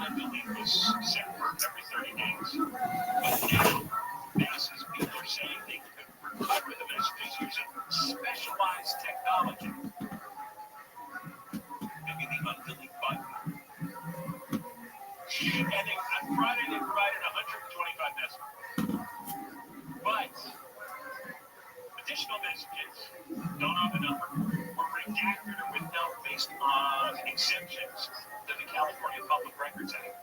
wanted to leave was set for every 30 days. But now, masses, people are saying they could recover the messages using specialized technology. Maybe the undelete button. And on Friday, they provided 125 messages. But additional messages, don't know the number, were redacted or withheld based on exemptions to the California Public Records Act.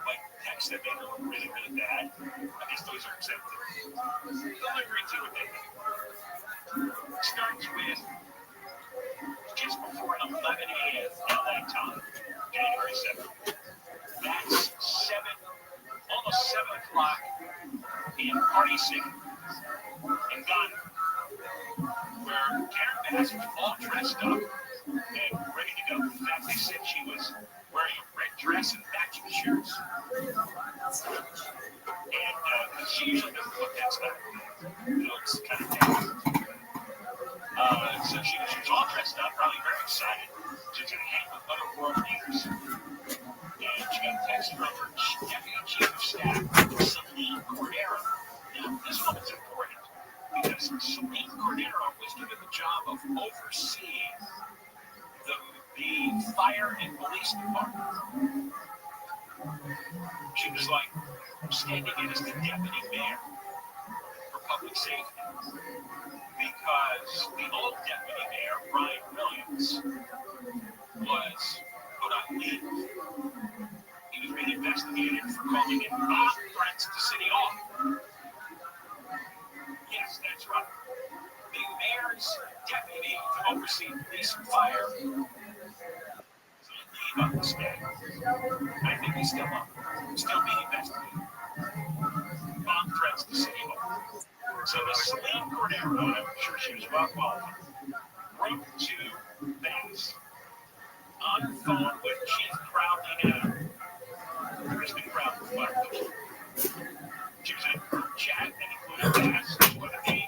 Like text that made it look really, really bad. I guess those are exempted. They'll agree to it, maybe. Starts with just before 11 a.m. LA time, January 7th. That's almost 7 o'clock in Party City in Ghana, where Karen Bass was all dressed up and ready to go. In fact, they said she was wearing a red dress and matching shoes. And she usually doesn't look that style. It looks kind of dead. So she was all dressed up, probably very excited. She was going to hang with other world leaders. And she got a text from her Deputy Chief of Staff, Celine Cordero. Now, this one is important because Celine Cordero was given the job of overseeing the fire and police department. She was like standing in as the deputy mayor for public safety because the old deputy mayor, Brian Williams, was put on leave. He was being investigated for calling in bomb threats to City Hall. Yes, that's right. The mayor's deputy to oversee police and fire is on leave on this day. I think he's still being investigated. Bomb threats to City Hall. So the Celine Cordero, and I'm sure she was well qualified, wrote to Bass on the phone with Chief Crowley now. Kristen Crowley. She was in a group chat that included Bass, one of the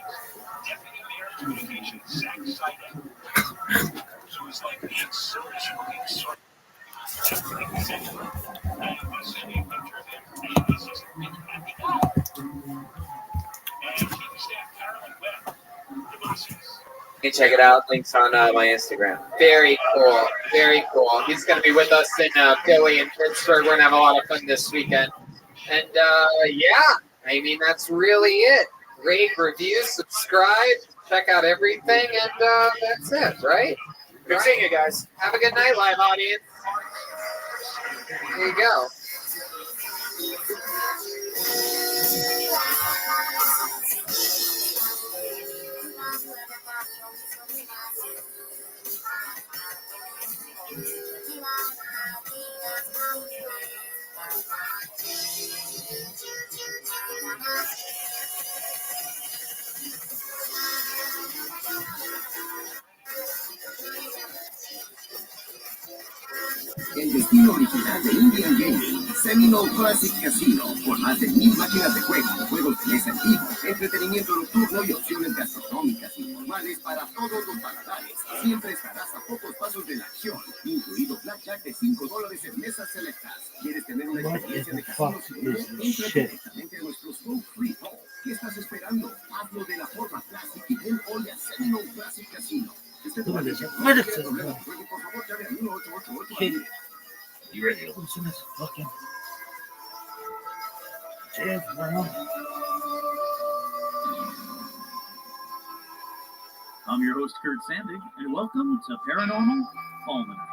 deputy mayor's communications, Zach Seiden. So it was like the silver-smoking sort of and he was sending a picture of him, and he's just a really happy guy. And Chief of Staff Carolyn Webb, the bosses. You check it out. Links on my Instagram. Very cool. Very cool. He's going to be with us in Philly and Pittsburgh. We're going to have a lot of fun this weekend. And, yeah, I mean, that's really it. Rate, review, subscribe, check out everything, and that's it, right? Good seeing you guys. Have a good night, live audience. There you go. El destino original de Indian Gaming, Seminole Classic Casino, con más de 1000 máquinas de juego, juegos de mesa en vivo, entretenimiento nocturno y opciones gastronómicas informales para todos los paladares. Siempre estarás a pocos pasos de la acción, incluido blackjack de $5 en mesas selectas. ¿Quieres tener una experiencia de casino seguro? Entra directamente a nuestros Go Free Hall. ¿Qué estás esperando? Hazlo de la forma clásica y ven hoy a Seminole Classic Casino. Por favor, llame al 1888. You ready to listen to this fucking shit, bro? I'm your host, Kurt Sandig, and welcome to Paranormal Almanac.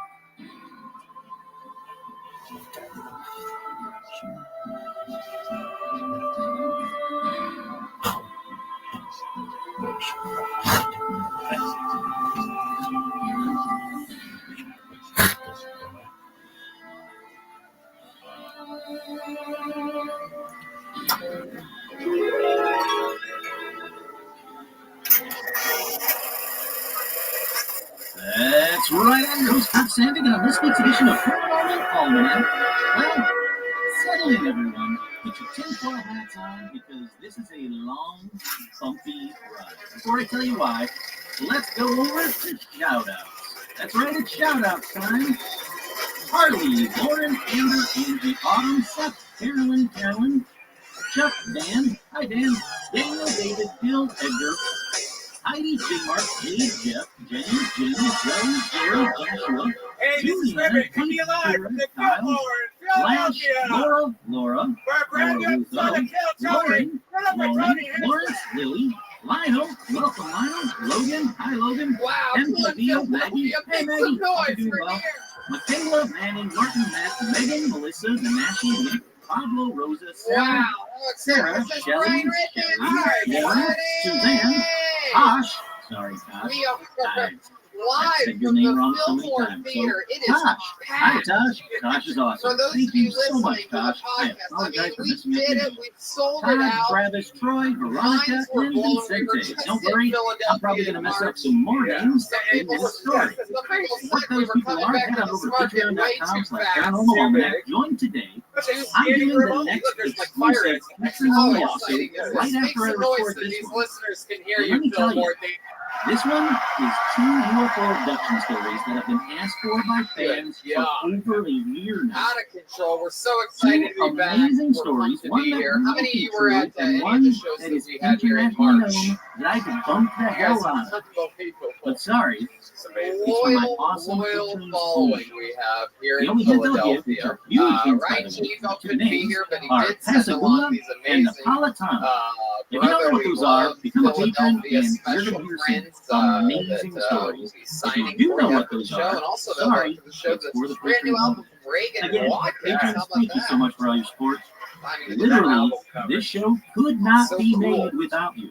That's right, I'm your host, Kurt Sandig, and on this week's edition of Paranormal Almanac, well, settle in, everyone. Get your tinfoil hats on, because this is a long, bumpy ride. Before I tell you why, let's go over to shout-outs. That's right, it's shout-outs time. Harley, Lauren, Amber, Angie, Autumn, Seth, Carolyn, Chuck, Dan, hi Dan, Daniel, David, Bill, Edgar, Heidi, J. Mark, Dave, Jeff, Jenny, Jim, Joe, Jerry, Joshua, Hey, this is Juliana, Rabbi coming Pete, alive Kira, from the Kyle, Fillmore in Flash, Philadelphia. Laura, For a brand new episode of Kill Tony. Lawrence, Lily, Lionel, welcome Lionel, Logan, hi Logan, Wow, MPV, Maggie, hey Maggie, some hope noise you're doing for well. here. Michaela, Manning, Martin, Matt, Megan, Melissa, Nashi, Nick, Pablo, Rosa, Sarah, Wow, Sarah, this is Shelley, Brian Rickman. Hi, Lauren, everybody. Suzanne, Tosh, sorry Tosh, We are I live said your from name the wrong so many Fillmore times. So, Theater. It is Tosh, hi packed. Tosh, Tosh is awesome. For those Thank of you you so much, listening to the Tosh. I podcast, apologize for we missing you. did it. We sold it Todd, out. Travis, Troy, Veronica, Minds were and blown. We were Vincente. just Don't in worry, Philadelphia I'm probably going to mess up March. some more names Some in people this were story. some people What said we those were people coming are, back head to on this over to market way too patreon.com/paranormal fast. almanac. Join today. I'm doing the next exclusive Mystery How Movie exciting episode is right this? Make after I some noise record so this these one. listeners can hear Let you, me tell you, Fillmore. this one is 2 UFO abduction stories that have been asked for by fans Yeah. for over a year now. Out of control. We're so excited to be back. Amazing We're stories. pumped to One be that here. How might many of be you were true, at and any of one the shows that that is we had here in internationally March? known that I could bump the You guys hell are out of. unbelievable. But sorry, Loyal following we have here the in only hint they'll give, which Philadelphia. are huge hints, by Ryan the way, Chiefo two couldn't be names here, but he are did send along Pascagoula these and amazing Napolitano. If you don't know brother, what we those are, love become a patron Philadelphia and you're special going to hear some friends amazing that stories. will be If signing you do for know you what after the those show, are, and also they'll sorry, look for the show it's that's for the brand new free album from Reagan and Again, Watt. patrons, thank you so much for all your support. I mean, Literally, this show could not So be cool. made without you.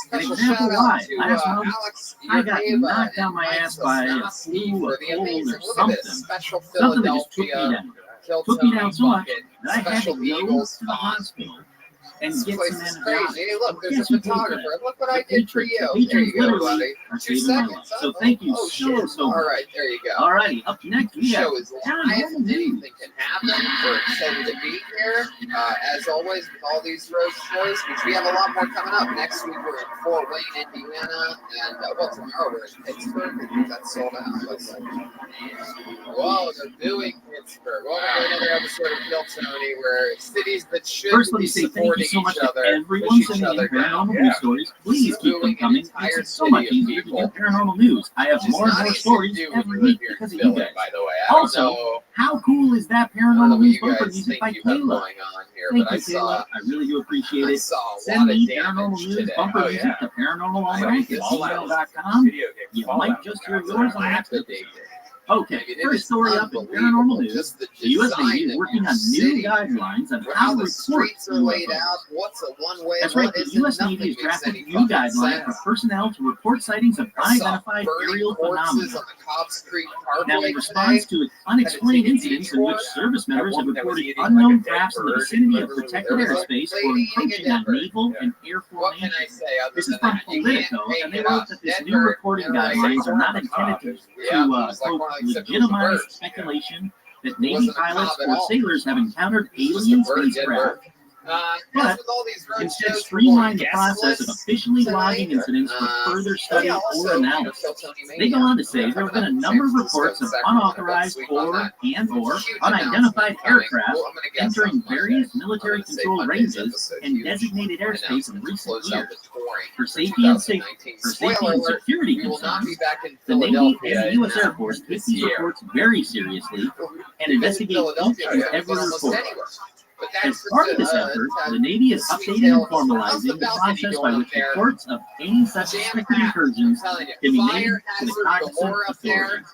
Special example shout why. out to Last month, Alex I got Yergeva knocked and on my Mike ass by a Sosnowski flu, for a the cold, amazing. or Look at something. this special Something that just took me Philadelphia down. Kill Took me Tony down so much bucket. that I had to Special go Eagles to the font. hospital and This get place some is antibiotics. crazy. Hey, look, there's Guess a who paid for photographer. that? Look what I The did for patrons. you. The There you patrons go, literally buddy. are 2 saving my life. seconds. Huh? So thank you Oh, so shit. All much. right, there you go. Alrighty, up next The we have show is live. Paranormal News. Anything can happen. We're excited to be here. As always, with all these road shows, which we have a lot more coming up. Next week, we're in Fort Wayne, Indiana. And, well, tomorrow we're in Pittsburgh. That's sold out. Whoa, they're booing Pittsburgh. Welcome to another episode of Kill Tony, where cities that should First, let be me say thank you supporting so much each to other everyone push each sending in other down. paranormal news stories. Please keep them Doing an coming. entire Makes it so city much of easier to people. do paranormal news. I have Which is more and not more easy to stories do when every you live week here in because of you Philly, guys. by the way. I don't Also, know. how cool is that I don't know paranormal what news you bumper guys music by think you have Kayla? going on here, Thank but I you, Kayla. saw I really do appreciate I it. saw a Send lot of me damage paranormal news today. bumper music to paranormalalmanac@gmail.com. You might just hear yours on the next episode. Okay, first story up in paranormal news. Just The U.S. Navy is working on new guidelines on how how to the report streets are laid UFOs. out. What's a one-way? That's right, What the isn't? U.S. Nothing Navy is makes drafting any new fucking guidelines for sense. personnel to report sightings of I saw unidentified burning aerial corpses phenomena. on the Cobbs Creek Now, Parkway in response today. to unexplained Had to take a incidents in which detour. service members have one that was reported eating unknown like a dead crafts in the bird. vicinity of Literally, protected there was a airspace lady or eating a encroaching dead on bird. naval and air What can I formations. say other This than is from that? You can't Politico, make and they it wrote up. that this Dead new bird, reporting they're like, guidelines are not "Oh, intended to, yeah, it was like quote, one of those said it was a legitimize bird. speculation that It Navy wasn't a pilots cob at or all. sailors have encountered It was just alien a bird, dead spacecraft, bird. but As with all these road instead shows, we're streamline going the process of guestless officially tonight. logging incidents for further study Yeah, or also, analysis. Kill Tony They go Mania. on to say there have been a number of reports of unauthorized or Huge unidentified announcement coming. aircraft Well, I'm gonna guess entering on Monday. various I'm military gonna say control Monday's ranges episode's and huge designated airspace in announcement to recent close years out the touring for for safety and 2019. for safety Spoiler and alert, security we will not be concerns. back in The Navy Philadelphia and the U.S. Air Force take this these year. reports very seriously and We've been in investigate each Philadelphia, and we could have every been almost report. anywhere. But As that's part of just this effort, the Navy is sweet updating tale and of us. How's the formalizing the balcony process going by up which there? reports of any such suspected incursions I'm telling you, can be made fire to the hazard cognizant galore up there. authorities.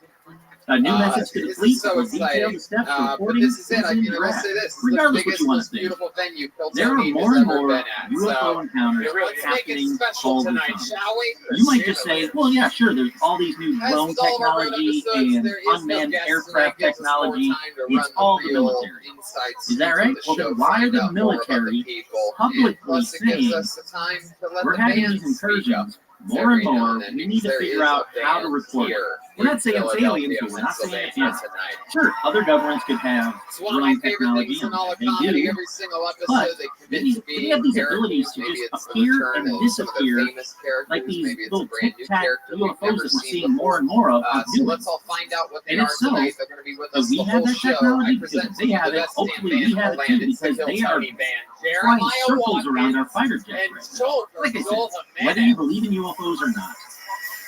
A new message to the This is fleet so will detail exciting. the steps for But reporting this is it. I in can draft. say this. This is Regardless the what biggest, you want to most think, beautiful venue Kill there are Tony more has and ever more been at. UFO So encounters let's make it happening special all the tonight, time. shall we? You might just say, well, yeah, sure, there's all these new As drone with all of our road technology episodes, and there is no unmanned guest aircraft tonight. Gives us more technology. time to It's run all the real military. insights Is that into right? the Well, show, then why are find the out more about the military people. publicly And plus, it gives saying us the time to let we're the having band these speak up. incursions more and more, we need to figure out how to report it. We're not saying it's aliens, but we're not saying it's aliens. Sure, other governments could have It's one of my favorite technology, things in all of they comedy. do, Every single but episode, they commit to they being have these characters. abilities to Maybe just it's the appear return and of some of the disappear, famous characters. like these Maybe it's a little brand new tic-tac character we've UFOs never that we're seen seeing more before. and more of. So let's all find out what they And are if so, tonight. They're going to be with us we the have whole that show. I technology because present if to they you have the it, best hopefully damn we band have in it the land. too, It's the because they Kill are Tony band. flying Jeremiah circles around our Watkins fighter jets and right now. Joel Like I said, Joel whether you believe in UFOs or not,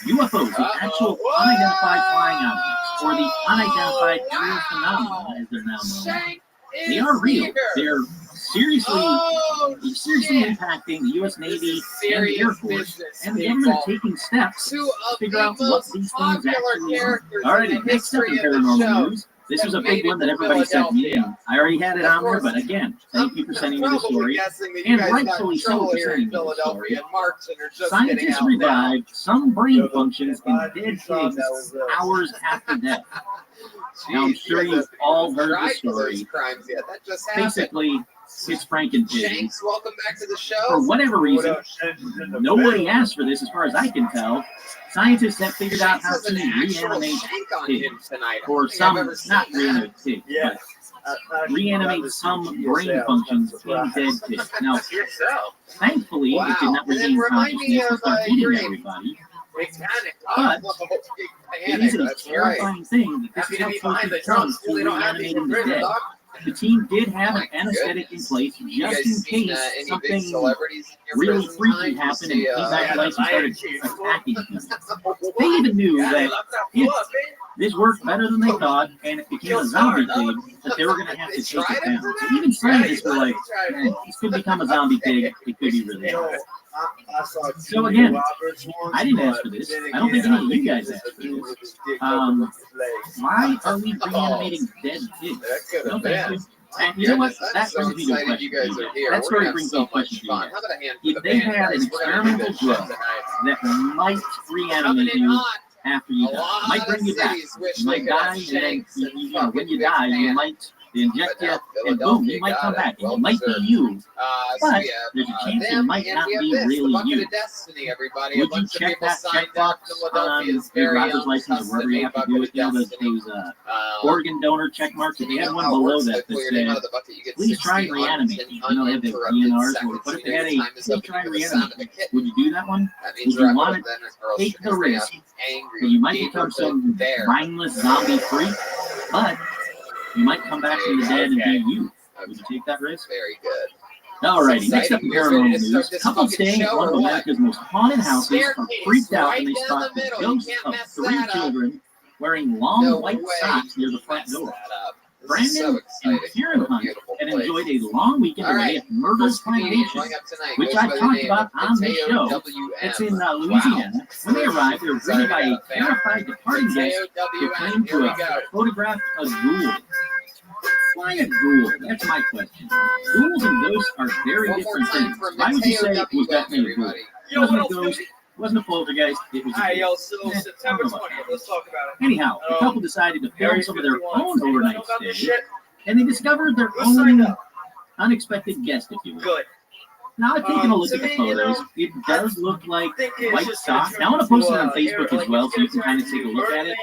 UFOs, the actual unidentified flying objects, or the unidentified aerial phenomena, as they're now known, they are real. They're seriously impacting the U.S. Navy and the Air Force, and the government are taking steps to figure out what these things actually are. All right, next up in paranormal news. This was a big one that everybody sent me, and I already had it on there, but again, thank you for sending me the story, and rightfully so for sending me the story. Scientists revived some brain functions in dead pigs hours after death. Now, I'm sure you've all heard the story. Basically, it's Frankenpig. Shanks, welcome back to the show. For whatever reason, nobody asked for this, as far as I can tell. Scientists have figured out how to reanimate pigs, or some, not reanimate pigs, but reanimate some brain functions in dead pigs. Now, thankfully, it did not regain consciousness and start eating everybody. But it is a terrifying thing that this is how close it comes to reanimating the dead. The team did have an anesthetic in place just in case something really freaky happened and came back to life and started attacking people. They even knew that if this worked better than they thought and it became a zombie pig, that they were going to have to take it down. So even scientists were like, this could become a zombie pig. It could be really bad. So again, I didn't ask for this. I don't think any of you guys asked for this. Why are we reanimating dead pigs? No, thank you. And you know what? That brings me to a question. That story brings me a question to you. If they had an experimental drug that might reanimate you after you die, might bring you back, you might die, and then when you die, you might inject you, and boom, you might come back. It might be you, but there's a chance it might not be really you. Would you check that checkbox on your driver's license or wherever you have to do it? Those organ donor check marks. If you had one below that that said, please try and reanimate. You know, they have the DNRs. But if they had a, please try and reanimate, would you do that one? Would you want to take the risk that you might become some mindless zombie freak, but you might come back from the dead and be you? Would you take that risk? Very good. Alrighty, next up in paranormal news, couples staying at one of America's most haunted houses are freaked out when they spot the ghosts of 3 children wearing long white socks near the front door. Brandon and Karen Hunt had enjoyed a long weekend away at Myrtle's Plantation, which I've talked about on this show. It's in Louisiana. When they arrived, they were greeted by a terrified departing guest who claimed to have photographed a ghoul. Why a ghoul? That's my question. Ghouls and ghosts are very different things. Why would you say it was definitely a ghoul? It wasn't a ghost. It wasn't a poltergeist. It was a ghoul. So September 20th. Let's talk about it. Anyhow, the couple decided to film some of their own overnight stays, and they discovered their own unexpected guest, if you will. Good. Now, I've taken a look at the photos. It does look like white socks. Now, I want to post it on Facebook as well, so you can kind of take a look at it.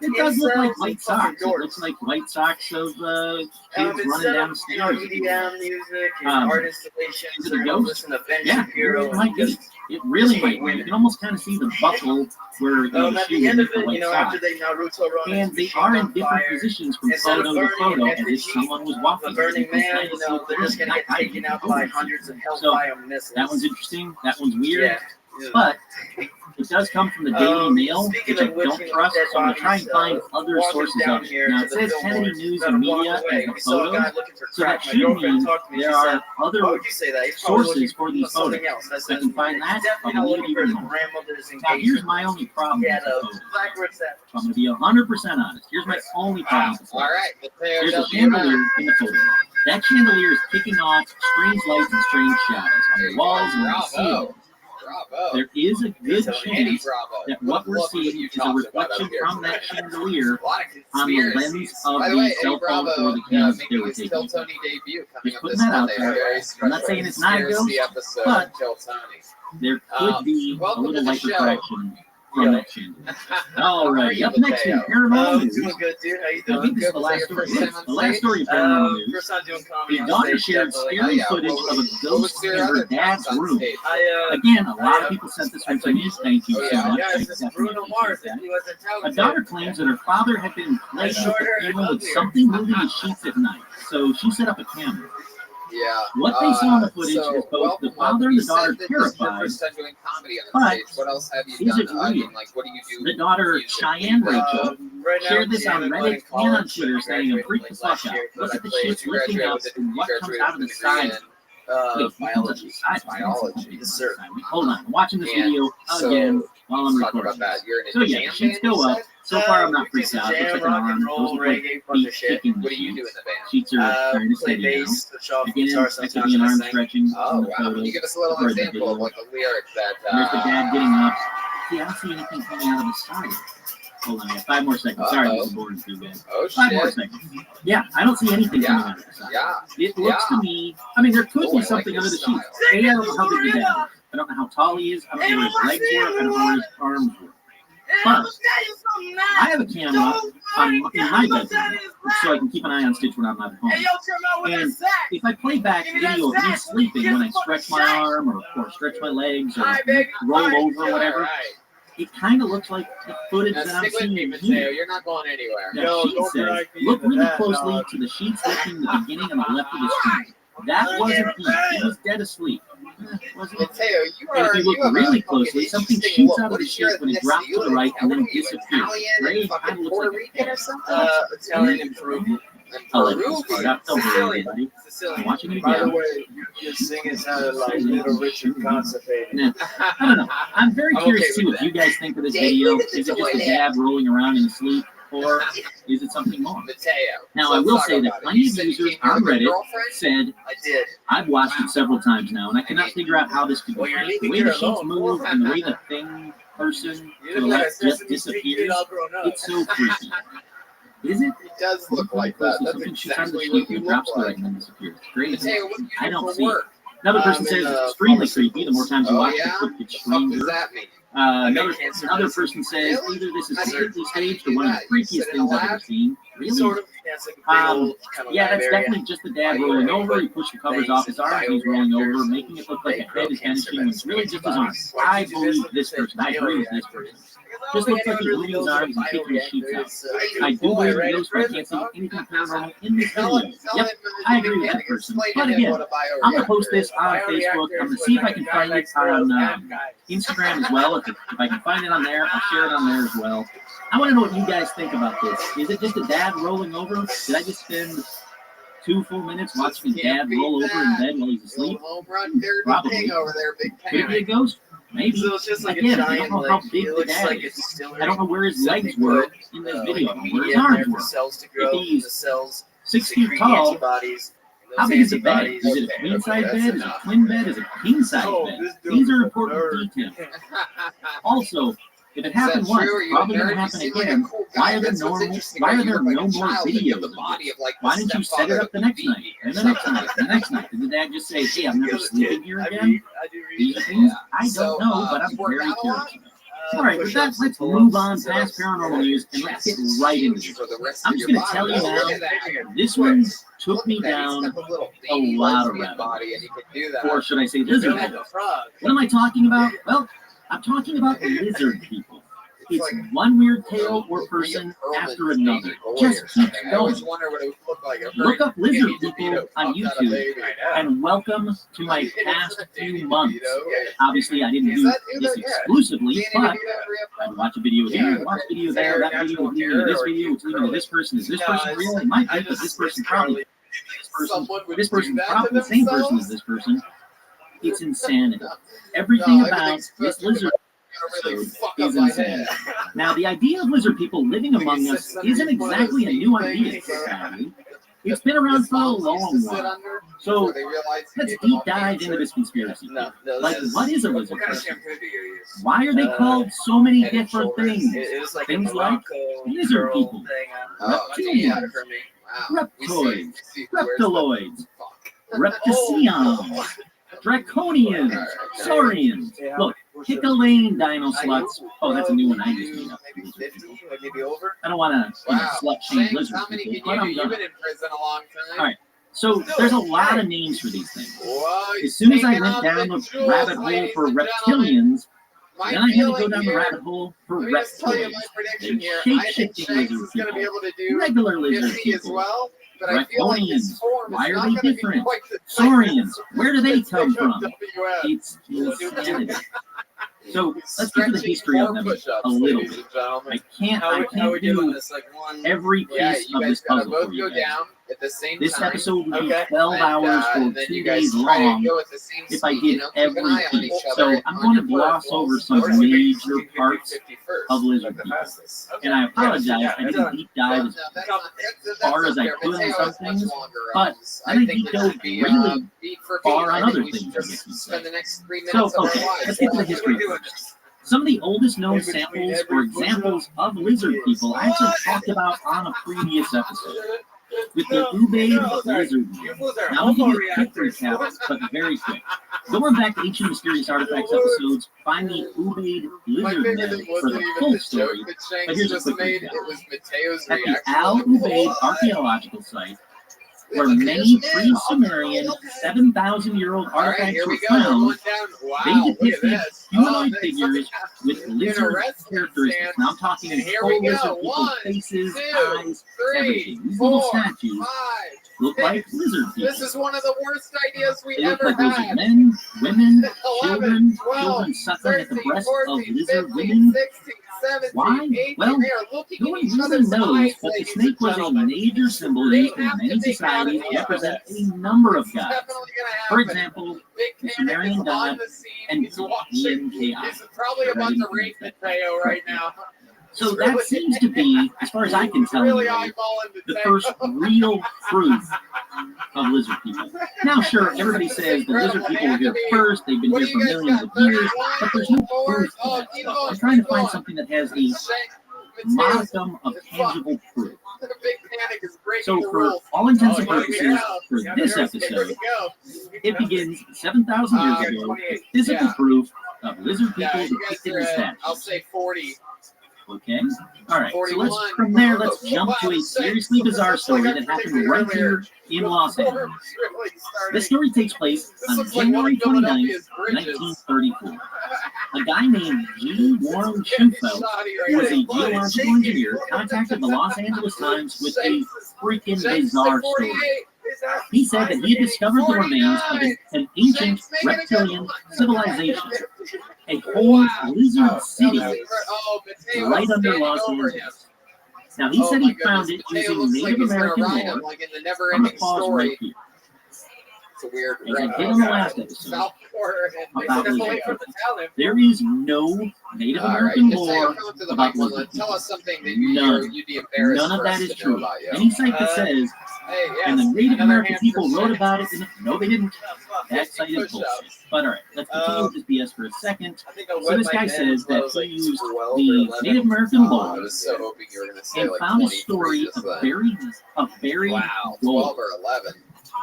It does look like white socks. It looks like white socks of kids running down the stairs. EDM music and art installations. Is it a ghost? Yeah, it might be. It really might be. You can almost kind of see the buckle where the shoe is the white sock. And they are in different positions from photo to photo, as if someone was walking. Burning Man, they're just going to get taken out by hundreds of hellfire missiles. That one's interesting. That one's weird. But it does come from the Daily Mail, which I don't trust, so I'm going to try and find other sources of it. Now, it says Kennedy News and Media and the photos, so that should mean there are other sources for these photos. If I can find that, I'll believe it even more. Now, here's my only problem with the photos. I'm going to be 100% honest. Here's my only problem with the photos. There's a chandelier in the photo. That chandelier is kicking off strange lights and strange shadows on the walls and on the ceiling. There is a good chance that what we're seeing is a reflection from that chandelier on the lens of the cell phone or the cameras they were taking. Just putting that out there. I'm not saying it's not a ghost, but there could be a welcome to little the light show. refraction from that chandelier. All right, How are up you, next in Mateo? Paranormal News. Doing good, dude. How you I doing? think this is Good. the Was that last your story. first time Yes, on the last stage? story of Paranormal News. First time doing comedy The on daughter stage, shared definitely. scary yeah. footage What of a was ghost your in her other dad's times on room. stage? Again, a lot of people sent this one to me. Thank you Oh, so yeah. much. Yeah, I it's just definitely Bruno Mars appreciate if that. he wasn't A talented. daughter claims that her father had been plagued with the feeling of something moving the sheets at night, so she set up a camera. Yeah. What they saw in the footage So, is both the welcome, father and You the daughter said that this is your terrified. first time doing comedy on But stage. What else have you is done? it I mean, real? like, what do you do? The daughter, Music. Cheyenne Rachel, Right now, shared this on jamming, Reddit in and on college. Twitter saying, I'm Graduated freaked the like fuck last out. year, but Look I at the played- sheets You lifting graduated up with and what comes out of the degree side. in, Wait, biology. Biology. Yes, sir. Hold on, I'm watching this And video so, again while I'm let's talk recording. about that. You're in a So yeah, jam the sheets band, go you up. said? So far, I'm not We do freaked some out. Looks jam, like an rock and arm. roll, Those look like reggae, bunch feet of shit. kicking the What do you do in sheets. the band? Sheets are starting to Play steady down. bass, the shuffle, Again, guitar, that could sometimes be an I arm sing. stretching. Oh, in the wow. photos. Can you give us a little Or the example of video. like a lyric that. There's the dad getting up. See, I don't see anything coming out of the side. Hold on, I got 5 more seconds. Sorry, this is boring too bad. Oh, 5 more shit. seconds. Yeah, I don't see anything coming out of the side. Yeah. It looks to me, I mean, there could Oh, I be like something this under the style. sheets. I don't know how big the dad is. I don't know how tall he is. I don't know where his legs work. I don't know where his arms work. But I have a camera in my bedroom so I can keep an eye on Stitch when I'm not at home. And if I play back video of me sleeping when I stretch my arm or stretch my legs or roll over or whatever, it kind of looks like the footage Now that I'm stick with me, seeing Mateo. here. You're not going anywhere. Now, Yo, she don't says, drag me look into really that, closely dog. to the sheets lifting the beginning on the left of his feet. That wasn't he. He was dead asleep. Wasn't it? Mateo, you And are. if you look have really a closely, fucking something interesting shoots look. out of What the is your sheets when it ethnicity? drops to You the live right in- and then what are you, disappears. Italian Gray and fucking kind of Puerto looks like Rican or something? Italian and Peruvian. I like this part. Peruvian. Don't worry, Sicilian. everybody. I'm Sicilian. watching it By the again. way, your singing sounded like Little Richard constipated. Nah, I don't know. I'm very I'm curious okay to see with what you guys think of this video. Is it just a dad rolling around in his sleep, or is it something more? Mateo. Now, So I will let's say talk that about it. plenty You of said you users came here on with your Reddit girlfriend? said, I did. I've watched it several times now, and I cannot figure out how this could be Well, you're fake. The leaving way here the sheets alone. move and the way the thing person You to the look like a left just Sesame Street kid disappears, all grown up. it's so freaky. Is it? He does look like that. That's Something shoots out of the exactly sheet what you and look drops to the right like. and then disappears. Great. Mateo, what do you I do don't for see it. work? Another person I'm says in, it's extremely creepy. The more times you Oh, watch yeah? the clip, it's What the fuck stranger. does that mean? Another person says either this is strictly staged or one of the freakiest things I've ever seen. Really? Sort of. Yeah, it's like a big old kind of Yeah, lab that's area. definitely just the dad rolling over. He pushed the covers off his arms. He's rolling over, making it look like a head is vanishing when it's really just his arms. I believe this person. I agree with this person. Just looks like he's moving his arms and taking his sheets out. I do believe in ghosts, but I can't see anything paranormal in this video. Yep, I agree with that person. But again, I'm going to post this on Facebook. I'm going to see if I can find it on Instagram as well. If I can find it on there, I'll share it on there as well. I want to know what you guys think about this. Is it just a dad rolling over? Did I just spend 2 full minutes watching a dad roll over in bed while he's asleep? Home run, Derby Probably. King over there, big Could it be a panic. ghost? Maybe. So it's just like Again, a I giant, don't know how like, big it the looks dad like a is. distillery. I don't know where his legs Something were good, in this like video. a Where media his in there arms for were. cells to grow, he's the cells 6 feet secrete tall, antibodies. how Those big is the bed? antibodies- Is it a queen size that's bed? Is it a enough. twin bed? Is it a king size Oh, bed? this dude These are is a important nerd. details. Also, if it Is happened that once, true? Are it's you a probably going nerd? to You happen seem like a again. cool Why guy. are there That's what's no interesting more? Why about are you. there You're like no a more child, like you have videos the of body this? of like Why the didn't you set it stepfather up the of next BB night, or and the next something. night, and the next night? Did the dad just say, "Hey, I'm never Because sleeping here I again"? read, I do read. These things, I So, don't know, but I'm you work very out a lot? curious. All right, with that, let's move on past paranormal news and let's get right into this. For the rest I'm of just your going to tell body. you Oh, now, look at that. this one took Look me at that. He's down, got the little a baby lot of lesbian rabbit body, and he can do that. or should I say You're lizard like people. a frog. What am I talking about? Well, I'm talking about lizard people. It's one weird tale or person after another. Just keep I always going. wonder what it would look like. at Look birth. up lizard You need to be people a on pup, not a YouTube baby. and welcome to my past few months. Obviously, I didn't Is do that- this yeah. exclusively, Danny, but did you ever have I'd watch a video here, watch a video there, that video would lead me to this video, which lead me to this person. Is this person real? It might be, but this person probably someone would this do person that to probably the same person as themselves? this person. It's insanity. Everything No, about everything's this perfect. lizard Gonna really fuck is up my insane. head. Now, the idea of lizard people living among us isn't exactly a new idea, sadly. It's been around for a long while. So, let's deep dive into this conspiracy. No, Like, what is a lizard What kind of person? shampoo do you use? Why are they called so many different things? It was like Things a like Morocco lizard girl people. thing. Oh, Reptilians. yeah, for me. Wow. Reptoids, We see who wears the reptiloids, fuck. repticians, Draconians, Saurians. Look, pick a lane, Dino Sluts. Oh, that's a new one I just made up. Maybe 50, maybe over. I don't want to slut shame lizard How many people, can but you do? I'm You've done. been in prison a long time. All right. So there's a lot of names for these things. Whoa, As soon as I taking went off down the the jewels, rabbit hole ladies for and gentlemen. reptilians, My then I had to go feeling down the here- rabbit hole for Let me just tell you my reptoids. prediction here. Shape I think shifting Shanks lizard is going to be people. able to do Regular lizard 50 as people. well, but I feel like his Draconians. form Why is are not they going to be different? quite the Saurians. Where do they Let's come think of from? WF. It's insanity. So let's get to the Stretching history of for them push-ups, a little ladies bit. and gentlemen. I can't How we doing do this? Like one. every Yeah, piece you of guys this gotta puzzle both for you go guys. down at the same This time. episode would be Okay. 12 hours for and then 2 you guys days try to long go at the same if I speed, did you know, keep an every eye on piece. each other So I'm on going to your gloss peripherals. over some Or you can major 50 parts 50 first. of lizard Like the people. fastest. And I apologize, Yeah, I didn't deep Well, dive no, as that's far up as I there. could on Mateo some has much things, longer but runs. then I think deep it dove should be really beat for far beat. on I other think we things, should I guess just you'd say. spend the next 3 minutes So, of our okay, lives. let's get to the What history are we doing? first. Some of the oldest known In between samples every or examples of lizard people I actually talked about on a previous episode with the Ubaid lizard man. Now I'm going to give you a quick recap, but very quick. Going back to Ancient Mysterious Artifacts episodes, find the Ubaid My lizard favorite man thing for wasn't the even full the story. joke that But Shanks here's a just quick made. recap. It was Mateo's At the reaction. Al Like, Ubaid what? archaeological site, where Look at many this. pre-Sumerian Okay. 7,000-year-old All right, artifacts here were we go. We're found, going down. Wow, they look at depicted this. humanoid there's figures something with in a lizard wrestling characteristics. stance. Now I'm talking And here full we go. lizard people, 1, faces, 2, eyes, 3, everything. These little 4, statues 5. look like lizard people. This is one of the worst ideas we They look ever like lizard had. men, women, 11, children, 12, children suckling at the 13, breasts of 14, lizard 15, women. 16, 17, Why? 18. Well, They are looking no in one each really other's knows, eyes, but the ladies snake and was a gentlemen. major symbol They used in have to many take out societies each to represent other. a number of It's gods. definitely gonna For happen. example, Big the Panic Sumerian is god on the scene. and He's watching. ENKI. He's probably about to rape Mateo right now. So He's that really- seems to be, as far as I can tell, really anyway, eyeballing the Mateo. first real proof of lizard people. Now, sure, everybody says the lizard people were here first, they've been What here do for you guys millions got? of years, 31, but there's no 34? proof to Oh, that keep stuff. going, I'm trying to keep find going. something that has a Mateo's modicum of tangible proof. The Big Panic is breaking So the for rules. all intents and Oh, here we purposes, go. for this Here episode, we go. it begins 7,000 years ago with physical Yeah. proof of lizard Yeah, people you guys depicted are in at, I'll statues. say 40. Okay? All right, so 41. let's, from there, let's jump Wow, to a six. seriously bizarre That's story like I that happened predicted right earlier. here in Los The Angeles. storm's really starting. This story takes place This on looks like one January of 29th, Philadelphia's bridges. 1934. A guy named G. Warren Schufelt, who was a geological engineer, contacted the Los Angeles Times with a freaking bizarre story. He said that he had discovered the remains of an ancient reptilian civilization, a whole lizard city right under Los Angeles. Now, he said he found it using Native American lore. Like in the I'm never going to ending pause story. right here. It's a weird As I did on the last episode, South Florida and about Mexico. lizard people, there is no Native American lore about lizard Tell people. us something that None. you'd be embarrassed None of for that us is to know true. about you. Any site that says, Hey, yes, and the Native another American hamster people wrote shit. about it, and no, they didn't. That site is bullshit. Push-ups. But all right, let's continue with this BS for a second. I think I So wet this my guy hands says when I that was, he like, used super well the for 11. Native American I lore was so hoping you were going to say and like found a 23 story just of then. buried Wow, gold. 12 or 11.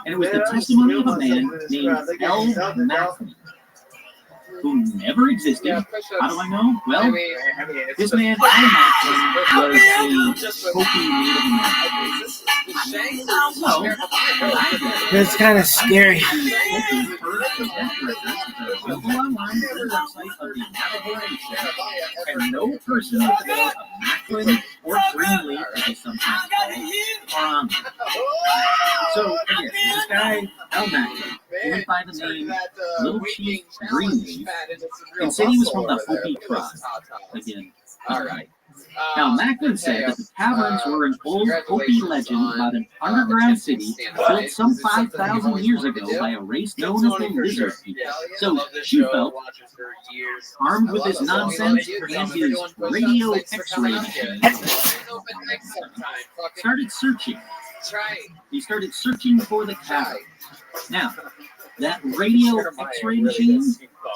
And it was the testimony of a man named L. Matthew, who never existed. Yeah, push-ups. How do I know? Well, I mean, it's this the- man, L. Matthew, was a Hopi Native American. Is this Shanks? So, It's kind of scary. And no person with the name of Macklin or Greenleaf, as they sometimes call it, are on there. So, again, this guy, L. Macklin, who went by the name Little Chief Greenleaf, and said he was from the Hopi tribe. Again, All right. now, Macklin said that the caverns were an old Hopi legend about an underground city built some 5,000 years ago by a race known as the Lizard People. So, Schufelt, armed with his nonsense and his radio X-ray machine, started searching. He started searching for the cavern. Now, that radio X-ray machine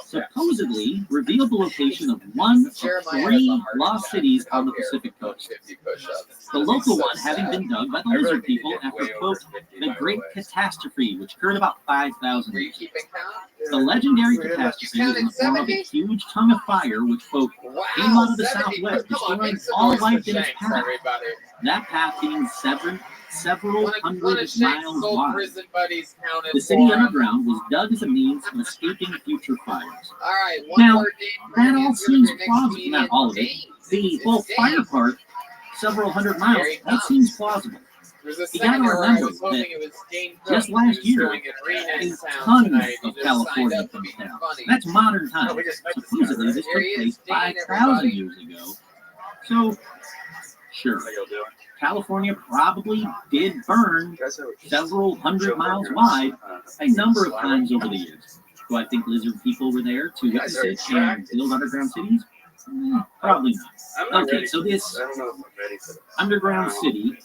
supposedly revealed the location of one of 3 lost cities on the Pacific coast. The local one having been dug by the lizard people after, quote, the Great Catastrophe, which occurred about 5,000 Were you years ago. keeping count? The legendary catastrophe was in the form of a huge tongue of fire which, quote, came out of the southwest, destroying all life in its path. That path being several hundred miles wide. The city underground was dug as a means of escaping future fires. Now, that all seems plausible. Not all of it. The whole fire part, several hundred miles, that seems plausible. You gotta remember that just last year, a ton of California comes down. That's modern times. Supposedly, this took place 5,000 years ago. So, sure, California probably did burn several hundred miles wide a number of times over the years. Do I think lizard people were there to witness it and build underground cities? Probably not. Okay, so this underground city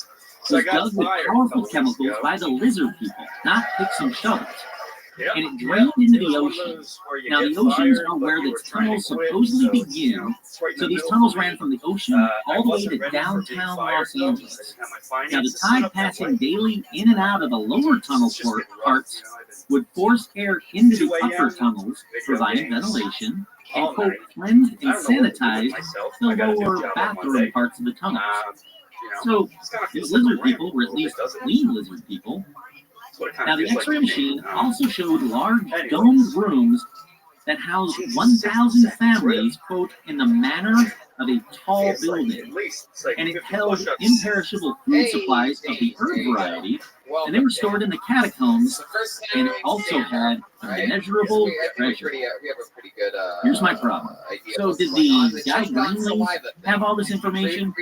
was dug with powerful chemicals by the lizard people, not picks and shovels. And it drained into the ocean. Now, the oceans are where the tunnels supposedly begin. So these tunnels ran from the ocean all the way to downtown Los Angeles. Now, the tide passing daily in and out of the lower tunnel parts would force air into the upper tunnels, providing ventilation, and, quote, cleansed and sanitized the lower bathroom parts of the tunnels. So, these lizard people were at least clean lizard people. Now, the X-ray machine also showed large domed rooms that housed 1,000 families, quote, in the manner of a tall building. And it held imperishable food supplies of the herb variety, and they were stored in the catacombs, and it also had immeasurable treasure. Here's my problem. So did the guy Greenlee have all this information?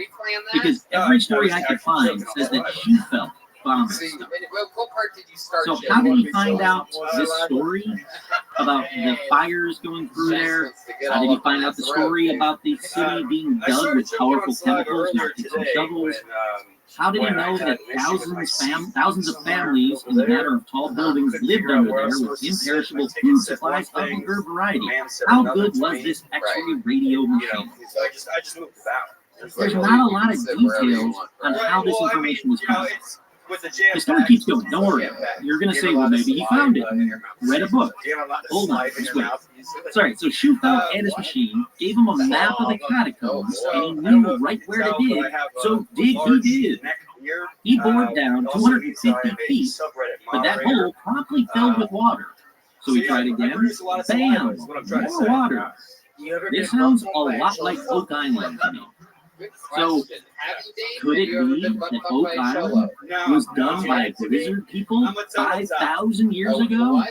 Because every story I could find says that she felt bomb stuff. So how did he find out this story about the fires going through there? How did he find out the story about the city being dug with powerful chemicals, not picks and shovels? How did he know that thousands of families in the matter of tall buildings lived under there with imperishable food supplies of the herb variety? How good was this X-ray radio machine? There's not a lot of details on how this information was found. The story keeps going. Don't worry. You're going to say, well, maybe he found it and read a book. Hold on. Just wait. Sorry. So Shufel and his machine gave him a map of the catacombs, and he knew right where to dig. So dig he did. He bored down 250 feet, but that hole promptly filled with water. So he tried again. Bam! More water. This sounds a lot like Oak Island to me. So, could it be that Oak Island was done by lizard people 5,000 years ago?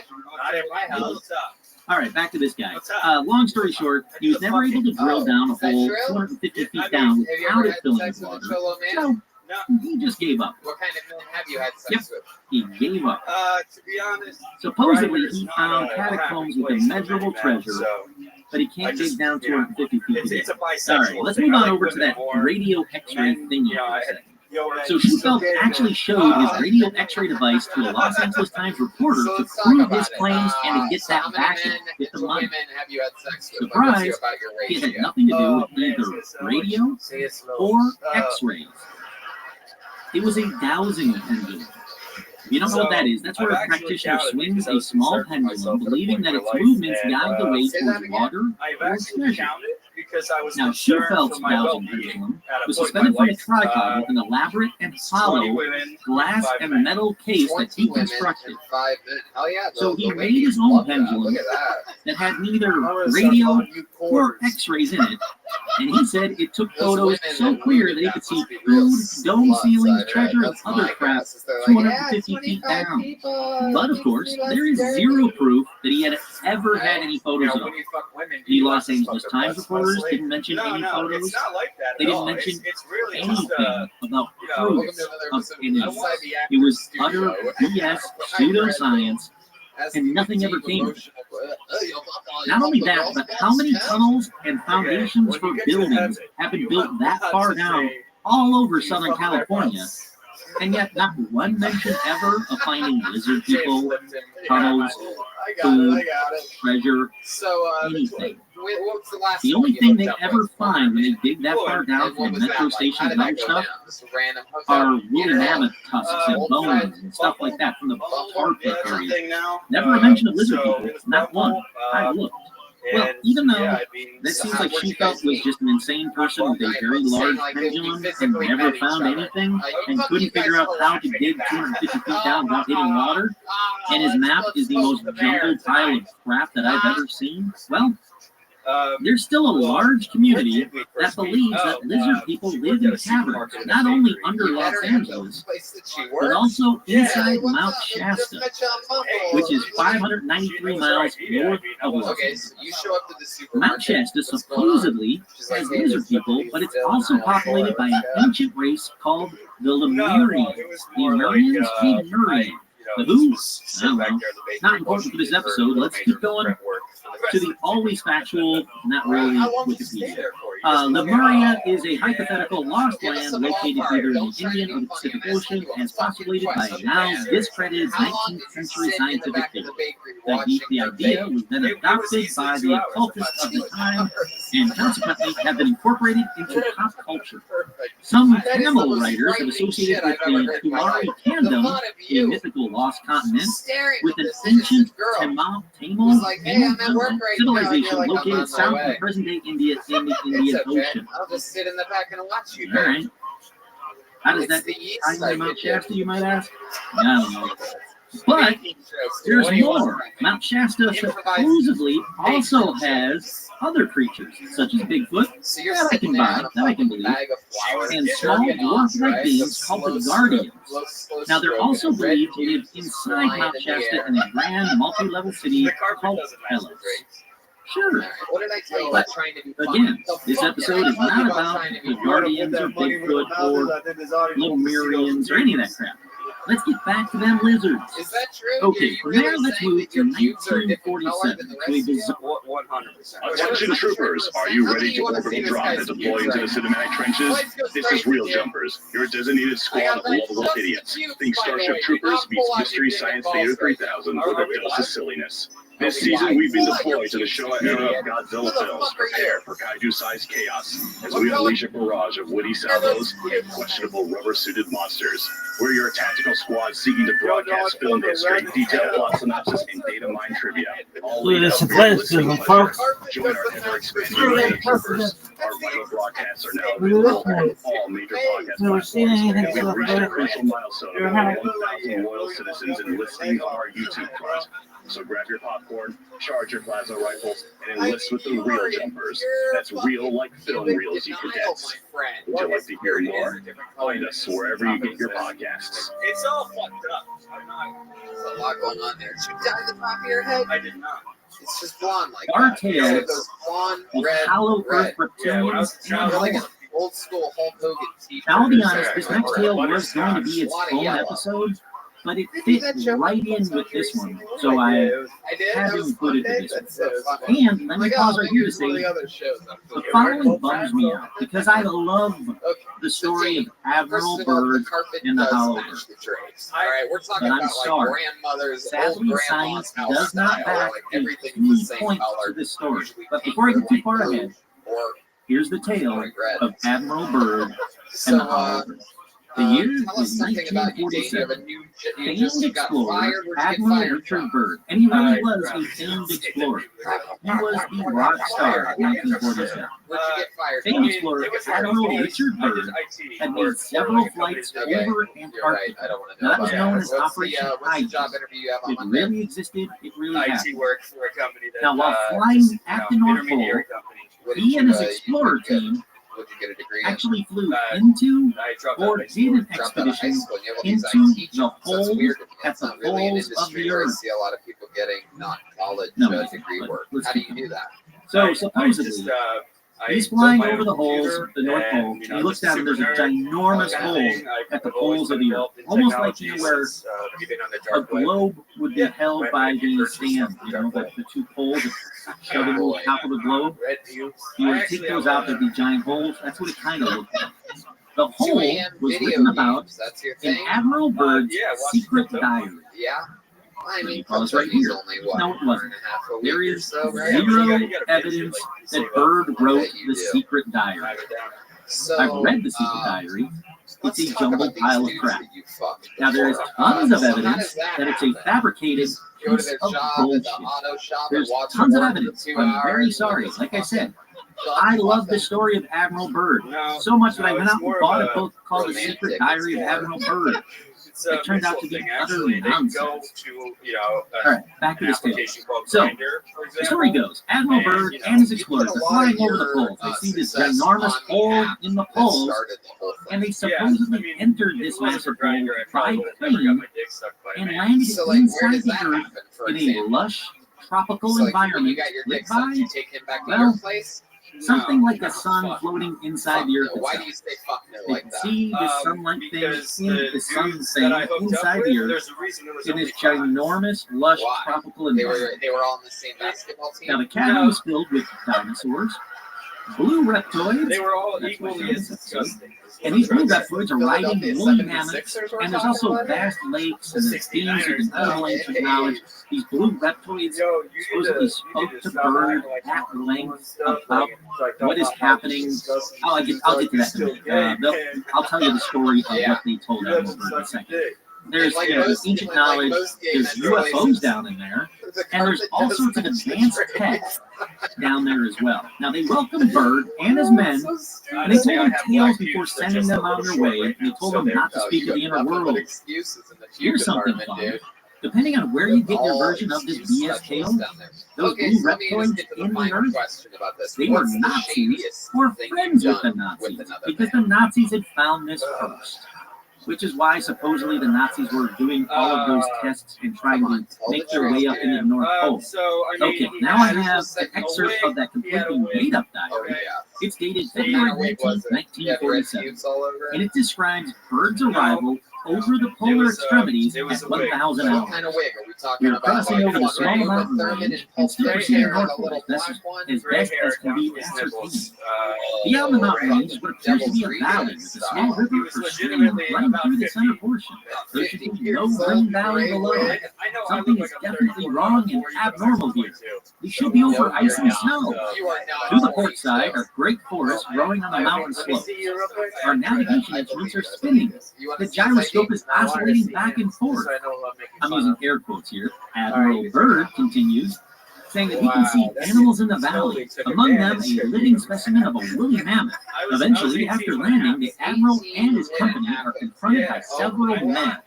All right, back to this guy. Long story short, he was never able to drill down a hole 250 feet down without it filling with water. So, he just gave up. What kind of men have you had sex with? He gave up. To be honest, supposedly, he found catacombs with immeasurable treasure, but he can't dig down 250 feet today. All right, let's move on over to that radio X-ray thing for a second. So Shufel actually showed his radio X-ray device to a Los Angeles Times reporter to prove his claims and to get that backing, get the money. Surprise, it had nothing to do with either radio or X-rays. It was a dowsing pendulum. If you don't know what that is, that's where a practitioner swings a small pendulum, believing that its movements guide the way towards water or treasure. Now, Schufel's dowsing pendulum was suspended from a tripod with an elaborate and hollow glass and metal case that he constructed. So he made his own pendulum that had neither radio or X-rays in it, and he said it took photos so clear that he could see food, dome ceilings, treasure, and other crap 250 feet down. But of course, there is zero proof that he had ever had any photos of it. The Los Angeles Times reporters didn't mention any photos. They didn't mention anything about proof of any. It was utter BS, pseudoscience, and nothing ever came of it. Not only that, but how many tunnels and foundations for buildings have been built that far down all over Southern California, and yet not one mention ever of finding lizard people, tunnels, food, treasure, anything. What's the last The one only you thing looked they up ever with? find when they dig that far down And what from was metro that like? How stations did and that other go stuff down? Just a random hookup? are woolly Yeah. mammoth tusks and Old bones friend. and stuff like that from the armpit Yeah, that's the area. thing now. Never a mention of lizard So people, it was not one. Bumble, I looked. Well, and even though yeah, I mean, that So seems how- like where'd she you guys felt was meet? just an insane person with a very Saying, large like, that we pendulum and physically never met each found other. anything and You couldn't figure guys out were how to laughing dig at 250 feet that. down without hitting water, and his map is the most jumbled pile of crap that I've ever seen. Well, there's still a large community that believes that lizard people live in caverns, not only under Los Angeles, but also inside Mount Shasta, which is 593 miles north of Los Okay, Angeles. so you show up to the supermarket. Mount Shasta What's going on? supposedly She's like, has hey, lizard there's people, somebody but it's still also not populated by an ancient race called the Lemurians. The Lemurians, Lemurians. The who? I don't know. Not important for this episode. Let's keep going to the always factual, not really Wikipedia. Lemuria is a hypothetical lost land located either in the Indian or the Pacific Ocean and is populated by a now discredited 19th century scientific theory. The idea was then adopted by the occultists of the time and consequently have been incorporated into pop culture. Some Tamil writers have associated with the Kumari Kingdom, a mythical lost continent, with an ancient Tamil civilization located south of present-day India in the Indian Ocean. I'll just sit in the back and watch you. All right. How does that tie into Mount Shasta, you might ask? I don't know. But there's more. Mount Shasta supposedly also has other creatures, such as Bigfoot, So you're that I can sitting there buy, on a that I can believe, bag of flowers and small dwarf-like beings called the Guardians. Now, they're also believed to live inside Mount Shasta in a grand multi-level city called Hellas. Sure. What did I tell you But, about trying to be again, this episode is not about the Guardians or Bigfoot or Lemurians or any of that crap. Let's get back to them lizards. Is that true? Okay, from there, let's move to 1947 to a bizarre. 100%. Attention troopers, are you ready to orbital drop and deploy into the cinematic trenches? This is Real Jumpers, your designated squad of lovable idiots. Think Starship Troopers meets Mystery Science Theater 3000 with a dose of silliness. This season, we've been deployed to the Showa era of Godzilla films. Prepare for kaiju-sized chaos as we unleash a barrage of witty salvos and questionable rubber-suited monsters. We're your tactical squad seeking to broadcast film history, detailed plot synopsis, and data mine trivia. All Look at this lead up to athleticism, listening folks. pleasure. Join our ever-expanding array of troopers. Our vital broadcasts are now Look at this available on all major podcast Never seen platforms, anything and we've so reached a good. crucial milestone of over 1,000 loyal citizens enlisting on our YouTube front. So grab your popcorn, charge your plasma rifles, and enlist with the Real Jumpers. That's real like film reels, you cadets. Would you like to hear more? Find us wherever you get your podcasts. It's all fucked up. I'm not. There's a lot going on there. Did you dye the top of your head? I did not. It's just blonde like Our that. tales It goes blonde, of red, Hollow red. Earth Yeah, when I was reptilians a child, and Like more. an old school Hulk Hogan t-shirt. Now, I'll be or honest, something this like next that. tale was going to be its own episode, but it fit right in with this one, so I I did. had That to was include it Monday? to this one. That's so funny. And let I'm me like, pause oh, right here to here's one of say the other shows. the following bums me out because I love the story of Admiral Byrd and the Hollow Earth. All right, we're talking But I'm about sorry. like grandmother's Sadly, old science grandma's house does not style, back like a everything was key the same point color. to this story. Usually But pink before I or get too light far blue ahead, or here's the tale like red. of Admiral Byrd and So, the Hollow Earth. The year tell us is something about you, Dave. You have a 1947. new, you Famed just got explorer fired. Where'd you get Admiral fired Richard from? Byrd, and he really was a famed explorer. He was the rock star in 1947. Where'd you get fired Famed from? explorer Admiral Richard Byrd had made several flights Okay, over you're right. Antarctica. I don't want to know Now, that was about known that. as What's Operation the Hydra. job interview you have on It Monday? really existed. It really IT happened. work for a company that. Now, while flying just, at the North Pole, intermediary company. What did he you, and his you explorer get? team What'd you get a degree in? actually flew Uh, into I dropped or out of high did school. an Dropped out of high expedition school and you have all these into IT the jobs. That's holes weird to me. at That's the not really an poles of industry the where I earth. see a lot of people getting not college No, degree but work. let's How do keep you do that? So supposedly, he's flying over the holes, the North Pole, and he looks down and there's a ginormous hole at the poles of the earth, almost like where a globe would be held by the stand, the two poles that shove into the top of the globe. You would take those out, there'd be giant holes. That's what it kind of looked like. The hole 2 a.m. was video written about games. That's your in thing? Admiral Byrd's yeah, watch secret it. diary. Yeah. I mean, Pause right here. only, No, it wasn't. There is so, right? zero evidence that Bird wrote the secret diary. So, I've read the secret diary. It's a jumbled pile of crap. You fucked Now, there is tons of evidence that it's a fabricated Go to piece their of job at the bullshit. auto shop There's and watch tons of them work evidence. for 2 I'm very hours. sorry. Like I said, I love the story of Admiral Byrd No, so much that I no, went it's out and more bought of a a book called The romantic, Secret Diary of it's more- Admiral Byrd. It's It turned out to be mixed utter actually. They go nonsense. to, All right, back to an this tale. application called So, Grindr, for The story example. goes, Admiral And, Byrd you know, and his you explorers put a are lot flying of over the your, poles. They see this success ginormous on the hole app in the that poles, started the whole thing. and they Yeah, supposedly I mean, entered if this it wasn't massive for hole Grindr, I by probably would have never got plane my dick sucked by a and man. landed So, like, where inside does the that Earth happen, for in a example? lush, tropical So, like, when you environment got your lit dick sucked, by you take him back to well, your place? something like a No, sun fuck. floating inside Fuck the no. Earth Why do itself. you say fuck no They like can that? see the sunlight thing Because in the sun dudes thing that I hooked up inside with, the Earth there's a reason there was in only this 5. ginormous, lush, Why? tropical They environment. were all in the same basketball team? Now, the cabin was filled with dinosaurs, blue reptoids, They were all That's what equally it as is. disgusting. and these blue reptoids are riding Philadelphia woolly mammoths, 76ers we're and there's talking also about? vast lakes The and there's themes of 69ers. incredible ancient knowledge. These blue reptoids Yo, you supposedly spoke to stop Bird acting like at you're cool and length stuff, about like, what is happening. I'll get to that in a minute. I'll tell you the story of what they told Admiral Byrd in a second. There's Like ancient most knowledge, gay there's men UFOs relations, down in there, the and there's carpet all does sorts of match the advanced trade. tech down there as well. Now, they welcomed Bird and his men, So stupid. and they told them tales before sending them on their way, and they told them not to No, speak you of the have inner nothing but world. excuses in the Here's something department, fun. dude. Depending on where you get your All version of this excuse BS specialists tale, down there. those Okay, blue so let me just reptoids get to the in the final Earth, question about this. they were What's the Nazis shadiest or thing friends you've with the done Nazis, with another because man? the Nazis had found this first. Which is why supposedly the Nazis were doing all of those tests and trying Come on, to tell make the their truth. way up into the North Pole. So, I mean, Okay, he now I had have a an excerpt wig, of that he had a completely wig. made-up Oh, diary. yeah. It's dated What February kind of wig was 19th, it? You have red 1947, pubes all over and it? it describes Bird's arrival over the It polar was, extremities it was at a wig. 1,000 What hours. kind of wig are we We talking were about? crossing over the Like small Uma mountain Thurman range and and Pulp still Gray proceeding hair, Fiction, the northward little as best black one? as Gray best hair as can down be to his ascertained. nipples. Beyond the mountain right. range is what appears to be a Devil's valley Reed with a and small stuff. river He was or stream legitimately running about through the 50. center portion. There should 50 be years no old, green valley gray below. wig. I know Something I look is like I'm definitely 34, wrong and 40, but I'm abnormal actually here. 22. We should be over No, ice you're and not. snow. You are not. To the port side are great forests growing on the mountain Let me slopes. see you real quick. Our navigation instruments are spinning. The gyroscope is oscillating back and forth. I'm using air quotes here. Admiral Byrd continues, saying that he can see animals in the valley, among them a living specimen of a woolly mammoth. Eventually, after landing, the admiral and his company are confronted by several men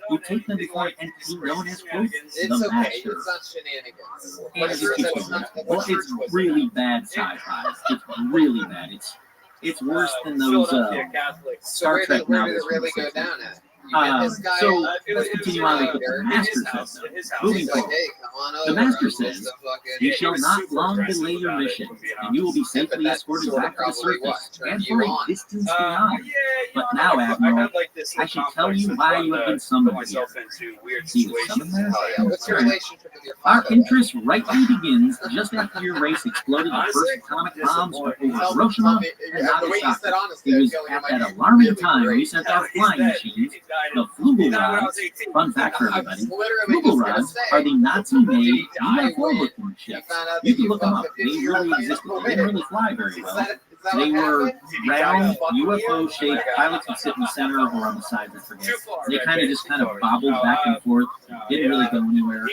who take them before an entity known as, quote, It's the okay. Master. It's not shenanigans. And it just keeps going. Well, it's really bad sci-fi. It's really bad. It's worse than those Star Trek Where did novels it from really the go 60s. down at? You get this guy So up, let's continue on with what the Master says, though. Moving he's like, forward. hey, come on over. The Master I'm says, just a fucking- You shall not long delay your mission, and you will be safely that escorted sort of back to the probably what surface turned and you for a on. distance beyond. But now, Admiral, I should tell you why you have been summoned here. He was summoned there? Hell yeah. What's your Alright. relationship with your Our father? interest rightly begins just after your race exploded the first atomic bombs over Hiroshima and The way you Nagasaki. said honestly, It I was feel like it at might that be alarming really time we great. sent our flying machines, the Flugel rods. Fun fact for I was everybody, literally Flugel just gonna rods say, are the Nazi-made die UFO-looking you ships. found out that You can you look them fucked up. a They 50-year-old really man existed. away. They didn't really fly very Is well. that They what were happened? round UFO-shaped. Pilots would sit in the center or on the sides, I forget. They kind of bobbled back and forth. Didn't really go anywhere.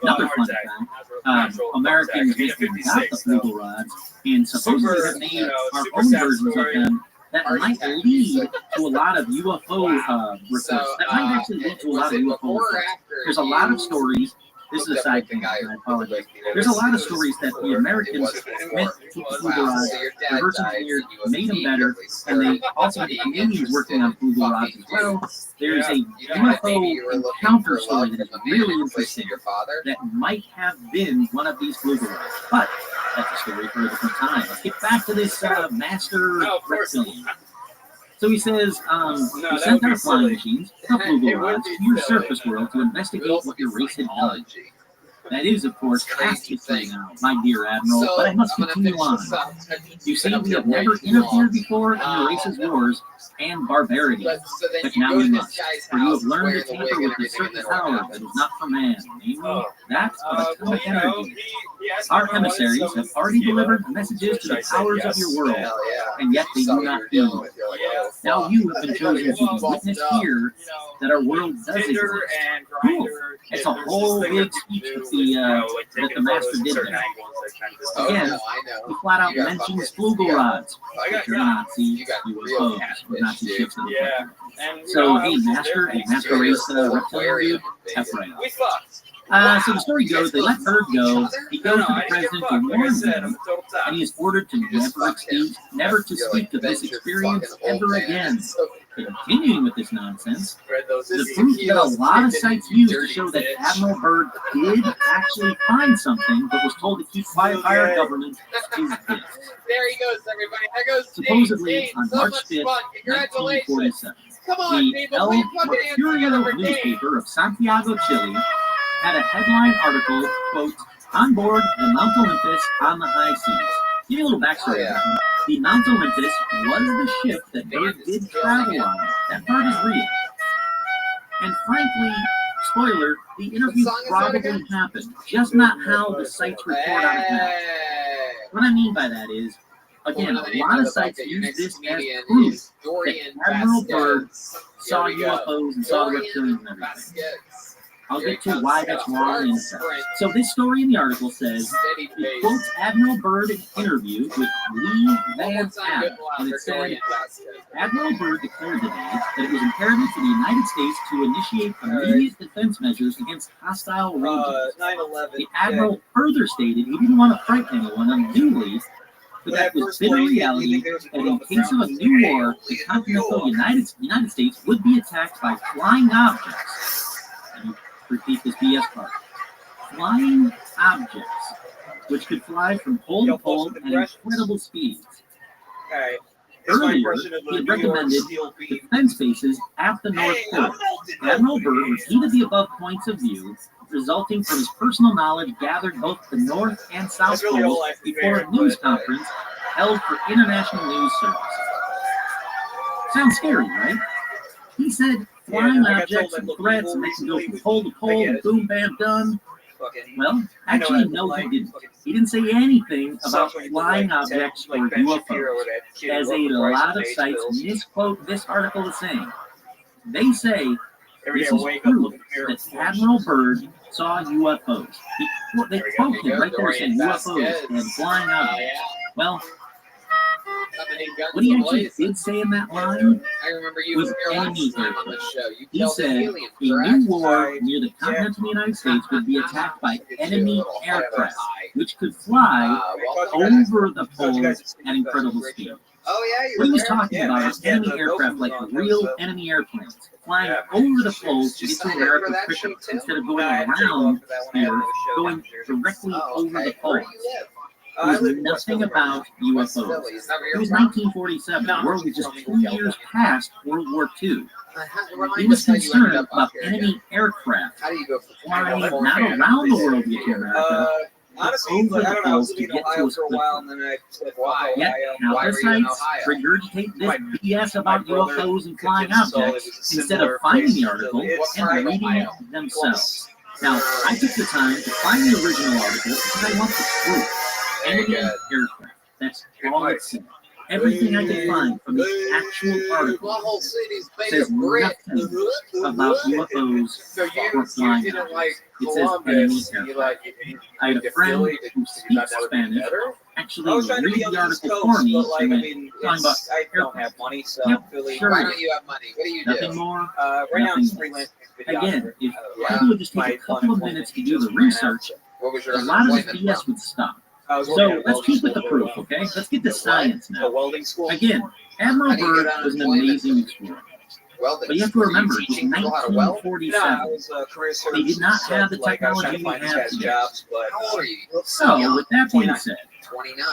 Another fun fact, Americans recently got the Flugel rods and supposedly have made our own versions of them that might lead to a lot of UFO reports. That might actually lead to a lot of UFO reports. There's a lot of stories. This is a side thing, I apologize. There's a lot of stories that the Americans meant to Flugel rods, reverse engineered, made them better, and they also had the Canadians working on Flugel rods as well. There's a UFO encounter story that is really interesting that might have been one of these Flugel rods, but that's a story for a different time. Let's get back to this Master reptilian. So he says, we sent our flying machines, the Flugel rods, to your surface world to investigate what your race had done. That is, of course, past history now, my dear Admiral, but I must continue on. You see, we have never interfered before in the race's wars and barbarity, but now we must, for you have learned to tamper with a certain power that is not for man, namely that of atomic energy. Our emissaries have already delivered messages to the powers of your world, and yet they do not heed. Now you have been chosen to witness here that our world does exist. Cool. It's a whole big speech that the master did there. Again, he flat out mentions flugel rods, which are Nazi UFOs, Nazi ships. So, hey, Master, a Master Race reptilian dude, F right. So the story goes, they let Bird go. He goes to the president to warn him, and he is ordered to never to speak of this experience ever again. Continuing with this nonsense, the proof that a lot of sites used to show that Admiral Byrd did actually find something, but was told to keep quiet by our government is this. There he goes, everybody. There goes Supposedly, on March 5th, 1947, the El Mercurio newspaper of Santiago, Chile, had a headline article, quote, "On board the Mount Olympus on the high seas." Give you a little backstory. The Mount Olympus was the ship that Byrd did travel on. That part is real. And frankly, spoiler, the interview probably happened, just not how the sites report on it now. What I mean by that is, again, a lot of sites use this as proof that Admiral Byrd saw UFOs and saw the reptilians and everything. I'll get to why that's wrong in a second. So this story in the article says, it quotes Admiral Byrd interview with Lee Van Allen, and it said, Admiral Byrd declared today that it was imperative for the United States to initiate immediate defense measures against hostile regions. The Admiral further stated he didn't want to frighten anyone unduly, but that was bitter reality that in case of a new war, the continental United States would be attacked by flying objects. Repeat this BS part. Flying objects, which could fly from pole to pole at incredible speeds. Earlier, he had recommended defense bases at the North Pole. Admiral Byrd repeated the above points of view, resulting from his personal knowledge gathered both the North and South Poles before a news conference held for International News Service. Sounds scary, right? He said flying objects and threats, and they can go from pole to pole, and boom, bam, done. Well, actually, no, he didn't. He didn't say anything about flying objects or UFOs, as a lot of sites misquote this article as saying. They say this is proof that Admiral Byrd saw UFOs. They quote him right there saying UFOs and flying objects. Well, what he actually did say in that line was enemy aircraft. He said a new war near the continental United States would be attacked by enemy aircraft, which could fly over the poles at incredible speed. What he was talking about was enemy aircraft, like real enemy airplanes, flying over the poles to get to America quicker, instead of going around here, going directly over the poles. There was nothing about UFOs. It was 1947. The world was just 2 years past World War II. He was concerned about enemy aircraft flying not around the world to get to America, honestly, over the poles to get to us quickly. Yet, now the sites regurgitate this BS about UFOs and flying objects instead of finding the article and reading it themselves. Now, I took the time to find the original article because I want the truth. Enemy aircraft. That's all it said. Everything I could find from the actual article says nothing about UFOs or flying objects. It says enemy aircraft. I had a friend who speaks Spanish actually read the article for me and then talking about aircraft. Yep, sure. Why don't you have money? What do you do? Nothing more, nothing less. Again, if people would just take a couple of minutes to do the research, a lot of this BS would stop. So let's keep with the proof, okay? Let's get to science now. Again, Admiral Byrd was an amazing explorer. But you have to remember, it was 1947. They did not have the technology we have today. So, with that being said,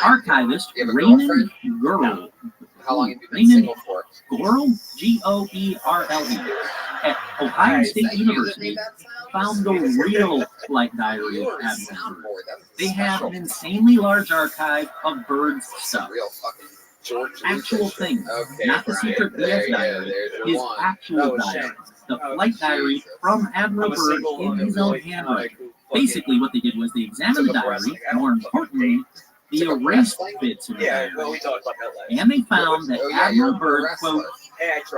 archivist Raymond Gurl, Gorel, G-O-E-R-L-E, at Ohio State University, found the real flight diary of Admiral Byrd. They have an insanely large archive of Byrd's stuff. Actual things, not the secret BS diary, his actual diary, the flight diary from Admiral Byrd in his own handwriting. Basically, what they did was they examined the diary, more importantly, the erased bits of the diary, and they found that Admiral Byrd, quote,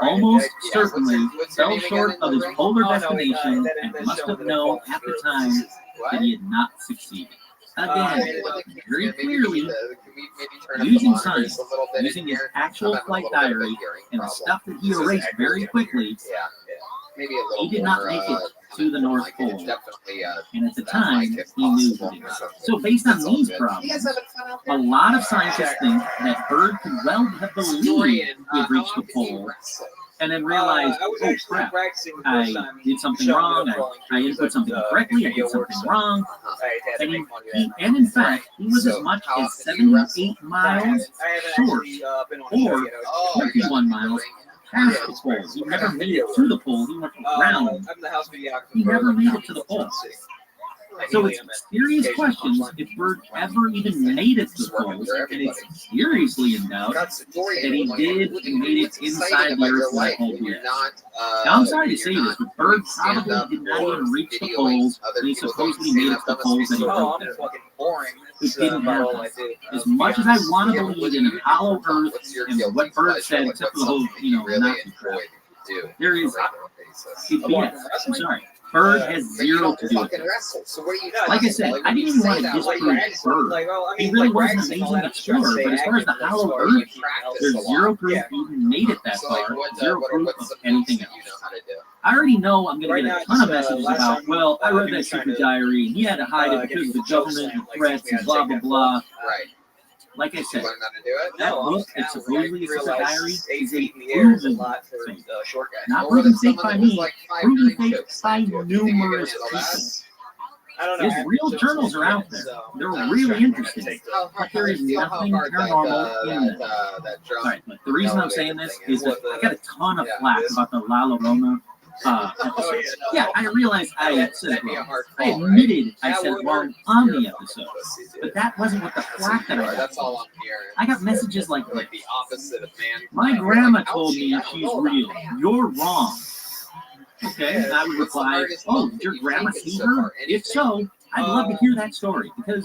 almost certainly fell short of his polar destination and must have known at the time that he had not succeeded. Again, very clearly, using science, using his actual flight diary and the stuff that he erased very quickly, he did not make it to the North Pole, and at the time, he knew he did not. So based on these problems, a lot of scientists think that Byrd could well have believed he had reached the pole, and then realized, oh crap, I did something wrong, I input something correctly, I did something wrong, and in fact, he was as much as 78 miles short, or 21 miles past the pole. He never made it to the pole, he went around, he never made it to the pole. So it's serious questions if Byrd ever even made it to the poles, and it's seriously in doubt that he did and made it inside the Earth for the whole year. Now I'm sorry to say this, but Byrd probably did not even reach the poles, and he supposedly made it to the poles that he wrote there. It didn't happen. As much as I want to believe in a hollow Earth and what Byrd said, except for the whole, Nazi crap, there is BS. I'm sorry. Byrd has zero to do with it. Like I said, I didn't even want to disprove Byrd. He really was an amazing explorer, but as far as the hollow Earth, there's zero proof he even made it that far, zero proof of anything else. I already know I'm going to get a ton of messages about, well, I read that secret diary, and he had to hide it because of the government and threats and blah, blah, blah. Like I said, that book that supposedly is a diary is a proven fake. Not proven fake by me, proven fake by numerous people. His real journals are out there. They're really interesting. But there is nothing paranormal in them. Alright, but the reason I'm saying this is that I got a ton of flack about the La Llorona episode. Yeah, I realized I said it wrong. I admitted I said it wrong on the episode. But that wasn't what the flack that I got. I got messages like this. My grandma told me she's real. You're wrong. Okay, and I would reply, oh, did your grandma see her? If so, I'd love to hear that story, because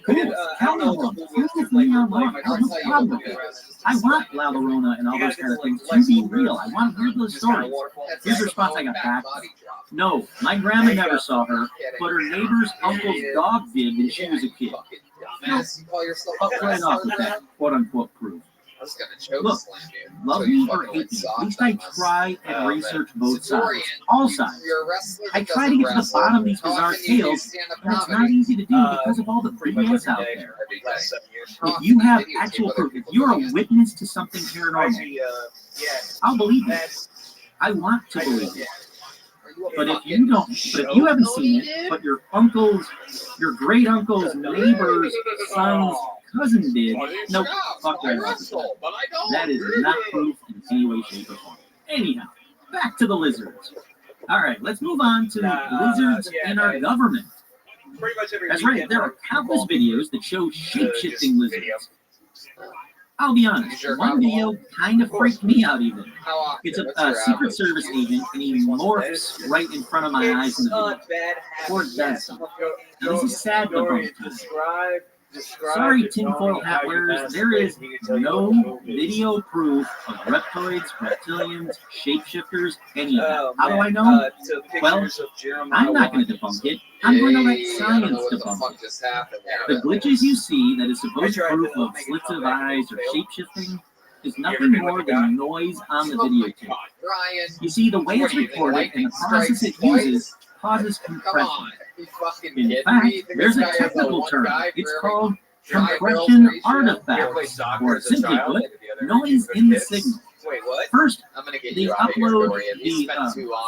cool, tell me wrong. Prove me I'm wrong. I have no problem with it. I want La Llorona and all those kind of things to be real. I want to hear those stories. Here's the response I got back. No, my grandma never saw her, but her neighbor's uncle's dog did when she was a kid. Nope. Cut right off with that quote-unquote proof. Look, love me or hate me, at least I try and research both sides, all sides. I try to get to the bottom of these bizarre tales, and it's not easy to do because of all the BS out there. If you have actual proof, if you're a witness to something paranormal, I'll believe it. I want to believe it. But if you don't, but if you haven't seen it, but your uncle's, your great uncle's neighbor's son's cousin did, nope, fuck that. That is not proof in any way, shape, or form. Anyhow, back to the lizards. All right, let's move on to lizards in our government. That's right, there are countless videos that show shape-shifting lizards. I'll be honest, one video kind of freaked me out even. It's a Secret Service agent, and he morphs right in front of my eyes in the video. Poor Benson. Now, this is sad debunk time. Sorry, tinfoil hat wearers, there is no video proof of reptoids, reptilians, shapeshifters, any of that. How do I know? Well, I'm not going to debunk it. I'm going to let science debunk it. The glitches you see that is supposed proof of slits of eyes or shapeshifting is nothing more than noise on the videotape. You see, the way it's recorded and the process it uses causes compression. In fact, there's a technical term. It's called compression artifacts, or simply put, noise in the signal. First, the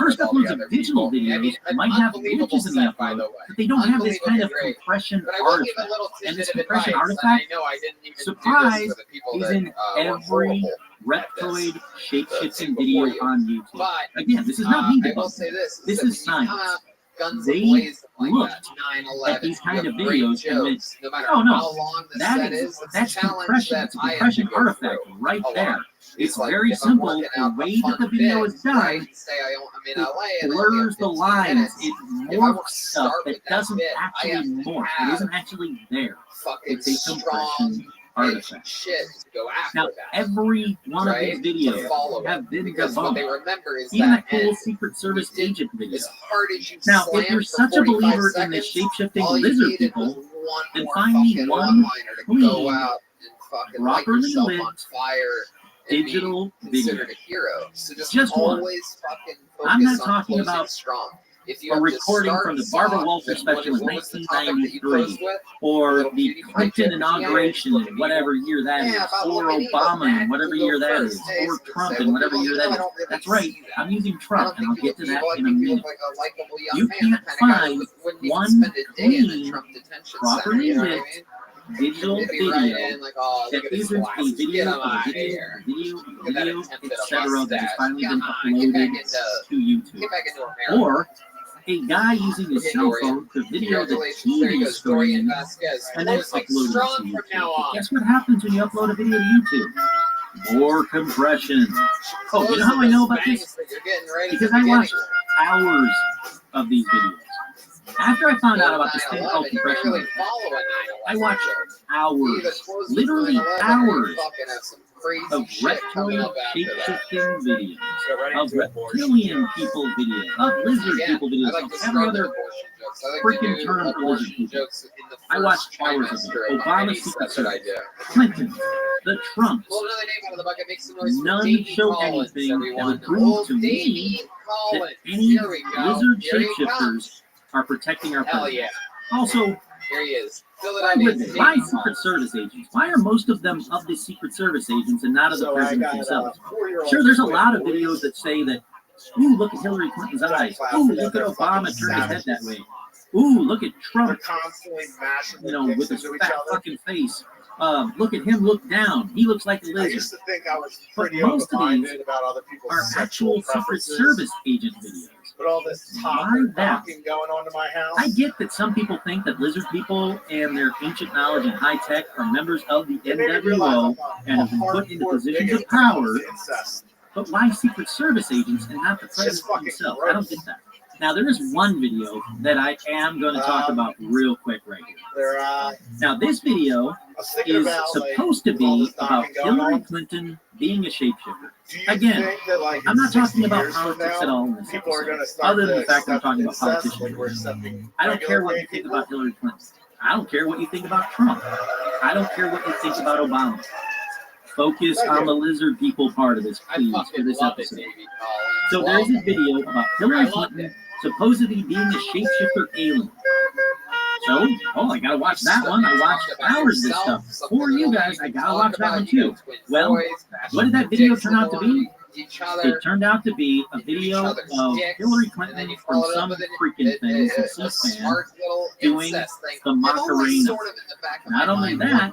first uploads of digital videos might have glitches in the upload, but they don't have this kind of compression artifact. And this compression artifact, surprise, is in every reptoid shape-shifting video on YouTube. Again, this is not me debunking. This is science. guns they ablazing like looked that. 9/11. at these kind You of have great videos and went, jokes, no matter oh, no, how long the that set is, is. that's It's a challenge compression. that It's a I have compression to go artifact through right a lot. there. It's like, very if I'm simple. working The out a way that the fun video bit, is done, right? Say I'm in LA it and I only blurs have the 15 lines. minutes. It If I were morphs to stuff start that with that doesn't bit, I actually have to morph. It have isn't actually there. fucking It's a strong compression artifact. shit to go after Now, that. every one of Right? these To videos follow have it. been Because what they debunked. remember is Even that that cool end. Secret Service You did agent video. as hard as you Now, if slammed you're for such a 45 believer in the seconds, shape-shifting all you lizard needed was people, one then more find me fucking one one-liner to clean, go out and fucking light properly yourself lit on fire and digital be video. considered a hero. So Just one. always fucking I'm not focus on talking closing about strong. If you a have to recording start from the Barbara soft, Walters then special in what was the topic that you 1993, closed with? or Little the cutie pie Clinton chick, inauguration in whatever year that is, Yeah, about or looking evil, Obama that in whatever will go year that first. is, Hey, or so Trump say, in whatever well, year you that know, I is. don't really That's right. see that. I'm using I Trump, don't and I'll think you get to look that evil. I in a think you minute. look like a likable young You man. can't The kind of guy find who wouldn't even one spend a day in the clean, Trump detention properly center. You know what I lit mean? digital They'd be video right in like, oh, that look at his isn't a glasses. Get video him of a out of video, here. Look at that video, attempt at a etc. that has mustache. finally been Come on, get uploaded back into to YouTube. get back into America. Or a guy using his cell phone to video the Congratulations, there you TV go, Dorian screen Vasquez. and then Closing upload it strong to from YouTube. now But on. guess what happens when you upload a video to YouTube? More compression. Oh, you know how I know about this? Because I watched hours of these videos. After I found out about this thing called compression, I watched hours, literally hours, of reptilian shape-shifting videos, of reptilian people videos, of lizard people videos, of every other freaking term for lizard people. I watched hours of them. Obama's Secret Service, Clinton, the Trumps. None show anything that would prove to me that any lizard shapeshifters are protecting our president. Also, here he is. why would they? Why Secret Service agents? Why are most of them of the Secret Service agents and not of the president themselves? Sure, there's a lot of videos that say that, ooh, look at Hillary Clinton's eyes. Ooh, look at Obama turn his head that way. Ooh, look at Trump, you know, with his fat fucking face. Look at him look down. He looks like a lizard. I used to think I was But pretty most of these open-minded about other people's are sexual actual Secret preferences. Service agent videos. But all this Why that? talking going on to my house. I get that some people think that lizard people and their ancient knowledge and high tech are members of the It made me realize NWO I'm and have been put into hardcore positions of bigot power. to incest. But why Secret Service agents and not the It's president just fucking himself? gross. I don't get that. Now, there is one video that I am going to talk about real quick right here. They're, Now, this video I was thinking is about, supposed to with all be this about talking going Hillary on, Clinton being a shapeshifter. do you Again, think that, like, I'm not in talking 60 about years from politics now, at all in this people are episode, going to start other than to the fact I'm accept talking about incest politicians. like we're accepting I don't care regular what gay you think people? about Hillary Clinton. I don't care what you think about Trump. I don't care what you think about Obama. Focus on the lizard people part of this, please, for this episode. So there's a video about Hillary Clinton supposedly being a shapeshifter alien. So, oh, I gotta watch that one. I watched hours of this stuff. For you guys, I gotta watch that one too. Well, what did that video turn out to be? It turned out to be a video of Hillary Clinton from some freaking thing, some C-SPAN, doing the Macarena. Not only that,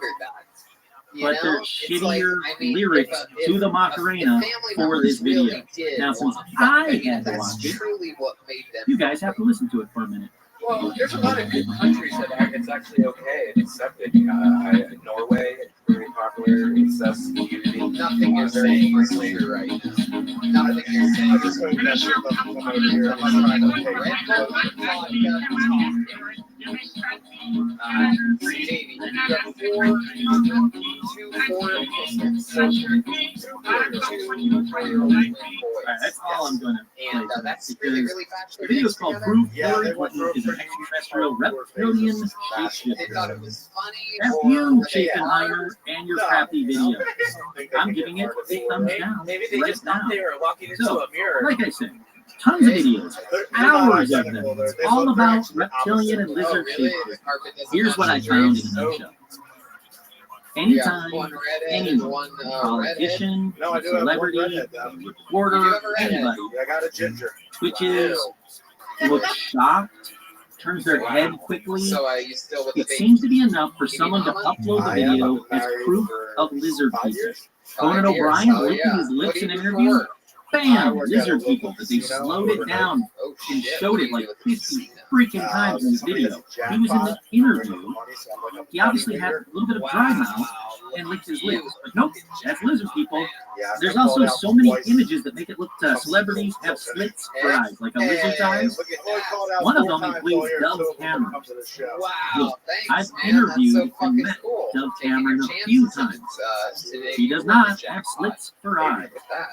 but there's shittier lyrics to the Macarena for this video. Now, since I had to watch it, you guys have to listen to it for a minute. Well, there's a lot of good countries that it's actually okay and accepted. Norway, very popular, incest community. Nothing you're saying is true right now. Nothing you're saying is true. Davey, you have 2 4 Alright, that's all I'm going to play. and that's really, really The video is called Proof Hillary they went Clinton is an through extraterrestrial reptilian They shapeshifter. thought it was funny. F you, Chapinheimer, and your crappy video. I'm giving it a thumbs down Maybe they right just now. thought they were walking into So, a mirror. like I said, tons of videos, hours of them, all about reptilian and lizard shapeshifters. Here's what I found in a nutshell. Anytime anyone, politician, celebrity, reporter, anybody, I got a ginger. twitches, looks shocked, turns their head quickly, So you still with the it seems to be enough for someone to upload the video as proof of lizard people. Conan O'Brien licking his lips in an interview? bam, lizard people, but they slowed it down and showed it like 50 freaking times in the video. He was in the interview. He obviously had a little bit of dry mouth and licked his lips, but nope, that's lizard people. There's also so many images that make it look celebrities have slits for eyes, like a lizard's eyes. One of them includes Dove Cameron. Look, I've interviewed and met Dove Cameron a few times. He does not have slits for eyes.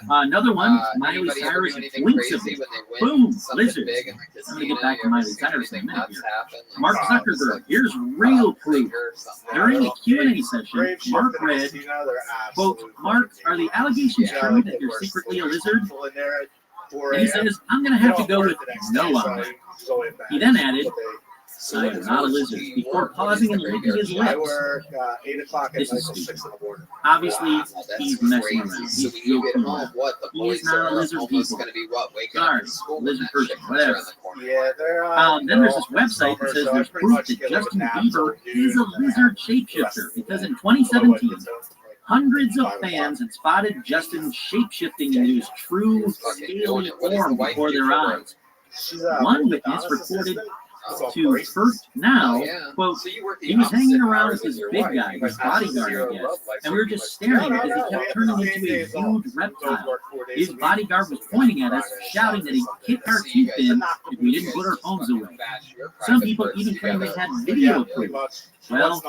Another one, Miley Cyrus winks at me. Boom, lizards. I'm going to get back to Miley Cyrus in a minute here. Mark Zuckerberg, here's real proof. During a Q&A session, Mark read, quote, "Mark, are the allegations true that you're secretly a lizard?" And he says, "I'm going to have to go with no on that." He then added, "I am not a lizard," before pausing and licking his lips. This is stupid. Obviously, he's messing around. He's joking around. He is not a lizard people. Sorry, lizard person, whatever. Then there's this website that says there's proof that Justin Bieber is a lizard shapeshifter, because in 2017, hundreds of fans had spotted Justin shapeshifting into his true scaly form before their eyes. One witness reported to First Now, quote, "He was hanging around with this big guy, his bodyguard, I guess, and we were just staring as he kept turning into a huge reptile. His bodyguard was pointing at us, shouting that he'd kick our teeth in if we didn't put our phones away. Some people even claim they had video proof." Well,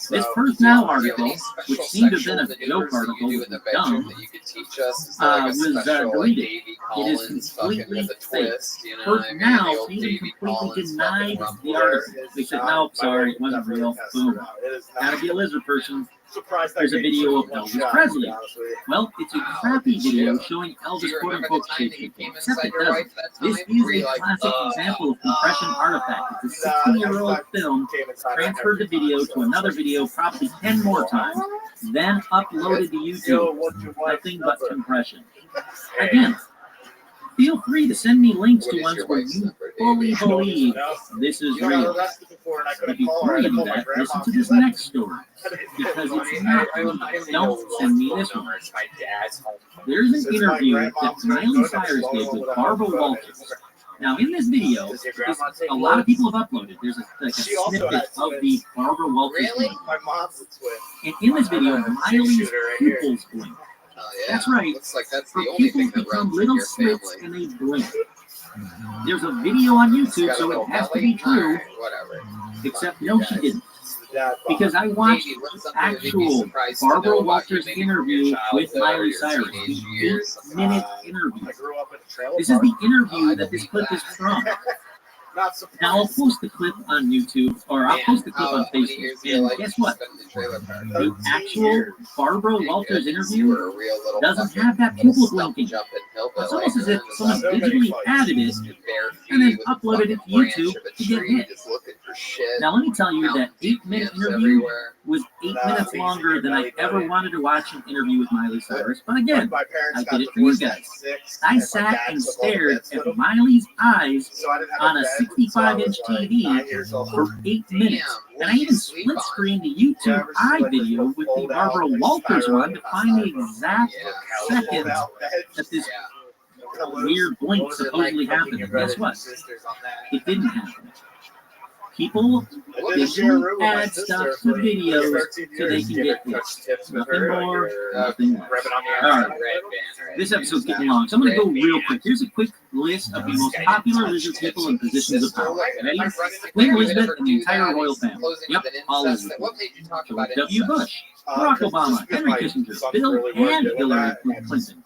this First Now article, which seemed to have been a joke article with the dumb, was deleted. It is completely fake. First Now even completely denied the article. They said, "No, sorry, it wasn't real." Boom. Gotta be a lizard person. There's a video of Elvis Presley. Well, it's a crappy video showing Elvis quote-unquote shapeshifting, except it doesn't. This is a classic example of compression artifact. It's a 60-year-old film transferred the video to another video probably 10 more times, then uploaded to YouTube. Nothing but compression. Again, feel free to send me links to ones where you fully believe this is real. But before you do that, listen to this next story, because it's not real. Don't send me this one. There's an interview that Miley Cyrus did with Barbara Walters. Now, in this video, a lot of people have uploaded. There's a snippet of the Barbara Walters video. And in this video, Miley's pupils blink. That's right. Her pupils become little slits and they blink. There's a video on YouTube, so it has to be true. Except no, she didn't. Because I watched the actual Barbara Walters interview with Miley Cyrus, the 8-minute interview. This is the interview that this clip is from. Now, I'll post the clip on YouTube, or I'll post the clip on Facebook, and guess what? The actual Barbara Walters interview doesn't have that pupil blinking. It's almost as if someone digitally added it and then uploaded it to YouTube to get hit. Now, let me tell you that 8-minute interview was 8 minutes longer than I ever wanted to watch an interview with Miley Cyrus. But again, I did it for you guys. I sat and stared at Miley's eyes on a 65-inch TV for 8 minutes. And I even split screened the YouTube video with the Barbara Walters one to find the exact second that this weird blink supposedly happened. And guess what? It didn't happen. People digitally add stuff to videos so they can get hits. Nothing more, nothing less. All right. This episode's getting long, so I'm going to go real quick. Here's a quick list of the most popular lizard people in positions of power. Ready? Queen Elizabeth and the entire royal family. Yep, all of them. George W. Bush, Barack Obama, Henry Kissinger, Bill and Hillary Clinton.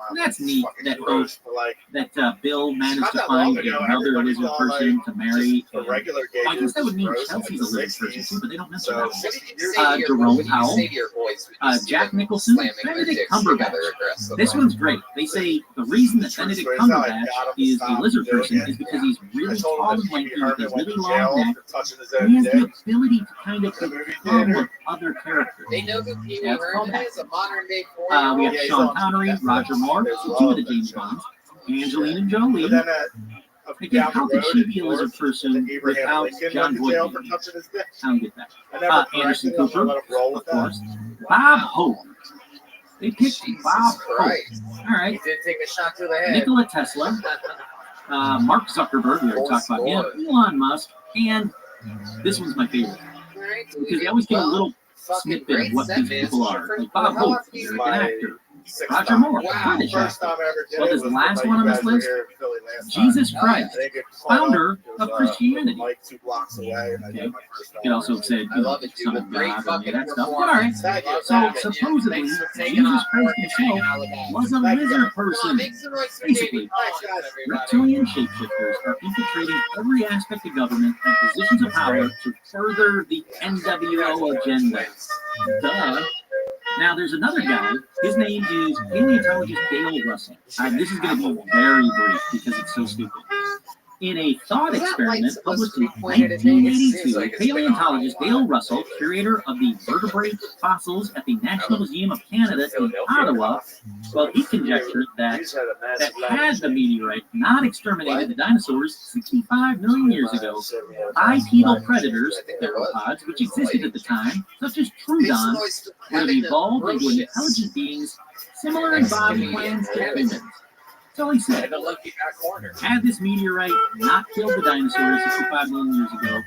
And that's neat that both Bill managed to find another lizard person to marry. I guess that would mean Chelsea's a lizard person too, but they don't mention that. Jerome Powell, Jack Nicholson, Benedict Cumberbatch. This one's great. They say the reason that Benedict Cumberbatch is a lizard person is because he's really tall and lanky with a really long neck. He has the ability to kind of become with other characters. That's called that. We have Sean Connery, Roger Moore, two of the James Bonds, Angelina Jolie. Again, how could she be a lizard person without John Boyd? I don't get that. Anderson Cooper, of course. Bob Hope. They picked Bob Hope. Christ. All right. He did take a shot to the head. Nikola Tesla, Mark Zuckerberg, we already talked about him, Elon Musk, and this one's my favorite. Because they always give a little snippet of what these people are. Like Bob Hope, American actor. Roger Moore, British actor. Well, this last one on this list, Jesus Christ, founder of Christianity. Okay. You could also have said, son of God, and all that stuff. But all right. So supposedly, Jesus Christ himself was a lizard person. Basically, reptilian shapeshifters are infiltrating every aspect of government and positions of power to further the NWO agenda. Duh. Now, there's another guy. His name is paleontologist Dale Russell. This is going to be very brief because it's so stupid. In a thought experiment published in 1982, paleontologist Dale Russell, curator of the vertebrate fossils at the National Museum of Canada in Ottawa, well, he conjectured that had the meteorite not exterminated the dinosaurs 65 million years ago, bipedal predators, theropods, which existed at the time, such as troodons, would have evolved into intelligent beings similar in body plans to humans. So he said, had this meteorite not killed the dinosaurs 65 million years ago,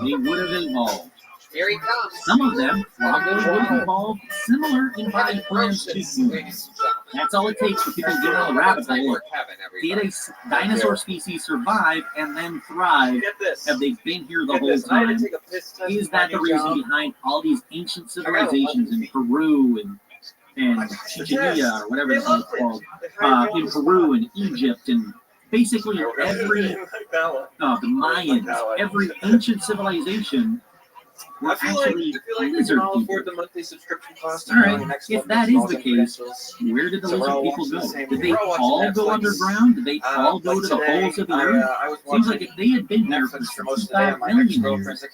they would have evolved. Here he comes. Some of them probably would have evolved similar in body plans to humans. That's all it takes for people to get on the rabbit hole. Did a dinosaur species survive and then thrive? Have they been here the whole time? Is that the reason behind all these ancient civilizations in Peru and Chichen Itza, or whatever it's called, in Peru and Egypt, and basically every, the Mayans, every ancient civilization were actually lizard people. All right, if that is the case, where did the lizard people go? Did they all go underground? Did they all go to the holes of the earth? Seems like if they had been here for 65 million years,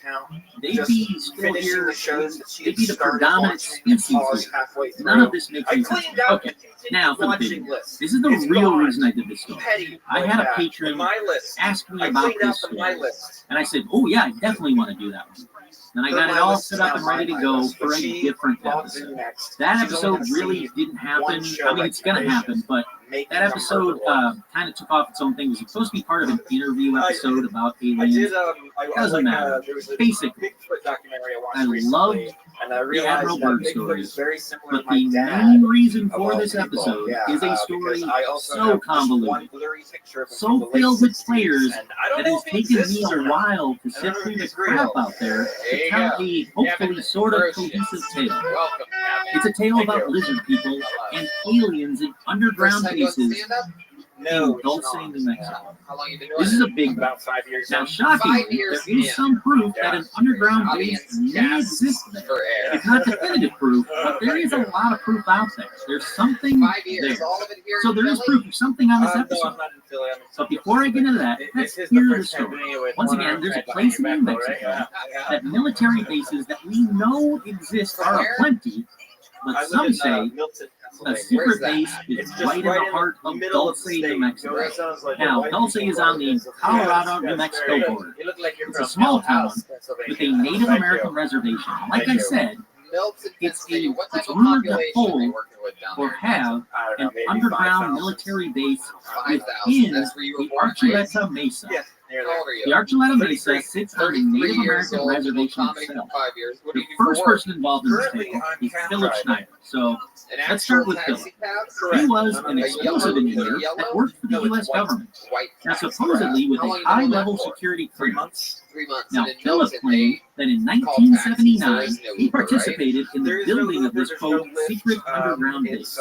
they'd be still here. They'd be the predominant species here. None of this makes any sense. Okay, now for the big one. This is the real reason I did this story. I had a patron ask me about this story, and I said, oh yeah, I definitely want to do that one. And I got it all set up and ready to go for a different episode. That episode really didn't happen. I mean, it's going to happen, but that episode kind of took off its own thing. It was supposed to be part of an interview episode about aliens. Doesn't matter. Basically, I loved the Admiral Byrd story, but the main reason for this episode is a story so convoluted, so filled with players that it's taken me a while to sift through the crap out there to tell a hopefully sort of cohesive tale. It's a tale about lizard people and aliens in underground bases in Dulce, New Mexico. This is a big one. Now, shockingly, there is some proof that an underground base may exist there. It's not definitive proof, but there is a lot of proof out there. There's something there. So there is proof of something on this episode. So before I get into that, let's hear the story. Once again, there's a place in New Mexico that military bases that we know exist are aplenty, but some say a secret base is right in the heart of Dulce, New Mexico. Now, Dulce is on the Colorado-New Mexico border. It's a small town with a Native American reservation. Like I said, it's rumored to hold or have an underground military base within the Archuleta Mesa. The Archuleta Mesa sits on the Native American reservation itself. The first person involved in this tale is Philip Schneider. So let's start with Philip. He was an explosive engineer that worked for the U.S. government. Now, supposedly with a high-level security clearance. Now, Philip claimed that in 1979, he participated in the building of this, quote, secret underground base.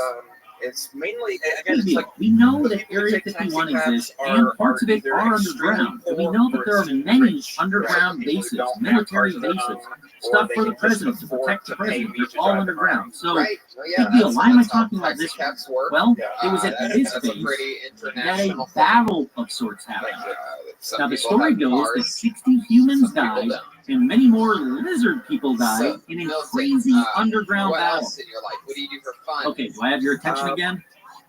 It's mainly, again, it's like, we know that Area 51 exists and parts of it are underground. We know that there are many underground bases, military bases, stuff for the president to protect the president. They're all underground. So, big deal. Why am I talking about this one? Well, it was at this base that a battle of sorts happened. Now, the story goes that 60 humans died and many more lizard people died in a crazy underground battle. Okay, do I have your attention again?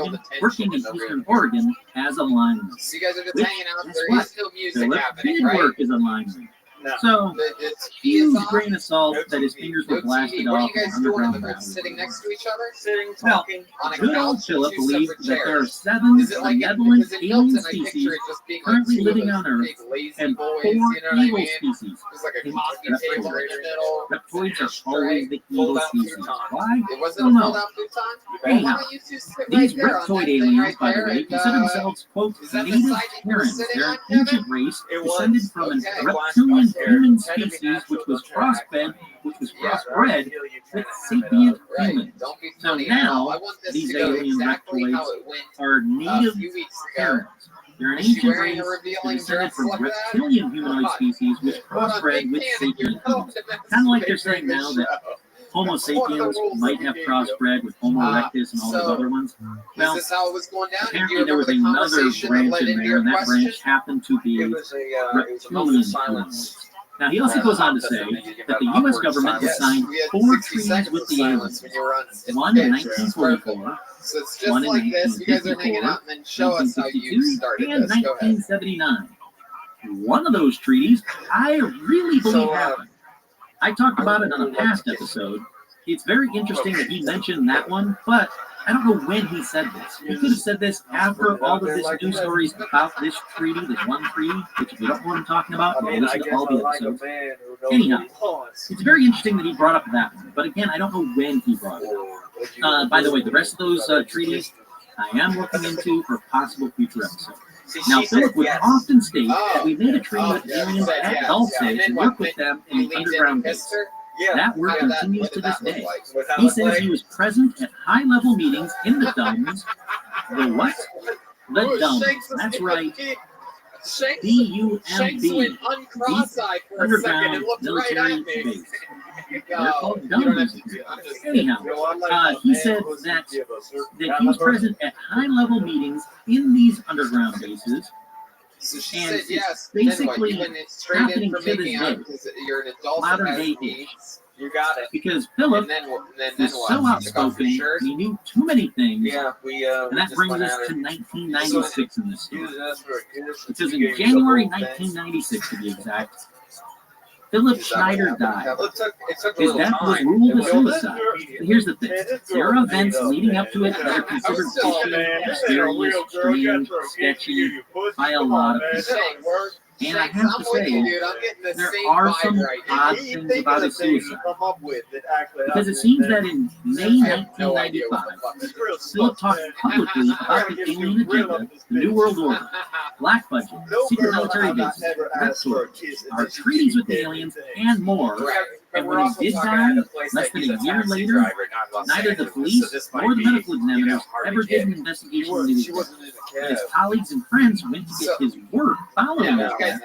Oregon, tension working in in the Eastern room. Oregon as a lineman. So you guys are just Which, hanging out. guess There what? is still music Philip happening, did right? work as a lineman. No. So, The TV huge is off. grain of salt No that his TV. fingers No were blasted TV. What are off you in guys doing in the underground room? battle. Sitting next to each other? Sitting, Well, talking. On a good couch old or Philip two believes separate that there are chairs? 7 Is it like benevolent because in alien Milton I picture species it just being like currently 2 of living those on Earth big lazy and boys, 4 you know what I evil mean? species. Just like a And coffee reptoids. table in the middle. Reptoids are Straight, always the fold evil out species. futon. Why? It wasn't Don't a know. fold out futon? Why Anyhow, don't you two sit these right there on reptoid that thing aliens, right by the there way, and, consider themselves, quote, is that the native side that you were Terrans. sitting They're on, an Kevin? ancient race It was. descended from Okay. a reptilian human species which was crossbred with sapient humans. So now, these alien reptoids are native parents. They're an ancient race that descended from reptilian humanoid species which crossbred with sapient humans. Kind of like they're saying now that Homo sapiens might have crossbred with Homo erectus and all those other ones. Well, apparently there was another branch in there, and that branch happened to be reptilian humanoids. Now, he also goes on to say that the U.S. government has signed 4 treaties with the aliens. One in 1944, one in 1954, 1962, and 1979. One of those treaties I really believe happened. I talked about it on a past episode. It's very interesting that he mentioned that one, but I don't know when he said this. He could have said this after all of this news stories about this treaty, this one treaty, which if you don't know what I'm talking about, you'll listen to all the episodes. Anyhow, it's very interesting that he brought up that one, but again, I don't know when he brought it up. By the way, the rest of those treaties I am looking into for possible future episodes. Now, Philip would often state that we made a treaty with aliens at Dulce to work with them in the underground base. That work continues to this day. He says he was present at high-level meetings in the Dumbs. The what? The Dumbs. That's right. D-U-M-B. Deep Underground Military Base. They're called Dumbs. Anyhow, he said that he was present at high-level meetings in these underground bases. So she and said yes. basically Then when it's straight happening in from to this making day. out because you're an adult that Modern has day needs. You got it. Because Philip And then was so what? Took off outspoken, your shirt? he knew too many things, Yeah, and that just brings went us at to it. 1996 in this story. Using us for a goose. Because in January 1996, to be exact, Philip Schneider died. It took a His little death was time. ruled a It was- suicide. But here's the thing. There are events leading up to it that are considered fishy, mysterious, strange, sketchy by a lot of people. And I have to say, there are some odd things about his suicide. Because it seems that in May 1995, Philip talked publicly about the alien agenda, the New World Order, black budget, secret military bases, reptoids, our treaties with the aliens, and more. And when he did die, less than a year later, neither the police nor the medical examiners ever did an investigation into his death. And his colleagues and friends went to get his work following his death.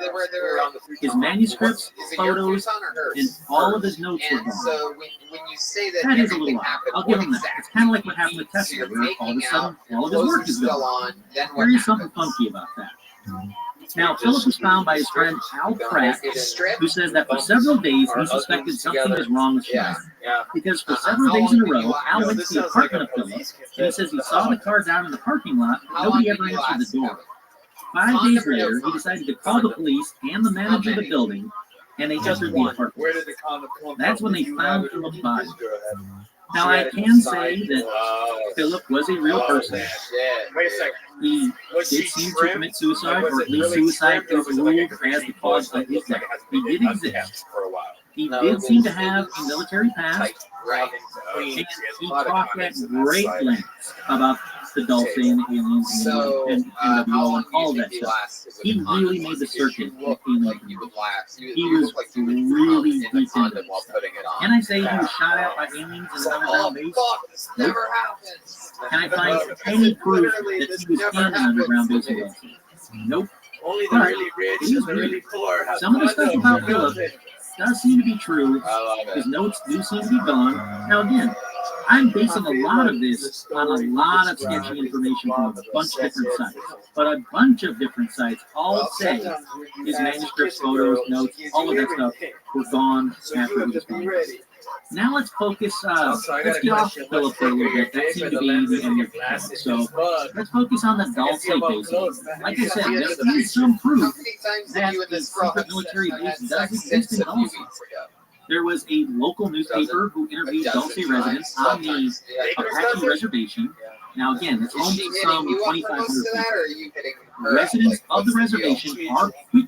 His manuscripts, photos, and all of his notes were gone. So when you say that, That is a little odd. I'll give him that. It's kind of like what happened with Tesla, where all of a sudden all of his work is gone. There is something funky about that. Now, Philip was found by his friend Al Pratt, who says that for several days he suspected something was wrong with Schneider. Because for several days in a row, Al went to the apartment of Philip, and he says he saw the car down in the parking lot, but nobody ever answered the door. 5 days later, he decided to call the police and the manager of the building, and they entered the apartment. That's when they found Philip's body. Now, I can say that Philip was a real person. He did seem to commit suicide, or at least suicide is ruled as the cause of his death. He did exist. He did seem to have a military past. And he talked at great lengths about the Dulce and the aliens and NWO and all that stuff. He really made the circuit of alien. He was really deep into it. Can I say he was shot at by aliens in an underground base? Nope. Can I find any proof that he was in an underground base in Dulce? Nope. But it is weird. Some of the stuff about Philip does seem to be true. His notes do seem to be gone. Now again, I'm basing a lot of this on a lot of sketchy information from a bunch of different sites. But a bunch of different sites all say his manuscripts, photos, notes, all of that stuff were gone after he was gone. Now let's focus, let's get off Philip for a little bit. That seemed to be the end of the talk. So let's focus on the Dulce base. Like I said, there is some proof that the secret military base does exist in Dulce. There was a local newspaper who interviewed Dulce residents on the Apache reservation. Now again, it's home to some 2,500 people. Residents of the reservation are quick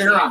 They're a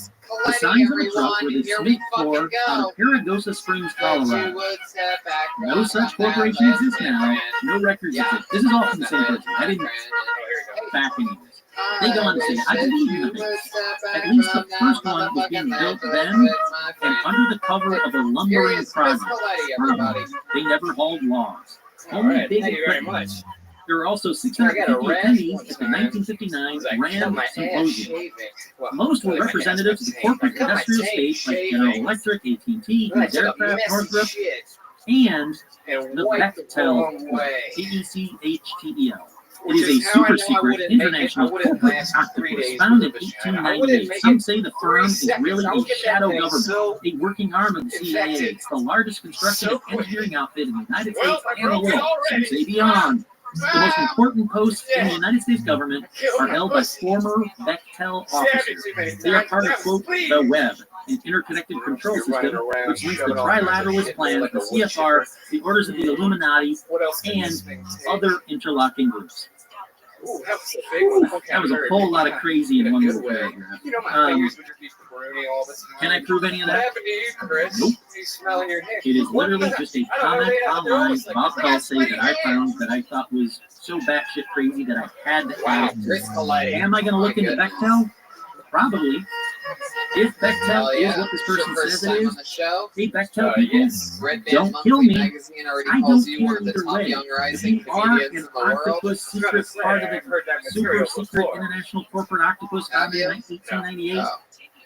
Thanks, The signs of a truck everyone. were the Here Smith we Floor fucking out go. of Paragosa Springs, That you Colorado. would step back. No such corporation exists now. No records exist. This is all from the same person. I didn't back any of this. They go on to say, I believe in the base. At least the first one was being built then and under the cover of a lumbering progress. They never hauled logs. Only big Thank you very equipment. much. There were also I 650 got a rash attendees one at the time. 1959 I cut Grand my ass Symposium. shaving. Well, Most were my ass representatives of the tank. corporate I cut my industrial tank states like General shaving. Electric, AT&T, And I Hughes took a Aircraft, messy Northrop, shit and and the wiped the Bechtel wrong way. BECHTEL. It is a super secret international corporate octopus found in 1898. Some say the firm is really a shadow government, a working arm of the CIA. It's the largest construction and engineering outfit in the United States and the world. Some say beyond. The most important posts in the United States government are held by former Bechtel officers. They are part of, quote, the web, an interconnected control system which links the trilateralist plan, the CFR, the orders of the Illuminati, and other interlocking groups. Ooh, that was a big one. That was a whole lot of crazy in one little paragraph. You know, my fingers would just be pruny all the time. Can I prove any of What that? happened to you, Chris? Nope. You smelling your hair. It is literally just a comment online about Dulce that I found that I thought was so batshit crazy that I had to Wow, add. Chris Collette. Am I going to look into Bechtel? Probably. If Bechtel is what this person says it is, hey Bechtel people, don't kill me. I don't care either way. If you are an octopus secret part of the super secret international corporate octopus founded in 1898,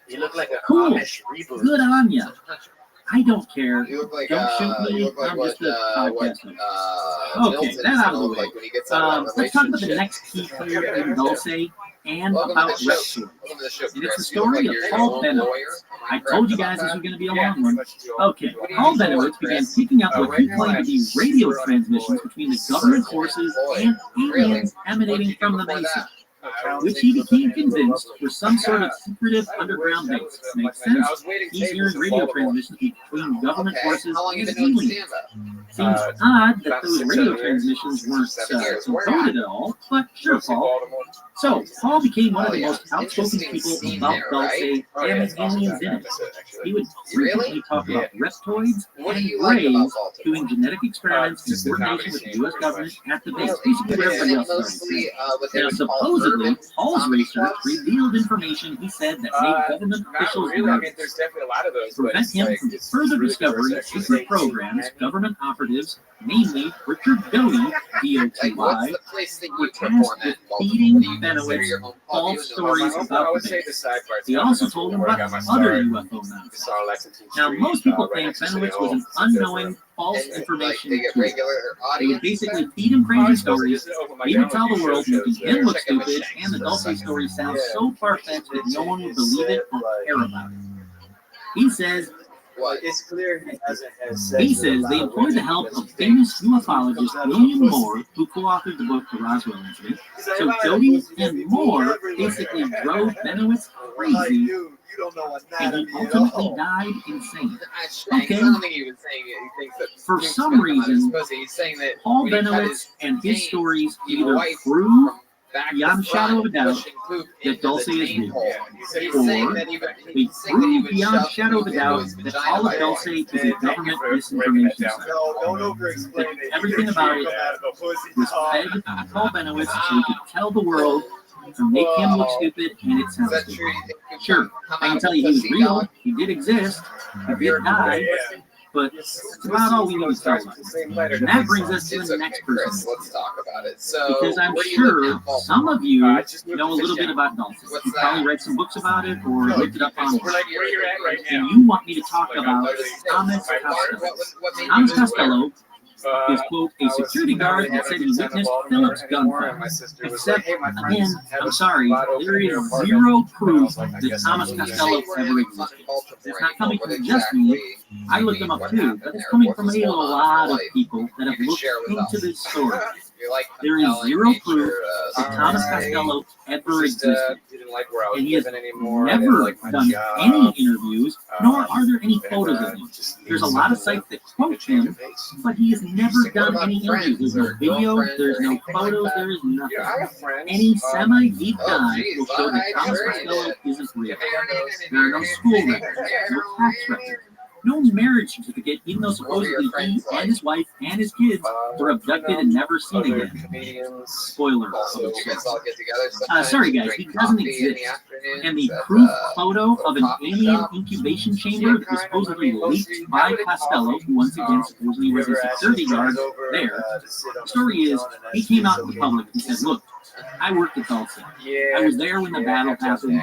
You look like a cool. Amish reboot. Good on ya. I don't care. You look like Don't shoot me. you look like I'm what, just a podcaster. Okay, Milton that out of the sounded way. like when he gets out of a Let's talk about the relationship. next key here in Dulce and Welcome about to the show. Rothschild. Welcome to the show, And it's the Chris. You look story like of you're Paul your own Benowitz. lawyer. Am I correct told you about guys this that? was going to be a long one. Okay, Paul Benowitz began picking up what he claimed to be radio transmissions between the government forces and aliens emanating from the Mesa, which he became convinced was some sort of secretive underground base. Makes sense? He's hearing radio transmissions between government Okay, forces how long you and been doing aliens. stand-up? Seems odd that those radio transmissions weren't 7 years. encoded at all, but sure, Paul. So, Paul became one of the most outspoken people about Dulce and the aliens in it. He would frequently talk about reptoids What do and you like about grays Baltimore? doing genetic experiments in coordination with the U.S. government at the base, basically where everybody else started. Mostly what they Now, would call supposedly, urban Paul's comedy research clubs. revealed information he said that made government Not officials really. I mean, nervous. there's definitely a lot of those. To But prevent it's him like, from it's further really discovering diverse, actually. secret programs, government operatives, namely Richard Doty, Like, what's D-O-T-Y, the place that were you perform tasked at with in Baltimore? feeding What do you consider Benowitz your home false pub? stories I about would the say base. the side parts. He also told him about other UFO announcements. Now, most people think Benowitz was an unknowing, false And, information like, they get tool. regular They would audience basically there? feed him crazy stories. He would tell the world, making him look stupid, and the Dulce story sounds so far-fetched that no one would believe it or care about it. He says What? It's clear he hasn't had sex. He with a says lot they of employed the women help because of he famous thinks ufologist William Moore, who co-authored the book The Roswell Incident. So Doty and Moore basically drove Benowitz crazy, you don't know and anatomy he at ultimately all. died insane. Okay. I don't think he was saying it. He thinks that For Luke's some gonna come out of his reason, pussy. He's saying that Paul when he cut Benowitz and his veins, stories he either wiped prove from back beyond to a shadow of a front, doubt pushing poop that into Dulce the is vein real, hole. Yeah, He's or saying that he would, they he's saying that he prove would beyond a shove shadow of a poop into doubt his that vagina all of by Dulce hand. is a government misinformation site. No, don't over-explain it. Everything You about can't it come out of a pussy was talk. fed to Paul Benowitz so he could tell the world to make him look stupid, and it Is sounds that stupid. true? You think poop Sure, come I out can of tell a you he was pussy, real, dog? he did exist, he did die, but that's about all we need to tell about it. And that brings us to It's the okay, next Chris. person. Let's talk about it. So, Because I'm where do you live sure now? Baltimore. some of you I just moved know a to little bit Fishtown. about Dulce. What's You probably that? read some books about it or looked it up online. We're like where you're at right now. And you want me to talk Like, about I'm literally- Thomas What Costello. made you Thomas move there? Costello is, quote, a I was security not guard really that having said a he good time in witnessed Baltimore Phillips anymore, and gunfire. my sister was Except, like, hey, my friends again, have I'm a sorry, spot open there in your is apartment. zero And I proof was like, I that guess Thomas I'll You do say Costello you weren't ever having fun in existed. Baltimore It's not coming anymore. from What just me. exactly I do you looked them mean? up What too, happened but it's there? coming What from was a going on in lot your of life? people that You have can looked share with into us. this story. You're like There is compelling zero nature, proof that Thomas alright. Costello ever Just, existed. didn't like where I was And he has living anymore. I didn't never like my done job. any interviews, nor are there any And, photos of him. just There's a needed lot of something sites that to quote change him, of pace. but he has never What done about any interviews. There's friends no or video, girlfriend there's or no anything like photos, that? there is nothing. Yeah, I have friends. Any semi-deep Oh, dive geez, will show that alright, Thomas sure you Costello did. isn't real. There There are no school records, no tax records, no marriage certificate, even though What were supposedly your he friends like? and his wife and his kids were abducted and never seen Other again. comedians. Spoiler. Also, you guys all get together Sorry, sometimes, guys, drink he doesn't coffee in the exist. afternoons And the at, proof photo of an coffee alien shop. incubation chamber that was supposedly leaked by Costello, who once again supposedly was a security guard there. The story is, he came out in the public and said, look, I worked at Dulce. I was there when the battle happened.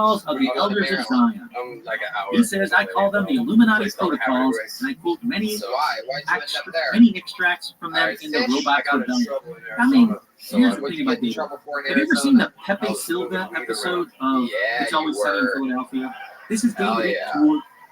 protocols of the elders of Zion. I'm like an hour. He says, I call them the Illuminati Please don't have it protocols, anyways. and I quote many, So why'd you end up there? many extracts from them Alright, in the fish, I Robot got in Rebellion. trouble in I mean, Arizona. So here's the what'd thing you about get in David. trouble for in Have you ever Arizona? seen the I Pepe was Silva moving weed episode around. of Yeah, It's Always you Sunny in were. Philadelphia? This is Hell David yeah. Atwood.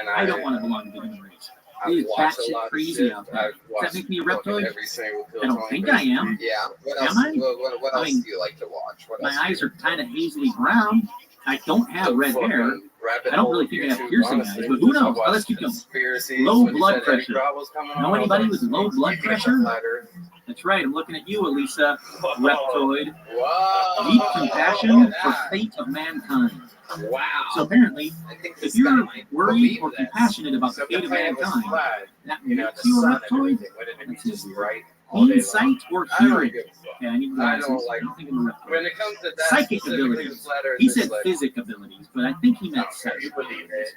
And I don't want to belong to the human race. I've It's watched a batshit lot of crazy shit. out there. I've Does watched that make me a fucking reptoid? every single I don't Phil think Tony I am. Yeah. What Am else? I? What I else mean, do you like to watch? What My else do eyes you are kind of hazily brown. I don't have The red hair. fucking rabbit I don't hole really of think I have YouTube, piercing honestly. eyes, but who Just knows? watch Let's keep going. conspiracies. Low When you blood said Eddie pressure. Bravo was coming on, Know I was anybody like, with low blood you think it's a pressure? flat Earth? That's right. I'm looking at you, Elisa. Reptoid. Whoa. Deep compassion for fate of mankind. Wow. So apparently, I think if this you're guy might worried believe or this. compassionate about So the if the fate of planet was mankind, flat, that you know, makes the you a sun and reptoid. everything, wouldn't it be That's just weird. bright all day long? Insight or I don't really hearing? give a fuck. Yeah, I need I glasses. don't like- I don't think I'm a reptoid. When it comes to that, Psychic specifically abilities. the flat Earth, He it's said like, physic abilities, but I think he meant okay, psychic. you believe it.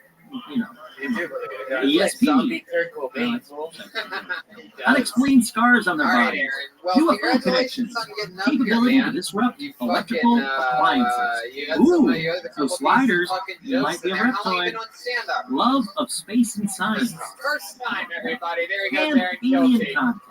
You know, You do believe it. Like ESP. zombie Kurt Cobain. Unexplained scars on All their right, bodies. Aaron. Well, UFO congratulations connections. on getting up here, Capability to man. disrupt You electrical fucking, appliances. you had Ooh, you had a couple pieces sliders, of fucking you might jokes be in a there. How long you reptoid. been on stand-up? Love of space and science. First time, everybody. There he goes, And Aaron alien Kilty. contact.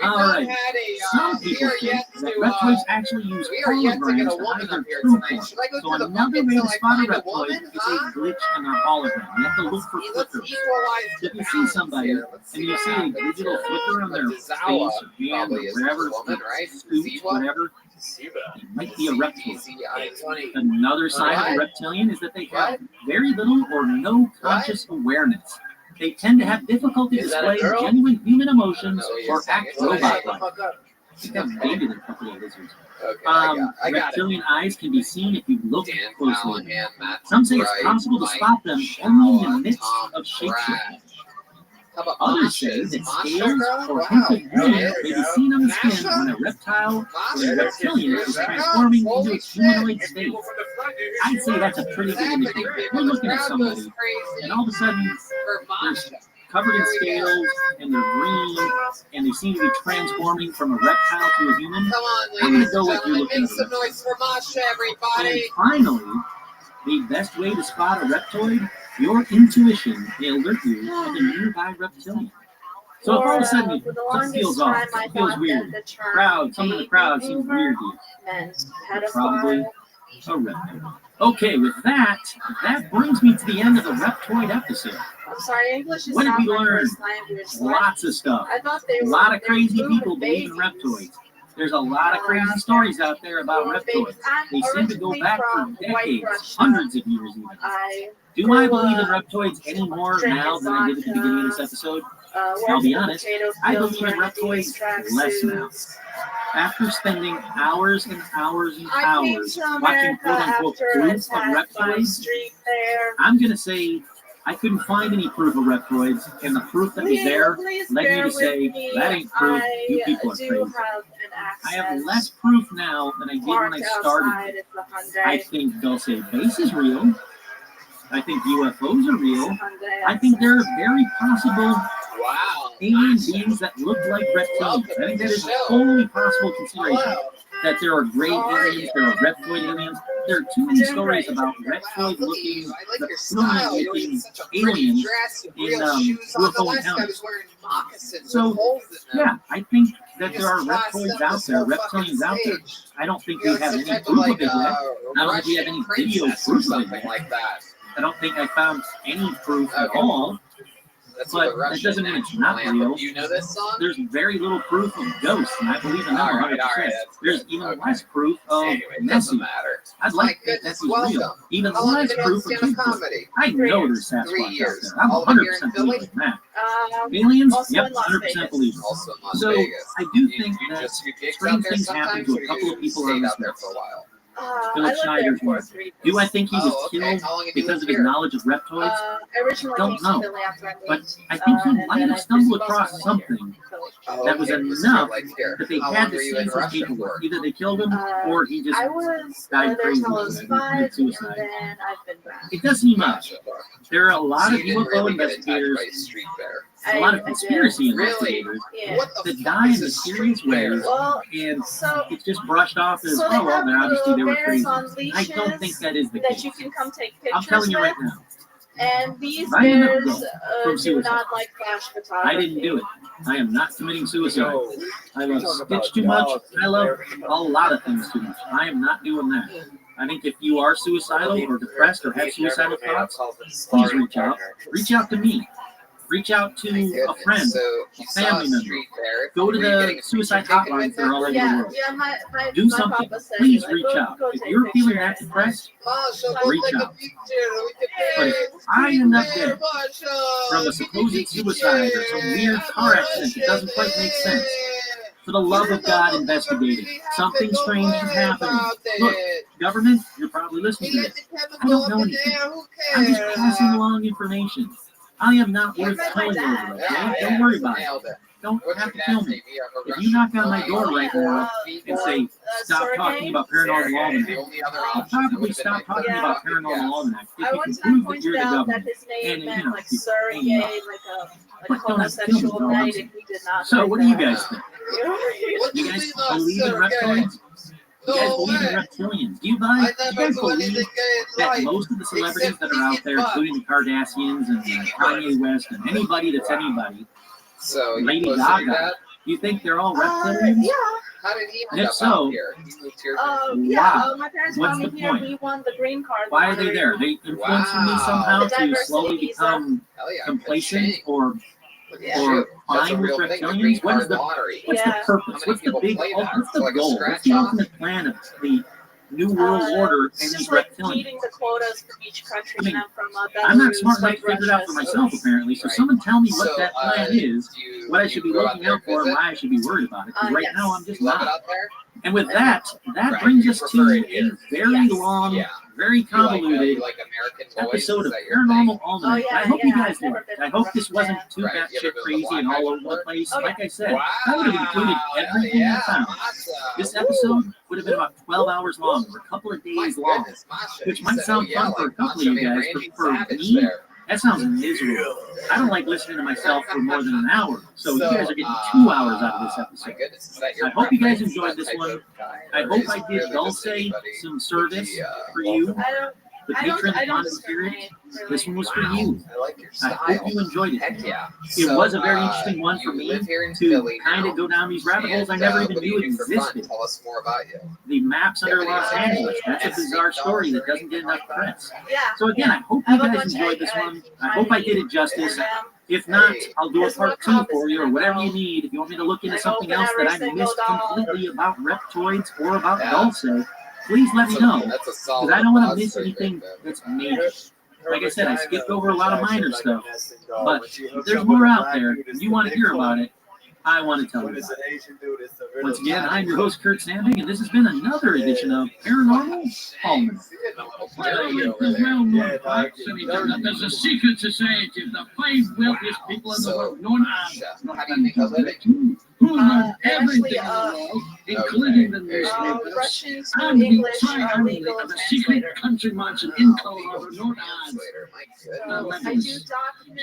We've All not right. had Some we people are think yet that to reptoids actually use we are yet to get a holograms to woman hide their up here true tonight. form. Should I go So to the another bucket way till to I spot a find a reptoid woman? is Huh? a glitch in their hologram. You have to look for Let's flickers. equalize If the you see balance somebody here. Let's and see you what see a happens digital here. flicker on their face Zawa or hand or probably is wherever, the woman, right? scooch, Ziva? whatever, Ziva. it might be a reptoid. ZI20. Another sign of a What? reptilian is that they have What? very little or no conscious awareness. They tend to have difficulty Is that a displaying girl? genuine human I don't emotions know what you're or saying. act It's like, shut the robot-like. fuck up. I think I've dated a couple of lizards. Okay, I got it. Reptilian eyes can be seen if you look Dan closely. Callahan, Matt Some say it's Wright, possible to Mike spot them only in the Shaw, midst Tom of shapeshifting. Pratt. How about Others say Masha? that Masha scales girl? or Wow. hints of Oh, human there may you be go. seen on the skin Masha? when a reptile or Masha? a reptilian Here's is that. transforming into Holy its humanoid shit. state. I'd say that's a pretty good indicator. You're looking at somebody, and all of a sudden For Masha. covered in scales, and they're green, and they seem to be transforming from a reptile to a human. Come on, I'm gonna ladies go and with you gentlemen. looking Make at some a noise for Masha, And everybody. finally, the best way to spot a reptoid, your intuition may alert you to the nearby reptilian. So if all of a sudden it just feels off, it feels weird, some of the crowd seems weird to you, it's probably a reptoid. Okay, with that brings me to the end of the reptoid episode. I'm sorry, English is What did not we my learn? first language. so Lots of stuff. I thought they A were lot of crazy they were people believe in babies. reptoids. There's a lot of crazy stories out there about Well, reptoids. They seem to go originally back for from White decades, Russia. hundreds of years even. I Do I believe in reptoids any more drinking now than I did at the beginning of this episode? I'll be honest, I believe in reptoids less now. After spending hours and hours and I came hours to watching America quote-unquote after proof an of attack by reptoids, street there. I'm going to say I couldn't find any proof of reptoids, and the proof that was there Please led me bear to say, with me. that ain't proof, you I people are do crazy. have an I accent. have less proof now than I did when I Parked started. outside at the I Hyundai. think they'll say base is real. I think UFOs are real. Hyundai I think accent. there are very possible Wow. alien beings that look like reptilians. I think that is a totally possible consideration. Hello. That there are gray How are aliens, you? there are reptoid aliens. There are too many Doing stories great. about Wow, reptoid look at you. looking, I like your style. You're reptilian in such a looking pretty aliens. dress with in, real shoes on. The UFO last guy encounters. was wearing moccasins So, with holes in them. Yeah, I think that You there are just tossed reptoids up out this there, whole fucking reptilians out there. stage. I don't think You're we have some any type of proof like of it yet. I don't think we have Russian any video princess or proof of it something yet. like that. I don't think I found any proof at Okay. all. That's But what the that Russian doesn't mean it's national not anthem. real. Do you know this song? There's very little proof of ghosts, and I believe in them All 100%. right, that's There's good. even Okay. less proof of Anyway, it doesn't Nessie. matter. I'd My like that goodness, Nessie's real. welcome. Even How long have less you been on proof of stand-up Bigfoot. comedy? I 3 know years. there's 3 Sasquatch out years. there. I'm All of it here in 100% Philly? believe in that. Um, Aliens? also Yep, in Las 100% Vegas. believe in. Also in Las So Vegas. I do think you that just do gigs strange out there things happen sometimes, to a or couple you of people stayed on out this there list. for a while? I Philip lived there Schneider's for one. 3 years. Do I think he was Oh, okay. killed How long have you because lived of his here? knowledge of reptoids? I originally Don't came to know. Philly after I moved. But I think he and might then have I stumbled just across wasn't here. something Oh, that was okay, this is enough like here. that they How had long to were you send in some Russia paperwork. for? Either they killed him or he just I was died there crazy till I was and 5, committed suicide. and then I've been back. It does seem odd. Gotcha. There are a lot So of you didn't UFO really get attacked investigators, by a street bear. a lot of I conspiracy did. Really? investigators Yeah. What the that fuck die in is a mysterious street bear? ways, Well, and so it's just brushed off as, So they oh, well, have they're obviously they were bears crazy. on I don't think that is the that case. you can come take I'm pictures telling you with, right now. and these Right in the bears middle from do suicide. not like flash photography. I didn't do it. I am not committing suicide. No. I love Stitch too much. I love a lot of things too much. I am not doing that. I think if you are suicidal or depressed or have suicidal thoughts, please reach out. Reach out to me. Reach out to My a goodness. friend. So you saw family a member. street fair. Go to Were you getting the a free suicide ticket hotlines with that are all it? over the world. my Do something. papa said, Please like, reach go out. If take you're a feeling picture that and, depressed, Marshall, reach take a out. picture with the But if bear. I end up dead Marshall, from a supposed suicide or some weird car accident that doesn't quite make sense, for the love of God, investigate it. Something strange is happening. Look, government, you're probably listening to this. I don't know anything. I'm just passing along information. I am not worth telling over, okay? Don't worry about it. Don't have to kill me. If you knock on my door right now and say, stop talking about Paranormal Almanac, I'll probably stop talking about Paranormal Almanac if I you one can time prove that you're pointed the out that government. his name And, meant you know, like you- surrogate, and, like But don't have to kill me, homosexual though. night if he did not. So like what do you that. guys think? What You do guys mean not believe in surrogate? reptiles? You guys believe in reptilians? Do you I guys never do believe anything gay in that life. most of the celebrities that are out there, including the Kardashians and Kanye West and anybody that's anybody, So you Lady supposed to do Gaga, that? do you think they're all reptilians? Yeah. How did he end If up so, out here? He moved here. Yeah. My parents What's brought me the here. point? We won the green card. Why are they there? They influencing me somehow The to diversity slowly visa. become Hell yeah, complacent good or Look at you. or That's a fine with real thing. The reptilians? green What is card the lottery. what's Yeah. the How purpose? many What's the people big play that? what's the Like a goal? What's scratch the off? ultimate plan of the New World Order It's and just these like reptilians? meeting the quotas from each country. I mean, and I'm from I'm not Belarus, smart enough like to figure it out for Russia, myself, so- apparently. So Right. someone tell me what So, that plan is, do you- what I do should you be go out looking there out for, and visit? why I should be worried about it. Because right yes. now I'm just You love it not. out there? And with that Right, brings you us prefer to it a here. very Yes. long, Yeah. very You convoluted like American Boys? episode Is of that your Paranormal thing? Almanac. Oh, yeah, I hope you yeah, guys I've never liked it. been I hope this to wasn't Russia. too Right, you batshit ever been to the crazy and Black all Island over the before? place. Oh, Like I said, Wow. I would have included everything Yeah, I found. awesome. This Woo. episode would have been about 12 hours long, or a couple of My days long, goodness, Masha, which you might said, sound oh, yeah, fun for a like couple of Masha you and guys, Randy but for Savage me, there. that sounds miserable. I don't like listening to myself for more than an hour, so you guys are getting So, 2 hours out of this My episode. goodness, is that your I hope you guys preference, enjoyed that this type one. of guy, I or hope is I it did really Dulce just anybody some service who for you, I don't. the I don't. patron I and don't fun spirit. discriminate. Really. This one was for Wow, you. I like your I style. hope you enjoyed it. Heck yeah. It was a very interesting one for you me live here in to Philly kind now, of go down these rabbit holes I and, never even what do you knew do for fun? existed. Tell us more about you. The maps under Yeah, Los but Angeles. That's a yeah. bizarre story that doesn't get enough press. Yeah. So again, I hope I you have a guys bunch of enjoyed this egg- one. I hope I did it justice. And, If not, Hey. I'll do a Here's part what 2 Cobb for is you or gonna whatever go. you need. If you want me to look into I something open else that every I single missed dog. completely about reptoids or about Yeah. Dulce, please let me know. That's a Because solid I don't want to applause miss for you anything right there. that's major. Like I said, I skipped over a lot of minor stuff. But if there's more more out there, and you want to hear about it, I want to tell you When it's about an it. Asian dude, it's a Once again, I'm your host, Kurt Sanding, and this has been another edition of Paranormal Almanac. See it in a little Well, dirty it's over the there. well-known Yeah, facts, and he said that there's a secret society of the 5 wealthiest people in the world, known as Chef, the how do you make a living? who run Actually, everything in the world, including the Okay. newspapers. Russian to I'm the English primary legal of a secret translator. country mansion in Colorado known as Translator, my So goodness. I do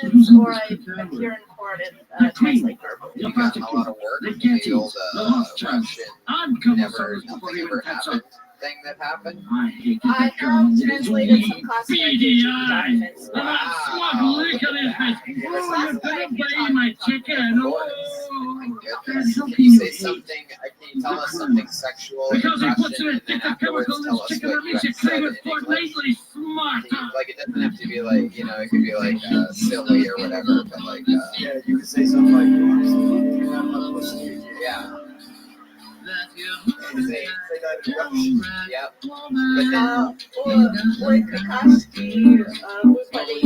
documents or I appear in court and translate verbally. the You got a lot prosecutor, of work the in the Gettys, old the Rothschilds. Russian I'd come never, summers before nothing he ever even catch up. happened thing that happened. I hate I that have government. translated some classified BDI. documents. And that smug lick on his face. Oh, you better buy my chicken. Oh, My goodness. God, how Can can you you say hate? something? Can you tell us something sexual in Because he puts Russian in a and then different afterwards chemical in tell his us chicken what that you makes have it said crave in it for English? lately smarter. Like it doesn't have to be like, it could be like silly or whatever, but like Yeah, you can say something like, "You're not my pussy." yeah. Say that in Russian. Yep. Ой, какашки, выпали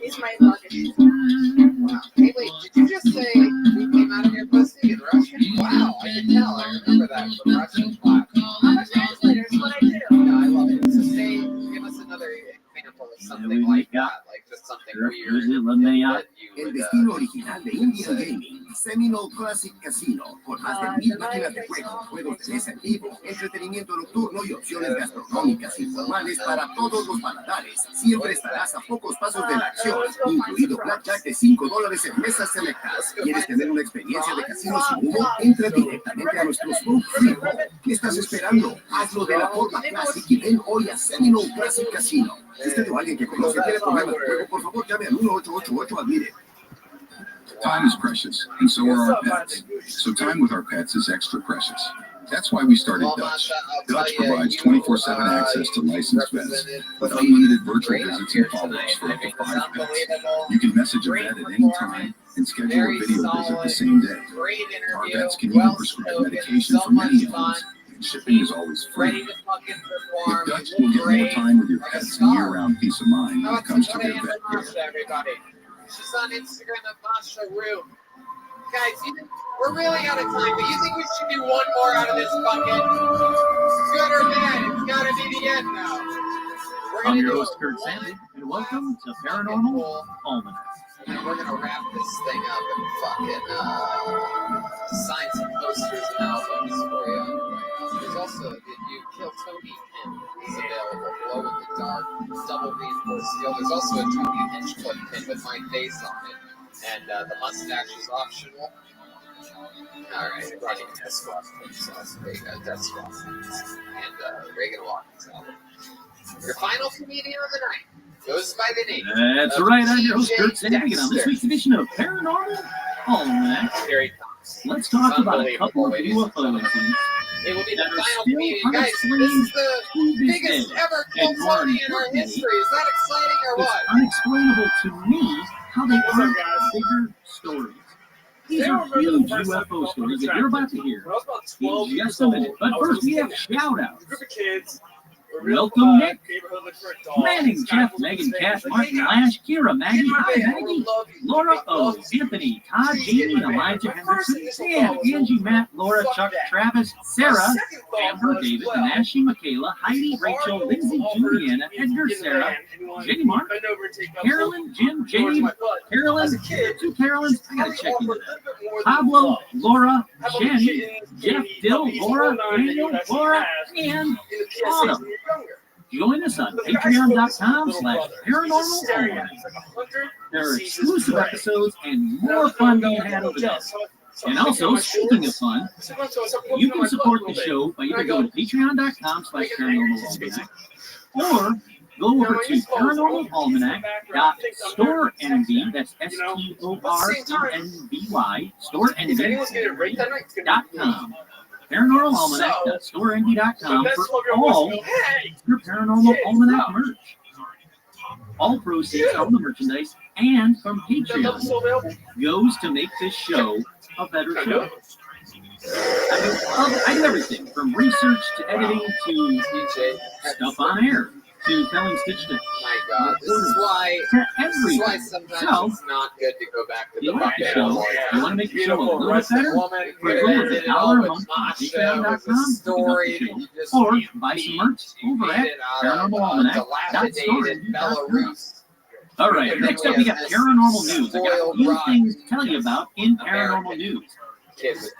из моей ладошки. Wow. Hey, wait, did you just say you came out of your pussy in Russian? Wow, I can tell. I remember that from Russian class. I'm a translator, is what I do. No, I love it. So give us another example of something like that, like just something weird that you El would, destino original de Indian Gaming, Seminole Classic Casino, con más de 1000 máquinas de juego, juegos de mesa en vivo, entretenimiento nocturno y opciones gastronómicas informales para todos los paladares. Siempre estarás a pocos pasos de la acción, incluido blackjack de $5 en mesas selectas. ¿Quieres tener una experiencia de casino sin humo? Entra directamente a nuestro Smoke Free Hall. ¿Qué estás esperando? Hazlo de la forma clásica y ven hoy a Seminole Classic Casino. Si usted o alguien que conoce tiene problemas de juego, por favor llame al 1888-ADMIRE. Time is precious, and so are our pets. So time with our pets is extra precious. That's why we started Dutch. Dutch provides 24/7 access to licensed vets with unlimited virtual visits and follow-ups for up to 5 pets. You can message a vet at any time and schedule a video visit the same day. Our vets can even prescribe medication for many illnesses, and shipping is always free. With Dutch, you'll get more time with your pets and year-round peace of mind when it comes to their vet care. She's on Instagram at Masha Room. Guys, we're really out of time, but you think we should do one more out of this bucket? Good or bad? It's gotta be the end now. I'm your host, Kurt Sandy, and welcome to Paranormal Almanac. And we're gonna wrap this thing up and fucking sign some posters and albums for you. There's also the new Kill Tony pin is available, glow in the dark, double reinforced steel. There's also a Tony Hinchcliffe pin with my face on it. And the mustache is optional. Alright, I brought you a Death Squad pin, so there you go, Death Squad pins. And Reagan Watkins album. Your final comedian of the night goes by the name. That's right, I'm your host, Kurt Sandy, and on this week's edition of Paranormal Almanac, let's talk about a couple of UFO incidents. It will be the final comedian. Guys, this is the biggest ever kill Tony in our history. Is that exciting or what? It's unexplainable to me how they aren't bigger stories. These are huge UFO stories that you're about to hear in just a minute. But first, we have shout-outs. Welcome, Nick, Manning, Jeff, Megan, Kat, Martin, Lash, Kira, Maggie, hi, Maggie, Laura O, Anthony, Todd, Jamie, Elijah Henderson, Sam, Angie, Matt, Laura, Chuck, Travis, Sarah, Amber, David, Nashi, Michaela, Heidi, Rachel, Lindsay, Juliana, Edgar, Sarah, Jenny, Mark, Carolyn, Jim, Jamie, Carolyn, two Carolyns, I gotta check into that, Pablo, Laura, Jenny, Jeff, Dill, Laura, Daniel, Laura, and Autumn. Join us on patreon.com/paranormal. There are exclusive episodes and more fun being had over there. And also, speaking of fun, you can support the show by either going to patreon.com/paranormal or go over to paranormalalmanac.storenvy, that's STORENVY, storenvy.com. paranormalalmanac.storenvy.com for all your Paranormal Almanac merch. All proceeds from the merchandise and from Patreon goes to make this show a better show. I do everything from research to editing to stuff on air to telling Stitch to my God, this is why sometimes it's not good to go back to the bucket. You want to make the show a little bit better? For as little as $1 a month on patreon.com, or buy some merch over at paranormalalmanac.storenvy.com. All right, next up we got paranormal news. I got a few things to tell you about in paranormal news.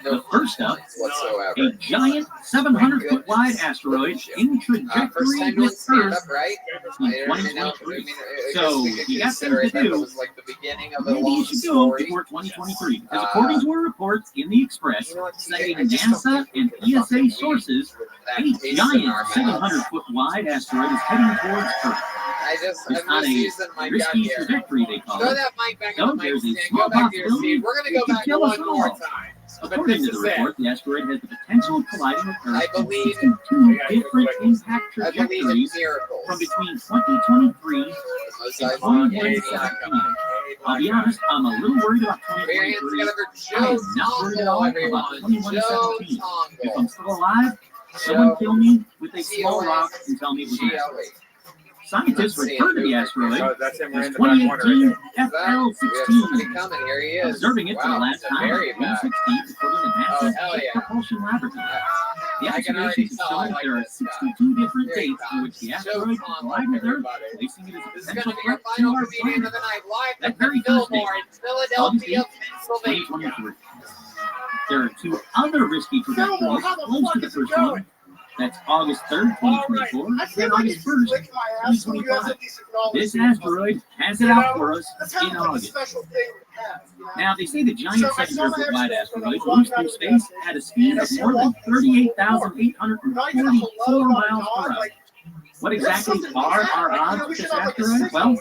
The first up, a giant 700-foot wide asteroid in trajectory with Earth in 2023. So you got things to do. Maybe you should do them before 2023. Because according to a report in the Express, citing NASA and ESA sources, a giant 700-foot wide asteroid is heading towards Earth. It's on a risky trajectory, they call it. So there's a small possibility it could kill us all. According to the report, the asteroid has the potential of colliding with Earth in 62 different impact trajectories from between 2023 and 2017. I'll be honest, I'm a little worried about 2023. I am not worried at all about 2117. If I'm still alive, someone kill me with a small rock and tell me it was an asteroid. Scientists refer to the asteroid as 2018 FL16, observing it for the last time in 2016 according to NASA's Jet Propulsion Laboratory. The observations have shown that there are 62 different dates in which the asteroid will collide with Earth, placing it as a potential threat to our planet. That very first date, August 8, 2023. There are two other risky trajectories close to the first one. That's August 3rd, 2024, and August 1st, 2025. This asteroid has it out for us in August. Now, they say the giant 700-foot wide asteroid moves through space at a speed of more than 38,844 miles per hour. What exactly are our odds with this asteroid? Well,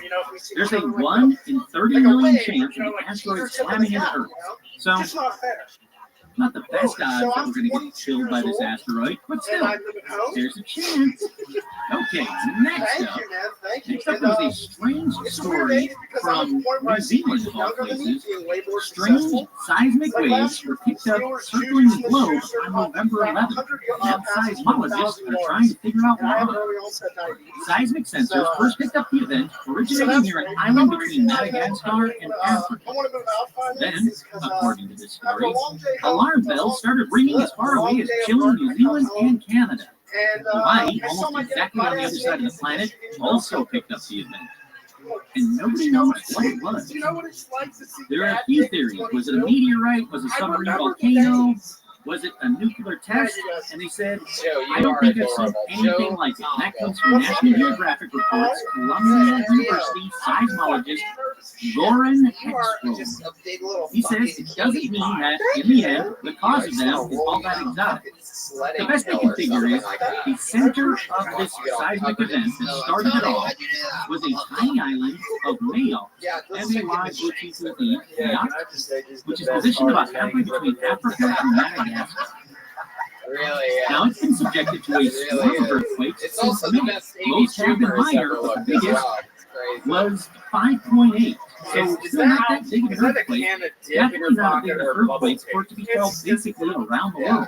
there's a 1 in 30 million chance of the asteroid slamming into Earth. So, Not the best odds that we're going to get killed by this asteroid, but still, there's a chance. Okay, next up was a strange story from New Zealand, of all places. Strange seismic waves were picked up circling the globe on November 11th. Now seismologists are trying to figure out why. Seismic sensors first picked up the event originating near an island between Madagascar and Africa. Then, according to this story, alarm bells started ringing as far away as Chile, New Zealand, and Canada. Hawaii, almost exactly on the other side of the planet, also picked up the event. And nobody knows what it was. There are a few theories. Was it a meteorite? Was it a submarine volcano? Was it a nuclear test? And they said, I don't think I've seen anything like it. And that comes from National Geographic Reports, Columbia University seismologist Goran Ekstrom. He says it doesn't mean that, in the end, the cause of them is all that exotic. The best they can figure is the center of this seismic event that started it all was a tiny island of Mayotte, M-A-Y-O-T-T-E, which is positioned about halfway between Africa and Madagascar. Now it's been subjected to a swarm of earthquakes since May. Most have been minor, but the biggest was 5.8. So still not that big of an earthquake. Definitely not a big enough earthquake for it to be felt basically around the world.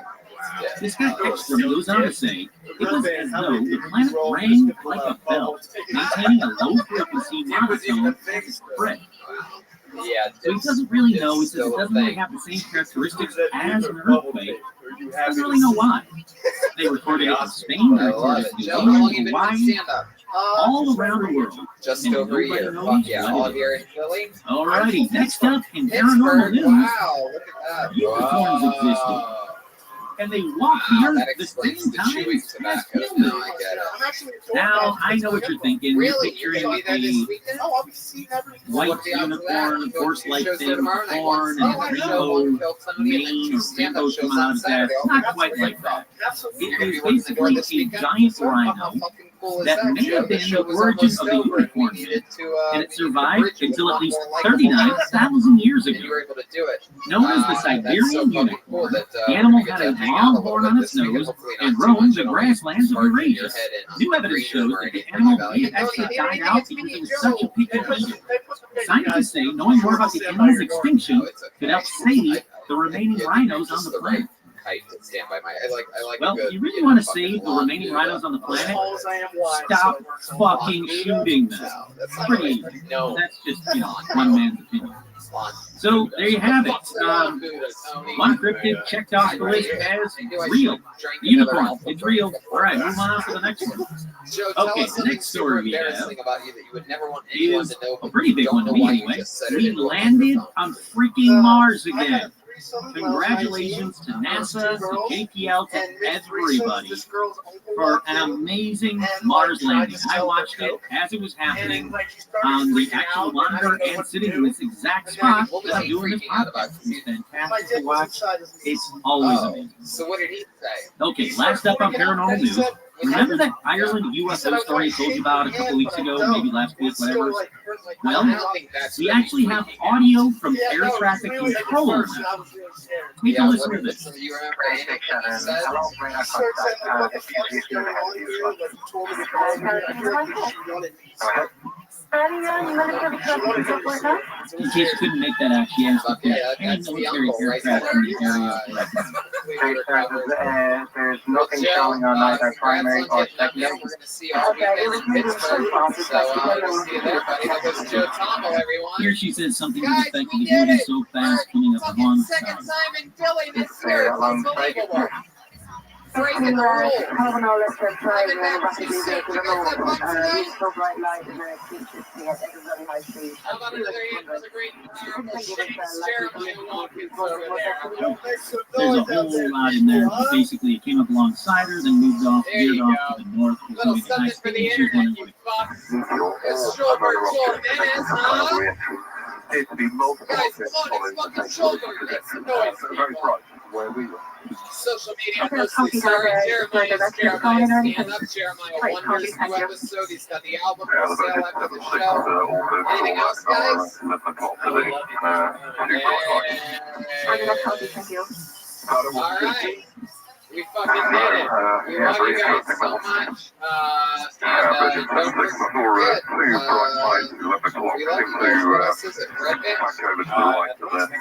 This guy Ekstrom goes on to say, it was as though the planet rang like a bell, maintaining a low frequency monotone as it spread. So he doesn't really know. He says it doesn't really have the same characteristics as an earthquake. He doesn't really know why. They recorded it in Spain, they recorded it in New Zealand, Hawaii, all around the world. Just over a year. Fuck yeah, all here in Philly. Alrighty, next up in paranormal news, wow, look at that. unicorns existed. And they walk the earth the same time as humans. Now, I know what you're thinking. Really? You're You're picturing gonna be there this a weekend? white unicorn, horse-like thing, horn, and a rainbow mane or rainbows come out of that. Not quite like that. It was basically a giant rhino that may have been the origin of the unicorn myth, and it survived until at least 39,000 years ago. Known as the Siberian unicorn, the animal had a long horn on its nose and roamed the grasslands of Eurasia. New evidence shows that the animal may have actually died out because it was such a picky eater. Scientists say knowing more about the animal's extinction could help save the remaining rhinos on the planet. Well, if you really want to save the remaining rhinos on the planet, stop fucking shooting them. Pretty easy. That's just, one man's opinion. So there you have it. One cryptid checked off the list as real. The unicorn, it's real. All right, move on to the next one. Okay, the next story we have is a pretty big one to me anyway. We landed on freaking Mars again. Congratulations to NASA, to JPL, to everybody for an amazing Mars landing. I watched it as it was happening on the actual monitor and sitting in this exact spot that I'm doing this podcast. It's fantastic to watch. It's always amazing. So what did he say? Okay, last up on paranormal news. Remember that Ireland UFO story I told you about a couple weeks ago, maybe last week, whatever? Well, we actually have audio from air traffic control. Take a listen to this. You remember anything he said? In case you couldn't make that out, she asked if there's any military aircraft in the area. There's nothing showing on either primary or secondary. We're going to see all weekend in Pittsburgh. So we'll see you there, buddy. That goes Joe Tomo, everyone. Here she says something to the effect of the moving so fast, coming up the wrong Second side. time in Philly this year. It's unbelievable. Breaking the rules. I've been back too soon. You guys have fun tonight? How about another great ceremony walking over there? There's a whole lot in there. Basically, it came up alongside her, then moved off, veered off to the north. Little something for the internet, you fuck. It's Schulberg 4 minutes, huh? Guys, come on, it's fucking Schulberg. Make some noise, people. Social media, mostly sorry. Jeremiah, stand up. Jeremiah wonders new episode. He's got the album for sale after the show. Anything else, guys? All right. We fucking did it. We love you guys so much. Don't forget, we love you guys. What else is it? Rabbi? Thank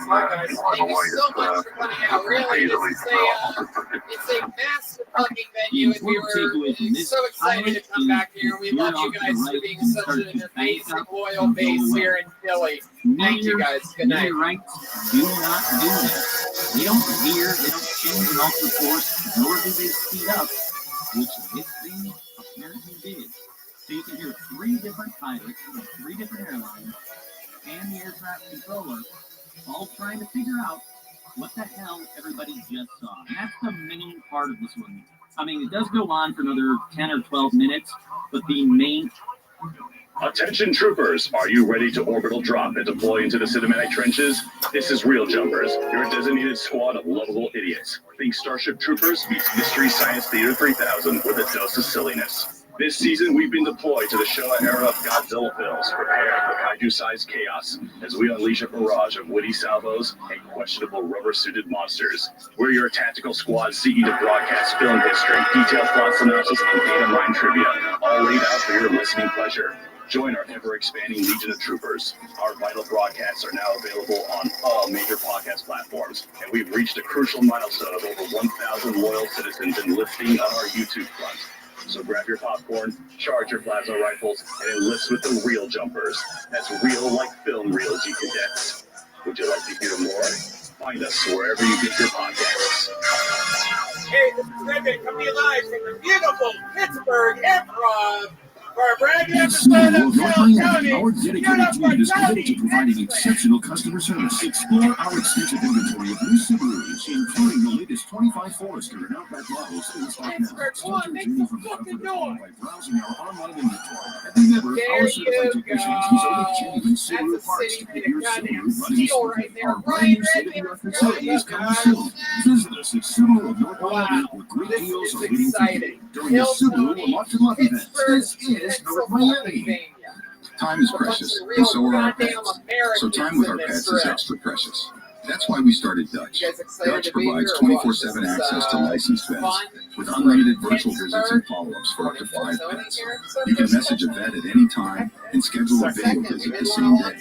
Thank you so much for coming out. Really, it's a massive fucking venue, and we were so excited to come back here. We love you guys for being such an amazing, loyal base here in Philly. Thank you guys. Good night. Rights do not do this. They don't veer, they don't change an ultra force, nor do they speed up, which this thing apparently did. So you can hear 3 different pilots from 3 different airlines and the air traffic controller all trying to figure out what the hell everybody just saw. And that's the main part of this one. I mean, it does go on for another 10 or 12 minutes, but the main... Attention troopers, are you ready to orbital drop and deploy into the cinematic trenches? This is Real Jumpers, your designated squad of lovable idiots. Think Starship Troopers meets Mystery Science Theater 3000 with a dose of silliness. This season, we've been deployed to the Showa era of Godzilla films, prepared for kaiju-sized chaos as we unleash a barrage of witty salvos and questionable rubber-suited monsters. We're your tactical squad CE to broadcast film history, detailed plot synopsis, and data mine trivia, all laid out for your listening pleasure. Join our ever-expanding legion of troopers. Our vital broadcasts are now available on all major podcast platforms, and we've reached a crucial milestone of over 1,000 loyal citizens enlisting on our YouTube front. So grab your popcorn, charge your plasma rifles, and enlist with the Real Jumpers. That's real like film reels, you cadets. Would you like to hear more? Find us wherever you get your podcasts. Hey, this is Rabbi coming live from the beautiful Pittsburgh Improv. For a brand new episode of Show Tony, our dedicated team is committed to providing exceptional customer service. Explore our extensive inventory of new Subarus, including the latest 25 Forester and Outback models in stock now. Start your journey from comfort at home by browsing our online inventory. And remember, our certified technicians use only genuine Subaru parts to keep your Subaru running smoothly. Our brand new state-of-the-art facility is coming soon. Visit us at Subaru of North Miami, where great deals are waiting for you during the Subaru Lots and Love event. This is North Miami. Time is precious, and so are our pets. So time with our pets is extra precious. That's why we started Dutch. Dutch provides 24/7 access to licensed vets with unlimited virtual visits and follow-ups for up to 5 pets. You can message a vet at any time and schedule a video visit the same day.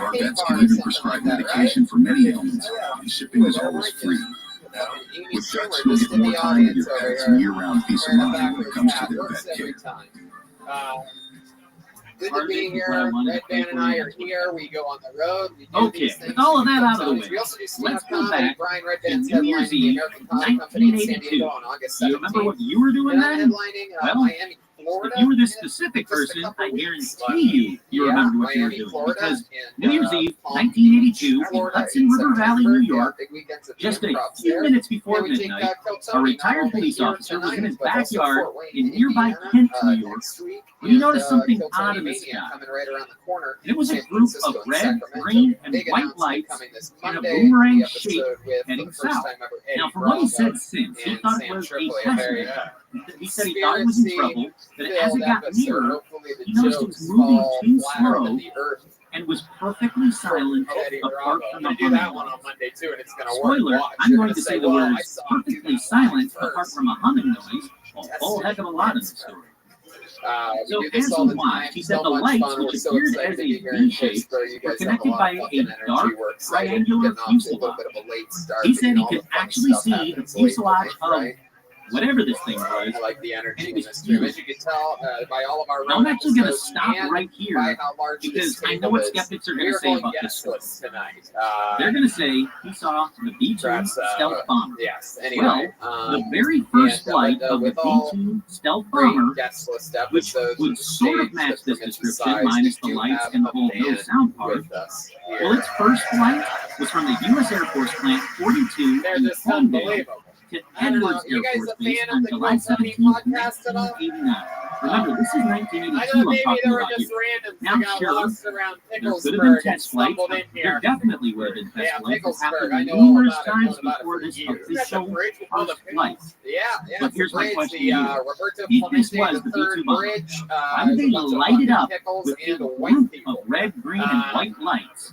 Our vets can even prescribe medication for many ailments, and shipping is always free. With Dutch, you'll get more time with your pets and year-round peace of mind when it comes to their vet care. Good to be here. Red Van and I are here. We go on the road. We do Okay, these things. with all of that out of the way, We also do let's stand-up go comedy. back Brian Red to Van's New Year's headlining the Eve, American Comedy Company in San 1982. Diego on August Do you 17th. remember what you were doing Then I'm then? headlining Well, Miami, Florida. If you were this in specific just a person, couple I weeks. guarantee you remember what you were Miami, doing. Florida, Because and, New Year's Eve, Palm 1982, Beach, in Florida, Hudson in River Valley, September. New York, Big weekends of just a improv few there. minutes before Then we take, midnight, Coach a Tony, retired not only police here officer was in tonight, his but also backyard Fort Wayne, in nearby Indiana, Kent, New York, next week. when he And, noticed something Coach odd Tony in the Mania sky. coming right around the corner. And it was a San group Francisco of and red, Sacramento. green, and Big white announcement lights coming this in a Monday, boomerang the episode shape with, for heading the first south. time ever, Now, Eddie from what he Bravo said since, he and thought Sam it was Tripoli, a a very test. He said he thought it was in trouble, but as it got episode. nearer, Hopefully the he noticed it jokes was moving fall too flatter slow than the earth. and was perfectly silent Eddie apart Bravo. from I'm the gonna do that humming one on noise. Monday too, and it's gonna work. Spoiler, Watch. I'm You're going gonna to say the well, I words saw him do perfectly that silent first. apart from a humming noise, a whole heck of a lot in the story. We So do this as all he the watched, time. he said So the much lights, fun. which We're so appeared excited as to a be here in V shape, Pittsburgh. You were guys have a connected lot by of a fucking energy. dark, We're excited. triangular Getting off to a little fuselage. bit of a late start. He said he all could the fun actually stuff see the happens late in fuselage life, of right? whatever this thing was. I like the energy And it in was this room. huge. As you can tell by all of our Now, I'm road actually going to episodes stop and right here by how large this because I know table what is, skeptics are we going to are say going about this story. guestless tonight. They're going to say he saw the B-2 Perhaps, stealth bomber. Yes. Anyway, Well, the very first flight of the with all B-2 stealth great bomber, guest list which episodes would with sort of stage match this difference in description, size, minus we the do lights have and the a whole no band sound part. with us Well, here. its first flight was from the U.S. Air Force Plant 42 They're in just Palmdale unbelievable. to I don't know. Edwards Air You guys Force a Base fan on of the July Coach Tony 17, podcast at all? 1989. Remember, this is I 1982 know I'm maybe talking there were about just here. randoms Now, that got sure, lost around there could have been Picklesburg and test flights. stumbled in There here. definitely would have been test Yeah, flights. It Picklesburg. I happened know all numerous about it. times Known about it before for this years. That's the official bridge we call the first flight. Yeah, But it's here's the my bridge, question the to you. Roberto If this Clemente was the III B-2 bomber, bridge. why did they there's a bunch of light it fucking up pickles with a and white group people. of red, green, and white lights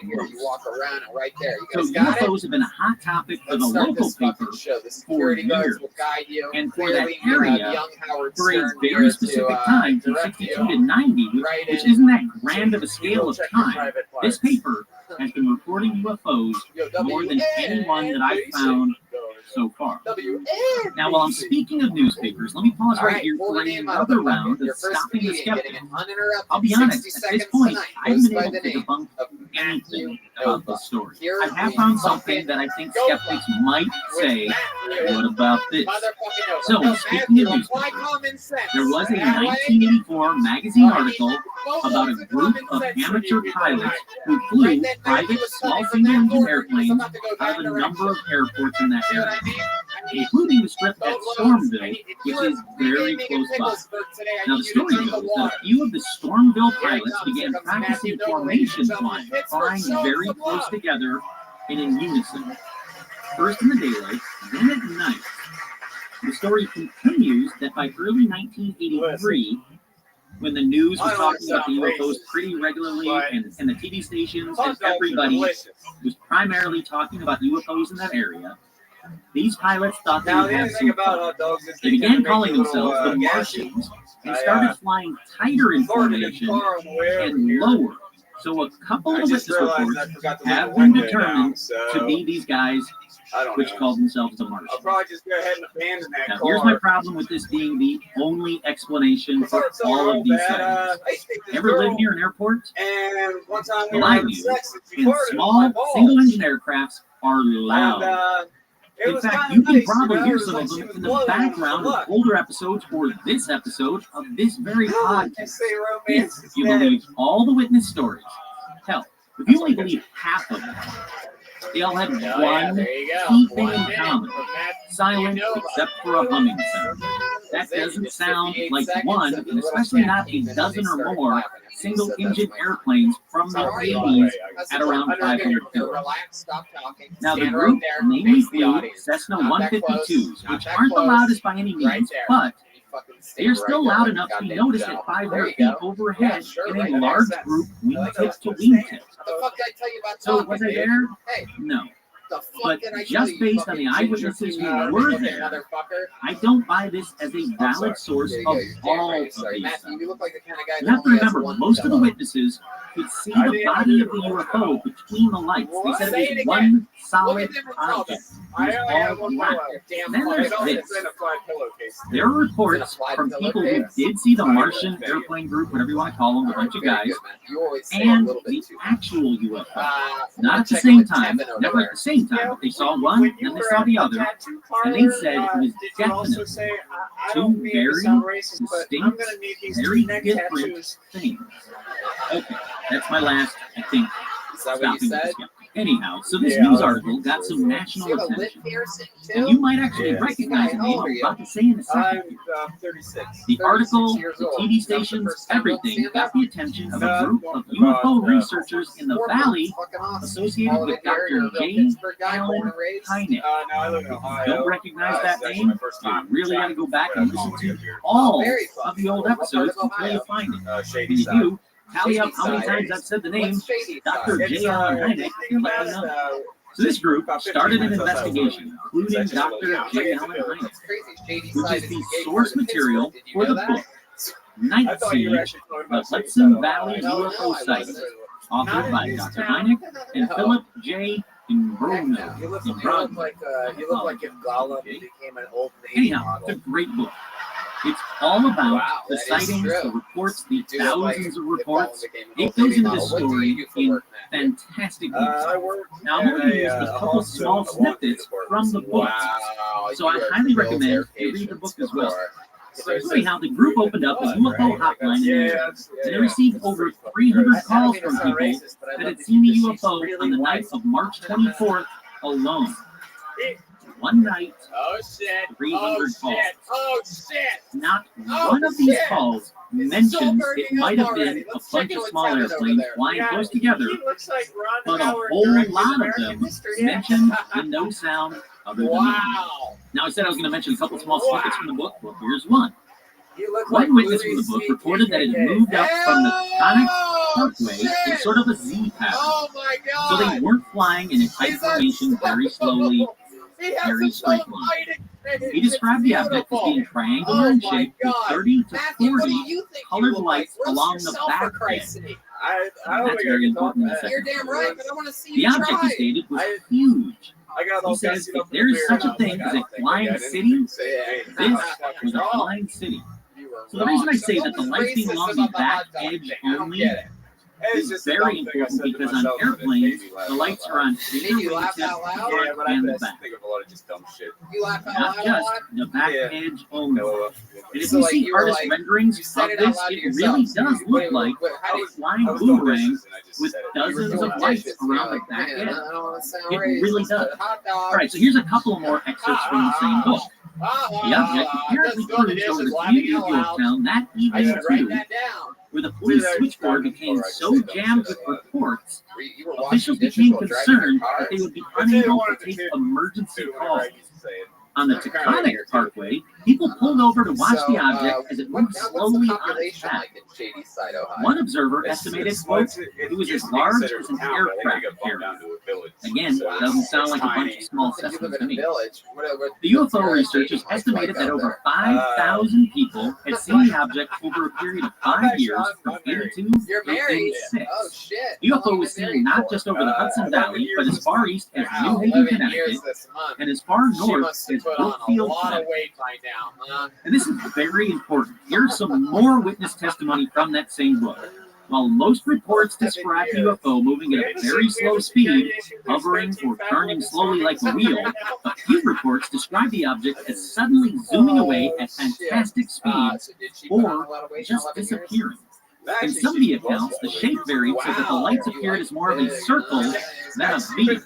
right here. You walk around it right there. You So guys got it? UFOs have been a hot topic for Let's the start local this paper fucking show. The for security guards years. will guide you. And for that Clearly, you have area, young Howard for a Stern very here specific to time, from direct 62 you. to 90, Right which in. isn't that grand of a scale of Check your time, private this parts. paper has been reporting UFOs Yo, more than WA, anyone that I've what do you say? found so far. W. Now, while I'm speaking of newspapers, let me pause All right right, here pull for the name out of the another bucket. round Your of first stopping the comedian getting skeptics. an uninterrupted I'll be honest, 60 at this seconds point, tonight I haven't goes been by able the to name debunk of anything Matthew about Nova. this story. Here I have we found fucking something that I think go skeptics might say, Matthew what about this? motherfucking Nova. So, No, speaking Matthew, of apply newspapers, common sense. there was a That way, 1984 magazine All right, article vote about a for group common of sense for amateur you people pilots tonight. who Right flew then, Matthew private was small coming from single-engine that corner. He's airplanes about to go out that of a number of direction. airports in that See what area, I mean? I need including the strip at boat loads. I Stormville, need, if which you is are very pre-gaming close in by. Picklesburg today, I Now, the need you to story drink the goes that water. a few of the Stormville Here he pilots comes. Here began comes practicing Matthew Nova, ladies and formation gentlemen. flying, Pittsburgh, flying show him very some close love. together and in unison. First in the daylight, then at night. The story continues that by early 1983, when the news was talking about the UFOs pretty regularly and the TV stations and everybody was primarily talking about UFOs in that area, these pilots thought they Now, would the have only thing some about fun. hot dogs is They they began tend to make calling you a little, themselves the gassy. Martians and I, started flying tighter in Parked in the formation car on the way over and here. lower. So a couple I of just witness realized reports I forgot to have leave been the window determined down, so to be these guys I don't which know. called themselves the Martians. I'll probably just go ahead and abandon that Now, car. here's my problem with this being the only explanation for It's all real of these bad. sightings. I used to date this Ever girl, live near an airport? and one time we Well, were I having do. sex, and she And farted on my small balls. single-engine aircrafts are And, loud. it In was fact, kinda you can nice, probably you know? hear It was some like of she them was in the blowing on me background for of luck. older episodes or this episode of this very You podcast. say romance If is you dead. believe all the witness stories, hell, if you only believe half of them, they all had one key thing in common: silent except for a humming sound. That doesn't sound like one, and especially not a dozen or more single-engine airplanes from the 80s at around 500 feet. Now, the group mainly flew Cessna 152s, which aren't the loudest by any means, but they're still loud enough to be noticed at 500 feet overhead in a large group wingtip to wingtip. So, was I there? No. But just based on the eyewitnesses who were there, I don't buy this as a valid source of all of these sightings. You have to remember, most of the witnesses could see the body of the UFO between the lights. They said it was one solid object. It was all black. Then there's this. There are reports from people who did see the Martian airplane group, whatever you want to call them, a bunch of guys, and the actual UFO. Not at the same time, never at the same time, but they saw one, then they saw the other, and they said it was definitely two very distinct, very different things. Okay, that's my last, I think, stopping with this guy. Anyhow, so this news article got some national attention, and you might actually recognize the name I'm about to say in a second here. The article, the TV stations, everything got the attention of a group of UFO researchers in the Valley associated with Dr. J. Allen Hynek. If you don't recognize that name, you really got to go back and listen to all of the old episodes until you find it. And you do, tally up how many times I've said the name Dr. J. Allen Hynek and let me know. So this group started an investigation, including Dr. J. Allen Hynek, which is the source material for the book Night Siege, the Hudson Valley UFO Sites, authored by Dr. Hynek and Philip J. Imbrono. You look like if Gollum became an old Navy Anyhow, model. it's a great book. It's all about the sightings, the reports, the thousands of reports. It goes into the story in fantastic detail. Now, I'm going to use a couple small snippets from the book, so I highly recommend you read the book as well. So anyhow, the group opened up a UFO hotline in the area, and they received over 300 calls from people that had seen the UFO on the night of March 24th alone. One night, 300 calls. Not one of these calls mentions it might have been a bunch of small airplanes flying close together, but a whole lot of them mentioned the no sound other than the Now, I said I was going to mention a couple small snippets from the book. Well, here's one. One witness from the book reported that it moved up from the Taconic Parkway in sort of a Z pattern. So they weren't flying in a tight formation very slowly, very straight line. He described the object as being triangular in shape with 30 to 40 colored lights along the back edge. That's very important in the second. The object, he stated, was huge, I got all He says gassed up if there's in such the a beer, thing and I as a was like, flying I didn't city, Say, hey, this was a flying city. So the reason I say that the lights being along the back edge only is very important because on airplanes, the lights are on Did bigger you laugh wingtips out loud? Yeah, but I and the just back. think of a lot of just dumb shit. You laugh out Not loud. just the back Yeah. edge only. And if So, you like, see you were artist like- renderings you of said it out this, loud to it yourself. really does look like how a did flying I was doing boomerang dishes and I just with said it. dozens of lights around the back man, end. I don't want to sound It racist, really does. but hot dog. All right, so here's a couple more excerpts from the same book. The object apparently cruised over the community of Yorktown that I evening should write too, that down. where the police switchboard became so jammed with reports, You were washing officials dishes became while driving your concerned car? that they would be It's either unable one to of the take two. emergency Whenever calls. I used to say it. On the Taconic Parkway, people pulled over to watch the object as it moved What's the slowly on its population path. like in Shady Side, Ohio? One observer It's- estimated, it's- quote, it it was used as to be large considered as a an town, but I think it aircraft got bumped carrier. down to a village. Again, So doesn't sound it's like a bunch tiny. of small You specimens live to in a me. village. The UFO researchers estimated that over 5,000 people had seen the object over a period of 5 years from 82 You're to married. 86. Oh shit. The UFO was seen not just over the Hudson Valley, but as far east as New Haven, Connecticut, this month. and as far She north must as have put on a Brookfield, lot of Connecticut. weight by now, huh? And this is very important. Here's some more witness testimony from that same book. While most reports describe the UFO moving at a very slow speed, hovering or turning slowly like a wheel, a few reports describe the object as suddenly zooming away at fantastic speeds So did she put on or a lot of weight in just 11 years? disappearing. In some of the accounts, the shape varied so that the lights appeared as more of a circle than a V.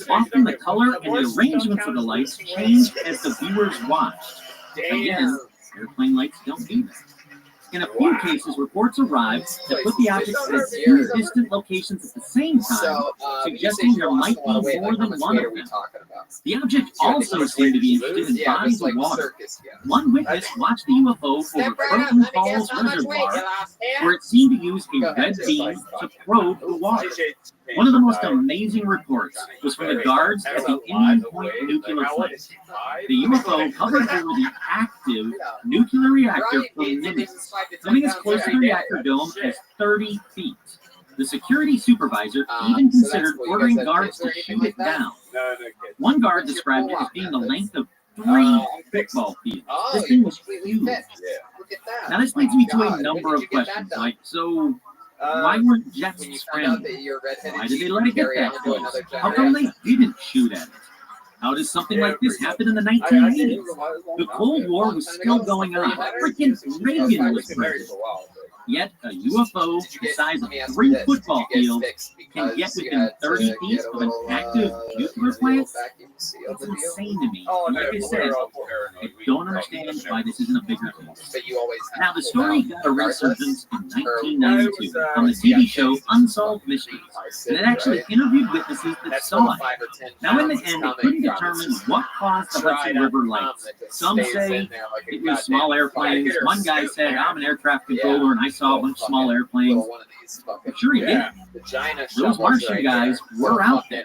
Often the color and the arrangements of the lights changed as the viewers watched. Again, airplane lights don't do that. In a few cases, reports arrived that put the objects at two distant locations at the same time, So, suggesting there might be more than one of them. The object also seemed to be interested in bodies of water. One witness watched the UFO over Croton Falls Reservoir, where it seemed to use a red beam to probe the water. One of the most amazing reports was from the guards at the Indian Point nuclear plant. The UFO hovered over the active nuclear reactor for minutes, coming as close to the reactor dome as 30 feet. The security supervisor even considered ordering guards to shoot it down. One guard described it as being the length of 3 football fields. This thing was huge. Now this leads me to a number of questions, like, so why weren't jets scrambled? Why did they let it get that close? How come they didn't shoot at it? How does something like this happen in the 1980s? The Cold War was still going on. Freaking Reagan was president. Yet a UFO the size of 3 football fields can get within 30 feet of an active nuclear plant? It's insane to me. And like I said, I don't understand why this isn't a bigger deal. Now, the story got a resurgence in 1992 on the TV show Unsolved Mysteries, and it actually interviewed witnesses that saw it. Now, in the end, they couldn't determine what caused the Hudson River lights. Some say it was small airplanes. One guy said, I'm an air traffic controller and I saw a bunch of small airplanes. I'm sure he did. Those Martian guys were out there.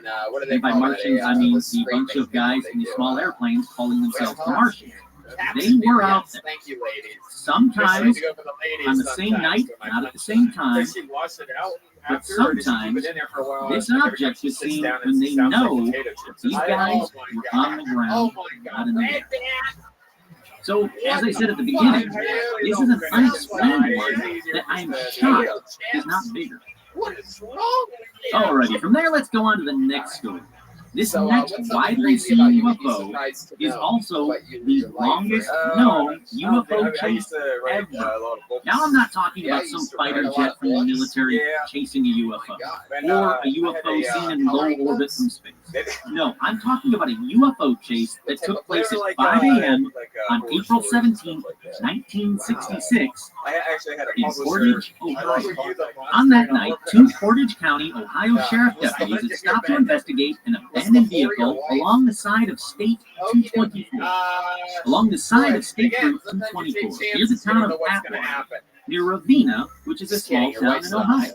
And by Martians, I mean the bunch of guys in these small airplanes calling themselves the Martians. They were out there. Sometimes on the same night, not at the same time, but sometimes this object is seen when they know that these guys were on the ground, not in the air. So, as I said at the beginning, this is an unexplained one that I'm shocked is not bigger. Alrighty, from there, let's go on to the next story. This next widely seen UFO is also the longest known UFO chase ever. Now I'm not talking about some fighter jet from the military chasing a UFO, or a UFO seen in low orbit from space. No, I'm talking about a UFO chase that took place at 5 a.m. on April 17, 1966, in Portage, Ohio. On that night, 2 Portage County, Ohio Sheriff deputies had stopped to investigate an abandoned vehicle along the side of State 224. Along the side of State Route 224, here's the town of Atwater, near Ravenna, which is a small town in Ohio.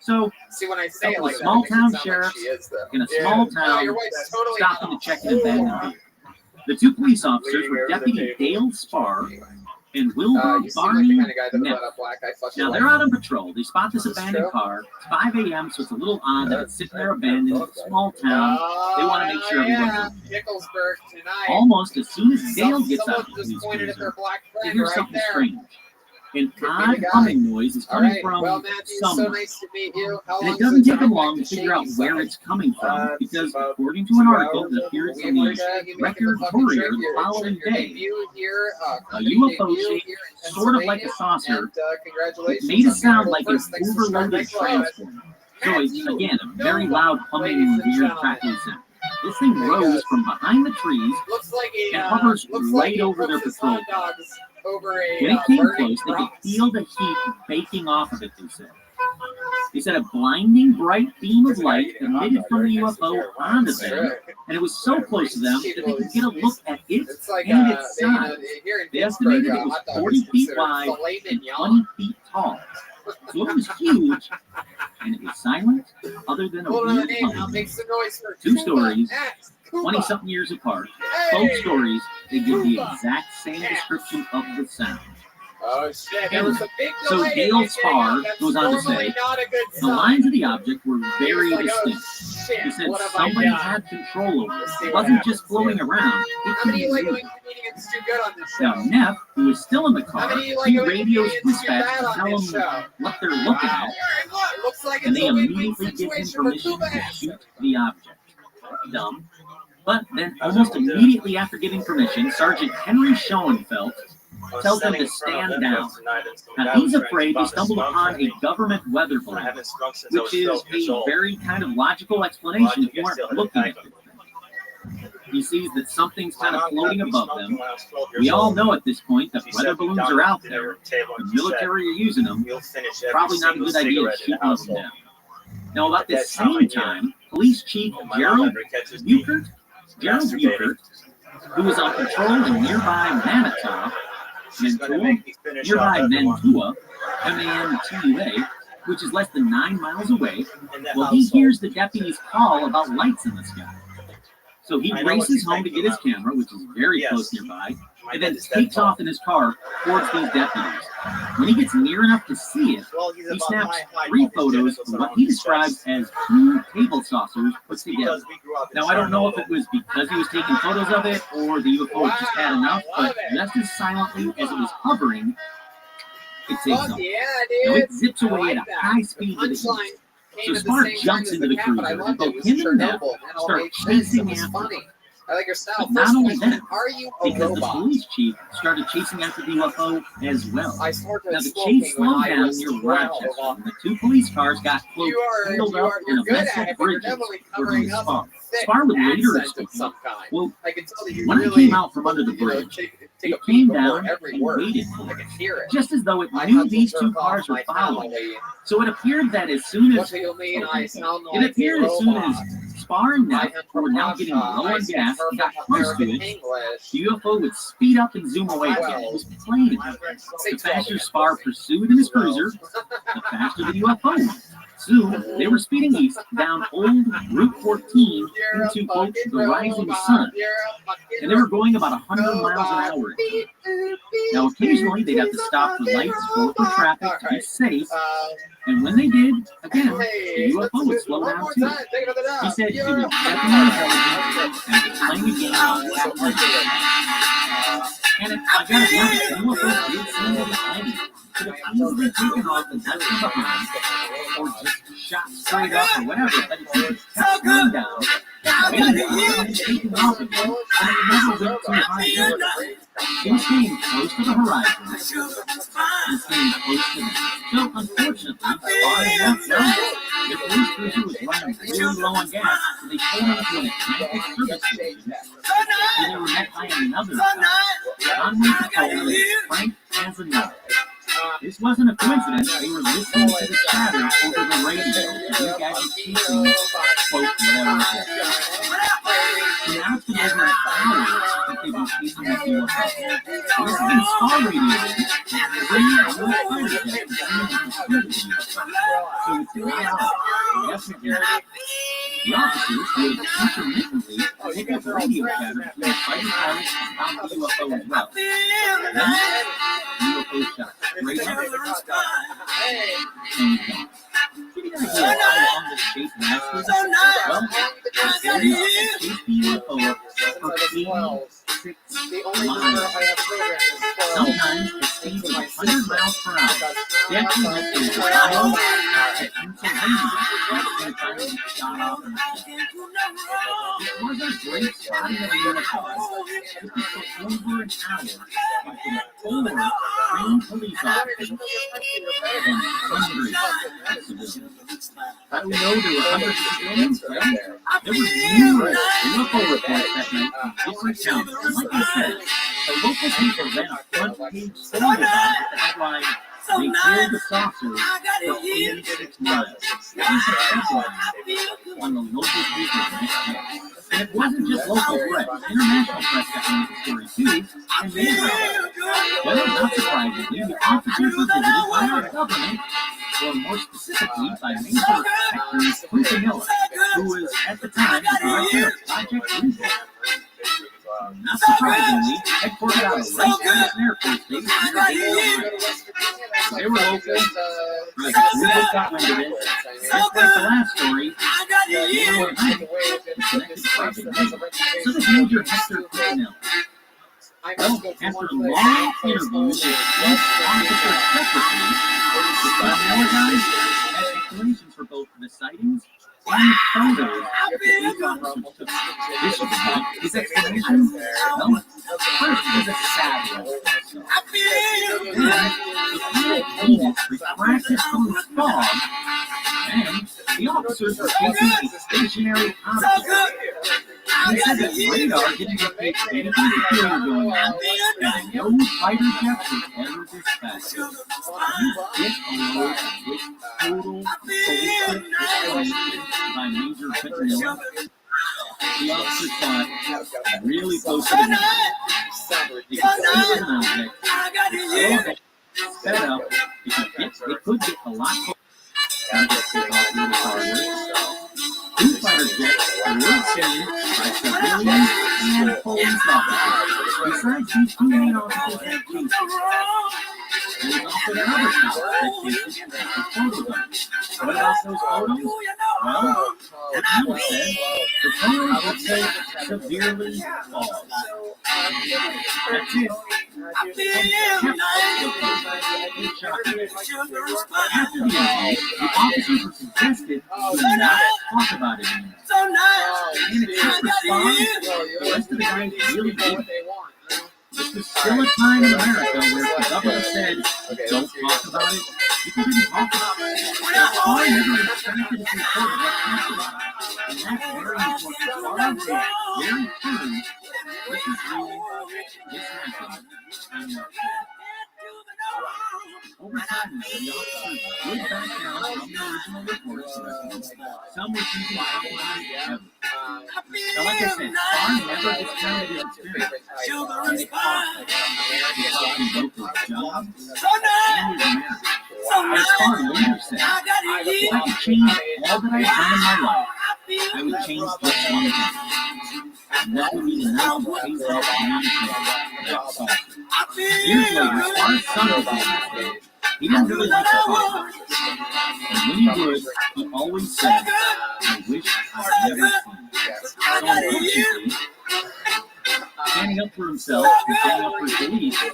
So, a couple of small town sheriffs in a small town stopping to check an abandoned vehicle. The 2 police officers were Deputy Dale Spar and Wilbur You seem like the Barney kind of guy that would Neff. let up black eye fuck Now your they're life. out on patrol. They spot this Is this abandoned true? car. It's 5 a.m., so it's a little odd that it's sitting there abandoned in a small town. They want to make sure everyone's okay. Nicholsburg tonight. Almost as soon as Dale gets Someone out of just his pointed at their cruiser, black they friend hear right something there. strange. An Could be odd the guy. humming noise is All coming right. from Well, Matthew, so somewhere. nice to meet you. How And long it doesn't take them take long to the figure out shady where side? it's coming from It's because, about according to an 2 article hours that of appears the in week. the You making Record the fucking Courier trip, the your following day, debut here, a company UFO debut shape here in sort of like a Pennsylvania. saucer And that congratulations. made it on sound being like the an first. Thanks for starting overloaded next live. transformer. So it's, again, a very loud humming Ladies and and weird gentlemen. crackling sound. This thing There he rose goes. from behind the trees Looks like he and hovers looks right like he over their cooks his patrol hot car. dogs over a When it came burning close, they could cross. feel the heat baking off of it, they said. They said a blinding bright beam of light emitted from the UFO onto them, and it was so close to them that they could get a look at it It's like and its size. here in They estimated Pittsburgh, it was hot dog 40 is feet considered wide filet and mignon. 20 feet tall. So it was huge, and it was silent, other than a Hold on, weird name. I'll humming. make some noise for Two Cuba stories, X. Cuba. 20-something years apart. Hey! Both stories, they give the Cuba exact same X. description of the sound. Oh shit! There was a big So delay. Dale in getting Spar up. That's goes on to normally say, not a good the sign. lines of the object were very He was like, oh, distinct. shit, He said what have I somebody done? had control over it. Let's see It what wasn't just happens floating here. around. It How many could Lego move. comedians do good on this show? Now, Neff, who is still in the How car, many he Lego radios comedians do dispatch bad to on tell this them show? what they're looking Wow. at, Look, looks like and it's they a win-win immediately give him situation for permission Cuba to X. shoot the object. Dumb. But then, almost immediately after giving permission, Sergeant Henry Schoenfeld tells them to stand down. Now, he's afraid he stumbled upon a government weather balloon, which is a very kind of logical explanation if you aren't looking at it. He sees that something's kind of floating above them. We all know at this point that weather balloons are out there. The military are using them. Probably not a good idea to shoot one of them down. Now, about the same time, Police Chief Gerald Buchert, who was on patrol in nearby Mantua, M-A-N-T-U-A, which is less than 9 miles away, well, he hears the deputy's call about lights in the sky. So he races home to get his camera, which is very close nearby, and then takes off in his car towards these deputies. When he gets near enough to see it, he snaps 3 photos of what he describes as 2 table saucers put together. Now, I don't know if it was because he was taking photos of it or the UFO just had enough, but just as silently as it was hovering, it takes off. Now, it zips away at a high speed to the east. So Spar jumps into the cruiser, and both him and Neff start chasing after him. I like your style. But not only that, Are you a because the robot? police chief started chasing after the UFO as well. I started Now, the smoking chase when slowed I down was near 12. Rochester, and the 2 police cars got close, filled up in a You're good mess at of it, but you're bridges definitely for covering the up Spar. a thick Spar would later accent of explain, some kind. well, I can tell that you when I really came out from under the bridge, take it a came beat before down every and word. waited for I it, can hear it. just as though it I knew have to these 2 jerk off cars were my following. family. So it appeared that as soon What as do you mean I sound it like appeared a as soon robot? as Spar and Neff were now getting low on gas and got close to it, the UFO would speed up and zoom away again. It was plain. The faster Spar pursued in his cruiser, the faster the UFO went. Soon, they were speeding east down old Route 14 into, quote, the rising sun. And they were going about 100 miles an hour. Now, occasionally, they'd have to stop for lights or for traffic to be safe. And when they did, again, the UFO would slow down too. He said it was definitely intelligent and it was playing a game on that. And I gotta be honest, the UFO did seem to be playing. Could have easily taken off and left them behind, or just shot straight up or whatever, but it kept going down. And taking off again, and it never went too high. It was getting close to the horizon. It was getting close to them. So, unfortunately, Spar and Neff found it. Their police cruiser was running really low on gas, so they pulled into an Atlantic service station, where they were met by another Conway patrol named Frank Casanova. This wasn't a coincidence. They were listening to the chatter over the radio. These guys were chasing, quote, whatever it was. So now it's been over an hour that they've been chasing this UFO. This has been Spar radio. 3 UFO fighters have been seen in pursuit of the UFO. So it's reality. Definitely. The officers would intermittently pick up radio chatter between the fighter pilots about the UFO as well. Then, those shots straight up and gone. Give you an idea of how long this chase lasted? Well, chase the UFO for 86 miles. Sometimes it speeds of 100 miles per hour. They actually went from Ohio to Pennsylvania and finally shot off in the sky. It was a great spotting of a UFO. It took over an hour by 4 trained police officers and hundreds of civilians. How do we know there were hundreds of civilians? Well, there were numerous UFO reports that night from different counties. And like I said, the local paper ran a front-page story about it with the headline, "They killed the saucers for 86 miles." That was a headline on the local paper the next day. And it wasn't just local press. International press got into the story too, and they were. Well, not surprisingly, the officers were visited by our government, or more specifically by Major Hector Quintanilla, who was at the time the director of Project Rothschild. Not surprisingly, headquartered out of Wright Patterson Air Force Base near Dayton. They were local. Project Rothschild got wind of it. Just like the last story, they were connected to Project Rothschild. So this Major Hector Quintanilla. Well, after long interviews with each officer separately, the Quintanilla guys had explanations for both the sightings and photos that these officers took. This should be good. His explanation? Well, first it was a satellite. Then, the pilot needed refracted from the fog, and the officers were chasing a stationary object. He said that radar didn't detect anything peculiar going on, and no fighter jets were ever dispatched. You get a load of this total ballistic explanation by Major Quintanilla. The officer thought really close to the ground. They could see an object, so they sped up because they could get a lot closer. Two fighter jets were seen by civilians and police officers. Besides these two main officers that chased it, there was also another tower that chased it for photos of it. What about those photos? Well, the tower said the photos would say severely false. That's it. After the event, the officers were suggested to not talk about it anymore. In a quick response, the rest of the guys really did. This was still a time in America where the government said, don't talk about it. People didn't talk about it. The car never expected to report what happened. And that's very important. The car was very true. This is real. This happened. I'm not sure. Over time, though, the officers did back down from the original reports the rest of the way. Some were choosing to outline ever. So like I said, Farr never discounted his experience. And it cost him both his job and his marriage. As Farr later said, if I could change all that I've done in my life, I would change just one thing. And that would be the night he chased off that saucer. Years later, Farr's son was on. He didn't really like to talk about it. And when he would, he always said, I wish I'd never seen it. So unfortunately, standing up for himself and standing up for his beliefs kind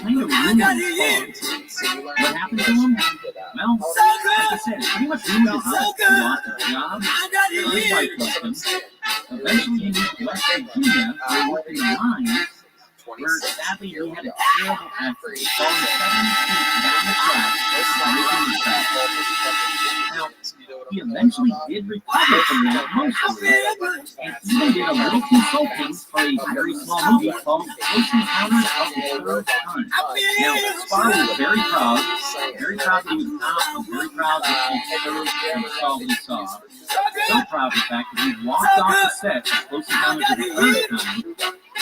of ruined his father. What happened to him? Well, like I said, pretty much ruined his life. He lost his job, his wife left him. Eventually he moved to West Virginia, where he worked in the mines, where sadly he had a terrible accident, falling 7 feet down the track and missing his back. Now, he eventually did recover from that mostly, and even did a little consulting for a very small movie called Close Encounters of the Third Kind. Now, Farr was very proud that he was not, very proud that he served and saw what he saw. So proud, in fact, that he walked off the set of Close Encounters of the Third Kind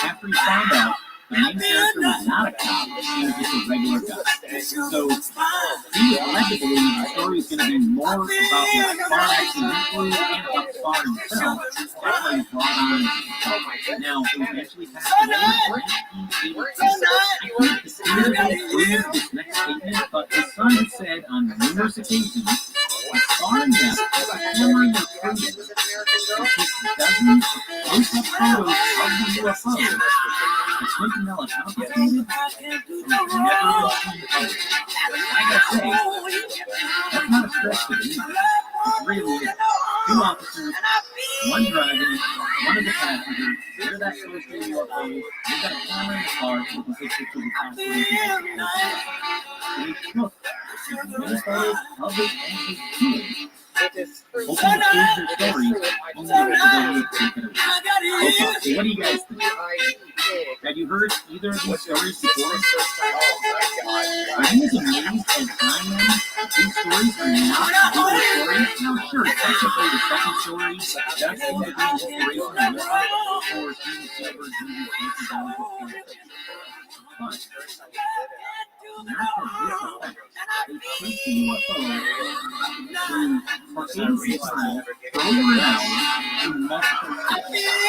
after he found out the main character was not a cop, he was just a regular guy. So, he was led to believe the story was going to be more about what Farr actually went through and about Farr himself. That's why he brought on as a consultant. Now, he eventually passed away in 1986. I think the remember this next statement, but his son has said on numerous occasions that foreign guests hammering their freedom to take dozens of close-up photos of the UFO that Clinton Miller confiscated and never returned home. Like I say, that's not a stretch to believe. It really is. 2 officers, 1 driving, 1 of the passengers, near that close to the UFO, with that camera in the car, taking pictures of the constellation. They took many photos of it and his team, hoping to prove their stories, only to the government take it away. Okay, so what do you guys think? Have you heard either of these stories before? Are you as amazed as I am that these stories are not real stories? Now, sure, technically the second story does seem to be an inspiration and for seeing the silver Jesus looking down at the planet. But not for this effect. They traced the UFO for 86 miles for over an hour through multiple states. That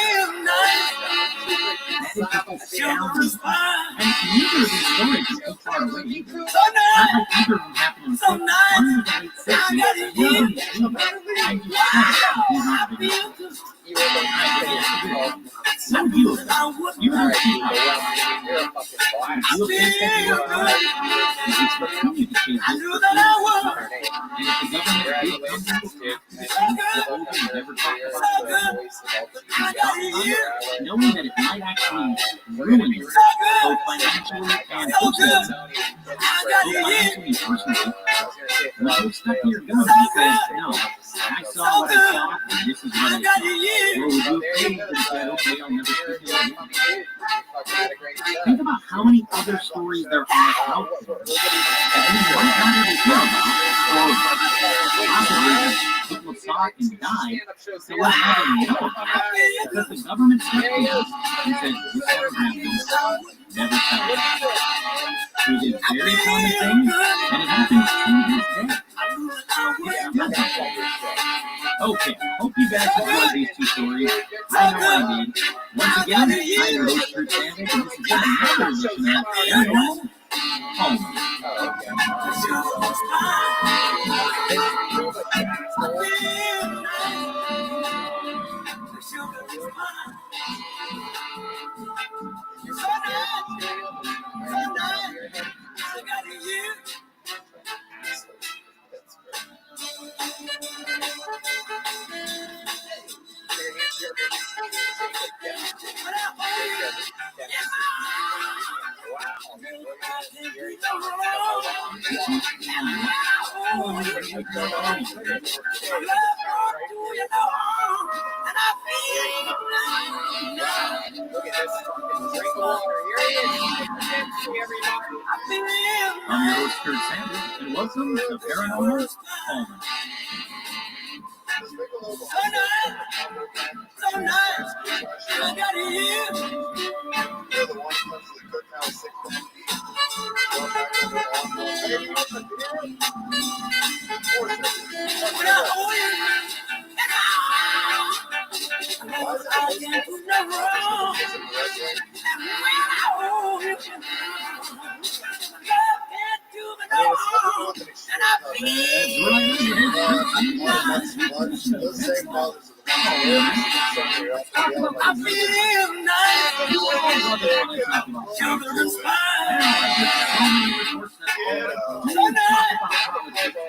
is just astounding. And neither of these stories is too far away either. Not like either of them happened in the 60s. One was in the late 60s, the other in the 80s. So you don't see how. You will face that UFO. If it's continue to change this, and if the government did come to this, never talk about it. Knowing that it might actually ruin you, both financially and personally, when you stuck to your guns and said, no, I saw what I saw, and this is what I saw. Or would you have failed and said, okay, I'll never speak to you again? Think about how many other stories there are out there that we might not even hear about, or possibly people saw it and died, that we'll never know about because the government stepped in and said, this never happened, never tell it. It is a very common thing, and it happens to this day. Okay, hope you guys enjoyed these 2 stories. I know I did. Once again, I'm your host, Kurt Sanders, and this has been another edition of Paranormal Home. I'm your host, Kurt Sanders, and welcome to Paranormal Home. So nice. I got it here. They're the ones from the cookhouse 6 I feel nice. Children's fine.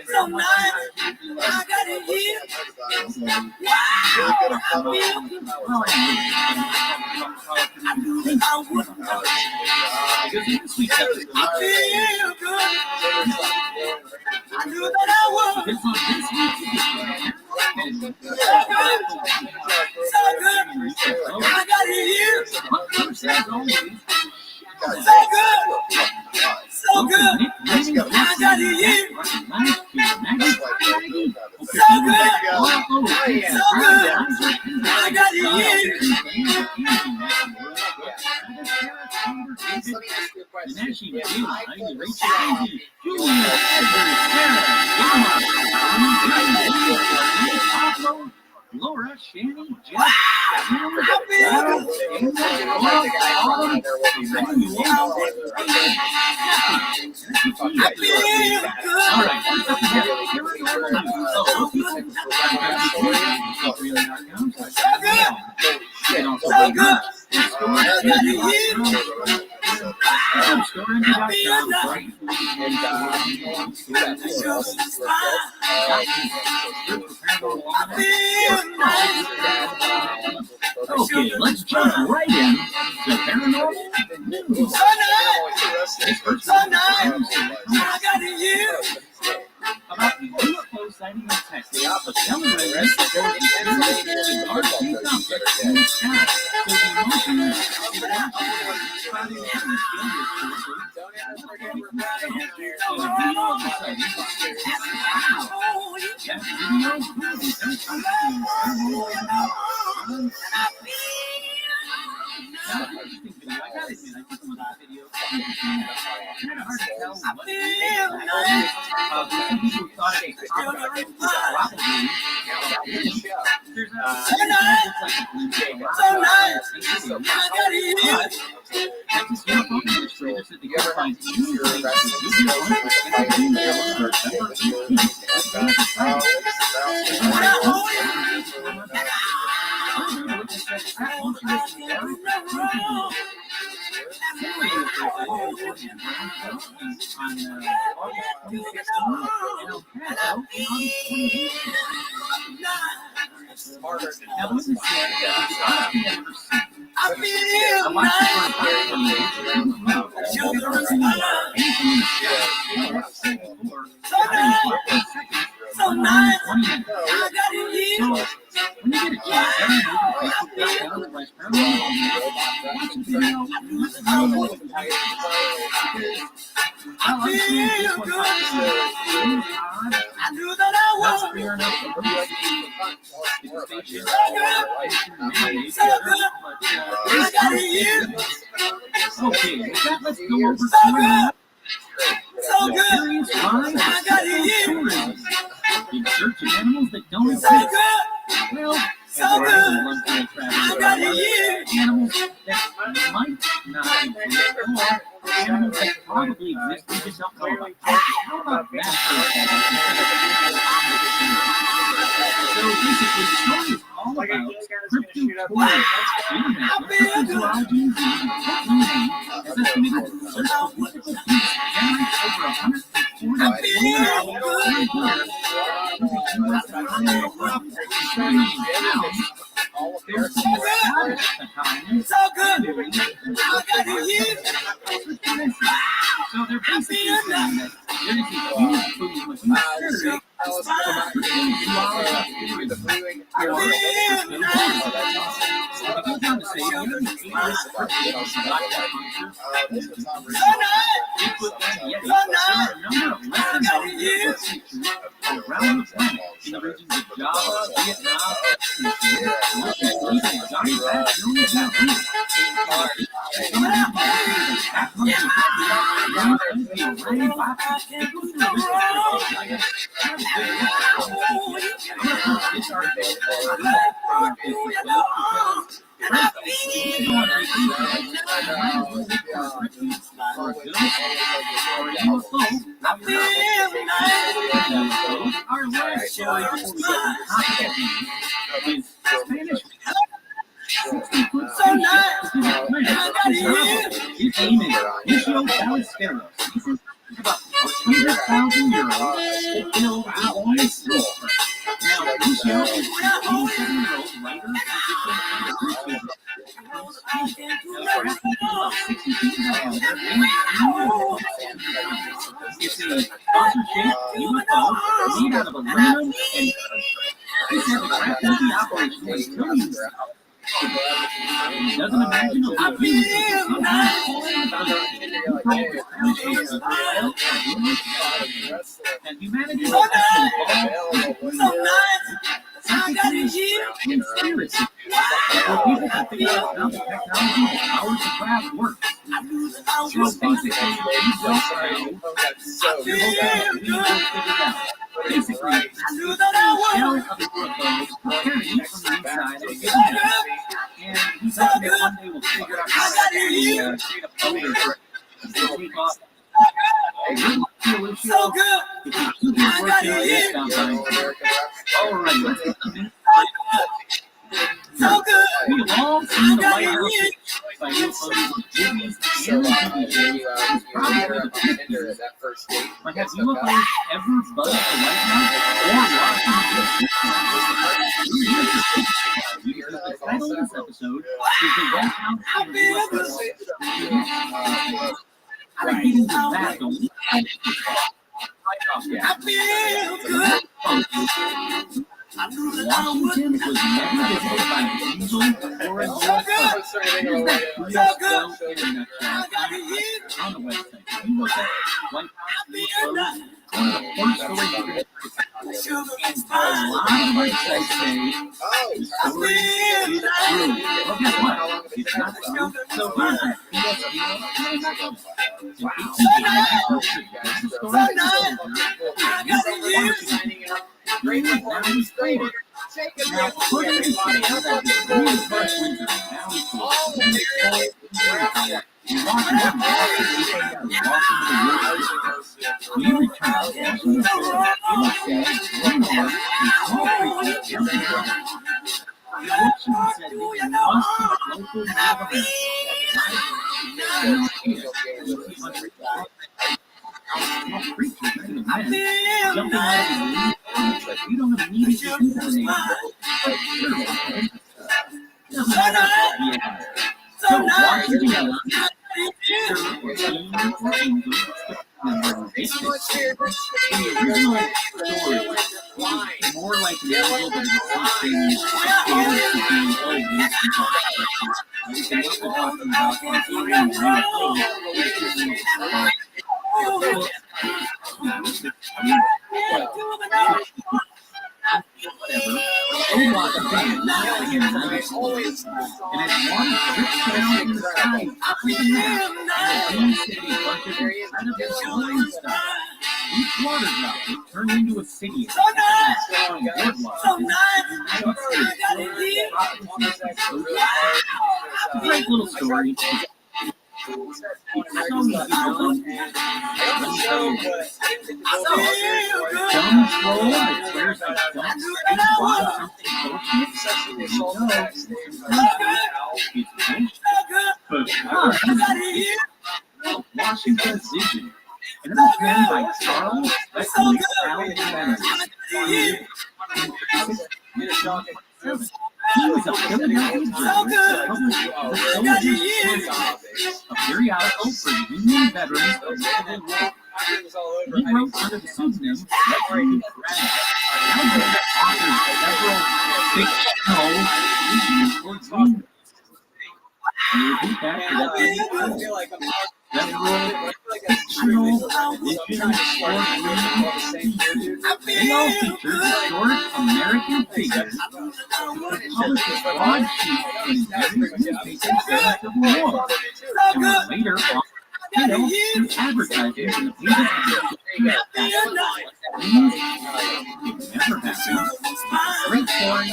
So nice. I got it here. Wow. I feel good. I knew that I would. So good. I got it here. So good. So good. I got it here. So good. So good. I got it here. Let me ask you a question. And as she realized, Rachel Angie, Julia, Edgar, Sarah, Gamma, Laura, Shanny, Jeff, All right, first up we have paranormal news. Oh, really not count. You can also look up Okay, let's jump right in to paranormal news. About the UFO sighting in Texas, the telling residents that there is a large-shaped object in the sky. So the emotions Okay, with that, let's go over to in search of animals that don't exist. Well, animals that might not exist, or animals that probably exist, we just don't know about. How about that? So basically, the story is all about cryptozoology. Cryptozoology is estimated to search for mythical beasts generates over 140 billion so they're basically saying that there is a huge boom with mystery. Around the planet in the regions of Java, Vietnam, about 100,000 euros to build a long sleeper. Now, this show is an 87-year-old writer, musician, and producer. About 60 feet diameter, it's a sponsorship UFO made out of aluminum, and he said the craft will be operational until he's he doesn't imagine it'll be and humanity will actually conspiracy for people to figure out how the technology that powers the craft works. So basically, you don't basically, the shell of the UFO is carrying from the inside of the given and he's hoping that one day we'll figure out how to create a folder for it to take off. So good. I got it. All right, let's get the minute. So good. We have all seen the lighthouse by UFOs, movies, and TV. Probably the pictures. But have UFOs ever buzzed the lighthouse or watched the title of this episode is the lighthouse and UFOs. How to get into that, don't we? I feel good. Washington was never visited by an angel or a UFO. Here's that UFO internet on the website. If you look at White House UFOs, one of the first stories you're going to see. A lot of websites say the story is true. Well, guess what? It's not true. So here's that PSA in a nutshell. More like the angel than each water drop would turn into a city. So nice! So nice! Great little story. Washington's vision. And it was written by Charles Alexander. He was a Philadelphia journalist who published a periodical for Union veterans of the Civil War. He wrote under the pseudonym Rabbi. Alexander authored several fictional issues for dream. Can you repeat that? They all featured short American figures that published a broad sheet in various newspapers during the Civil War, and was later offered through advertising in the pages of the it never happened. Great story,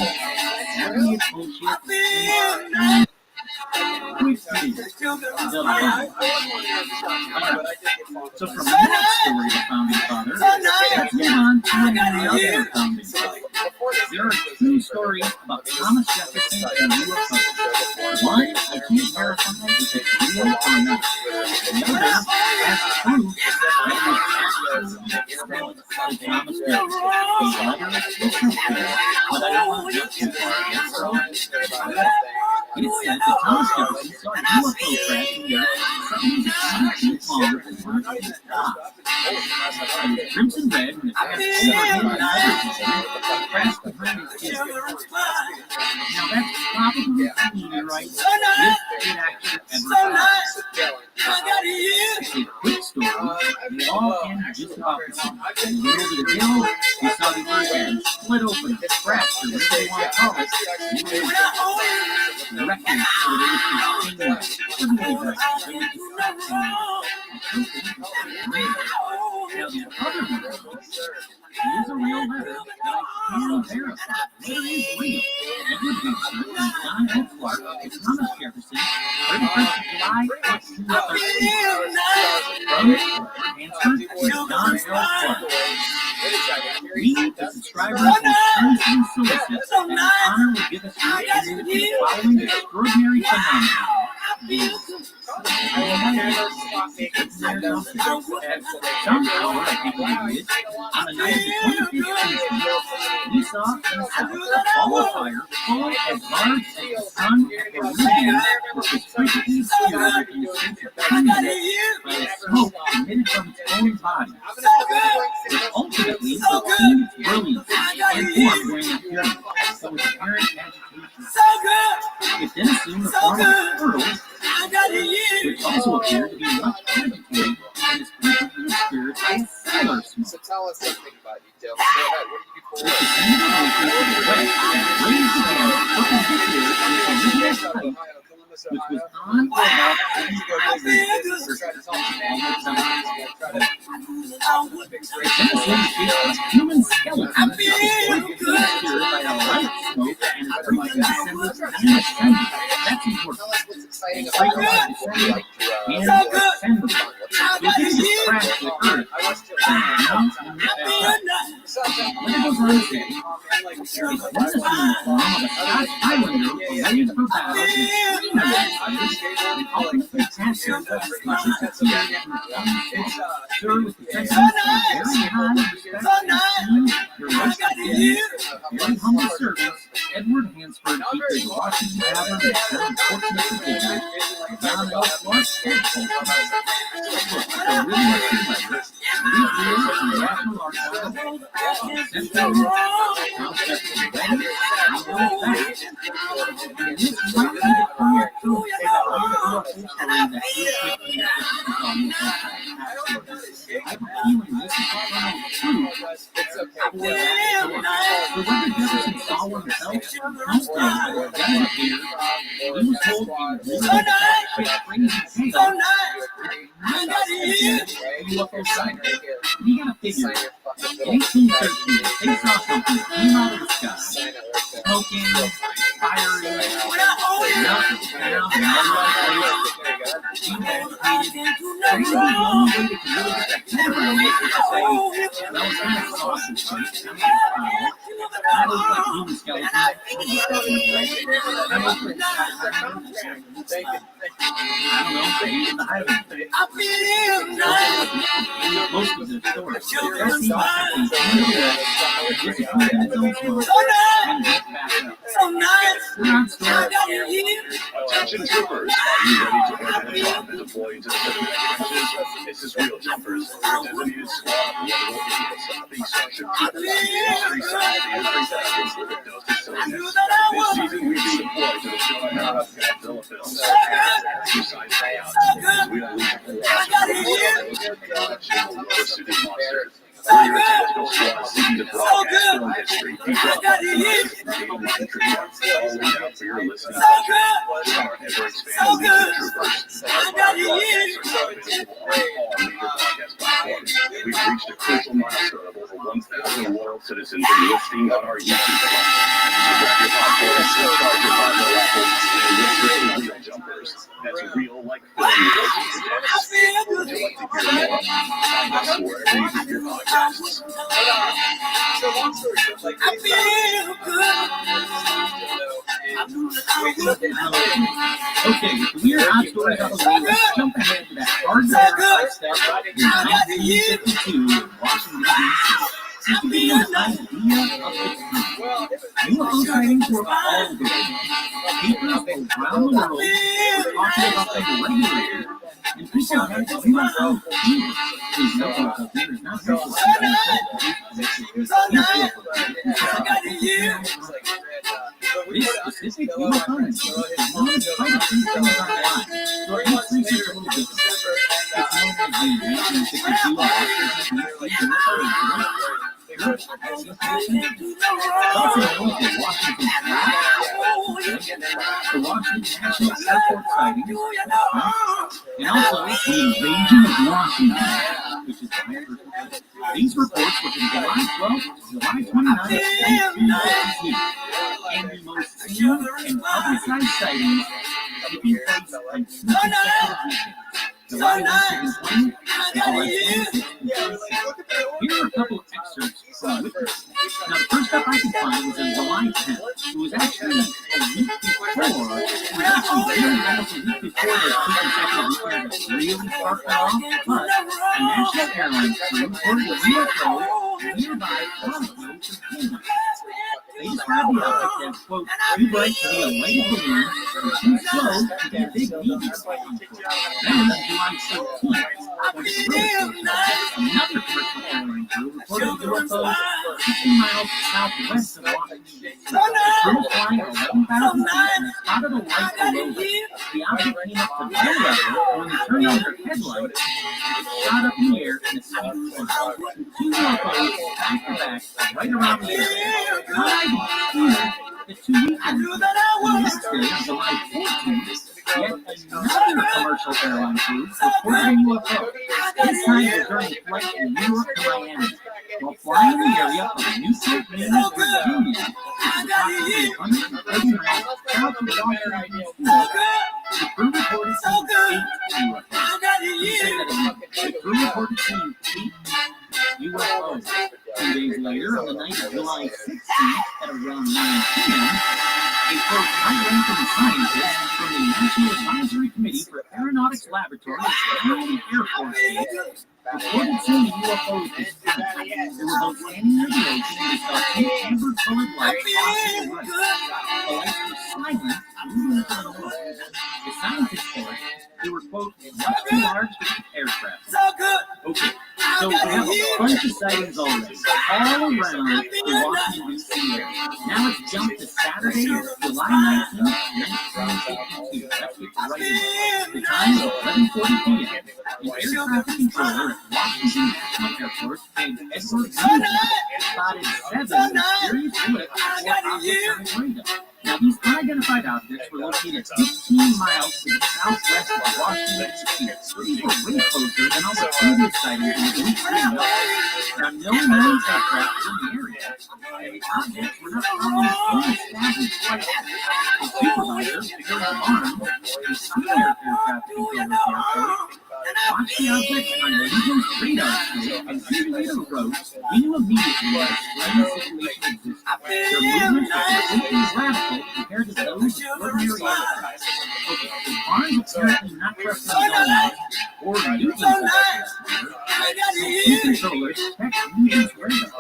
happy associate. So from that story, the founding father, let's move on to another founding father. There are two stories about Thomas Jefferson and UFOs. One, I can't verify if it's real or not. The other has proof that it was actually Thomas Jefferson. The letter is true, but I don't want to get too far yet, so it said that Thomas Jefferson saw a UFO crash in Europe. Something that's 2 feet long and wanted to stop. It was crimson red when it passed over him and crashed behind his kids. Now that's probably a meteorite if it actually ever happened. It's a quick story. It all ended just about the same. In the middle of the hill, we saw the earth split open, scratched, or whatever you want to call it. The record for it was continuing. Now the other one is a real letter that I can verify. It is real. It would be certain John L. Clark and Thomas Jefferson, 31st of July, 1813. From Hansford, and Don L. Clark. We, the subscribers, will earnestly solicit that the honor will give us your opinion on the following extraordinary phenomenon. Somehow, I think we did, on the night of the 25th season, we saw in the south a ball of fire full as large as the sun or Peruvian, which was frequently obscured in the sense of cleanness by the smoke emitted from its own body, which ultimately obtained its brilliance and form during that period, but with apparent agitation. It then assumed the form of a turtle, which also appeared to be much agitated and is frequently obscured by sailor smoke. So tell us something about you, Dylan. Go ahead. What do you do for work? Which was on or about 75 degrees. Human skeleton by a light smoke and frequent assemblage and ascendant. That's important. What's exciting Frequent about ascendant and ascendant. It is the crash of the earth. When it goes on to say, it was in the form of a Scotch Highlander arrayed for battle with and ultimately captured by the Scottish sir, with the very high respect and esteem, your most very humble servants, Edward Hansford, keeper of the Washington Tavern, and seven fortunate Virginia, John L. Clark, and Look, I really want to letters. These years in the National Archives, Central, and this might be the current tool that I have a feeling this is not true. It's okay. The Reverend Jefferson saw one himself. He was told he was crazy thing. You look inside right here. You gotta figure, in 1813, they saw something that came out of the sky. Smoking, fiery, nothing. Most of the stories. Attention troopers, are you ready to order the drop and deploy into the cinematic trenches? This is Real Jumpers, your designated squad of wonderful idiots. These starship troopers on the side of the infrastructure with a dose of silliness. This season we be deployed to the Philippines and Philippines. Exercise payouts, because we don't lose the pursuit of monsters. We're your tactical squad seeking to broadcast film history, people up on tonight, all lead out for your listening pleasure. Our ever-expanding Legion Troopers, our broadcasts are now available on all major podcast platforms. We've reached a crucial milestone of over 1,000 loyal citizens enlisting on our YouTube channel. So grab your popcorn, charge your Bible apples, and listen to Real Jumpers. That's real like film relations. Would you like to hear more? Find us wherever you get your podcasts. So long story short, like Okay, with the weird odd stories out of the way, let's jump ahead to that hard step in 1952 in Washington, D.C. Just to give you an idea of the UFO sightings were all over. Papers around the world were talking about them regularly, and people had UFO fever. There's no UFO fever, not UFO This specific UFO incident is known as quite a few things online, so it makes research a little different. It's known as the 1962 Washington, D.C. UFO incident. It's also known as the Washington Flag, the Washington National Airport sighting, and also the invasion of Washington, which is the first. These reports were from July 12th to July 29th, 1952, and the most seen and publicized sightings taking place on 2 consecutive weekends. July 1920, July 26th. Here are a couple of excerpts from Witness. Now, the first stuff I could find was on July 10th. It was actually a week before. It was actually really almost a week before those two consecutive weekends that really sparked it off. But a national airline crew reported a UFO nearby Colorado, Virginia. They described the object as, quote, too bright to be a lighted balloon and too slow to be a big meteor. Then, on July 16th, another commercial airline crew reported a UFO 60 miles southwest of Washington, D.C. The crew was flying at 11,000 feet and they spotted a light below them. The object came up to their level, and when they turned on their headlights, it shot up in the air in a speed cloud. Two UFOs back to back, right around the area. The 2 weekends. The next day, on July 14th, yet another commercial airline crew reported a UFO. This time it was during a flight from New York to Miami. While flying in the area of Newport News, Virginia, which is approximately 130 miles south of Washington, D.C., the crew reported seeing 8 UFOs. The crew reported seeing 8 UFOs. 2 days later, on the night of July 16th, at around 9 p.m., a quote, high-ranking scientist from the National Advisory Committee for Aeronautics Laboratory at Miami Air Force Base reported seeing UFOs this time. They were both standing near the ocean and they saw 2 amber-colored lights off to the right. The lights were silent, moving into the north. The scientists said they were, quote, much too large to keep aircraft. Okay, so we have a bunch of sightings already, all around the Washington, D.C. area. Now let's jump to Saturday, July 19th, 1952. Let's get right in. The time is 11:40 p.m. The air traffic controller at Washington National Airport named Edward Rothschild spotted 7 mysterious blips or objects on his radar. Now, these unidentified objects were located 15 miles to the southwest of Washington, D.C. These were way closer than all the previous sightings in the week leading up. Now, no known aircraft were in the area, and the objects were not following any established flight path. The supervisor, Gary Barnes, a senior air traffic controller at the airport, watched the objects on the Legion's radar screen, and he later wrote, we knew immediately that a strange situation existed. Their movements were completely radical compared to those of ordinary aircraft. Okay, so Barnes apparently not trusting his own eyes or Newton's eyes, so two controllers checked Newton's radar.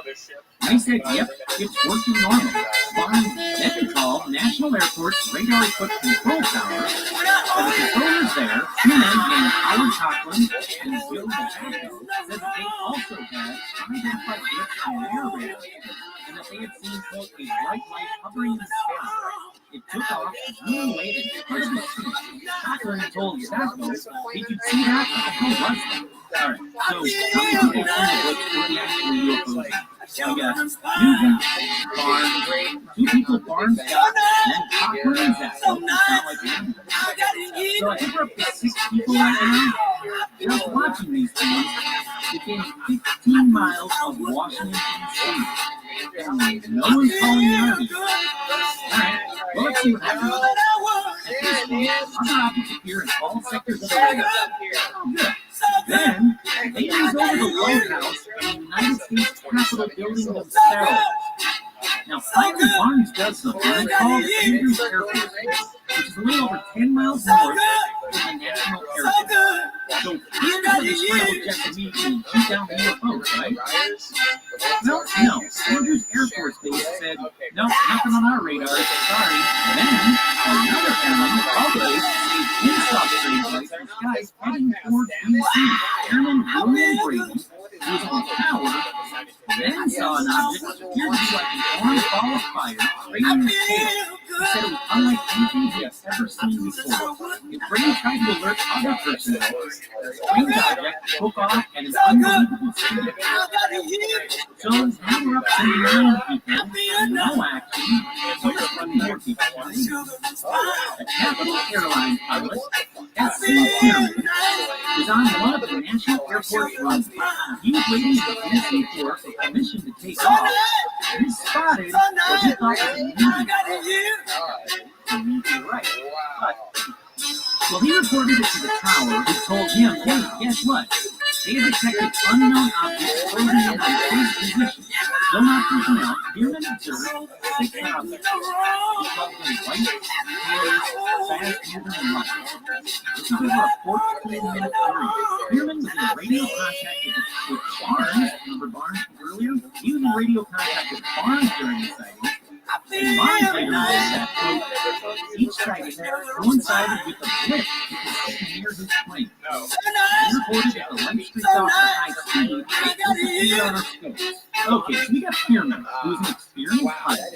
They said, yep, it's working normal. Barnes then called National Airport's radar-equipped control tower. For the controllers there, 2 men named Howard Cochran and Bill Mazzacco said that they also had unidentified blips on their radar, and that they had seen, quote, a bright light hovering in the sky. It took off, zooming away, and started to see. Cochran told Sacco, did you see that? What the hell was that? Alright, so how many people from the blips were the actual UFOs? We got Newton, Barnes, 2 people, Barnes, and then Cochran and Sacco. Sound like them. So I think we're up to 6 people right now. Just watching these things within 15 miles of Washington, D.C. No one's calling the Army. Alright, well, let's see what happens. Other objects appear in all sectors of the area. Oh, good. Then, they use over the White House and the United States Capitol building themselves. Now, finally, Barnes does something called Andrews Air Force Base, which is a little over 10 miles north of the National Airport. So, here's where the square would just immediately shoot down the UFOs, right? Well, no. Andrews Air Force Base said, no, nothing on our radar, sorry. Then, another airline called the base to say saw strange lights in the skies heading towards D.C. Airman William Brady, who was on the tower, then saw an object which appeared to be like an orange ball of fire radiating his tail. He said it was unlike anything he had ever seen before. If Brady tried to alert other personnel, the strange object took off at an unbelievable speed. So now we're up to 9 people, no action, so there's plenty more people. A Capital Airlines pilot, S.C. Pyramid, was on one of the National Airport runs. He was waiting for the NSA for permission to take off. He spotted what he thought was a meteor. Right. But Well, he reported it to the tower, who told him, hey, guess what? They have detected unknown objects floating in his position. Still not personnel, Bierman observed 6 objects. He called them white, clear, fast moving, and light. This was over a 14-minute period. Bierman was in radio contact with Barnes. Remember Barnes from earlier? He was in radio contact with Barnes during the sighting. And Barnes later reported that, quote, each sighting coincided with a blip that was seen near his plane. He reported that the light streaked off at high speed disappeared on our scopes. Okay, so we got Bierman, who's an experienced pilot,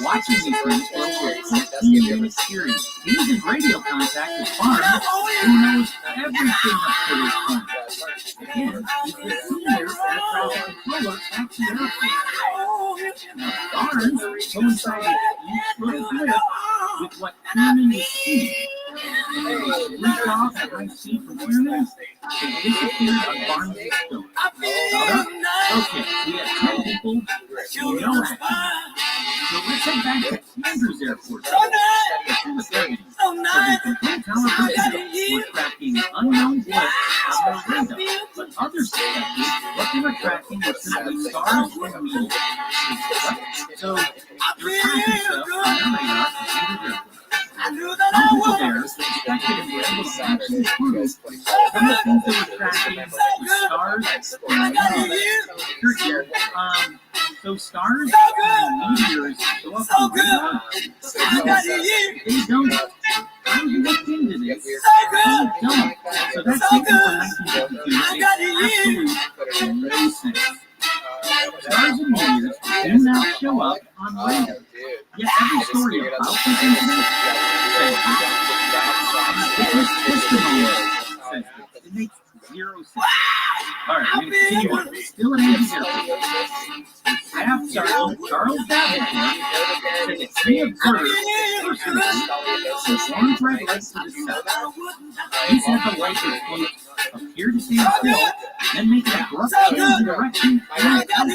watching these things for over a 15-minute period. He was in radio contact with Barnes, who knows everything up to this point. Again, he's the senior air traffic controller at the airport. Now, Barnes coincided each little blip with what Bierman was seeing. And when they leaked off at high speed from Bierman, they disappeared on Barnes' scope. Okay, we have 10 people who know that. So let's head back to Andrews Airport. Let's see what they're getting. So the complete tower personnel were tracking unknown blips on their radar, but others suspected what they were tracking was simply stars and needles. So they're tracking stuff on their radar at Andrews Airport. Some people there suspected and were able to actually prove some of the things they were tracking were stars and needles. So stars and meteors show up on radar? They don't. I looked into this. They don't. So that's taken from 1952. Makes absolutely no sense. Stars and meteors do not show up on radar. Yet every story about this incident says testimony says this. It makes zero sense. All right, we're going to continue on. Still at Andrews Airport. Staff Sergeant Charles Davenport said that he observed personally the orange red light to the south. He said the light would, quote, appear to stand still, then make an abrupt change in direction and and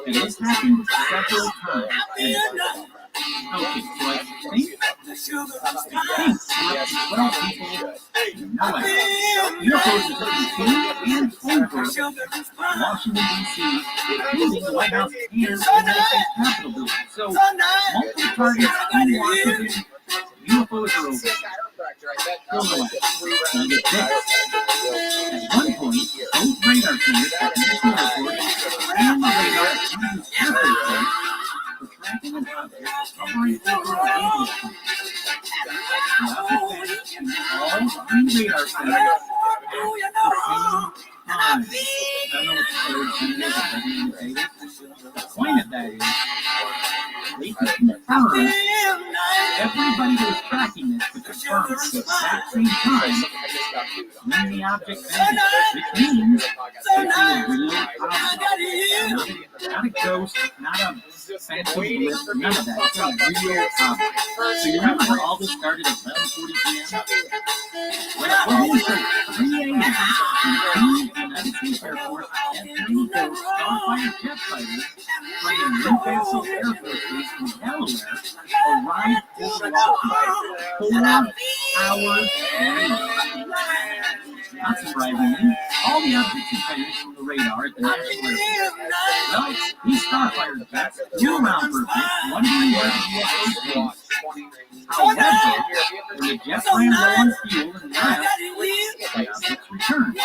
this happened several times. Okay, so I think well, people know it. UFOs are taken to and over Washington, D.C., including the White House and the United States Capitol building. So, multiple targets in Washington, UFOs are over. Still no way. And get this. At one point, both radar centers at the National Airport and the radar at Andrews Airport Base were tracking an object hovering over a radio station. The object vanished in all 3 radar centers at the same time. I don't know what the third center is, I didn't say this. The point of that is, they could confirm everybody that was tracking this could confirm at the exact same time when the object vanished, which means it's a real object. Not a ghost, not a fancy blip, none of that. It's a real object. So you remember how all this started at 11:40 p.m.? When it was at 3 a.m. in the United States Air Force F-94 Starfighter jet fighters from the Newcastle Air Force Base in Delaware arrived over Washington 4 hours later. Not surprisingly, all the objects had vanished from the radar at the National Air Force. Well, these Starfighter jets flew around for a bit, wondering where the UFOs came. However, when the jets ran low on fuel and left, the objects returned,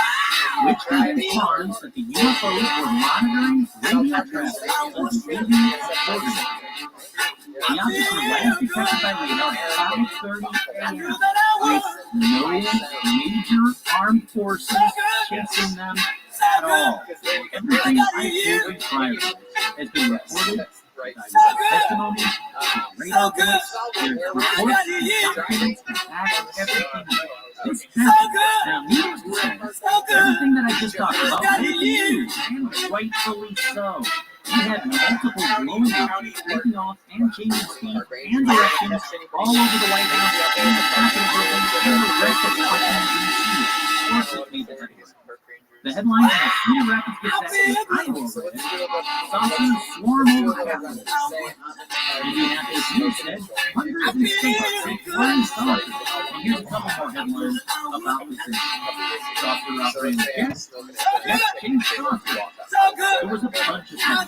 which convinced Barnes that the UFOs were monitoring radio traffic of the Indian border. The objects were last detected by radar at 5:30 a.m. with no major armed forces chasing them at all. Everything I told you prior has been reported by testimony, radar clips, there's reports, documents, and facts, everything. It's tested. Now, needless to say, everything that I just talked about made the news, and rightfully so. We had multiple blowing up, taking off, and changing speed and directions all over the White House and the Capitol building and the rest of Washington, D.C. Of course, it made the headlines. The headlines in the Cedar Rapids Gazette and Iowa read, saucers swarm over Capitol. Indianapolis News said, hundreds in states take flying saucers. And here's a couple more headlines about the thing. Saucer operating jets, jets changed saucers. There was a bunch of them.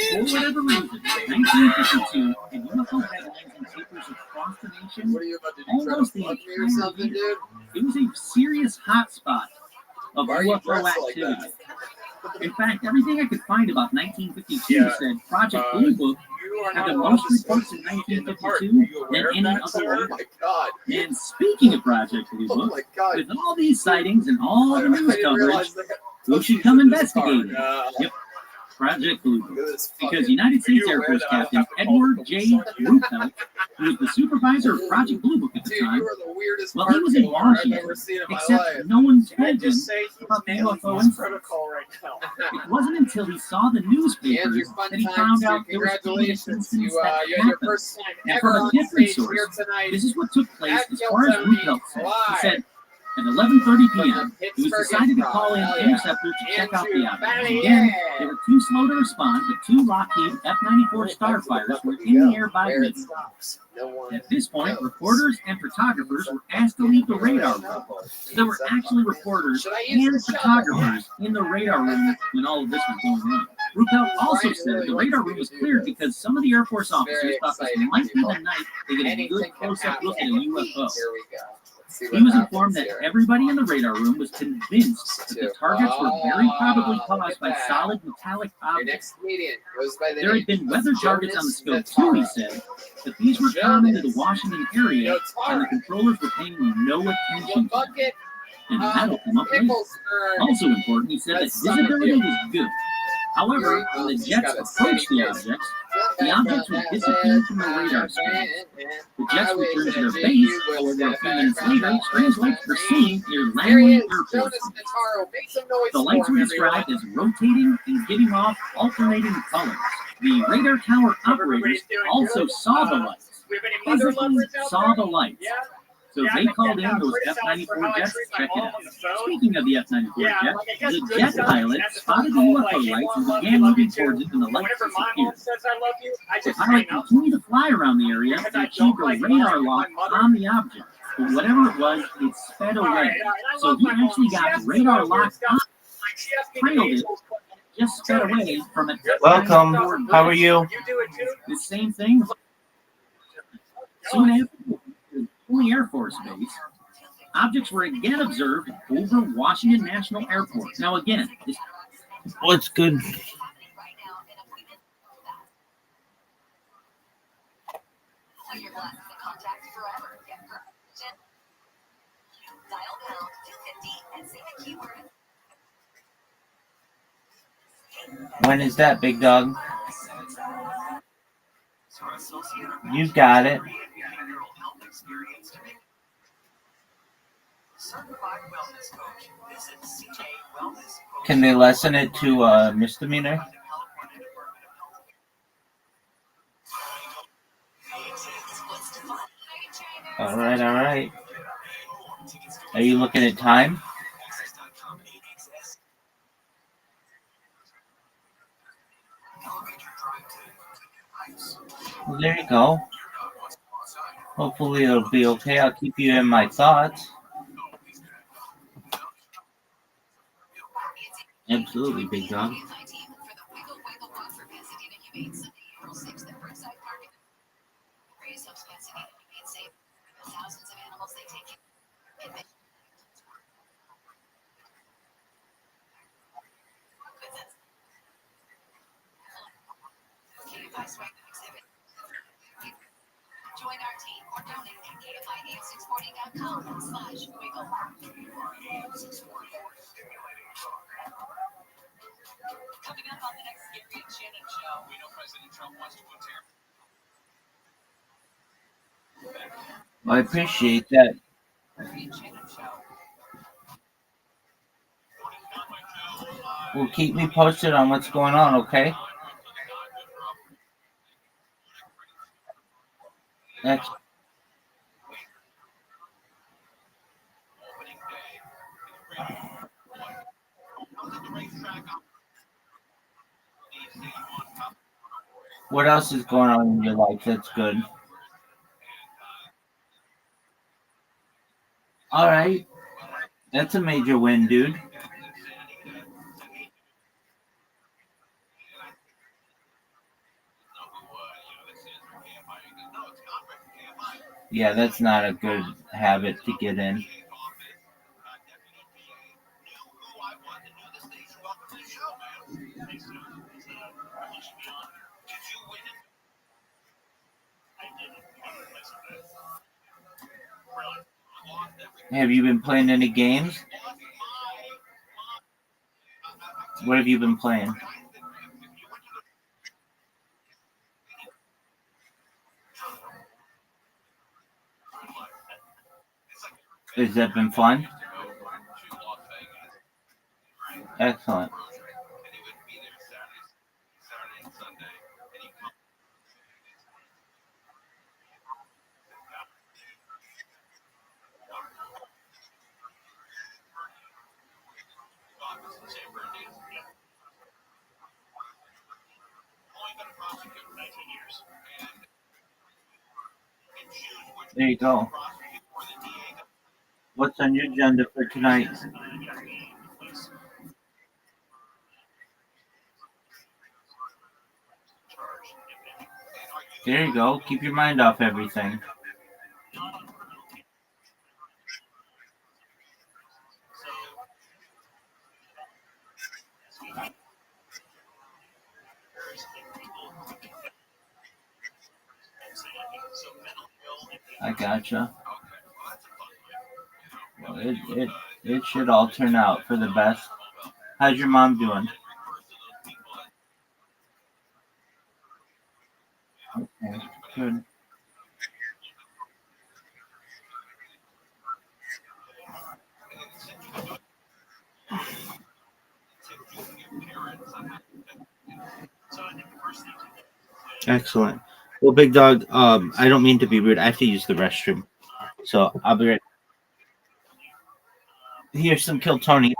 For whatever reason, 1952, and UFO headlines in papers across the nation, almost the entire year. It was a serious hotspot of UFO activity. In fact, everything I could find about 1952 said Project Blue Book had the most reports in 1952 than any other year. And speaking of Project Blue Book, with all these sightings and all the news coverage, who should come investigate it? Yep. Project Blue Book, because United States Air Force Captain Edward J. Rothschild, who was the supervisor of Project Blue Book at the time, well, he was in Washington, except no one told him about the UFO incident. It wasn't until he saw the newspapers that he found out there was an incident that happened. And from a different source, this is what took place as far as Rothschild said. He said, at 11:30 p.m., it was decided to call in Interceptor to check out the object. Again, they were too slow to respond, but two Lockheed F-94 Starfighters were in the air by midnight. At this point, reporters and photographers were asked to leave the radar room. So there were actually reporters and photographers in the radar room when all of this was going on. Ruppelt also said the radar room was cleared because some of the Air Force officers thought this might be the night they get a good close-up look at a UFO. He was informed that everybody in the radar room was convinced that the targets were very probably caused by solid metallic objects. There had been weather targets on the scope too, he said, but these were common to the Washington area, and the controllers were paying no attention to them. And that'll come up later. Also important, he said that visibility was good. However, when the jets approached the objects would disappear from the radar screen. The jets returned to their base, however, a few minutes later, strange lights were seen near Langley Air Force Base. The lights were described as rotating and giving off alternating colors. The radar tower operators also saw the lights. Physically saw the lights. So they called in those F-94 jets to check it out. Speaking of the F-94 jet, the jet pilot spotted the UFO lights and began moving towards it when the lights disappeared. The pilot continued to fly around the area and achieved a radar lock on the object. But whatever it was, it sped away. So he actually got radar locked on, trailed it, just sped away from it. Welcome. How are you? The same thing. Soon after the Air Force Base, objects were again observed over Washington National Airport. Now again, What's good? When is that, big dog? You got it. Can they lessen it to misdemeanor? All right. Are you looking at time? Well, there you go. Hopefully it'll be okay. I'll keep you in my thoughts. Absolutely, big dog. Join our team or donate at KFI8640.com/wiggle. Coming up on the next Gary and Shannon show. We know President Trump wants to I appreciate that. Well, keep me posted on what's going on, okay? That's What else is going on in your life that's good? All right. That's a major win, dude. Yeah, that's not a good habit to get in. Have you been playing any games? What have you been playing? Has that been fun? Excellent. There you go. What's on your agenda for tonight? There you go. Keep your mind off everything. I gotcha. Well, it should all turn out for the best. How's your mom doing? Okay, good. Excellent. Well, big dog, I don't mean to be rude. I have to use the restroom. So I'll be right. Here's some Kill Tony.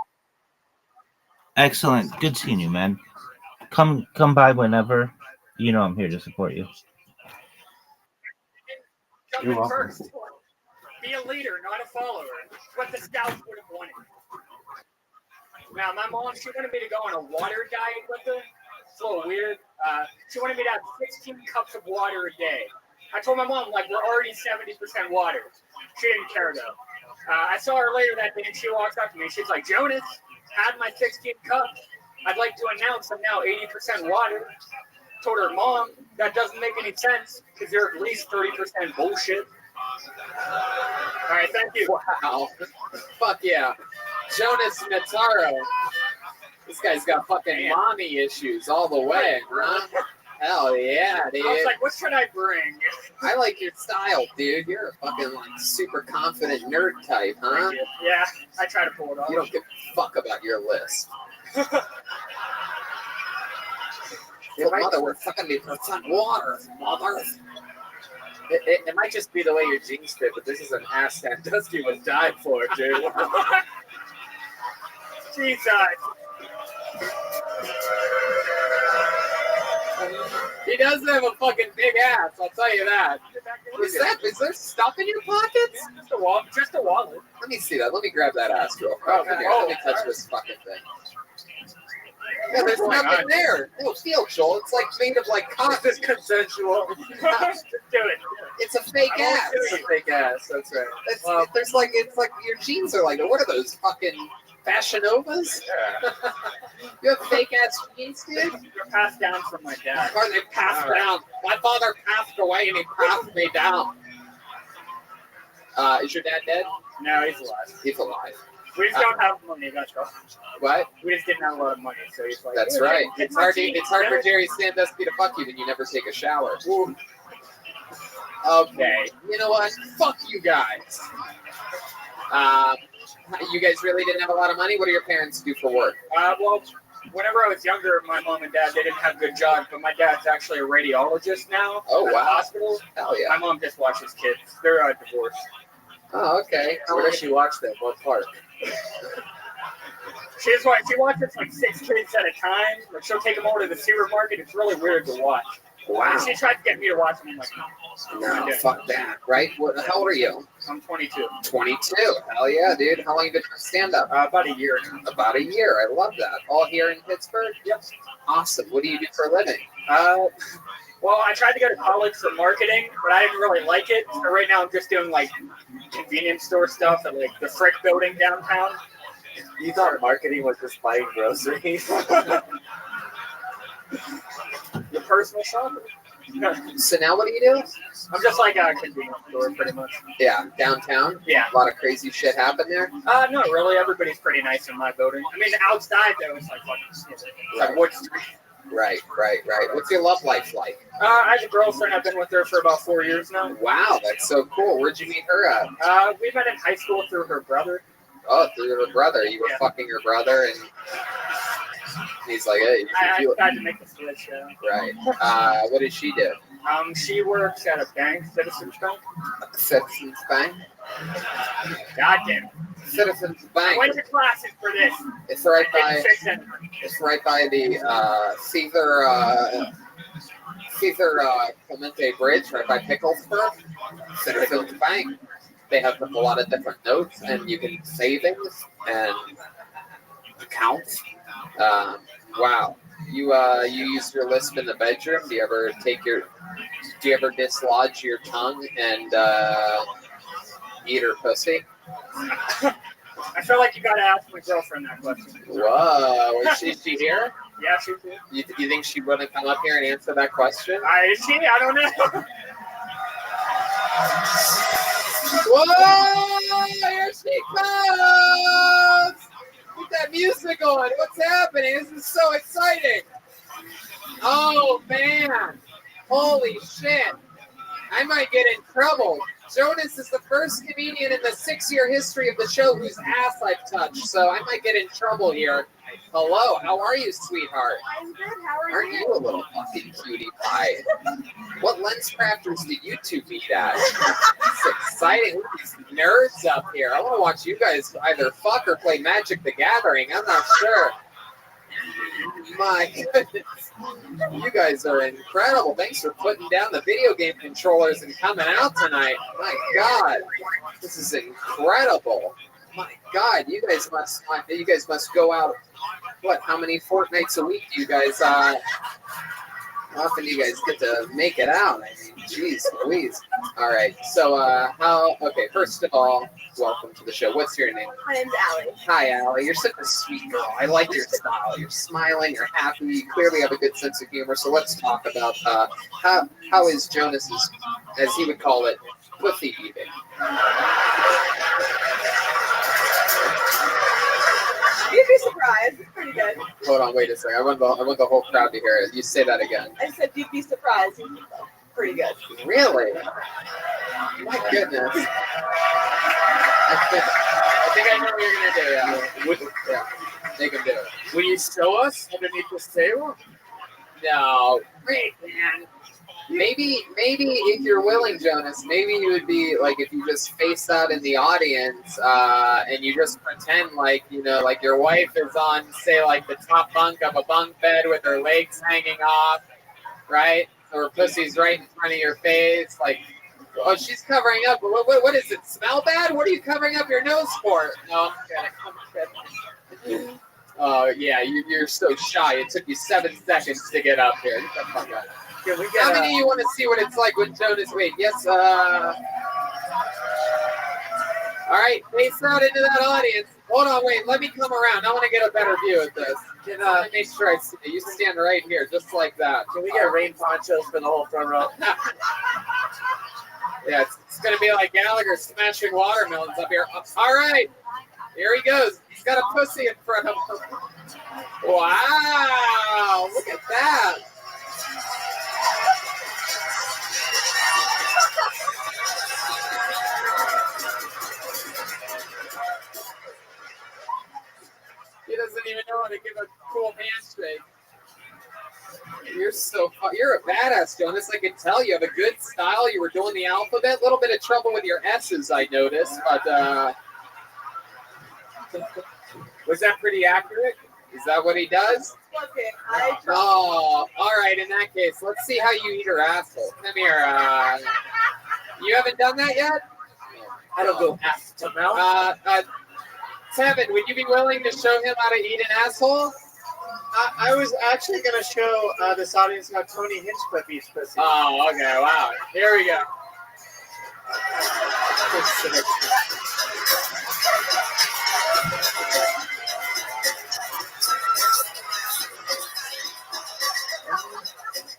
Excellent. Good seeing you, man. Come by whenever. You know I'm here to support you. You're welcome. First, be a leader, not a follower. What the scouts would have wanted. Now, my mom, she wanted me to go on a water diet with her. It's a little weird. She wanted me to have 16 cups of water a day. I told my mom, like, we're already 70% water. She didn't care, though. I saw her later that day, and she walks up to me. She's like, Jonas, had my 16 cups. I'd like to announce I'm now 80% water. Told her, Mom, that doesn't make any sense because you're at least 30% bullshit. All right, thank you. Wow. Fuck yeah. Jonas Nataro. This guy's got fucking mommy issues all the way, huh? Hell yeah, dude. I was like, what should I bring? I like your style, dude. You're a fucking like super confident nerd type, huh? Yeah, I try to pull it off. You don't give a fuck about your list. Your mother would fucking be percent water, mother. It might just be the way your jeans fit, but this is an ass that Dusty would die for, dude. Jesus. He does have a fucking big ass, I'll tell you that. Is there stuff in your pockets? Just a wallet. Let me see that. Let me grab that ass real quick. Let me touch this fucking thing. Yeah, there's nothing there. No, feel, Joel. It's like made of like cotton. It's consensual. Just do it. It's a fake ass. It's a fake ass. That's right. It's like your jeans are like, what are those fucking Fashion Novas? Yeah. You have fake ass jeans, dude? They're passed down from my dad. Or they passed down. My father passed away and he passed me down. Is your dad dead? No, he's alive. He's alive. We just don't have money, that's all. What? We just didn't have a lot of money, so he's like. That's right. It's hard for Jerry Sandusky to fuck you when you never take a shower. Ooh. Okay. You know what? Fuck you guys. You guys really didn't have a lot of money? What do your parents do for work? Well, whenever I was younger, my mom and dad, they didn't have good jobs, but my dad's actually a radiologist now. Oh, wow. At the hospital. Hell yeah. My mom just watches kids. They're divorced. Oh, okay. Where does she watch them? What park? She watches like 6 kids at a time. Like she'll take them over to the supermarket. It's really weird to watch. Wow. She tried to get me to watch them. I'm like, No, fuck that. Right? How old are you? I'm 22. 22. Hell yeah, dude. How long you been doing stand-up? About a year now. About a year. I love that. All here in Pittsburgh? Yep. Awesome. What do you do for a living? Well, I tried to go to college for marketing, but I didn't really like it. So right now I'm just doing like convenience store stuff at like the Frick building downtown. You thought marketing was just buying groceries? Your personal shopper. So now what do you do? I'm just like a convenience store, pretty much. Yeah, downtown? Yeah. A lot of crazy shit happen there? Not really. Everybody's pretty nice in my building. I mean, outside, though, it's like fucking it's like Wood Street. Right. What's your love life like? I have a girlfriend. I've been with her for about 4 years now. Wow, that's so cool. Where'd you meet her at? We met in high school through her brother. Oh, through her brother. You were fucking her brother, and he's like, hey, you should do I it. tried to make the switch, yeah. Right. What does she do? She works at a bank, Citizens Bank. Citizens Bank? Goddamn. Citizens I Bank. went to classes for this. It's right I by. didn't fix anything. It's right by the Caesar Clemente Bridge, right by Picklesburg. Citizens Bank. They have a lot of different notes, and you can savings and accounts. Wow. You use your lisp in the bedroom? Do you ever dislodge your tongue and eat her pussy? I feel like you gotta ask my girlfriend that question. Whoa, is she here? Yeah, she's here. You think she wouldn't come up here and answer that question? Is she? I don't know. Whoa! Here she comes! Get that music on. What's happening? This is so exciting. Oh, man. Holy shit. I might get in trouble. Jonas is the first comedian in the 6-year history of the show whose ass I've touched, so I might get in trouble here. Hello, how are you, sweetheart? I'm good. How are Aren't you a little fucking cutie pie? What lens crafters do you two meet at? It's exciting. Look at these nerds up here. I want to watch you guys either fuck or play Magic the Gathering. I'm not sure. My goodness. You guys are incredible. Thanks for putting down the video game controllers and coming out tonight. My God. This is incredible. My God, you guys must go out. What? How many fortnights a week do you guys? How often do you guys get to make it out? I mean, geez, Louise. All right. So, okay. First of all, welcome to the show. What's your name? My name's Allie. Hi, Allie. You're such a sweet girl. I like your style. You're smiling. You're happy. You clearly have a good sense of humor. So let's talk about how is Jonas's, as he would call it, pussy eating. You'd be surprised. It's pretty good. Hold on, wait a second. I want the whole crowd to hear it. You say that again. I said you'd be surprised. It's pretty good. Really? My goodness. I think I know what you're gonna do. Yeah. Make him do it. Will you show us underneath this table? No. Wait, man. Maybe if you're willing, Jonas, maybe you would be like if you just face out in the audience and you just pretend like, you know, like your wife is on, say, like the top bunk of a bunk bed with her legs hanging off, right? Or her pussy's right in front of your face, like, oh, she's covering up. What is it? Smell bad? What are you covering up your nose for? No, I'm kidding. Oh, yeah, you're so shy. It took you 7 seconds to get up here. Get the fuck out. How many of you want to see what it's like when Jonas? Wait, yes. All right, face out into that audience. Hold on, wait. Let me come around. I want to get a better view of this. Can make sure I see you. Stand right here, just like that. Can we get rain ponchos for the whole front row? Yeah, it's gonna be like Gallagher smashing watermelons up here. All right, here he goes. He's got a pussy in front of him. Wow, look at that. He doesn't even know how to give a cool handshake. You're a badass, Jonas. I can tell you have a good style. You were doing the alphabet. A little bit of trouble with your S's, I noticed, but Was that pretty accurate? Is that what he does? Okay, I Oh, all right. In that case, let's see how you eat her asshole. Come here. You haven't done that yet? I don't go ass to mouth. Tevin, would you be willing to show him how to eat an asshole? I was actually going to show this audience how Tony Hinchcliffe eats pussy. Oh, okay. Wow. Here we go.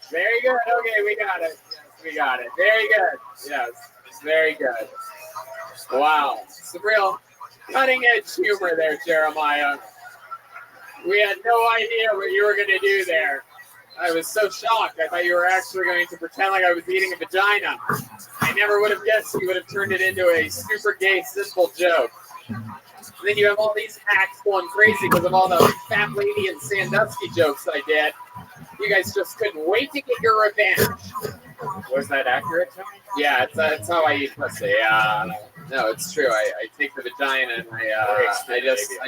Very good. Okay, we got it. Yes, we got it. Very good. Yes, very good. Wow. Some real cutting-edge humor there, Jeremiah. We had no idea what you were going to do there. I was so shocked. I thought you were actually going to pretend like I was eating a vagina. I never would have guessed you would have turned it into a super gay, simple joke. And then you have all these hacks going crazy because of all the fat lady and Sandusky jokes I did. You guys just couldn't wait to get your revenge. Was that accurate, Tony? Yeah, that's how I eat pussy. No, it's true. I take the vagina and I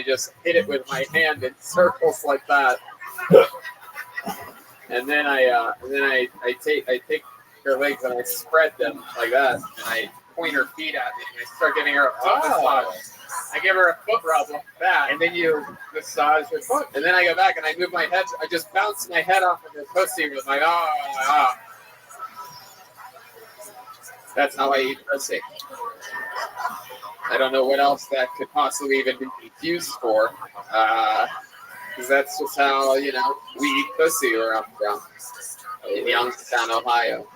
just hit it with my hand in circles like that. And then I take her legs and I spread them like that, and I point her feet at me and I start giving her a foot massage. I give her a foot rub like that, and then you massage her foot. And then I go back and I move my head. I just bounce my head off of the pussy with my ah. That's how I eat pussy. I don't know what else that could possibly even be used for, because that's just how, we eat pussy where I'm from, in Youngstown, Ohio.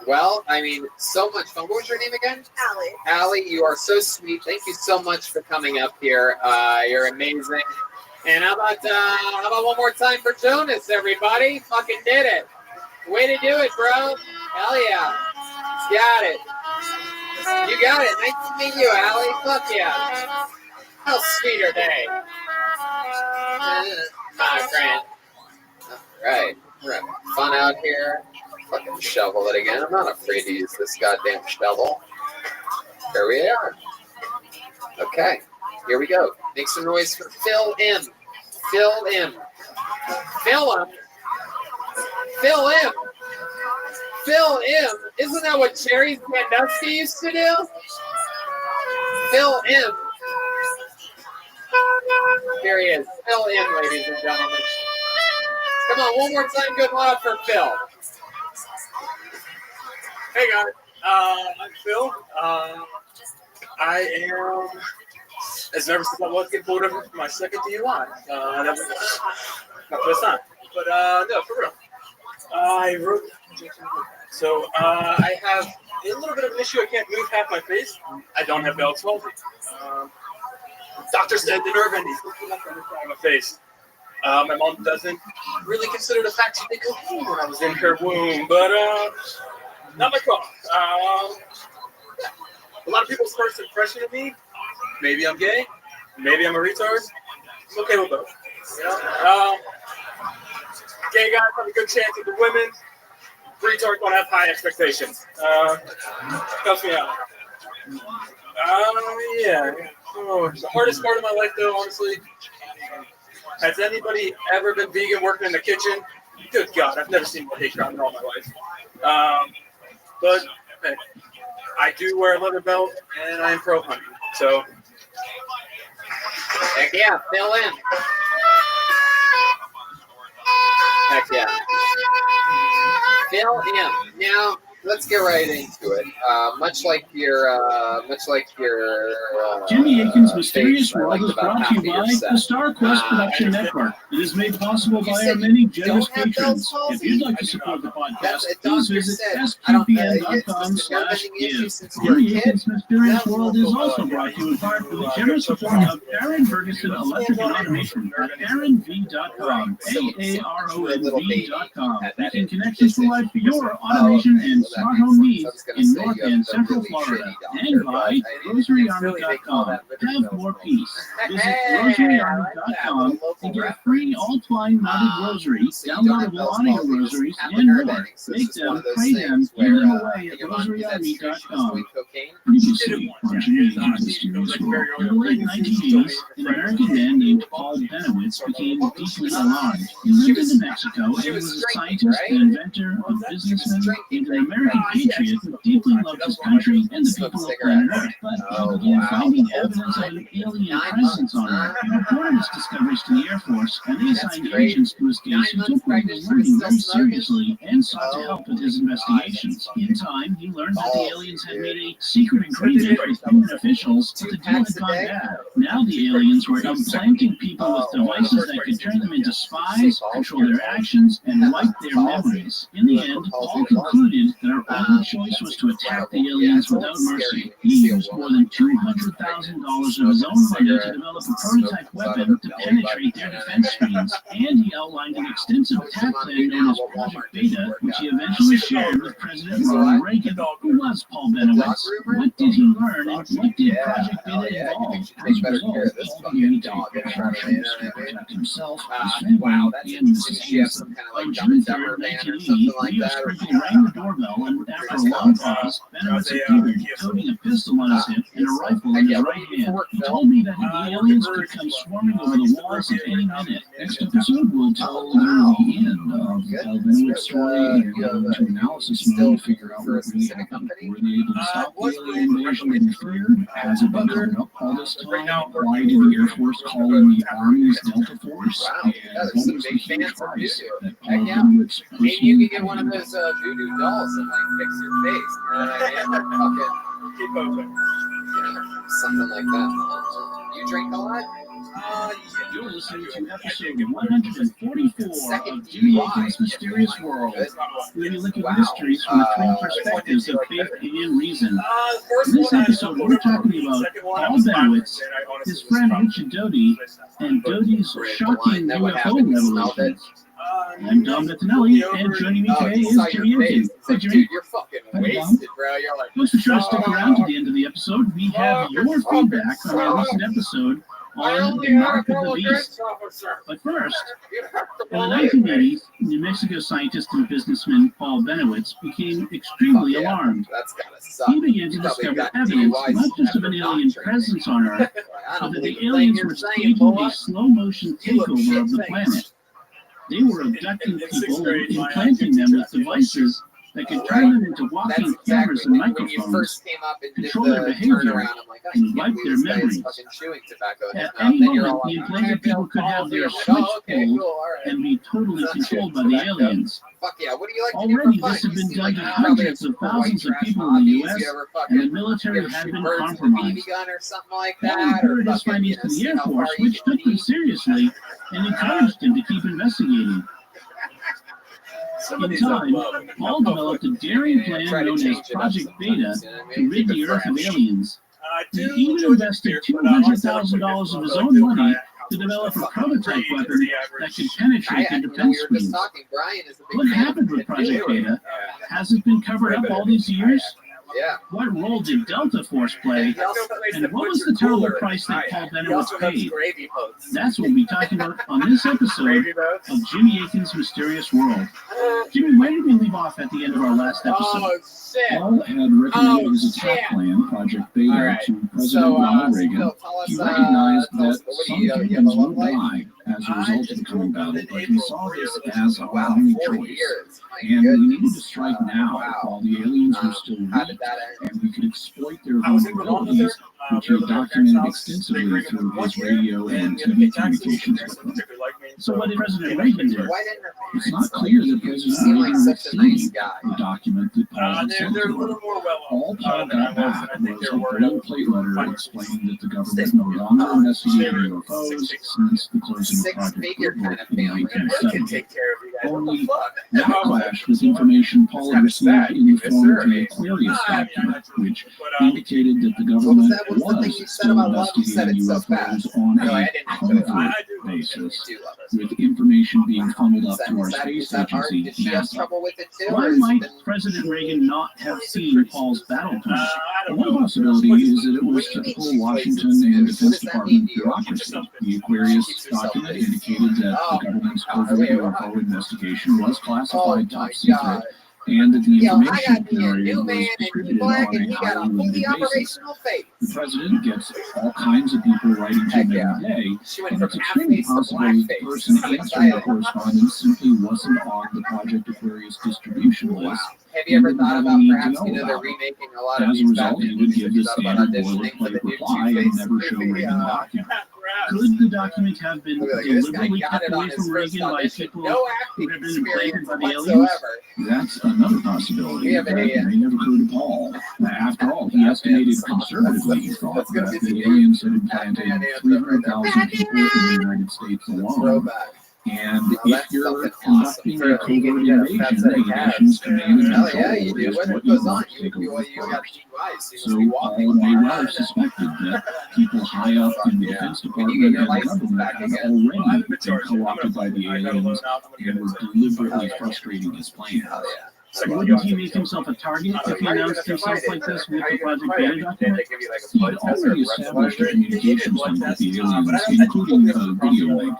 Well, I mean, so much fun. What was your name again? Allie. Allie, you are so sweet. Thank you so much for coming up here. You're amazing. And how about one more time for Jonas, everybody? Fucking did it. Way to do it, bro. Hell yeah. Got it. You got it. Nice to meet you, Allie. Fuck yeah. How sweet are they? My friend. All right. We're having fun out here. Fucking shovel it again. I'm not afraid to use this goddamn shovel. Here we are. Okay. Here we go. Make some noise for Phil M. Phil M. Phil M. Phil M. Phil M. Isn't that what Cherry Sandusky used to do? Phil M. Here he is. Phil M, ladies and gentlemen. Come on, one more time. Good loud for Phil. Hey guys, I'm Phil. I am as nervous as I was getting pulled over for my second DUI. That was my first time. But no, for real. I wrote. So I have a little bit of an issue. I can't move half my face. I don't have Bell's palsy. Doctor said the nerve endings on my face. My mom doesn't really consider the fact she did cocaine when I was in her womb, but not my fault. A lot of people's first impression of me, maybe I'm gay, maybe I'm a retard. It's okay with both. Gay guys have a good chance at the women. Retards don't have high expectations. Helps me out. Yeah. Oh, the hardest part of my life, though, honestly. Has anybody ever been vegan working in the kitchen? Good God, I've never seen more hate crime in all my life. But hey, I do wear a leather belt, and I am pro-hunting. So, heck yeah, fill in. Heck yeah. Fill in. Now, let's get right into it. Much like your Jimmy Akin's Mysterious World is brought to you by the Star Quest Production Network. It is made possible by our many generous patrons. If you'd like to support the podcast, please visit sqpn.com/give. Jimmy Akin's Mysterious World is also brought to you in part with the generous support of Aaron Ferguson Electric and Automation at aaronv.com, AARONV.com, making connections to life for your automation and smart home needs in North and Central Florida. And by RosaryArmy.com. Have more peace. Visit RosaryArmy.com and get free all-twine mounted rosaries, downloadable audio rosaries, and more. Make them, pray them, give them away at RosaryArmy.com. Previously on Jimmy Akin's Mysterious World, in the late 1980s, an American man named Paul Benowitz became deeply alarmed. He lived in New Mexico and was a scientist, an inventor, a businessman, and an American patriot who deeply loved his country and the people of planet Earth. But he began finding evidence of an alien presence on Earth. He reported his discoveries to the Air Force, and they assigned agents to his case who took what he was learning very seriously and sought to help with his investigations. In time, he learned that the aliens had made a secret agreement with human officials, but the deal had gone bad. Now the aliens were implanting people with devices that could turn them into spies, control their actions, and wipe their memories. In the end, Paul concluded that our only choice was to attack the aliens without mercy. He used more than $200,000 of his own money to develop a prototype weapon to penetrate their defense screens, and he outlined an extensive attack plan known as Project Beta, which he eventually shared with President Ronald Reagan. Who was Paul Benowitz? What did he learn, and what did Project Beta involve? As a result, Paul began to take precautions to protect himself, his family, and Mrs. Hanson. On June 3rd, 1980, Leo Sprinkle rang the doorbell, and after a long pause, Benowitz appeared, toting a pistol on his hip and a rifle in his right hand. He told me that the aliens could come swarming over the walls at any minute. Next episode, we'll tell the end of Benowitz's story and go into analysis mode to figure out what really happened. Were they able to stop the alien invasion in fear? Has it been covered up all this time? Why did the Air Force call in the Army's Delta Force? And what was the huge price that Paul Benowitz Maybe you can get one of those voodoo dolls and like fix your face. You know what I mean? Fucking keep open. Something like that. You drink a lot? You're listening to episode 144 of Jimmy Akin's Mysterious World. We'll be looking at mysteries from the twin perspectives of faith and reason. In this episode, we're talking about Paul Benowitz, his friend Richard Doty, and Doty's shocking UFO revelations. I'm Dom Bettinelli, and joining me today is Jimmy Akin. Hi, Jimmy. You're fucking wasted, bro. You're like, Please be sure to stick around to the end of the episode. We have your feedback on our recent episode on the mark of the beast. But first, in the 1980s, New Mexico scientist and businessman Paul Benowitz became extremely alarmed. He began to discover evidence not just of an alien presence on Earth, but that the aliens were staging a slow-motion takeover of the planet. They were abducting people and implanting them with devices that could turn them into walking cameras and microphones, control their behavior, and wipe their memories. At any moment, the implanted people could have their switch pulled and be totally controlled by the aliens. Already, this had been done to hundreds of thousands of people in the U.S., and the military had been compromised. Paul reported his findings to the Air Force, which took them seriously and encouraged him to keep investigating. In time, Paul developed a daring plan known as Project Beta to rid the Earth of aliens. He even invested $200,000 of his own money to develop a prototype weapon that could penetrate the defense screens. What happened with Project Beta? Has it been covered up all these years? What role did Delta Force play? And what was the terrible price that Paul Benowitz paid? That's what we'll be talking about on this episode of Jimmy Akin's Mysterious World. Jimmy, where did we leave off at the end of our last episode? Paul had recommended his attack plan, Project Beta, to President Ronald Reagan. He recognized that some humans would die as a result of the coming battle, but he saw this as our only choice. And we needed to strike now while the aliens were still weak, and we could exploit their vulnerabilities, which he documented extensively through his radio and TV communications with them. So what did President Reagan do? It's not clear that President Reagan received the document that Paul had sent to him. All Paul got back was a boilerplate letter explaining that the government no longer investigated UFOs since the closing of Project Beta in 1970. Only that clash was information Paul had received in the form of the Aquarius document, which indicated that the government was still investigating UFOs on a covert basis, with information being funneled up to our space agency, NASA. Why might President Reagan not have seen Paul's battle plan? One possibility is that it was typical Washington and Defense Department bureaucracy. The Aquarius document indicated that the government's covert UFO investigation was classified top secret, and that the information generated was distributed on a highly limited basis. The president gets all kinds of people writing to him every day, and it's extremely possible that the person answering the correspondence simply wasn't on the Project Aquarius distribution list. Have you ever thought about perhaps, they're remaking a lot of As a these result, he would give the standard boilerplate reply and never show Reagan the document. Could the document have been deliberately kept away from Reagan by people who had been implanted by the aliens? That's another possibility that may have occurred to Paul. After all, he estimated conservatively, he thought, that the aliens had implanted 300,000 people in the United States alone. And if you're conducting a covert invasion, the nation's command and control is what you want to take over first. So Paul may well have suspected that people high up in the Defense Department and the government had already been co-opted by the aliens and were deliberately frustrating his plans. Wouldn't he make himself a target if he announced himself like this with the Project Beta document? He had already established a communications link with the aliens, including a video link,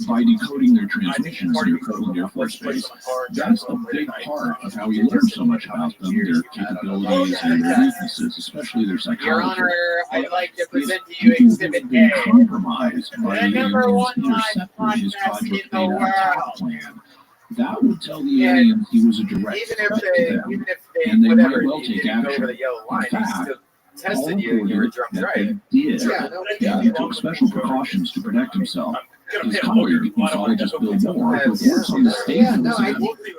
by decoding their transmissions near Portland Air Force Base. That's a big part of how he learned so much about them, their capabilities and their weaknesses, especially their psychology. Your Honor, I'd like to present to you Exhibit A. Compromised by the number aliens one intercepting his podcast Project in the Beta world. attack plan. That would tell the aliens he was a direct Even threat if to them, even if they and they might whatever well you take didn't go over action. the yellow line, In they fact, still Paul tested you and you were reported drunk that driving. they did, Yeah, no, and he took special precautions to protect himself. His colleague, ufologist Bill Moore, reports on the state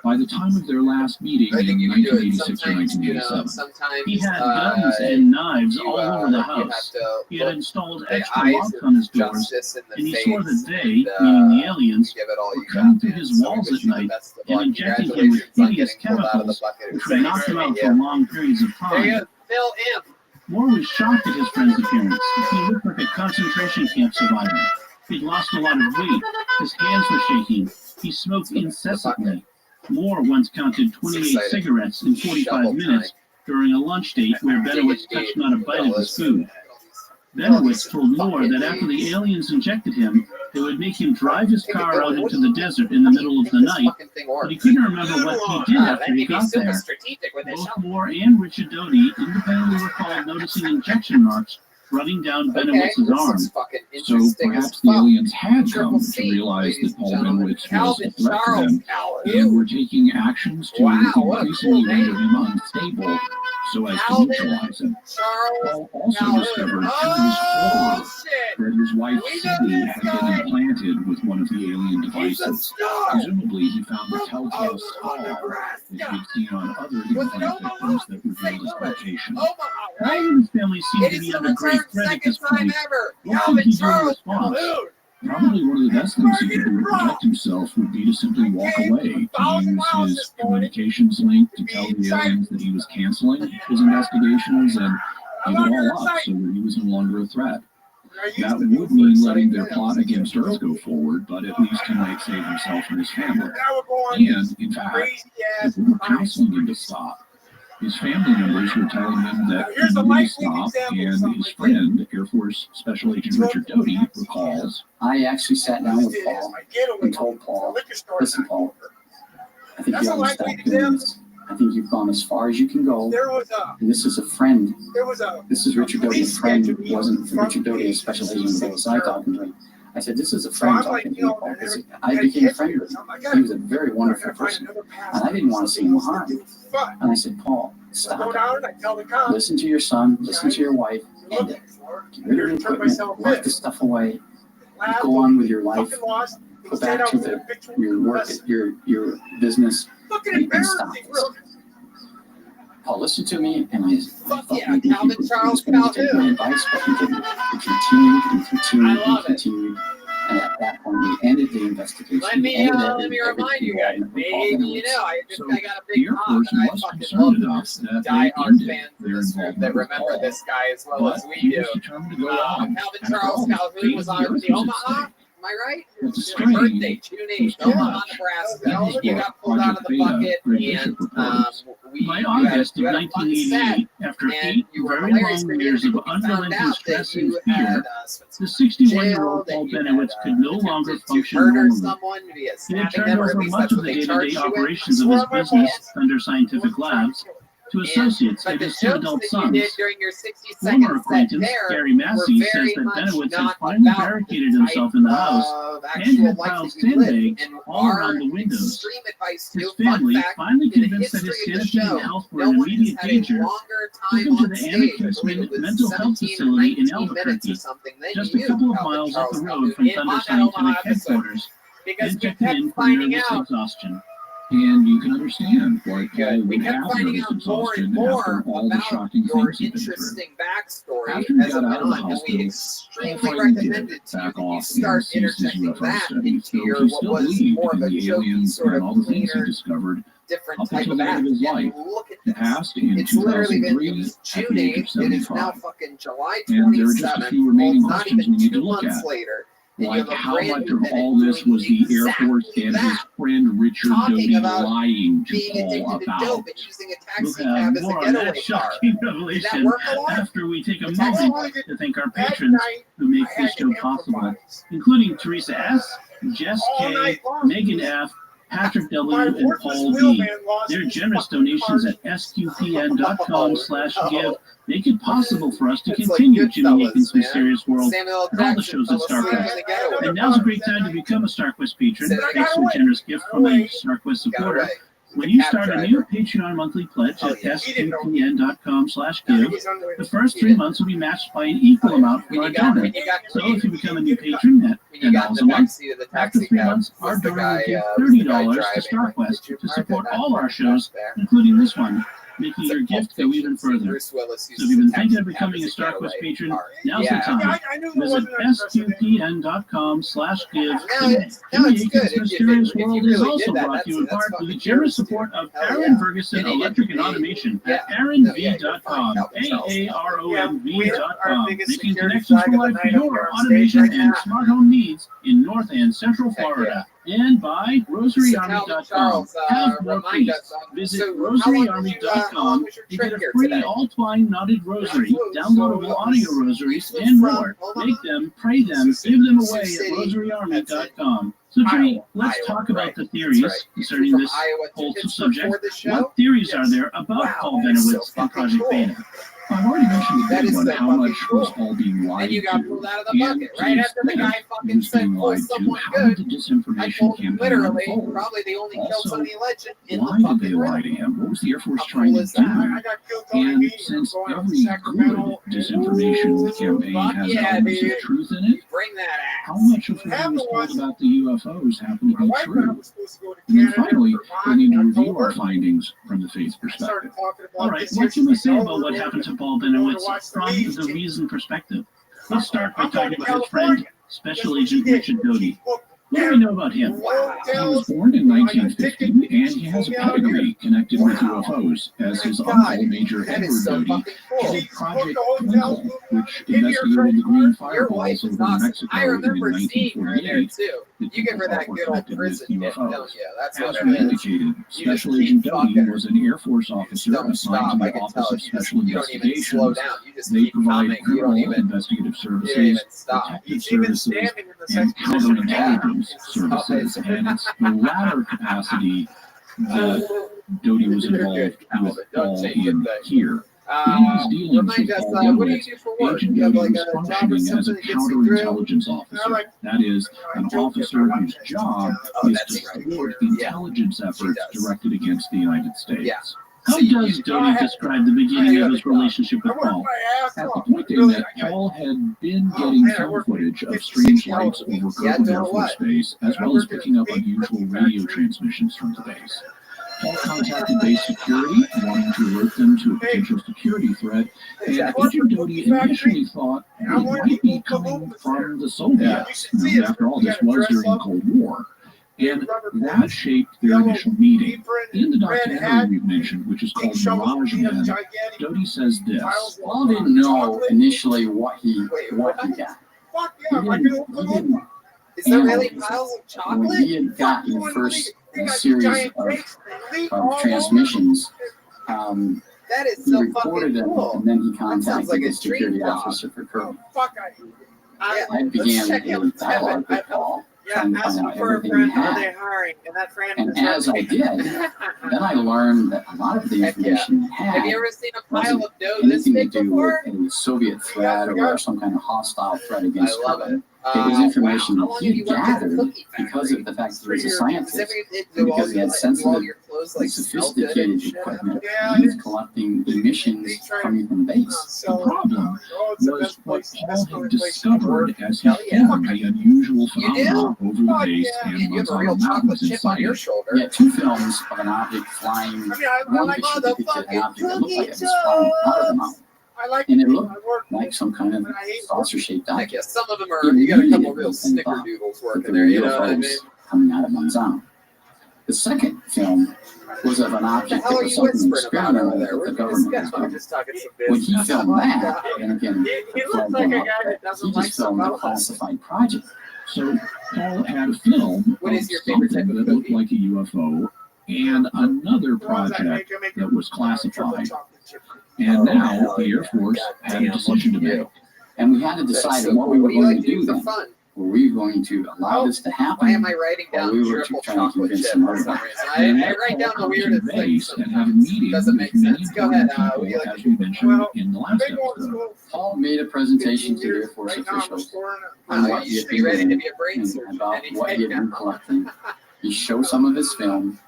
by the time of their last meeting in 1986 or 1987. He had guns and knives all over the house. He had installed extra locks on his doors, and he swore that they, meaning the aliens, were coming through his walls at night and injecting him with hideous chemicals, which would knock him out for long periods of time. Moore was shocked at his friend's appearance. He looked like a concentration camp survivor. He'd lost a lot of weight. His hands were shaking. He smoked incessantly. Moore once counted 28 cigarettes in 45 minutes during a lunch date where Benowitz touched not a bite of his food. Benowitz told Moore that after the aliens injected him, they would make him drive his car out into the desert in the middle of the night, but he couldn't remember what he did after he got there. Both Moore and Richard Doty independently recalled noticing injection marks running down Benowitz's arm. So perhaps the aliens had come to realize that Paul Benowitz was a threat to them and were taking actions to increasingly render him unstable so as to neutralize him. Paul also discovered to his horror that his wife Cindy had been implanted with one of the alien devices. Presumably he found the telltale scar that he had seen on other implant victims that revealed his location. All of his family seemed to be under great threat at this point. What could he do in response? Probably one of the best things he could do to protect himself would be to simply walk away, to use his communications link to tell the aliens that he was canceling his investigations and give it all up so that he was no longer a threat. That would mean letting their plot against Earth go forward, but at least he might save himself and his family. And, in fact, if we were counseling him to stop, his family members were telling him that he needed to stop, and his friend, Air Force Special Agent Richard Doty, recalls, I actually sat down with Paul and told Paul, listen, Paul, I think you ought to stop doing this. I think you've gone as far as you can go. And this is a friend. This is Richard Doty, a friend. It wasn't Richard Doty, a special agent of the OSI talking to him. I said, this is a friend talking to me, Paul, because I became a friend with him. He was a very wonderful person, and I didn't want to see him harm. And I said, Paul, stop it. Listen to your son, listen to your wife, end it. Get rid of the equipment, lock the stuff away, go on with your life, go back to your work, your business, and stop this. Paul listened to me, and I thought maybe he was going to take my advice, but he didn't. He continued and continued and continued. And at that point, we ended the investigation. Let me remind you guys. Maybe you know, I got a big pop, and I fucking love this die-hard fans in this group that remember this guy as well as we do. Calvin Charles Calhoun was on the Omaha. Am I right? It's my birthday, June 8th, Omaha, Nebraska. You got pulled out of the bucket, and by August of 1988, after 8 very long years of unrelenting stress and fear, the 61-year-old Paul Benowitz could no longer function normally. He had turned over much of the day-to-day operations of his business, Thunder Scientific Labs, to associates and his 2 adult sons. Former acquaintance Gary Massey says that Benowitz had finally barricaded himself in the house and had piled sandbags all around the windows. His family, finally convinced that his safety and health were in immediate danger, took him to the Anna Kinsman Mental Health Facility in Albuquerque, just a couple of miles up the road from Thunder Scientific headquarters, and checked him in for nervous exhaustion. And you can understand why Paul would have nervous exhaustion after all the shocking things he'd been through. After he got out of the hospital, Paul finally did back off and cease his UFO studies, though he still believed in the aliens and all the things he discovered up until the end of his life. He passed in 2003 at the age of 75. And there are just a few remaining questions we need to look at. Like how much of all this was the Air Force and his friend Richard Doty lying to Paul about? We'll have more on that shocking revelation after we take a moment to thank our patrons who make this show possible, including Teresa S., Jess K., Megan F., Patrick W., and Paul B. Their generous donations at sqpn.com/give make it possible for us to continue Jimmy Akin's Mysterious World and all the shows at StarQuest. And now's a great time to become a StarQuest patron, thanks to a generous gift from a StarQuest supporter. When you start a new Patreon monthly pledge at sqpn.com/give, the first 3 months will be matched by an equal amount from our donor. So if you become a new patron at $10 a month, after 3 months, our donor will give $30 to StarQuest to support all our shows, including this one, making your gift go even further. So if you've been thinking of becoming a StarQuest patron, now's the time. Visit sqpn.com/give. Jimmy Akin's Mysterious World is also brought to you in part with the generous support of Aaron Ferguson Electric and Automation at aaronv.com, AARONV.com, making connections for life for your automation and smart home needs in North and Central Florida. And by rosaryarmy.com. Have more peace. Visit rosaryarmy.com to get a free all-twine knotted rosary, downloadable audio rosaries, and more. Make them, pray them, give them away at rosaryarmy.com. So, Jimmy, let's talk about the theories concerning this whole subject. What theories are there about Paul Benowitz and Project Beta? I've already mentioned the big one, how much was all being lied to. And to right after the guy fucking said pull someone good. The disinformation campaign literally unfold? probably the only Kelsoni legend in Why the did they fucking lie to him? What was the Air Force trying to do? And since every good disinformation campaign has elements of truth in it, how much of what was told about the UFOs happened to be true? And then finally, we need to review our findings from the faith perspective. All right, what can we say about what happened to Paul Benowitz from the reason perspective? Let's start by talking about his friend, Special Agent Richard Doty. What do we know about him? He was born in 1950, and he has a pedigree connected with UFOs, as his uncle, Major Edward Doty, headed Project Twinkle, which investigated the green fireballs over New Mexico in 1948 that people thought were connected with UFOs. As we indicated, Special Agent Doty was an Air Force officer assigned to the Office of Special Investigations. They provide criminal investigative services, detective services, and counterintelligence services, and it's the latter capacity that Doty was involved with Paul in here. In his dealings with Paul Benowitz, Agent Doty was functioning as a counterintelligence officer. That is, an officer whose job is to support intelligence efforts directed against the United States. How does Doty describe the beginning of his relationship with Paul? At the point that Paul had been getting film footage of strange lights over Kirkland Air Force Base, as well as picking up unusual radio transmissions from the base. Paul contacted base security, wanting to alert them to a potential security threat, and Agent Doty initially thought it might be coming from the Soviets. After all, this was during the Cold War. And that shaped their initial meeting. In the documentary we've mentioned, which is called Mirage Men, Doty says this. Paul didn't know initially what he got. Is there really piles of chocolate? When he had gotten the first series of transmissions, that is he so recorded them, cool. and then he contacted like the a security dream officer for Kirby. I began a dialogue with Paul, trying to find out everything he had. And as I did, then I learned that a lot of the information he had Have you ever seen a pile wasn't of dough this anything to big do before? with a Soviet threat or some kind of hostile threat against I love Kirby. it. It was information How that long he have you worked at a gathered cookie because of the fact that he was a scientist, Do and all because he your- had do all sensitive your clothes, and like, smell good sophisticated and shit? equipment. He was collecting emissions coming from base. The problem was what Paul had discovered as he formed the unusual phenomena over the base and You have a real Manzano chocolate Mountains in chip on your sight. shoulder. He had two films of an object flying. One like picture depicted an object that looked like it was motherfucking flying out of the mountain. And it looked like some kind of saucer-shaped I object. guess some of them are, you got a couple of real snickerdoodles working there, you know what I mean? Coming out of Manzano. The second film was of an What the object hell that are was you something whispering about over experimental there? that Where the did government this was go? doing. Just talking some When he business. filmed that, and again, He looks like a guy that doesn't he like just filmed a some classified project. So Paul had a film What of is your favorite type something of that looked cookie? like a UFO and another project that was classified. And now the Air Force had a decision to make. And we had to decide on what we were going to do then. Were we going to allow this to happen? Why am I writing or down we were triple trying to chocolate convince chip them for some otherwise? reason? I write down the weirdest things And had a sometimes. meeting Doesn't with make many sense. Go ahead, important would you people, like as we mentioned in the last episode. Paul made a presentation to the Air Force officials on what You he should had be been ready to doing be a brain and surgeon about any what day he had been now. collecting. He showed some of his film.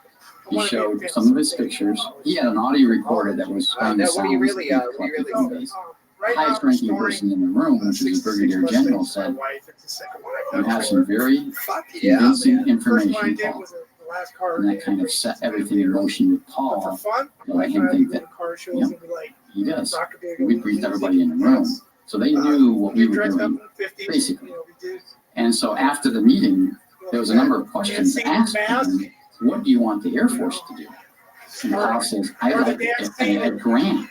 He showed some of his pictures. He had an audio recorder that was playing the No, what do sounds you that really, he had what do you collected really from base. The highest ranking person in the room, which is the Brigadier General, said, "You have some very Yeah, convincing man. information, Paul." And that kind of set everything in motion with Paul, to let him think that, he does. We briefed everybody in the room. So they knew what we were doing, basically. And so after the meeting, there was a number of questions asked him, what do you want the Air Force to do? And Paul says, I'd like a grant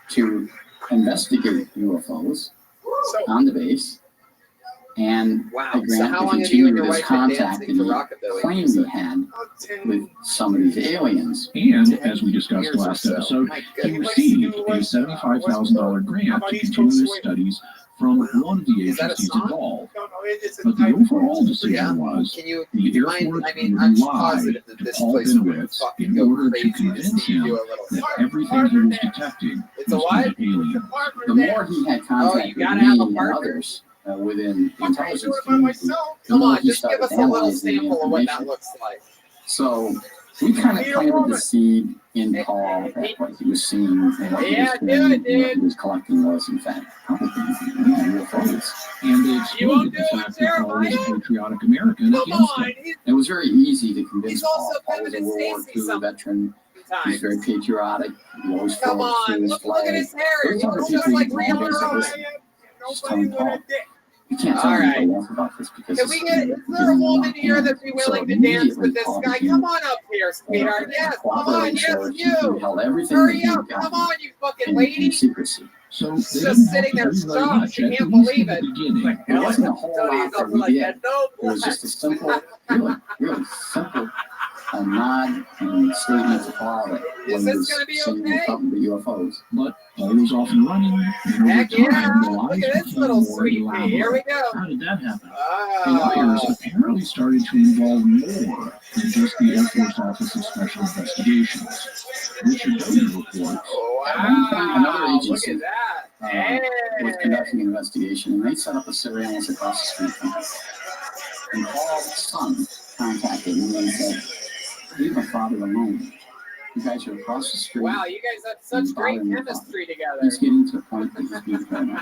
to investigate UFOs on the base, and a So grant how to long have you and continue your this wife been contact dancing that to he rockabilly claimed music? he had with some of these aliens. And as we discussed Years or last so. episode, My he goodness. received a $75,000 grant to continue his studies from one of the Is that a agencies song? involved. But the overall decision was Can you the Air mind? Force I mean, would I'm lie positive that to this Paul place would Benowitz fucking in go order to crazy to convince see you him do a little that fart. everything he was detecting It's a was what? alien. The more he had contact you with gotta me have a and partner? others within the intelligence community, the Come more on, he just give started us a little analyzing the sample of what that information. looks like. So we kind of planted the seed in Paul that what he was seeing and what he was Yeah, do hearing it, and what he dude. was collecting was in fact probably UFOs. And they You won't exploited do the it, fact that Paul was a Jeremiah? patriotic American Come against on, him. It was very easy to convince he's Paul. also Paul been was a with World War Stacey II veteran. He's sometimes. very patriotic. He always Come flew on, his look at flag. his hair. Those He other looks people just like you Rihanna always Rose. listen. Just tell him, Paul, you can't tell All anybody right. else about this because Can we get, is there a woman here that'd be willing to dance with this guy? Come on up here, sweetheart. Yes, come on, yes, you. held everything Hurry that up, he got come on, you fucking in lady. secrecy. So She's they just didn't sitting there have to do very stunned. much, She at can't least believe in the it. beginning. There wasn't a whole Tony's lot that up like we that. did. No, It was just a simple, really simple nod and statement to Paul that Is when he this was gonna be saying okay? something to UFOs. But Paul was off and running, and over Heck time, yeah, the look lies at this became little more sweet pea. Here we elaborate. go. How did that happen? The Ah, liars apparently started to involve more than just the Air Force Office of Special Investigations. Richard Doty reports Another wow, look agency at that. was Hey. conducting an investigation, and they set up a surveillance across the street from us. And Paul's son contacted me and said, leave my father alone. You guys are across the street. Wow, you guys have such great chemistry together. He's getting to the point that he's being paranoid.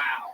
Wow.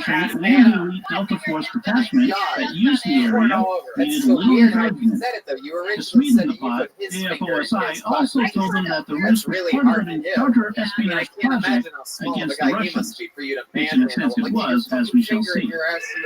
country and the elite Delta Force detachment that used the area needed little encouragement. To sweeten the pot, AFOSI also told them that the ruse was part of an larger espionage project against the Russians. Which in a sense it was, as we shall see.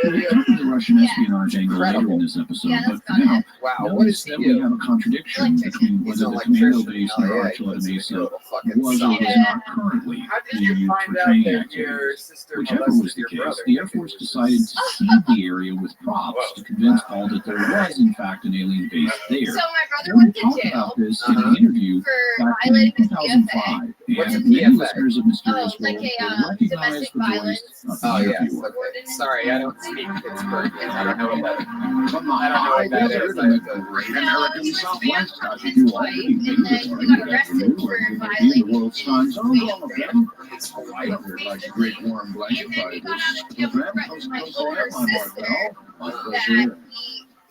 We'll cover the Russian espionage angle later in this episode, but for now, notice that we have a contradiction between whether the commando base near Rothschild Mesa was or was not currently being used for training activities. Whichever was the case, the Air Force decided to seed the area with props to convince Paul that there was, in fact, an alien base there. brother went to talked jail about this in an interview for back in violating his 2005, What's a and many PFA? listeners of Mysterious like World a will recognize domestic the voice violence. of the Oh yes. interviewer. Okay. Sorry, I don't speak Pittsburghian. I don't know what that. From the I don't know high what that desert is. in the great American Southwest, as you do already think it's going to get you, or you could be in the world's time zone all of them. It's Hawaii. Like a great warm blanket by this program. Coast to Coast AM, I'm Mark Bell. My pleasure.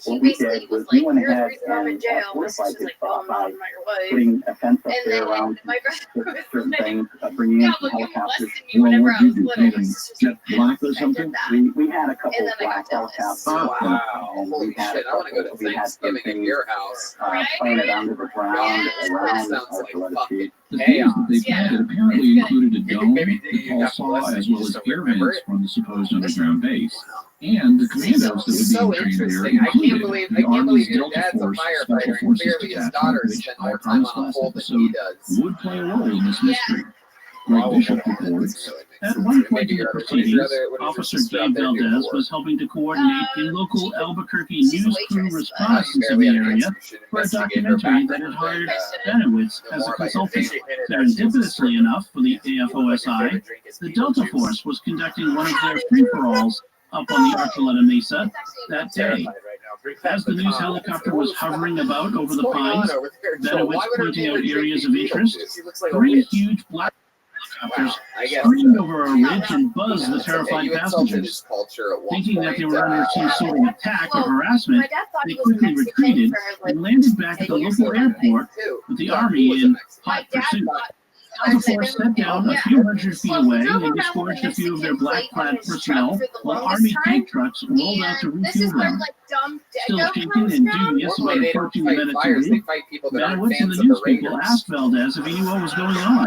What we did was we went ahead and in jail. fortified his thought by putting a fence up And there then around my brother was certain like, things, bringing in "Yeah, look, you helicopters. molested me whenever I was little." Made him jet black or something? We had a couple And of then I black got jealous. helicopters. Wow. And Holy we had shit! I want to go to we had Thanksgiving some in things, your house. planted under the ground Yes. around Sounds our like toilet fucking seat. The things that they Yeah. planted apparently included a dome maybe that you Paul got saw, molested, as you well as just air don't remember vents it. from the supposed underground base. And the commandos that were So being trained there interesting. I can't included believe the Army's your Delta dad's a Force firefighter Special and Forces clearly his Detachment, daughters which spend I more time promised on a last pole than he episode does. would play a role in this Yeah. mystery. Greg Bishop reports. At one point in the proceedings, Officer Dave Valdez was helping to coordinate a local Albuquerque news crew reconnaissance in the area for a documentary that had hired Benowitz as a consultant. Serendipitously enough for the AFOSI, the Delta Force was conducting one of their free-for-alls up on the Archuleta Mesa that day. As the news helicopter was hovering about over the pines, Benowitz pointing out areas of interest, three huge black helicopters screamed over a ridge and buzzed the terrified passengers. Thinking that they were under some sort of attack or harassment, My dad thought they he was a quickly Mexican retreated for and landed back at the local airport with the Army in hot pursuit. Delta Force set down a few hundred feet away and disgorged a few of their black-clad personnel, while Army tank trucks rolled out to refuel them. Still shaken and dubious about approaching the men at Toulouse, Benowitz and the news people asked Valdez if he knew what was going on.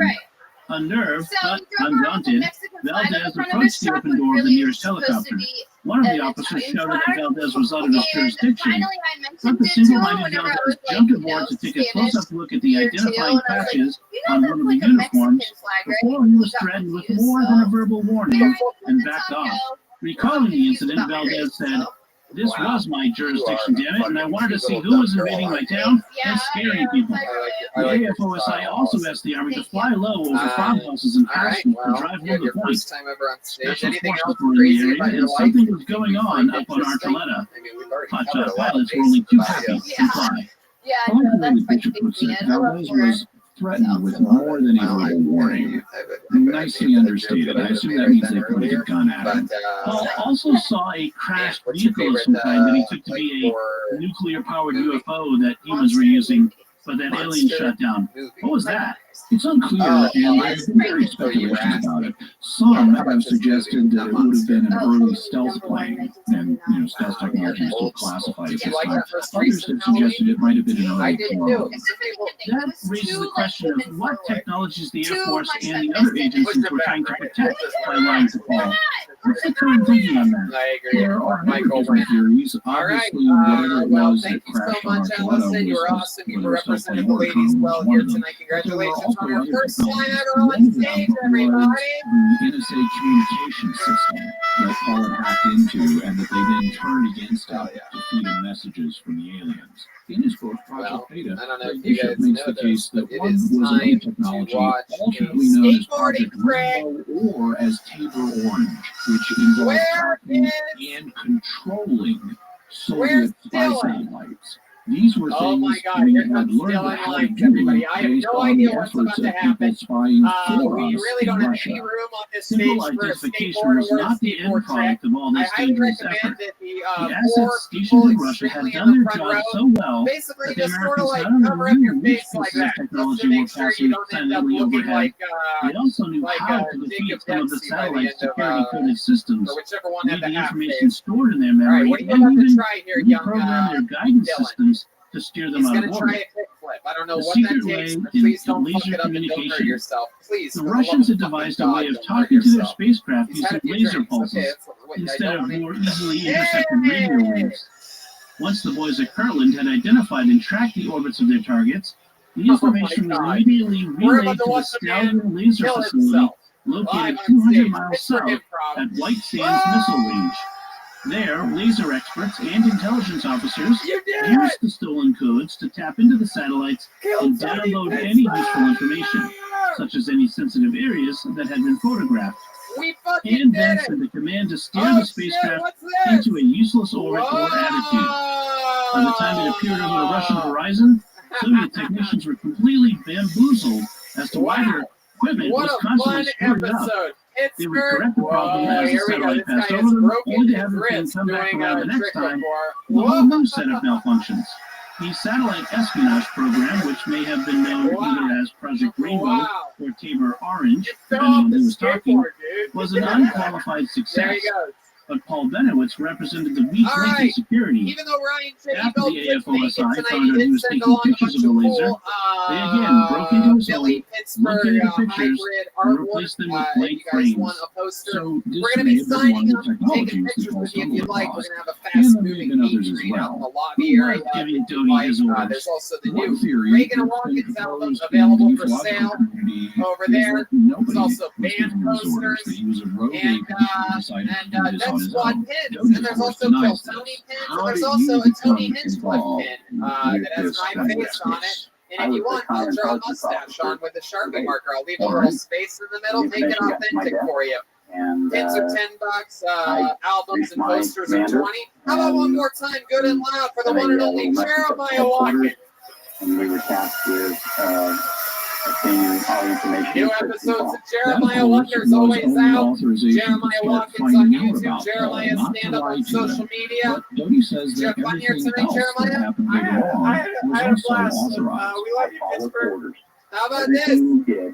Unnerved, but undaunted, Valdez approached the open door of the nearest helicopter. One of the officers shouted that Valdez was out of his jurisdiction, but the single-minded Valdez jumped aboard to take a close-up look at the identifying patches on one of the uniforms before he was threatened with more than a verbal warning and backed off. Recalling the incident, Valdez said, "This was my jurisdiction, damn it, and I wanted to see who was invading my town and scaring people." The AFOSI also asked the Army to fly low over farmhouses and pastures to drive home the point. Special forces were in the area, and something was going on up on Archuleta. Hotshot pilots were only too happy to fly. I like the way the bishop puts it. Valdez was threatened with more than a verbal warning. Nicely understated. I assume that means they pointed a gun at him. Paul also saw a crashed vehicle of some kind that he took to be a nuclear-powered UFO that humans were using, but that alien shot down. What was that? It's unclear, and there's been various speculations about it. Some have suggested that it would have been an early stealth plane, and stealth technology is still classified at this time. Others have suggested it might have been an early drone. That raises the question of what technologies the Air Force and the other agencies were trying to protect by lying to Paul. What's the current thinking on that? There are different theories. Obviously, whatever it was that crashed on Archuleta was whether a stealth plane or a drone was one of them. There were also other technologies. One of them was the NSA communication system that Paul had hacked into and that they then turned against him to feed him messages from the aliens. In his book, Project Beta, Greg Bishop makes the case that one was another technology, alternately known as Project Rainbow or as Tabor Orange, which involved tracking and controlling Soviet spy satellites. These were things we had learned how to do based on the efforts of people spying for us in Russia. Simple identification was not the end product of all this dangerous effort. The assets stationed in Russia had done their job so well that the Americans not only knew which pieces of technology were passing silently overhead, they also knew how to defeat some of the satellite security-coded systems, read the information stored in their memory, and even reprogram their guidance systems to steer them out of orbit. The secret way in laser communication. The Russians had devised a way of talking to their spacecraft using laser pulses instead of more easily intercepted radio waves. Once the boys at Kirtland had identified and tracked the orbits of their targets, the information was immediately relayed to the Stallion Laser Facility located 200 miles south at White Sands Missile Range. There, laser experts and intelligence officers used the stolen codes to tap into the satellites and download any useful information, such as any sensitive areas that had been photographed, and then send a command to steer the spacecraft into a useless orbit or attitude. By the time it appeared over the Russian horizon, Soviet technicians were completely bamboozled as to why their equipment was constantly screwed up. They would correct the problem as the satellite passed over them, only to have the thing come back around the next time with a whole new set of malfunctions. The satellite espionage program, which may have been known either as Project Rainbow or Tabor Orange, depending on who was talking, was an unqualified success. But Paul Benowitz represented the weak link in security. Even though Ryan said After the AFOSI found out he was taking pictures of the laser, they again broke into his home, located the pictures, and replaced them with blank frames. So this may have been one of the technologies that Paul stumbled across, and there may have been others as well. Who was giving Doty his orders? There's also the One new theory Reagan that's been Rockets album proposed in the available for ufological sale community over is there. that nobody There's also was giving band him his orders, posters that he was a rogue and agent who decided to do this on Dead his Squad own. pins, Doty, and of there's course, also denies Tony this. pins, How and there's did also you a Tony become Hinchcliffe involved pin with that has this my kind of face on it. business? And if you want, I'll draw a mustache on with a Sharpie marker. I'll leave a little space in the middle, make it authentic for you. And Pins are $10, albums and posters are $20. How about one more time, good and loud, for the one and only Jeremiah Watkins? And we were tasked with obtaining all the information. New episodes of Jeremiah Wonders always out. Jeremiah Watkins on YouTube, Jeremiah stand up on social media. Doty says Did you that have fun here everything tonight, else that Jeremiah? happened later on was had a also blast. authorized. We love you, Pittsburgh. How about Everything this? we did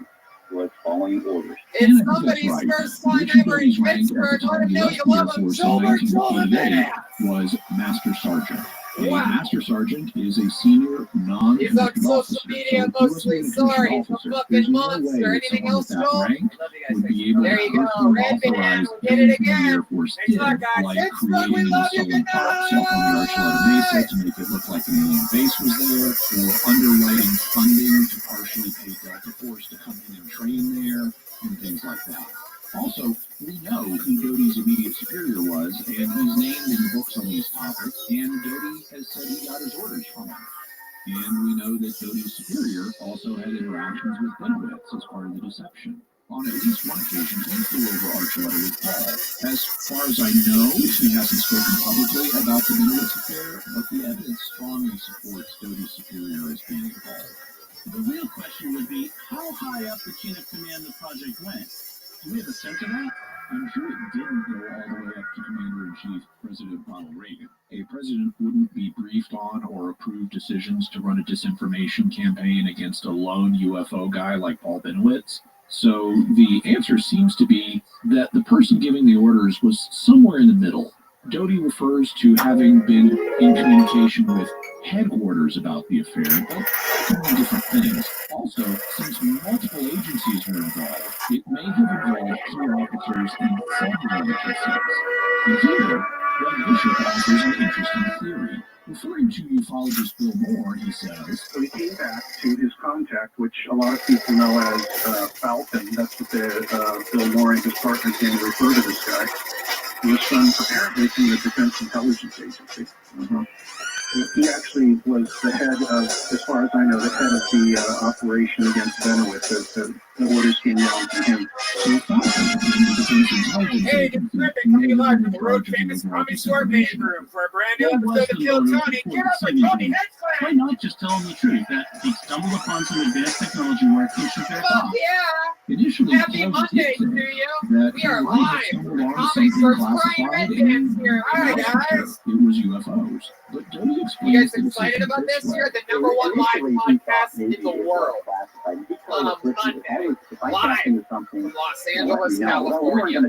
was following orders. It's And I think that's somebody's right. first time Richard ever in Doty's rank at the Pittsburgh. Let time him of the know you love Air him. Force in Gilbert, Gilbert, 1988 was Master Sergeant. A Wow. Master Sergeant is a senior non He's on enlisted social officer. media So if mostly. he was Sorry, an he's a officer, fucking there's no way monster. that Anything someone else, with that Joel? rank Love you guys. would be able There to you go. personally Red band. authorize We did it everything the again. Air Force Thanks did, a lot, guys. like Pittsburgh, we creating a love you. stolen Good prop itself on the Archuleta Mesa to make it look like an alien base was there, or underwriting funding to partially pay Delta Force to come in and train there, and things like that. Also, we know who Doty's immediate superior was, and he's named in the books on these topics, and Doty has said he got his orders from him. And we know that Doty's superior also had interactions with Benowitz as part of the deception. On at least one occasion, he flew over Archuleta with Paul. As far as I know, he hasn't spoken publicly about the Benowitz affair, but the evidence strongly supports Doty's superior as being involved. The real question would be, how high up the chain of command the project went? Do we have a sense of that? I'm sure it didn't go all the way up to Commander-in-Chief President Ronald Reagan. A president wouldn't be briefed on or approve decisions to run a disinformation campaign against a lone UFO guy like Paul Benowitz. So the answer seems to be that the person giving the orders was somewhere in the middle. Doty refers to having been in communication with headquarters about the affair, but could mean different things. Also, since multiple agencies were involved, it may have involved key officers in several agencies. And here, Greg Bishop offers an interesting theory. Referring to ufologist Bill Moore, he says, So he came back to his contact, which a lot of people know as Falcon. That's what Bill Moore and his partners came to refer to this guy. He was apparently from the Defense Intelligence Agency. Mm-hmm. He actually was the head of, as far as I know, the head of the operation against Benowitz as the orders came down from him. Hey, it's Rick coming live from the world famous Comedy Store main room for a brand new episode of Kill Tony. Get up for Tony Headclamp! Why not just tell them the truth, that he stumbled upon some advanced technology where it should bear Fuck off? yeah! Initially, Happy Monday to you! that We are he might have live stumbled from the onto Comedy something Store's Brian classified Red and Band's here. Hi, guys! it was UFOs. But Doty explains You guys that it's excited taken about this? way. You're the number one live podcast in the world. On a Monday, live from Los Angeles, California.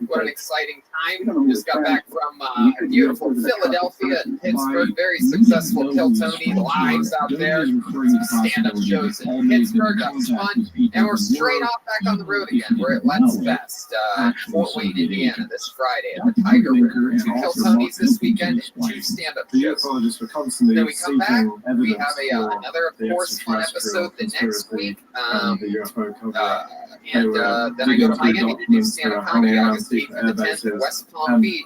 What an exciting time. Just got back from beautiful Philadelphia and Pittsburgh. Very successful Kill Tony lives out there. Stand-up shows in Pittsburgh. That was fun. And we're straight off back on the road again. We're at Let's Fest, Fort Wayne, Indiana, this Friday at the Tiger Room. 2 Kill Tonys this weekend and 2 stand-up shows. Then we come back. We have another, of course, fun episode the next week. And then I go to Miami to do stand-up comedy August 8th and the 10th in West Palm Beach.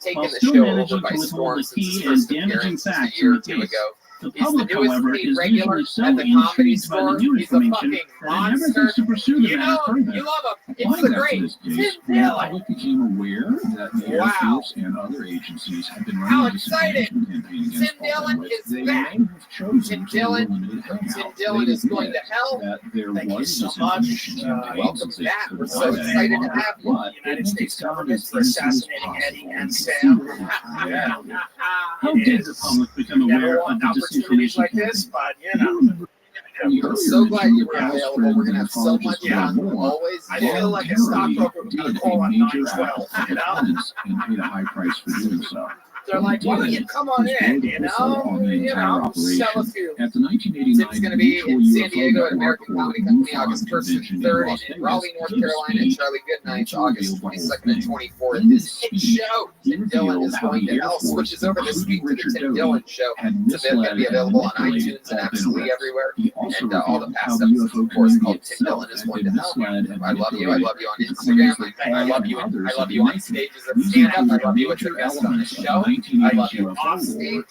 taken while the still show managing over by to withhold storm the since his key and first damaging appearance a facts year in or the two case. ago. The He's the public, newest however, paid is regular usually so at the comedy intrigued by the store. new He's a information fucking that it never monster. thinks to pursue the You matter know him. further. You love him. It's Applying the that to great this Tim case, when the Dillon. public became aware that the Air Wow. Force and other agencies had been How running a exciting. disinformation campaign Tim against Dillon Baldwin, is they back. may have chosen Tim to Dillon eliminate from Tim Hangout. Dillon They is going to admit hell. that there Thank you was so this much. information campaign Welcome since they back. couldn't We're so lie that excited to anymore, have you. but The United it makes States it sound government as for innocent as assassinating Eddie possible and and Sam. secretly Yeah. about it. How It did is. the public become You never aware want of the opportunities disinformation like campaign? this, but you Do you know. remember the I'm earlier so glad mention you of were Al's available. friend We're going and to have so much nephrologist fun. Bill Moore Always. I feel like a stockbroker with a did call a on major 9/12, act of you know? independence and paid a high price for doing so. They're What like, he why don't did you come on was in, blow the you whistle know? on the You entire know, operation. sell a few. At the 1989 Tim's going to be in Mutual San Diego UFO at American Network Comedy or Company MUFON August 1st and convention in 3rd, Las and in Vegas, Raleigh, North gave a Carolina, at speech Charlie Goodnight's which revealed August the whole 22nd and thing. 24th. In This this hit speech, show. Tim Dillon is going to hell switches over this week to the Tim Dillon show. It's going to be available on iTunes and absolutely everywhere. And all the past episodes, of course, called Tim Dillon is going to hell. I love you. I love you on Instagram. I love you. I love you on stages of stand-up. I love you as a guest on the show. I love you off stage.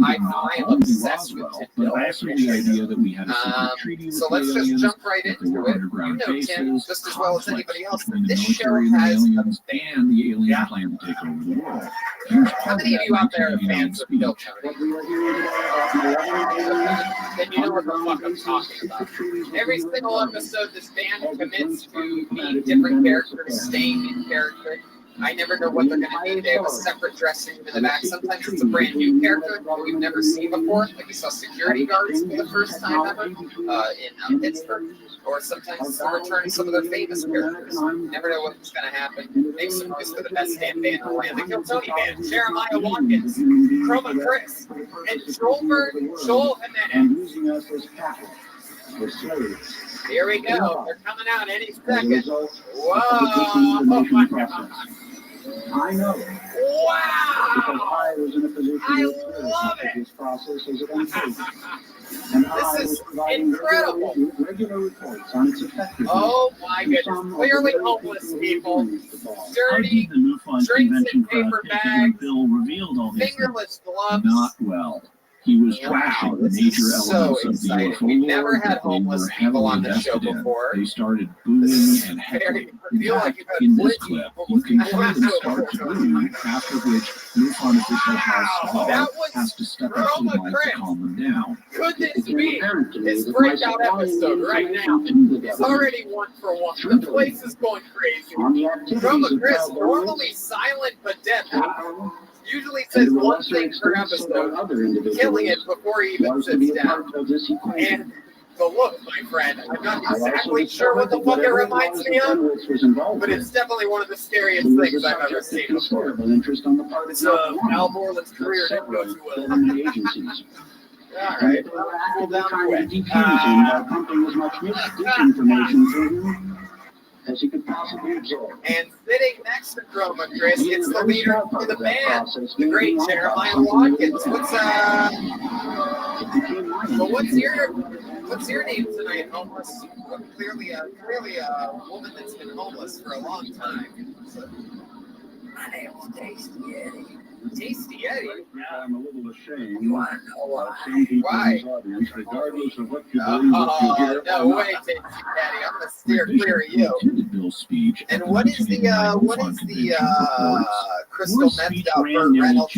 I'm obsessed with Tim Dillon. So let's just jump right into it. You know Tim just as well as anybody else. This show has a fan. Yeah. How many of you out there are fans of Bill Kennedy? Then you know what the fuck I'm talking about. Every single episode, this band commits to being different characters, staying in character. I never know what they're going to be. They have a separate dressing room in the back. Sometimes it's a brand new character that we've never seen before. Like we saw security guards for the first time ever in Pittsburgh. Or sometimes they're returning some of their famous characters. Never know what's going to happen. Make some noise for the best damn band in the land. The Kill Tony Band, Jeremiah Watkins, Chroma Chris, and Joel Jimenez. Here we go. They're coming out any second. Whoa! Oh my God. I know. Wow! Because I was in a position I love it. This process as it unfolds. And this is incredible. Regular reports on its effectiveness. Oh my goodness. Clearly homeless people. Dirty, drinks in paper bags, Bill revealed all these fingerless gloves. Not well. He was trashing this major is so elements of the exciting. UFO We've lore never had that they homeless were people on heavily the show invested in. before. They started booing and heckling. I feel like you've had In this plenty clip, of you can homeless hear them people. start to boo, after which MUFON official House Star that was has to step up to the Chroma mic Chris. to calm them down. Could this be his breakout episode right now? He's already 1 for 1. The place is going crazy. Chroma Chris, normally silent but deadly, usually says one thing per episode, killing it before he even sits down. And the look, my friend, I'm not exactly sure what the fuck it reminds me of, but it's definitely one of the scariest things I've ever seen before. It's Al Borland's career didn't go too well. All right, cool down quick. Pumping as much disinformation through him as he could possibly absorb. And sitting next to Chroma Chris, it's the leader for the band, the great Jeremiah Watkins. What's your name tonight, homeless? Clearly a woman that's been homeless for a long time. My name is Tasty Eddie. Tasty Eddie? I'm a little ashamed. You want to know why? Why? Regardless of what you believe, No way, Tasty Eddie. I'm gonna steer clear of you. And what is the crystal meth Burt Reynolds'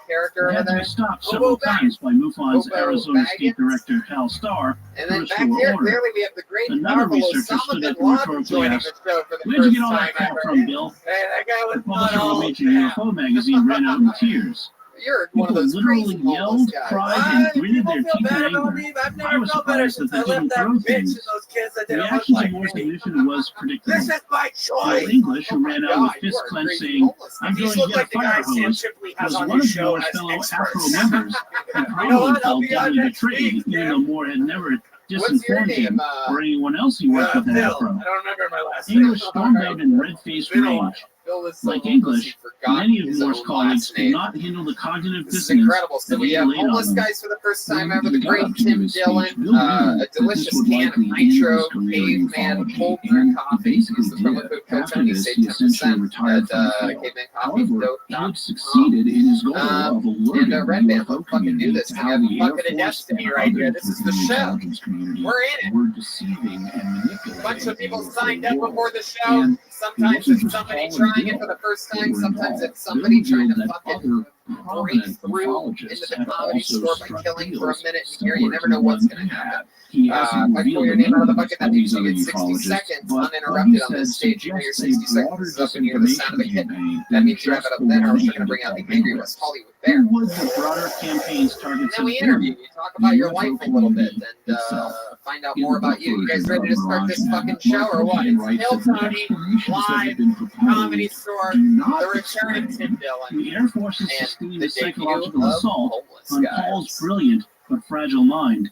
character over there? Stopped several times by MUFON's Arizona State Director Hal Starr. And then back here, clearly we have the great Another Marvel researcher Osama stood bin up Laden rhetorically joining the asked, show for the "Where'd you first get all time that crap ever." from, Bill?" Hey, that guy was The publisher not of a old. major UFO magazine ran out in tears. You're one of People those literally crazy homeless yelled, guys. cried, and gritted their People teeth feel in bad about anger. me, but I've I never was felt better surprised that since they I left didn't that throw bitch and things. those kids that The didn't look reaction to like Moore's me. admission was predictable. This is my Bill choice. English, who ran out God, with you fists are a clenched, crazy saying, homeless "I'm guy. going These to look get a like the fire guys Sam hose," Shipley has was on one his of show Moore's as fellow experts. Afro members, who You know probably what? I'll felt be on doubly next betrayed, week, even man. though Moore had never What's your disinformed him name? or anyone else he worked with at Bill. Afro. I don't remember my last name. English stormed out in red-faced rage. Bill is so Like homeless, English, he forgot many of his Moore's own colleagues last could name. not handle the cognitive This is dissonance incredible. So that we he have laid on homeless them. guys for the first time ever. When The he got great up to give Tim his Dillon, speech, Bill knew a that this delicious would can of likely end nitro, his career in caveman, ufology, cold brew and coffee. he basically Use the promo did. code After Tony, this, save he essentially 10% retired at from the field. However, he had succeeded in his goal of alerting the Red Band UFO would fucking do community this. to We how have the a Air bucket of Force destiny and right here. others This is the within the show. intelligence community We're in it. were deceiving and manipulating. A bunch of people the signed up UFO before world. the show. And Sometimes it's somebody trying it for the first time. Sometimes it's somebody trying to fucking break through into the comedy store by killing for a minute and here. You never know what's going to happen. If I pull your name out of the bucket, that means you get 60 seconds uninterrupted on this stage. You know your 60 seconds is up and you hear the sound of a hit. That means you wrap it up then, or else you're going to bring out the angry West Hollywood Bear. Who would the broader campaign's targets And then we have interview been? you, talk about your life a little bit, and itself. find out In more the about you. You guys version ready to of start this Mirage fucking Man, show or what? Mark It's writes Hill that the Tony, explanations that have live, been proposed comedy store, do not the return of explain Tim Dillon, the Air Force's and sustained the a psychological debut of assault homeless on guys. Paul's brilliant but fragile mind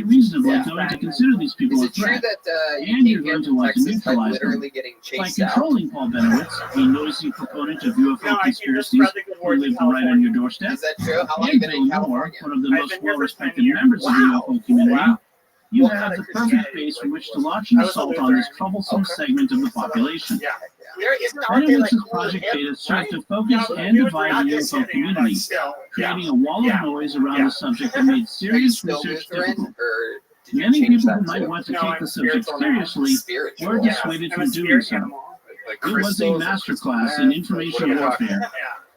quite reasonably going to consider these people a threat, and you're going to want to neutralize them. By controlling Paul Benowitz, a noisy proponent of UFO conspiracies who lived right on your doorstep, and Bill Moore, one of the most well-respected members of the UFO community, you have the perfect base from which to launch an assault on this troublesome segment of the population. Benowitz's Project Beta served to focus and divide the UFO community, creating a wall of noise around the subject that made serious research difficult. Many people who might want to take the subject seriously were dissuaded from doing so. It was a masterclass in information warfare,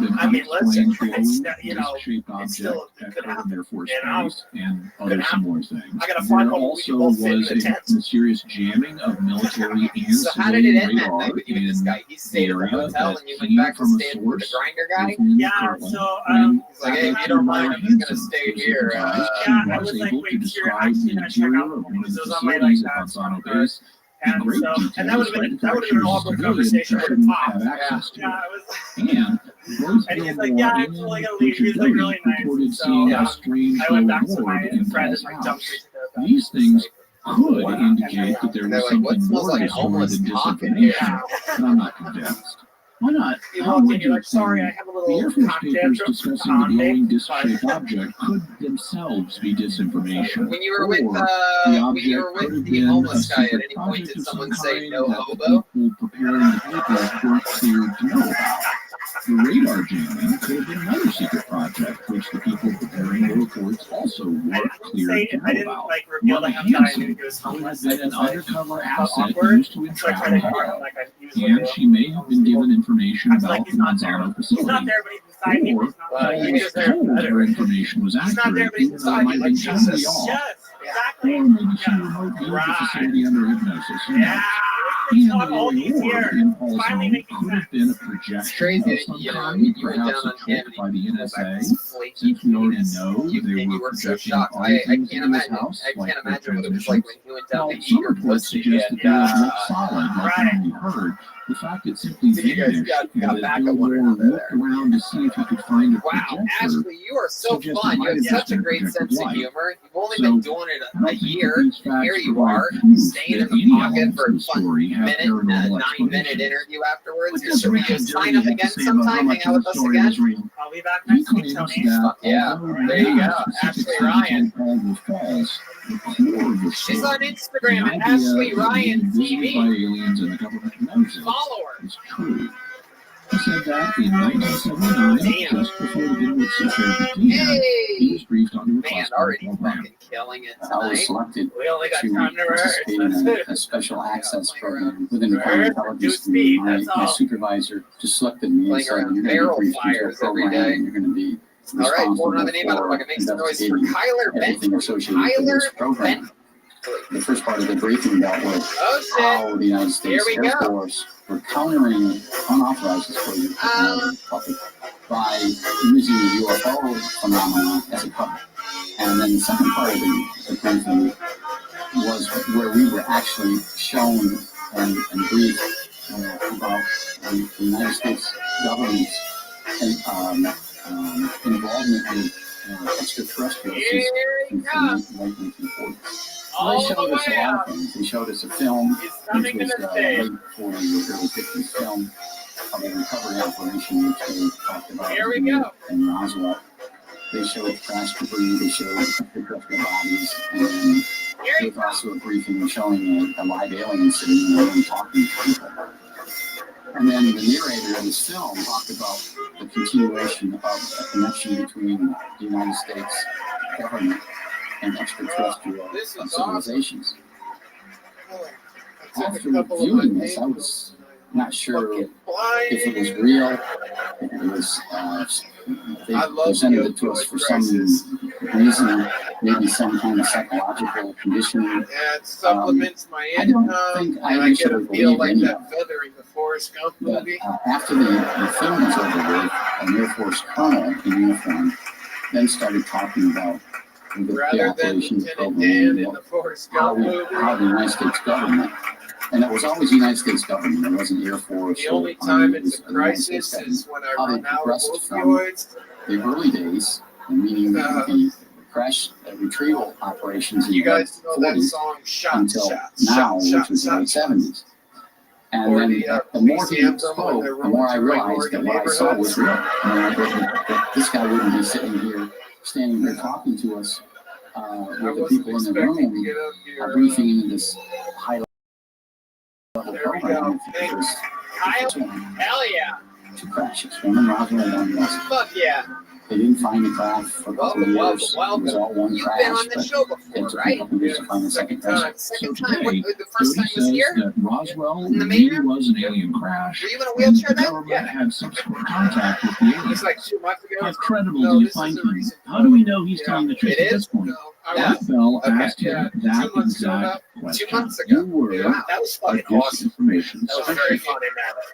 discovered an I mean, listen, unexplained it's, glowing you know, disc-shaped it's object still, it at could Earth happen. Air Force You know? Base and Could other happen. similar things. I gotta There find one we also can both fit in was the a tent. mysterious jamming of military and So how did it civilian end that radar night with you and this in guy? He the stayed at the area hotel that and you went came back to from a stand with the source grinder guy? within Yeah, Portland. so, And He's like, hey, if you don't mind, I'm just gonna stay here. yeah, I was like, wait, so you're actually gonna check out the movies? It was on my, like, Monsanto Base. and Great so, detail, and that would have been despite the fact an she was awkward civilian, conversation with shouldn't Pop. have access to Yeah, it. I was And both and he's Gilmore like, yeah, I'm and totally gonna leave. Richard He's like Doty really nice. reported So seeing a strange I went glowing back to my orb in friend Paul's and like jumped house. straight to These things could indicate that there And they're was like, what something smells more to like the story homeless than cock in here? disinformation, but I'm not convinced. Why not? You How walk in, would you're you like, sorry, I explain have a the Air little Force cocktail papers trip discussing the on me. glowing disc-shaped object could themselves be disinformation? When you were Or with the when you were object could with have the been a homeless guy, at secret any point project did of some someone say kind no that the hobo? people preparing the papers weren't cleared to know about. The radar jamming could have been another secret project, which the people preparing the reports also weren't cleared to know about. Like reveal Mother to him that I knew Hanson he was could have homeless. been an undercover asset awkward. used to So I entrap tried to ignore Paul, him like I usually and do. she may have been given information I was about like, the he's not there. Manzano He's not facility. there, but he's beside me. Or He's not Paul there. was told her information was He's not there, accurate, but he's even though beside it me. might have Like been totally Jesus. off. Yes, exactly. Or maybe she remote viewed the facility under hypnosis. Who knows? Yeah. And Not all the these reward here. in Paul's Finally home making could have sense. been a It's projection crazy of that some you kind, were perhaps down a on trick Canada. by the You pulled back NSA, this flaky since we already penis. know You, they and you were were so projecting shocked. other I things can't into his imagine. house, I like can't the imagine what it was like transmissions. when you went down While to eat some your reports pussy. suggest And that they would look solid, like when we heard, the fact that simply you guys vanished, got and back that at one Bill Moore another looked there. around to see if he could find a Wow, projector, Ashley, you are so suggests fun. it You might have have just such a been great projected sense of light. humor. You've only So, been doing it I don't a think that year, these and here facts you provide are, proof staying that in the any pocket elements for of a the fun story have minute, paranormal 9-minute explanations. interview afterwards. What Just does so we Richard can sign Doty up have to again say about how sometime, much hang out of with the us story again. is real? I'll be back He next week, claims Tony. that Yeah, although there you none go. of the specifics Ashley that he Ryan. told Paul were false, the core of the She's on story, Instagram the at idea Ashley that Ryan being visited by TV. aliens and the government knows it, Follow her. is true. He said that in 1979, Damn. just before the Goodwood Seafair began, he was Hey! briefed onto a Man, classified already program. fucking killing it I was tonight. selected We only got to time to rehearse. participate in That's it. a special access Playing around. program within the Rehearse, counterintelligence do speed, community. that's My all. supervisor just selected me and Playing said, around you're going to barrel be briefed into a fires every program day. and you're going to be All right, pull responsible another name out of the for bucket. Make some noise for investigating Kyler everything Bentley. associated with Kyler this program. Bentley. The first part of the briefing dealt with Oh how shit! the United Here States we Air go. Force were countering unauthorized disclosure of technology in public by using the UFO phenomenon as a cover. And then the second part of the briefing was where we were actually shown and briefed about the United States government's involvement with extraterrestrials since the late 1940s. So they showed us a lot of things. They showed us a film, which was late 40s or early 50s film of a recovery operation, which they talked about in Roswell. They showed crash debris, they showed extraterrestrial bodies, and then there was also a briefing showing a live alien sitting there and talking to people. And then the narrator of this film talked about the continuation of a connection between the United States government and extraterrestrial civilizations. After viewing this, I was not sure if it was real, if it was they presented it to us for some reason, maybe some kind of psychological conditioning. Yeah, it supplements my I don't income, think and I I get initially to feel believed like any of that it. feather in the Forrest Gump But movie. after the film was over with, an Air Force colonel in uniform then started talking about the Rather than operations Lieutenant program Dan and in the Forrest Gump movie. how the United States government, and it was always the United States government, it wasn't Air Force. The or only Army, time it it's was a the United States crisis is government. when I How they run out of progressed from opioids. the early days, meaning the crash retrieval operations in You the late guys know that 40s song, Shot, until Shot, now, Shot, which Shot, was the late Shot. 70s. And Or then the more police he anthem when spoke, they're the more I rolling through realized that Oregon what I saw was neighborhoods. real. That this guy wouldn't be sitting here, standing here talking to us with the people in the room, briefing into this high level program. It was Kyle? Hell yeah. two crashes, one in Roswell and one in West. Fuck yeah. They didn't find the crash for a couple of years. It was all one You've crash. been on the show before, took right? a couple years to find the second crash. Second So time. today, The first time Doty was says here? that Roswell In the maybe main room? was an alien crash, Were you in a and wheelchair the then? government Yeah. had subsequent contact with the It was aliens. like 2 months ago. How credible No, do you this find is the him? reason. How do we know he's Yeah. telling the truth It at this is? point? No. Jeff Bell Okay. asked him Yeah. that 2 months ago exact now? question. 2 months ago. You were Wow, that was a fucking awesome. disinformation That was very funny,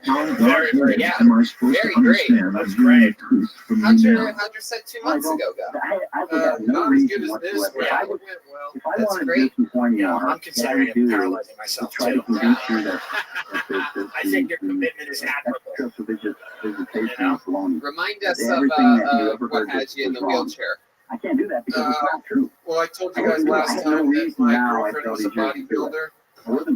How man. on Very, God's very, earth yeah. am I supposed Very to great. understand That's I'm hearing the great. truth from How'd you your now? set 2 months ago go? I would have no Not as reason good as this. whatsoever. Yeah, I it would, went well. if I That's wanted great. to disappoint you, I'm what I considering would do paralyzing is myself try to too. convince you that I think your commitment is admirable. extraterrestrial visitation You know? is baloney. Remind us of Everything that you ever what heard had was you in the wrong. wheelchair. I can't do that because it's not true. Well, I told you I guys wouldn't- I last have no time that reason my now I girlfriend tell was a these guys to do it. bodybuilder. I wasn't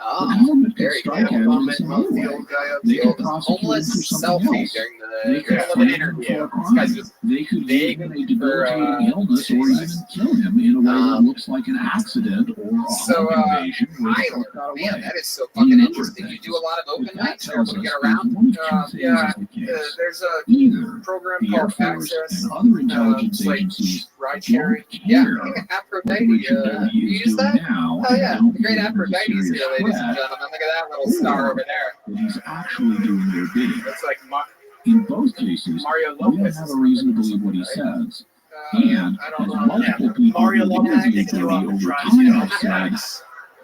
Oh, government could very strike good. at it in some other way. They could prosecute him Homeless for something selfie else. during They the could middle of an frame him interview. for a This crime. guy's just They could give him a debilitating illness or Jesus. even kill him in a way that looks like an accident or a So, home invasion where the Tyler, truck got man, away. that is so Any fucking number of interesting. You things. do a lot of open What that nights. You're tells able to us get is around. one of two things Yeah, is the case. there's a Either program the Air called Force Access. and other intelligence It's like agencies ride don't sharing. Yeah, care I think what Aphrodite. Richard W. You is use doing that? now Oh and yeah, don't the great view it as a Aphrodite's serious here, ladies and threat, gentlemen. Look at that little star over there. that he's actually doing their bidding. It's like In both cases, Mario we don't Lopez. have a reason to believe what he says. And I don't as know. multiple Yeah, people Mario who Lopez live in picking you Italy up and over tries time to have said,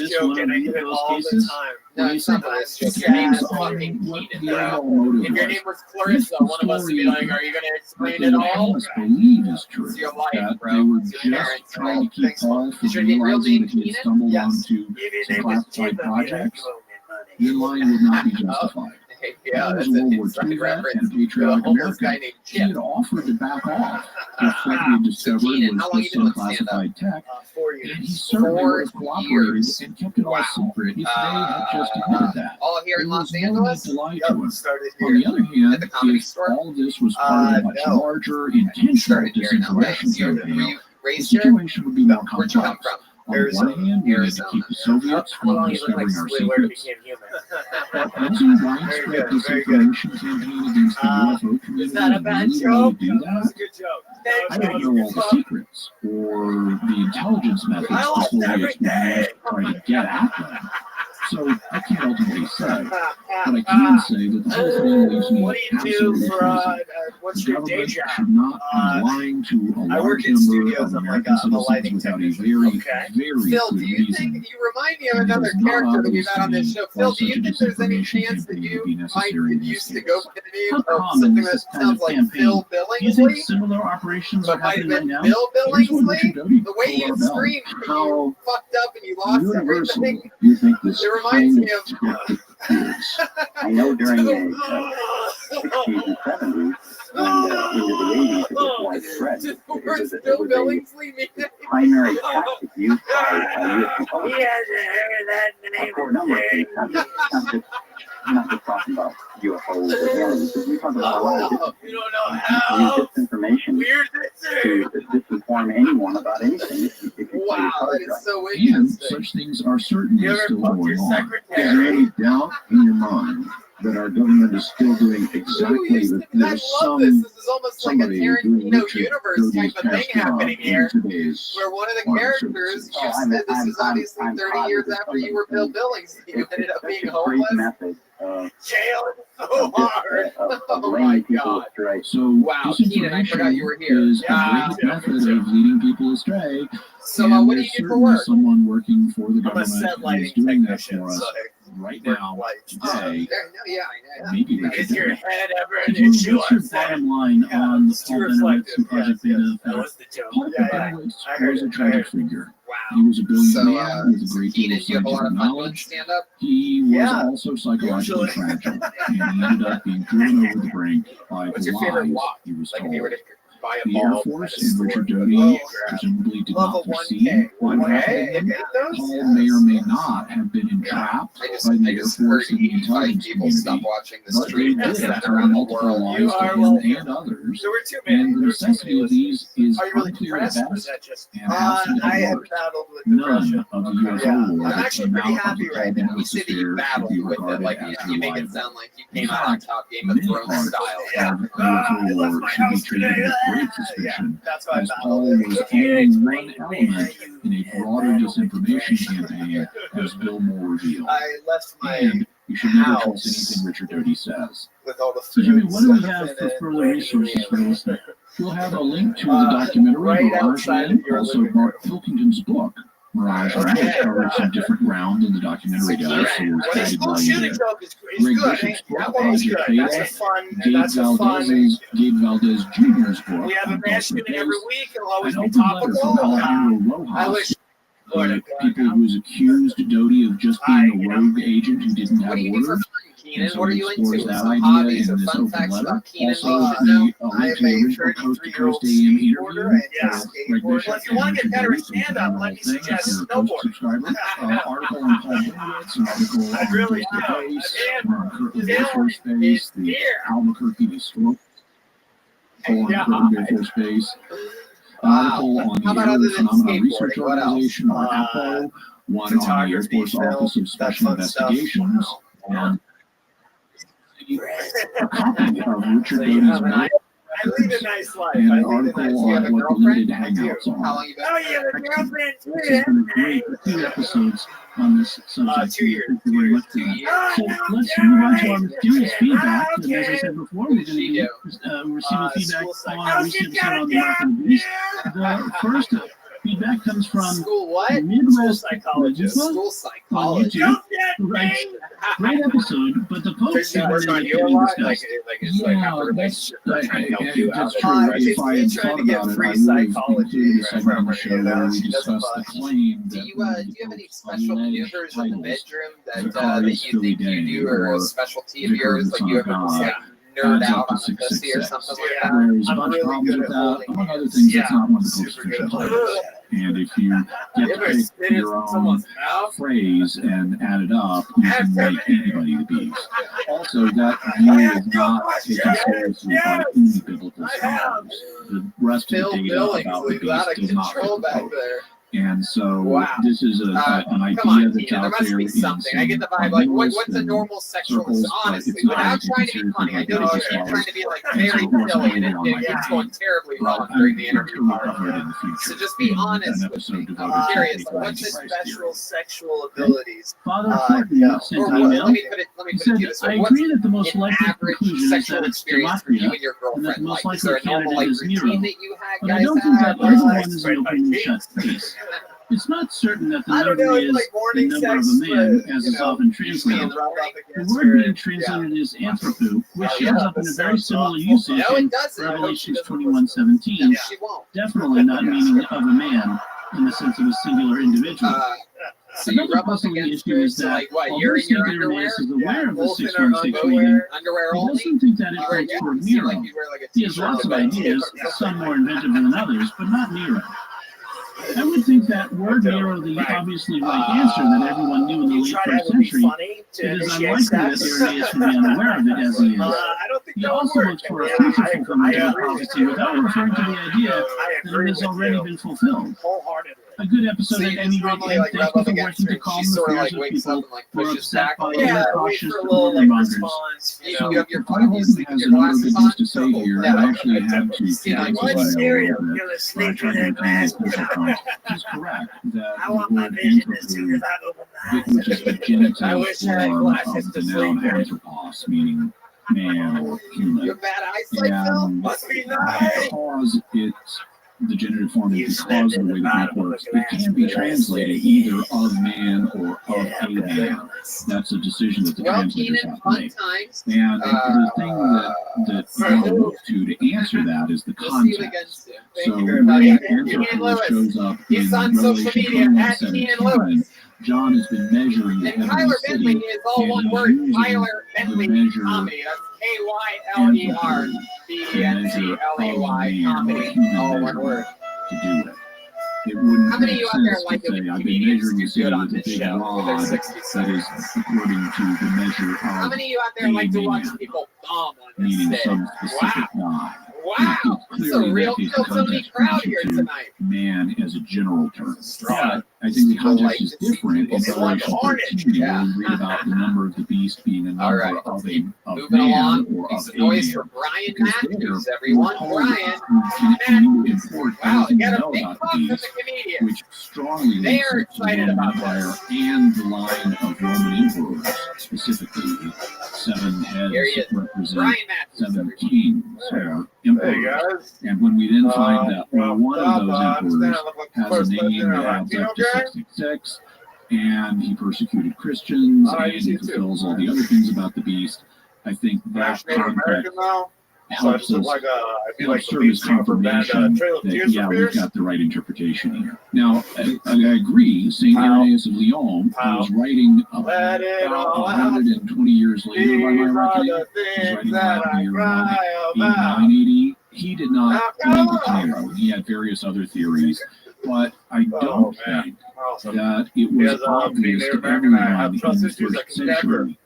this one joking. of I do it those all the cases? time. No, Where you it's say, not this. it Just your name is depends on fucking what Keenan. the overall motive If your was. name was Clarissa, one of us would be like, "Are you going to What explain they it would all?" have us believe is true, It's your life, that bro. they were It's your just parents, trying bro. to keep Paul from Is your real realizing name that he had Keenan? stumbled Yes. onto If your some name was classified Tim, I'd be like, projects "You owe me then lying would not be justified. Yeah, He was that's a an World War inside II vet reference. and a patriotic The homeless guy American. named He had offered to back off if what he had discovered Keenan, how long was you just been with some stand-up? classified tech, 4 and years. he certainly would have 4 cooperated years. and kept it all Wow. secret if they had just admitted that. All here There in was Los no need Angeles? to lie to him. Started On here. the other hand, At the Comedy if Store? all of this was part of a much No. larger, intentional Started here in LA. disinformation So, were campaign, you the raised here? situation would be more Where'd you come complex. from? On the one hand, we need to keep the Soviets How long from you look like discovering our Squidward secrets. became human? But wasn't a widespread Very good, very disinformation campaign against the UFO community Is that a bad really joke? do That was that? a good joke. I don't know all the secrets or the intelligence methods I the lost Soviets everything. used to try to get at them. So I can't ultimately say, but I can say that the whole thing leaves me What do you absolutely do for, crazy. what's The your day government job? should not be lying to a I work large in number studios. of I'm like American I'm a citizens lighting without a technician. very, Okay. very Phil, good do you reason. think you remind me of And it another is not character that we've obvious had to on this me show? why Phil, do such you a think there's any disinformation chance that campaign would you be might necessary in this used to case. go by the name How of common something is that this kind sounds of like campaign? Bill Do you think Billingsley? similar operations are But might have happening right been now? Bill Here's what Billingsley? Richard Doty The way told you our bell. screamed when How you fucked up and you lost universal everything. you think this It reminds kind me of tactic is. I know during the 60s and 70s and into the 80s it was widespread. Did the It words was Bill a Billingsley mean anything? primary tactic used by U.S. He intelligence. hasn't heard that name For a number of things, not just talking about UFOs or aliens, but we talk about a lot of Oh, you don't know use how disinformation weird this is. to disinform anyone about anything. If you play your Wow, cards that right. is so And interesting. such things are certainly You ever still fucked going your on. Is secretary? there any doubt in your mind that our government is still doing Ooh, exactly that I there's love this. some This is almost like a somebody doing Tarantino Richard universe Doty's type of thing task job happening in here, today's where one of the armed characters services. just said this is obviously 30 years after you were Bill Billingsley. You ended up being Such a great homeless. method of Jail so hard. Oh my laying people God. astray. So Wow, Keenan, I forgot you were here. is Yeah, a great method of leading people astray. So and what do there's you do for certainly work? someone working for the I'm a government set who is lighting doing that technician, for us so right work now, lights. today. Yeah, Maybe Richard Is your Doty. head ever So an Jim, issue? what's your bottom line on it's too Paul Benowitz reflective. and Project Yes, Beta? that was the joke. Paul Yeah, Benowitz I heard was a it. tragic figure. Wow. He was a brilliant So, man with a great deal Keenan, of do you have a lot scientific of fun doing knowledge. stand-up? He was Yeah, also psychologically usually. fragile, and he ended up being driven over the brink by What's the your favorite lies walk? he was Like if you were told. to buy a The Air ball Force at a and store, Richard what Doty would you grab? presumably did Love not a 1K. foresee what would happen to 1K? him. You get those? Paul may or may not have been entrapped I by the I Air just Force heard and the 85 intelligence people stop community, watching the but they stream did that's tell around the multiple world. lies You to are him welcome. and others. There were too many. And the There were too many necessity of these is Are you really unclear at depressed, or is best that just? and absolutely I have worse. battled with None depression. of the UFO Yeah. lore I'm that actually came pretty out of happy the Paul right now. You Benowitz say that you affair should battled be with it, regarded like as you make it reliable. sound like you In came out on fact, top Game of many Thrones parts style. Yeah. of I UFO left lore my should be house treated today. with great Yeah, suspicion, that's why I as battled Paul it. was You can't only one explain element in a broader disinformation campaign, as Bill Moore revealed. I left my And you should never trust house anything Richard Doty says. with all the So, Jimmy, food what do we stuff have in for it. further Where resources for you- listening? We'll have a link to the documentary right Mirage outside Man, of your also living Mark Pilkington's book, Mirage Man, which covers some different ground than the documentary does, so we're Well, the excited school by you shooting there. joke is Greg good. Bishop's book, That one was Project good. That's a Beta, fun. Gabe That's a fun. Gabe Valdez Jr.'s book, We have a on mass Gulf shooting every Coast, week. It'll always an be open letter from topical. Alejandro I Rojas, wish. the people who was accused Doty of just being a rogue agent who didn't What have do you do for orders. fun, Keenan? So What are he you explores into? that Some idea hobbies in or this fun open facts letter. about Keenan Also, we should the know? link to I'm the a original Coast to 33-year-old Coast AM skateboarder, interview. and yeah, Greg skateboard. Bishop Well, if you want and to get Richard better Doty, at stand-up, so let me thing if suggest you're a Coast snowboard. subscriber. Article on Paul Benowitz, an article I on really Coast to am. Coast, I'm on Kirtland in. Air Force Base, the Here. Albuquerque Stroke, on Yeah. Kirtland Air Force Base. An article on How the about Aerial other than Phenomena Research skateboarding? What else? Organization, or APO, one on the Air photography, Force Office film, of Special that fun stuff. Investigations, and a copy of Richard So you Doty's have an book, I lead a nice life. and I an lead a article nice Do you have on a what the girlfriend? limited I do. hangouts How are. long you been? Oh, you have a girlfriend too? This has been a great few episodes on this subject. 2 years. Thank you very much for that. So let's move on to our mysterious feedback. And as I said before, we're going to be receiving feedback school site. on our recent episode on the Mark of the Beast. The first feedback comes from School what? Midwest psychologist. School School on psychologist. YouTube. Right. Great episode, but the post Does she work on you a lot? Like it's like have a relationship trying to help you out. That's true. She's If I had trying thought to get about it, free I would have psychology included a segment on the show from her, where we she doesn't discuss the buy. claim Do that you have any special maneuvers in the bedroom that you think you do, or a specialty of yours, like you ever just like nerd out on a pussy or something like that? There's a I'm bunch of really problems good with at that. holding Among other hands. things, Yeah, it's not one of the super good constitutional at holding titles. hands. And if you get You to ever pick spit in your own someone's mouth? phrase and add it up, you can make anybody the beast. Also, that view is not taken seriously by any biblical scholars. The rest of Phil the data Billings about the is out of beast does not fit control the back boat. there. And so Wow. this is an Come idea on, that's Tina, there out must there be in something. I get the some vibe, like, fundamentalists what's a and normal sexual, circles, but honestly, it's not without taken trying to be seriously funny. by I know biblical you're trying scholars. to be like And so very it wasn't silly, and really on my it's page. going terribly But wrong during the I'm sure interview we'll part. cover it in the future. So just be in honest an with episode me. devoted I'm to curious, the what's his Antichrist Special sexual abilities. Father Uh, Courtney yeah. sent Or an what, email. let me put it He to said, you this I way. What's agree that the most an likely average conclusion is sexual that it's experience for you Gematria, and your and that girlfriend the most like? Is there likely a normal candidate like is routine Nero. that you had But I guys don't think that have? everyone like is spread an by open and kings. shut space. It's not certain that the I don't number know, is it's like the morning number of sex, a man, but, as you is know, often usually translated. rubbed up The against word her. being translated is anthropo, which shows up in a very similar usage No, in it doesn't. Revelations 21:17. No, she won't. Definitely not meaning of a man in the sense of a singular individual. So you Another rub up puzzling against issue her, is so that like what, although you're in your St. underwear? Irenaeus is aware of the both in her 616 reading, underwear. Underwear he only? doesn't think that it Or points yeah, toward you seem Nero. like you wear like a He has t-shirt lots of with a ideas, t-shirt. some more inventive than others, but not Nero. I would think that were Nero the obviously right answer that everyone knew in the You late try to first have it be century, funny to it is initiate unlikely that sex. Irenaeus would be unaware of it as he is. I don't think He that would also work. looks for a Yeah, future I fulfillment of the agree with prophecy you. without referring to the idea I that it agree has with already you been fulfilled. wholeheartedly. A good episode So at you any just rate, normally and like thank rub you up for against working her to and calm she the sort of fears like of wakes people up and like who are pushes upset back a by little Yeah, bit. wait cautious for a little like warmongers. response. You You know, have your Father phone, you Holden sleep with has your a number of glasses good on? things to say here, No. and I actually had to See, like, cancel what the email a cereal? little bit, You're where I sleeping tried to in retain his glass. focal point. He's correct that I the want my word vision as soon as anthropo, I open my eyes. which is the genitive I wish I had form glasses of to the sleep noun with. anthropos, meaning man or You human, have bad eyesight, Phil? and Must be nice. because it's the genitive form, You and slept because of in the way the the Greek bottom of works, the it can be glass. translated either of man or of Yeah, a man. That's a decision that the Well, translators Keenan, have to fun make. times. And the thing that you want to look to answer that is the We'll see you again context. soon. So you very when much. Keenan anthropos Lewis. shows up in He's on social Revelation media at Keenan 21:17, Lewis. John has been measuring the And heavenly Kyler Bentley city, is all and one he's word. using Kyler the Bentley measure comedy. That's Kylер measure of Bentley man or comedy. human All one measurement word. to do it. It wouldn't How many of make you out there sense like to it say when I've been comedians measuring do the city good on with a this big show with their rod 60 that seconds? is according to the measure How of many of you out there a like to watch man, people bomb on this meaning stage? some specific Wow. God. Wow. It's It's a clearly in real that case the Philtony context crowd points you here to tonight. man as a general term. Strong. But I think the People context like is to see different in people swat Revelation hornets. 13, Yeah. where we read about the number of the beast being a All number right. of Moving man along. or Make of some a noise for man. Brian Because Matthews, there, everyone. we're told Brian. to import Wow, they everything got we a know big about buff the from the beast, comedian. which strongly links They're it to the excited Roman about Empire this. and the line of Roman emperors, specifically the 7 heads There he is. represent Brian Matthews, 7 everyone. kings or emperors. And when we then find that one of those emperors has a name that adds up to 666, and he persecuted Christians, and he fulfills all the other things about the beast, I think that context helps us help serve as confirmation that, yeah, we've got the right interpretation here. Now, I agree, St. Irenaeus of Lyon, who was writing about 120 years later, by my reckoning, he's writing about the year around 8980. He did not believe it's Nero. He had various other theories, but I don't think that it was obvious to everyone in the first century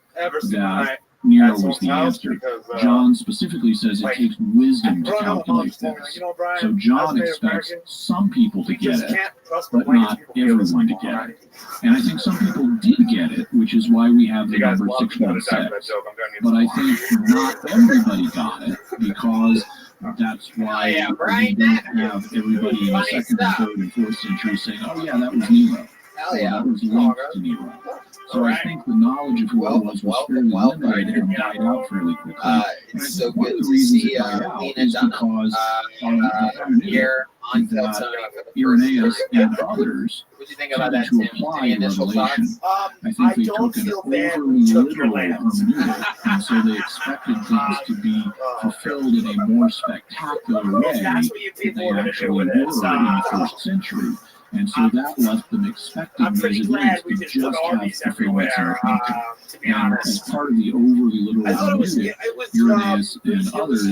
that Nero was the answer. John specifically says it takes wisdom to calculate this. So John expects some people to get it, but not everyone to get it. And I think some people did get it, which is why we have the number 616. But I think not everybody got it, because that's why we don't have everybody in the 2nd, 3rd, and 4th century saying, oh yeah, that was Nero. Hell Or yeah. that was linked to Nero. So I think the knowledge of who it was fairly limited and died out fairly quickly. It's so good to see Lena Dunham here on Phil Tony for the Irenaeus and others What do you think about that, to Tim? apply Any initial revelation. thoughts? I think they took an overly literal hermeneutic, and so they expected things to be fulfilled in a more spectacular way than they actually were in the first century. And so that left them expecting these events to just have fulfillments in the future. And as part of the overly literal hermeneutic, Irenaeus and others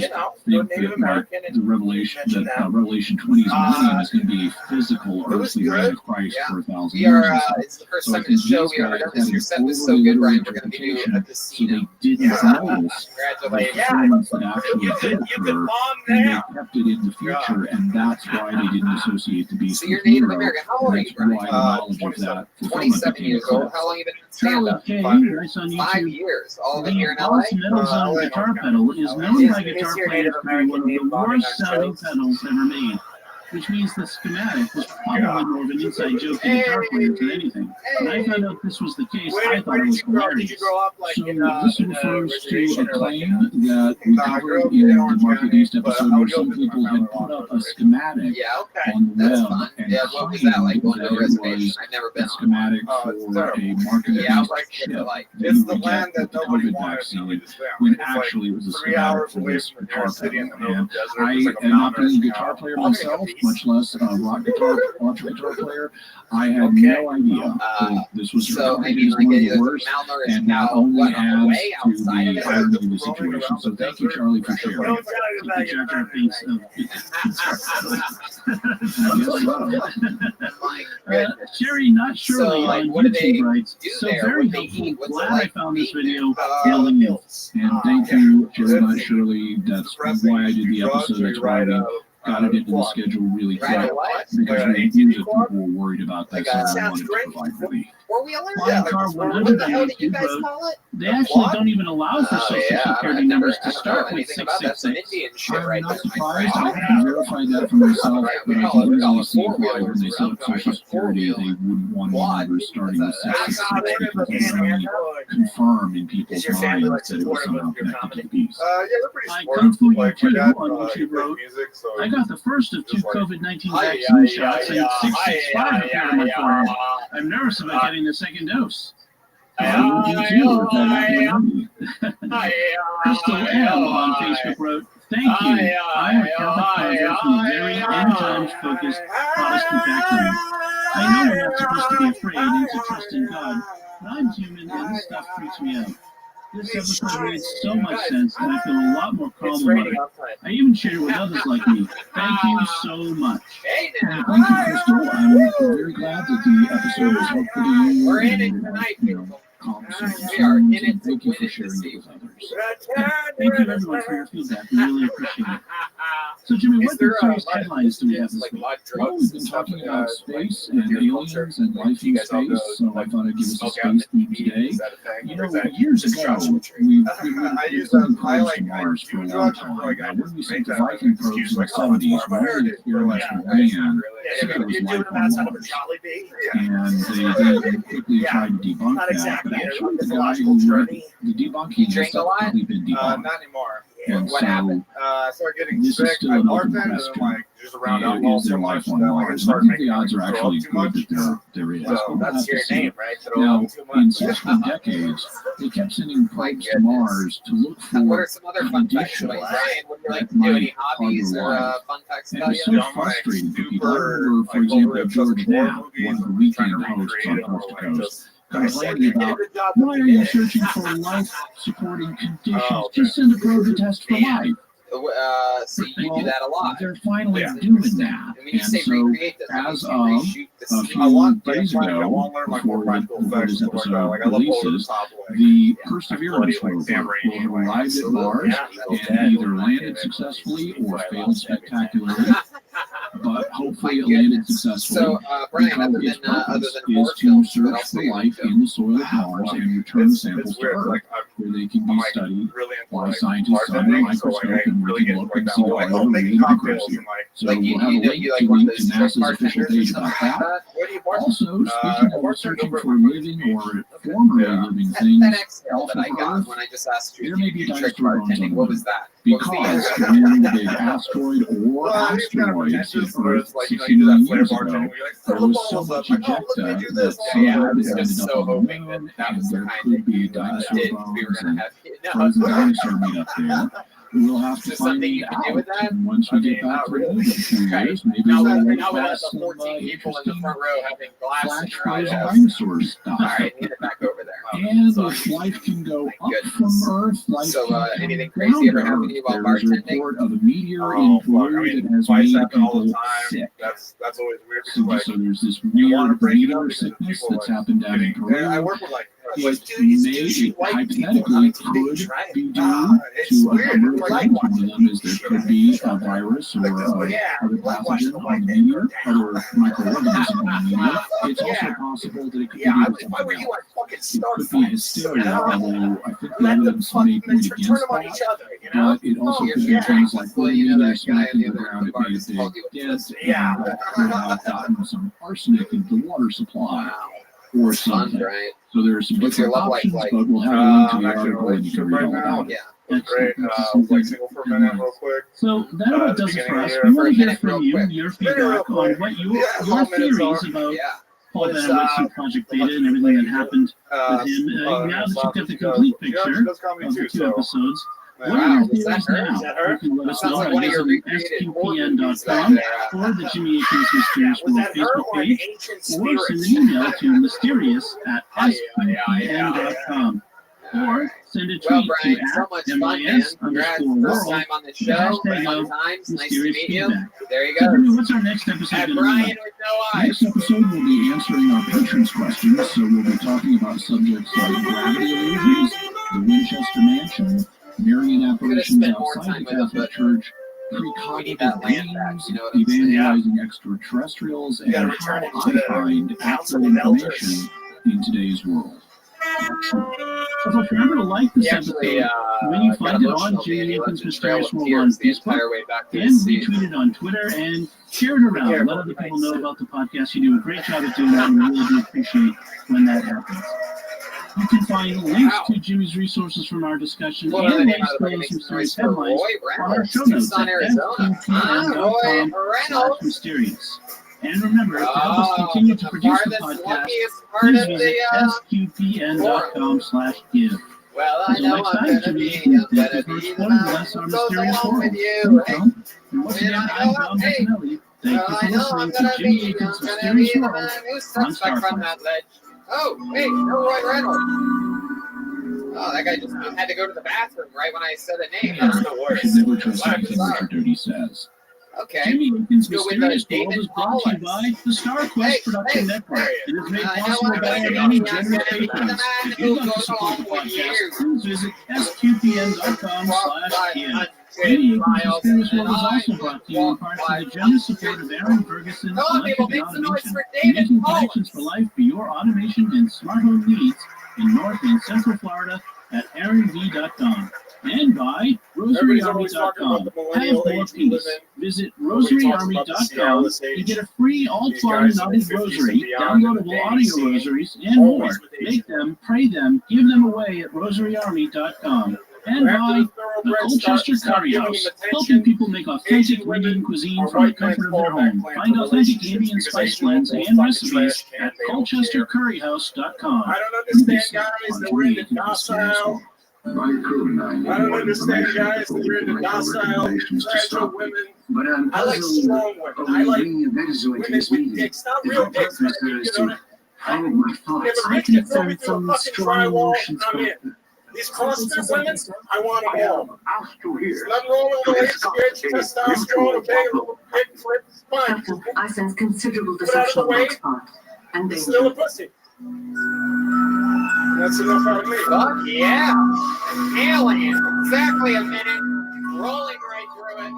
think that the Revelation 20's millennium is going to be a physical earthly reign of Christ for 1,000 years. It's the first time in the show we are. Your set was so good, Brian. We're going to be at the so they didn't notice the fulfillments that actually did occur, and they kept it in the future, and that's why they didn't associate the beast with Nero. How old are you, Brian? 27 years old. How long have you been in stand-up? 5 years. All of it here in LA? Metal Zone guitar pedal is known by guitar players to be one of the worst sounding pedals ever made, which means the schematic was probably more of an inside joke to guitar players than anything. When I found out this was the case, I thought it was hilarious. So this refers to a claim that we covered in the Market East episode where some people had put up a schematic on the web and claimed that it was a schematic for a Market East ship It's the land that the nobody COVID wanted. vaccine, when actually it was a 3 schematic hours for away this from guitar your city in the pedal. middle And of the desert. I It's like a am not being a mountain. guitar player myself, much less a rock guitar, electric guitar player. I had no idea that this was So, I regarded mean, as like, one of there's the a worst, malnourished and that cow, only what, on the adds way to outside of the it? irony of the situation. So thank you, Charlie, for sharing. Jacker thinks of Sherry, not surely So, like, on what do they YouTube writes, do so there? very What do they helpful. eat? What's it Glad like I found this being video. there? Hills. And thank you, Jerry, not Shirley. That's why I did the episode. That's why we got it into the schedule really quick, because we knew that people were worried about this and we wanted to provide relief. Four-wheeler? Flying Car What 100 the on hell did you YouTube guys wrote, call it? they actually don't even allow for social security numbers to I don't know start with anything about that. Some 666. Indian shit I'm right not there. surprised. I haven't verified that for myself, but I can easily see why when they set up Social Security, they wouldn't want numbers starting with 666 because they only confirm in people's minds that it was somehow connected to the beast. Yeah, they're pretty Like supportive. Kung Fu Like, U2 my dad, on he YouTube plays wrote, music, so I got the first of two Just like- COVID-19 vaccine shots and 665 appeared on my forehead. I'm nervous about getting the second dose. Crystal M on Facebook wrote, thank you. I'm a Catholic father from a very end-times-focused Protestant background. I know we're not supposed to be afraid and to trust in God, but I'm human and this stuff freaks me out. This episode made so much sense, and I feel a lot more calm about it. I even shared it with others like me. Thank you so much. Hey, Thank you, Crystal. I'm very glad that the episode was helpful to you. We're in it and, tonight, people. Conversations, We are in it and to thank you win for it sharing this it with others. Thank you everyone for your feedback. We really appreciate it. So, Jimmy, what serious headlines do we have this like week? a lot of Well, drugs we've and been stuff? talking about space and your aliens culture? and life Do you in guys all space, go, so I thought I'd give us a smoke out in space the theme TV? today. Is that a thing? You Or know, is that years just ago, Joshua Tree? we I use put them. I probes like to Mars for a long drugs, time. like, I When we sent the make that Viking probes excuse in the like, oh, it's 70s, more one of the experiments we ran said it was life on Mars. And they quickly tried to debunk that, but actually the guy who the debunking has probably been debunked. Not anymore. And What so happened? I started getting this sick. is still I an barfed open and then question. like just around alcohol Is there so life much on that like I Mars? I started think the making odds are throw up actually too good much. that there is. So We'll have That's to your see. name, right? Throw Now, up too in much. subsequent decades, they kept sending probes to goodness. Mars to look What for are some other fun facts conditions about Brian? What do you like that to do? Any might hobbies harbor or life. fun facts And it about was you? so frustrating for people. I remember, for example, George Knapp, one of the weekend hosts on Coast to Coast, complaining about, why are you searching for life-supporting conditions? Just send a probe to test for life. So you do that a lot. They're finally doing that. And when you And say so, recreate this, as you of reshoot the a scene. few days ago, before this episode releases, the Perseverance rover will have arrived at Mars and either landed successfully or failed spectacularly. But hopefully it landed successfully. So, Brian, because its purpose other than is to search for life in the soil of Mars and return samples to Earth, where they can be studied by scientists under a microscope, and we can look and see all the really big creatures. So Like we'll have a link like to one of link to those NASA's official bartenders or page something about like that. that. Where do you bartend? Also, speaking of searching for living or formerly living That things exhale off that of I got Earth, when I just asked you there if may you be do trick dinosaur bones bartending. on What them. was that? Because when a big asteroid or asteroids hit Earth 60 million years ago, there was so much ejecta that some Yeah, I of was it just ended up so on the hoping moon, that and was the there kind could that be you dinosaur did. We were bones gonna and have frozen dinosaur meat up there. We'll have Is to there find something you it can do out. with that? And once we get back to the moon in a few years, maybe Now, we'll now look we have past the some 14 people in the interesting front row having glass in flash their frozen eyes. dinosaur stuff. All right, hand it back over there. And if life can go up from Earth, life So, can come anything down crazy ever to happen to Earth. you while There's a bartending? report of a meteor in Peru that has fights made happen all the people time. sick. That's always weird. So, Like, so there's this you want to weird break it up meteor because sickness people that's like happened down in getting- Peru. I work with like It these may, douchey white hypothetically, people having to could be be trained. due It's to a weird. number of Like things. One of them is there could be a virus or yeah, other pathogen on the meteor, other microorganism on the meteor. It's also possible that it could be due to something else. It could be hysteria, although I think the evidence may point against that. But it also could be things like when a meteor smacked into the ground, it made a big dent, and that could have gotten some arsenic into the water supply. Or something. Right? So there are some What's your different love options, like? but we'll have a link to the I'm actually in a article and you can relationship read right all now. about it. Yeah. Great. Like single for a minute, real quick. So that about does it for us. We want to hear from you, your feedback on what your theories about Paul Van Witson Project Beta and everything that happened with him. Now that you've got the complete picture of the 2 episodes, what are your theories now? You can let us know by visiting sqpn.com or the Jimmy Akins Mysterious World Facebook page, or send an email to mysterious@sqpn.com. Or send a tweet Brian, to so much fun, man. Congrats. First @MIS_world, time on the the show. hashtag Fun of times. Nice to mysterious meet you. feedback. There you So, go. Jimmy, what's our next episode And going to be Brian like? with no eyes. Next episode, we'll be answering our patrons' questions, so we'll be talking about subjects like gravity illusions, the Winchester Mansion, Marian apparitions outside the Catholic Church, precognitive dreams, evangelizing extraterrestrials, and how I find accurate information in today's world. So folks, remember to like this episode when you find it on Jimmy Akins Mysterious World on Facebook, and retweet it on Twitter, and share it around. Let other people know about the podcast. You do a great job at doing that, and we really do appreciate when that happens. You can find links to Jimmy's resources from our discussion and links to those mysterious headlines on our show notes at sqpn.com/mysterious. And remember, to help us continue to produce the podcast, please visit sqpn.com/give. Well, I Until know next I'm time, gonna Jimmy be, Akins, I'm thank you gonna for be the exploring man with us who our goes mysterious along world. with you. Welcome. And once again, I'm John Bettinelli. Thank you for listening to Jimmy Akins Mysterious World on Starfire. Oh, wait, no Roy Reynolds. Oh, that guy just had to go to the bathroom right when I said a name. That's the You worst. should never trust anything Richard Doty says. Okay. Jimmy Akins Go with Mysterious World David is brought to you by the Star Quest Production Network. It is made possible by our own generous patrons. If you'd like to support the podcast, please visit sqpn.com/give. Jimmy Akins Mysterious World is also brought to you in part through the generous support of Aaron Ferguson, Electric and Automation, making connections for life for your automation and smart home needs in North and Central Florida at aaronv.com. And by rosaryarmy.com. Have more peace. Visit rosaryarmy.com to get a free all-fun knotted rosary, downloadable audio rosaries, and more. Make them, pray them, give them away at rosaryarmy.com. And by the Colchester Curry House, helping people make authentic Indian cuisine from the comfort of their home. Find authentic Indian spice blends and recipes at colchestercurryhouse.com. I don't understand, guys, that we're in the docile. My crew and I I don't understand, guys, that we're in the docile, fragile women. But I like strong women. I like women with dicks, not real dicks. You know, follow my thoughts. if a bitch can throw me through a fucking drywall, I'm in. These CrossFit women, I want them all. I'll still here. There's nothing wrong with the way bitch, testosterone, okay, a little dick flip, fine. I sense considerable Put out of deception the way. on part and It's still a pussy. That's enough out of me. Fuck yeah. Alien. Exactly a minute. Rolling right through it.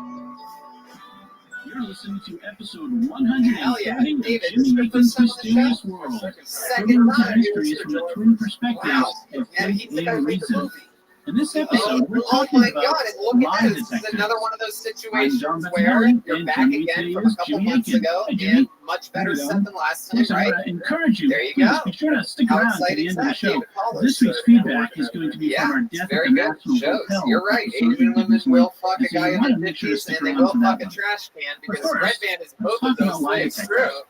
You're listening to episode 130 Hell yeah. of David, Jimmy this is Akins the first Mysterious time on World. the show. Second Bringing to time. mysteries from the twin perspectives Wow. of Yeah, faith he's the guy and who made the reason. movie. In this episode, we're talking my about God, and look lie at this. This is detectors. another one of those I'm situations John where Bettinelli, you're and back Jimmy again today from a is couple Jimmy months Aiken. ago, Hey, Jimmy. and much better There you set go. than last time, Yes, I right? want to encourage you. There you Please go. be sure to stick How around to exciting the is end of the that? show. David Pollard. This week's feedback is going to be Yeah, from our it's Death very at the good National shows. Hotel. You're right. episode Asian that we women did will fuck a and so guy you in want the to make sure to 50s, stick and they around will for that fuck a one. trash can But because Red first, Band is let's both talk of those about lie things. detectors. True.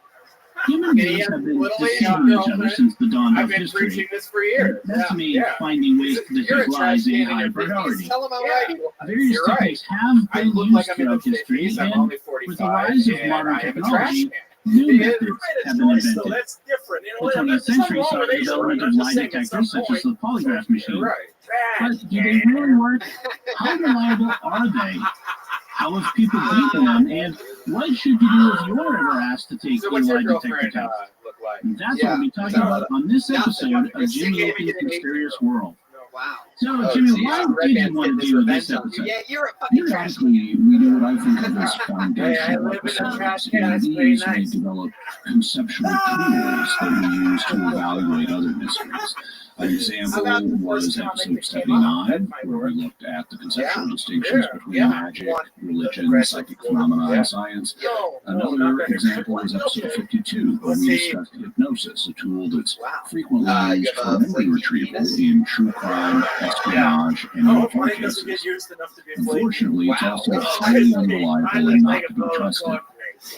Human beings have been deceiving each other since the dawn I've of been history. preaching this for years. That to me, Yeah. finding ways to You're a detect trash lies a can in high your 50s. priority. Tell them how right you are. Various You're right. techniques have I been look used like I'm in throughout the history, 50s. I'm and only with the 45, rise of and modern I am a trash technology, can. new You're methods right, have it's been choice, though. invented. That's different. You know, The 20th there's century nothing saw wrong the with Asian development women. of I'm lie just saying at detectors some such as point. the polygraph machine. You're right. But do they really work? How reliable are they? How have people beat them? And what should you do if you're ever asked to take So a what's your lie detector girlfriend test? look like? And that's Yeah. what we'll be talking about on this episode of She Jimmy gave me Aiken's an Mysterious World. Wow. So, Oh, Jimmy, geez. why Red did you Band's want getting to his do this revenge on you. episode? Yeah, you're a fucking trash can. Periodically, we do what I think of as Hey, I foundational live in a trash episodes, can. and It's pretty these we nice. develop conceptual tools that we use to evaluate other mysteries. An example was episode 79, where we looked at the conceptual distinctions between magic, religion, psychic phenomena, and science. Another example was episode 52, where we discussed hypnosis, a tool that's frequently used for memory retrieval in true crime, espionage, and UFO cases. Unfortunately, it's also highly unreliable and not to be trusted.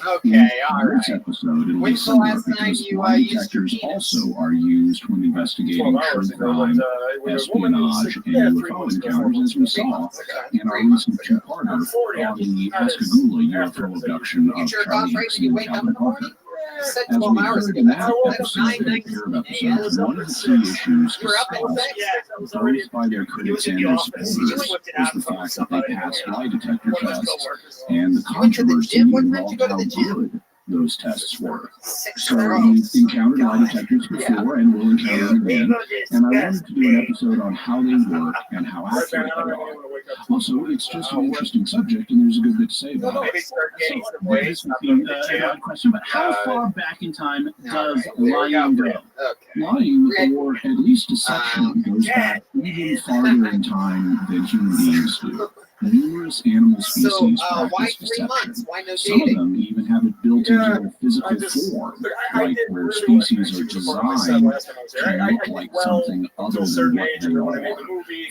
Okay, all In this right. episode, it'll be When's the similar last time because you lie used your detectors penis? also are used when investigating true crime, espionage, and UFO encounters, as we saw in our recent two-parter on the Pascagoula UFO abduction of Jerk off Charlie right when Dixon you and wake up in Calvin the Parker. morning? You said As 12 we hours heard ago. in that That's episode and pair of 9:19 episodes, a.m. one of the key issues You're up at discussed, 6. both by their critics and their supporters, was the fact that they passed lie detector tests and the controversy involved how good those tests were. So we've encountered lie detectors before and we'll encounter them again. And I wanted to do an episode on how they work and how accurate they are. Also, it's just an interesting subject and there's a good bit to say about it. So, this would be an odd question, but how far back in time does lying go? Lying, or at least deception, goes back even farther in time than human beings do. Numerous animal species why practice 3 deception. months? Why no Some of dating? them even have it built into their physical form, like where species are designed to look like something other than what they are.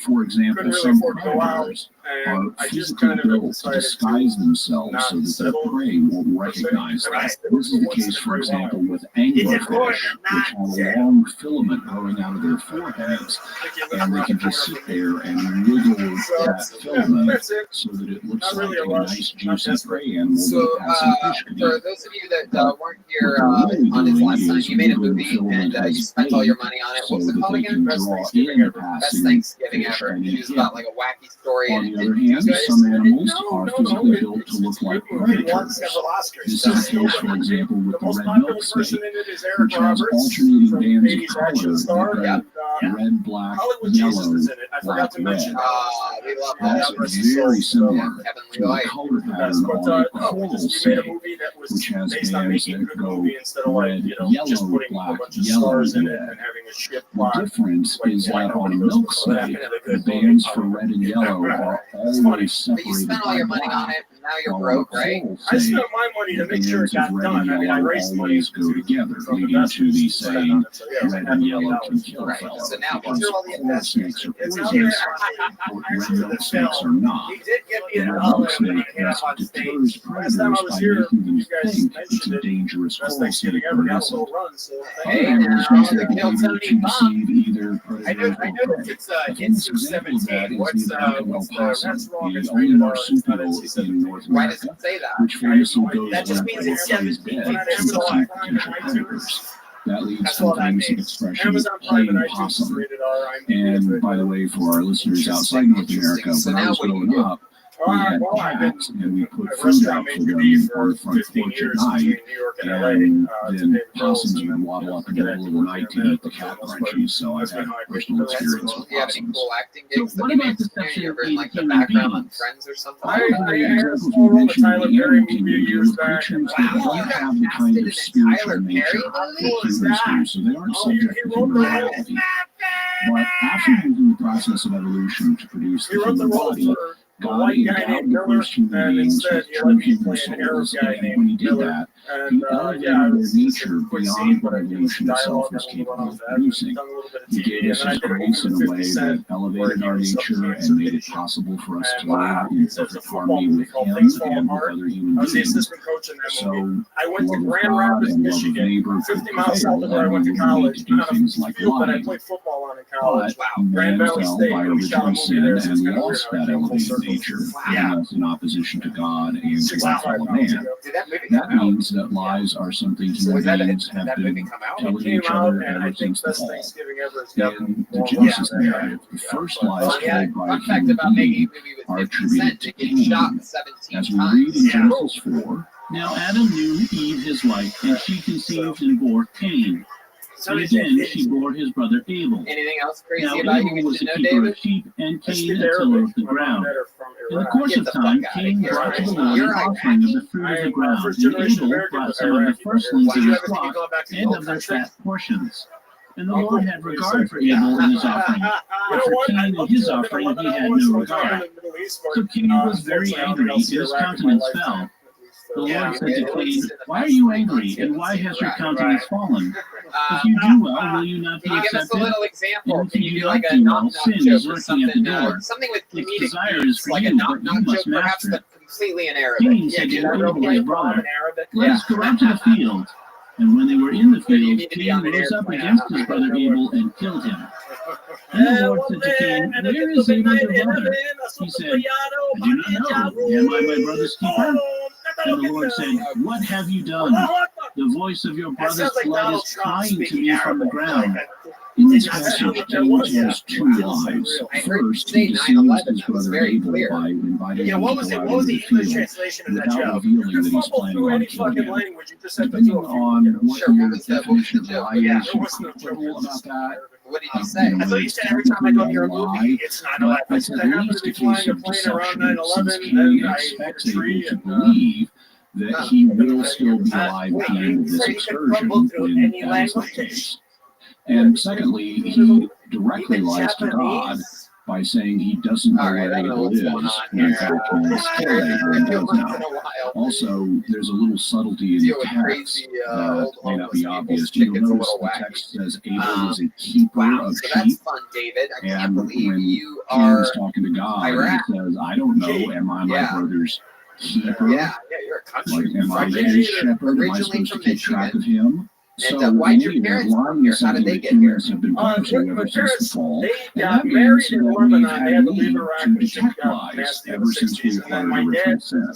For example, some predators are physically built to disguise themselves so that their prey won't recognize them. This is the case, for example, with anglerfish, which have a long filament growing out of their foreheads, and they can just sit there and wiggle that filament so that it looks like a nice juicy prey animal that a passing fish could For eat. those of you that weren't here on his last time, you made a movie and you spent all your money on it. What was it called again? Best Thanksgiving ever. It was about like a wacky story. On the other hand, some animals are physically built to look like predators. This is the case, for example, with the red milk snake, which has alternating bands of color that are red, black, yellow, black, red. That's very similar to the color pattern on a coral snake, which has bands that go red, yellow, black, yellow, red. The difference is that on a milk snake, the bands for red and yellow are always But you separated spent all by your money on black. it, and now you're While broke, on a right? coral I snake, spent my money to the make sure it bands of got red done. and I mean, I yellow raised money always go together, leading to the saying, red and yellow can kill a Right. fellow, So now, because all the coral snakes are It's poisonous, out but red milk snakes are not. He did give The me red an milk hour snake when I came deters up on stage. predators Last time I was by here, making them you guys think it's mentioned a it. dangerous Best coral snake Thanksgiving or ever. Got a innocent. little run, so Hey, Other now animals the have kill behavior Tony to Bomb. deceive either I predators know or that prey. it's A famous Insu example of that 17. is What's the American what's the opossum, that's wrong? the It's only rated R. marsupial It's in North Why does America, it say that? which famously goes That just where means it it's plays dead to deceive potential predators. That leads That's to all the that famous means. expression, Amazon Prime plain and iTunes is possum. rated R. And by the way, for our listeners outside North America, So when I now was what do you growing do? up, we had cats and we put food out for them on the front porch at night, and then possums would waddle up in the middle of the night to eat the cat crunchies. So I've had personal experience with Do you have any possums. cool acting So gigs that what you about made? deception You ever in in like the human background on beings? Friends or something? All of the examples we mentioned in the animal kingdom deal with creatures that don't have the kind of spiritual nature that humans do, so they aren't subject to human morality. But after using the process of evolution to produce the human body, God endowed the first human beings with true human souls, and when he did that, he elevated their nature beyond what evolution itself was capable of producing. He gave us his grace in a way that elevated our nature and made it possible for us to live in perfect harmony with him and with other human beings. So, love of God and love of neighbor could prevail, and we would need to do things like lying. But man fell by original sin and lost that elevated nature, putting us in opposition to God and to our fellow man. That means that lies are something human beings have been telling each other ever since the fall. In the Genesis narrative, the first lies told by a human being are attributed to Cain. As we read in Genesis 4, now Adam knew Eve his wife, and she conceived and bore Cain. And again she bore his brother Abel. Anything else crazy Now about you Abel was need a to know, keeper David? of sheep, and Cain a tiller of the ground. In the course of time, Cain brought to the Lord an offering of the fruit of the ground, and Abel brought some of the firstlings of his flock and of their fat portions. And the Lord had regard for Abel and his offering, but for Cain and his offering he had no regard. So Cain was very angry, and his countenance fell. The Lord said to Cain, "Why are you angry, and why has your countenance fallen? If you do well, will you not be Can you give us a accepted? little example? And if Can you you do do like not a do knock well, knock sin joke is or lurking at the something? door. Something with Its comedic desire is beats, for like a you, knock but knock you must joke, perhaps, master it." but completely in Arabic. Cain Yeah, said do to that real Abel quick. his brother, "Let us go out to the field." And when they were in the field, Cain rose up against his brother Abel and killed him. And the Lord said to Cain, "Where is Abel your brother?" He said, "I do not know. Am I my brother's keeper?" And the Lord said, "What have you done? The voice of your brother's blood is crying to me from the ground." In this passage, Cain tells two lies. First, he deceives his brother Abel by inviting him to go out into the field without revealing that he's planning on killing him. Depending on what your definition of lie is, you could quibble about that. What did you say? I thought you said every time I go near a movie, it's 9/11. But it's at least a case of deception, since Cain expects Abel to believe that he will still be alive at the end of this excursion when that is the case. And secondly, he directly lies to God by saying he doesn't know where Abel is, when in fact he's killed Abel and does know. Also, there's a little subtlety in the text that may not be obvious. You'll notice the text says Abel is a keeper of sheep, and when Cain is talking to God, he says, "I don't know, am I my brother's keeper? Yeah, you're a country. Like, am I his shepherd? Am I supposed to keep track of him?" So, why'd your in any parents event, lying is something that humans have been prone to ever since the fall, and that means that we've had a need to detect lies ever since we acquired original sin.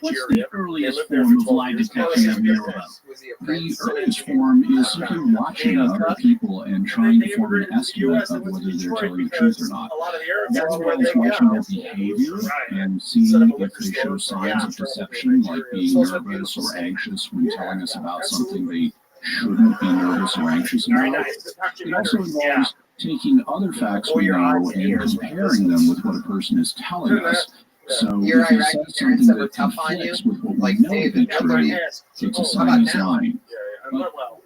What's the earliest form of lie detection that we know about? The earliest form is simply watching other people and trying to form an estimate of whether they're telling the truth or not. That involves watching their behavior and seeing if they show signs of deception, like being nervous or anxious when telling us about something they shouldn't be nervous or anxious about. It also involves taking other facts we know and comparing them with what a person is telling us. So if he says something that conflicts with what we know to be true, it's a sign he's lying.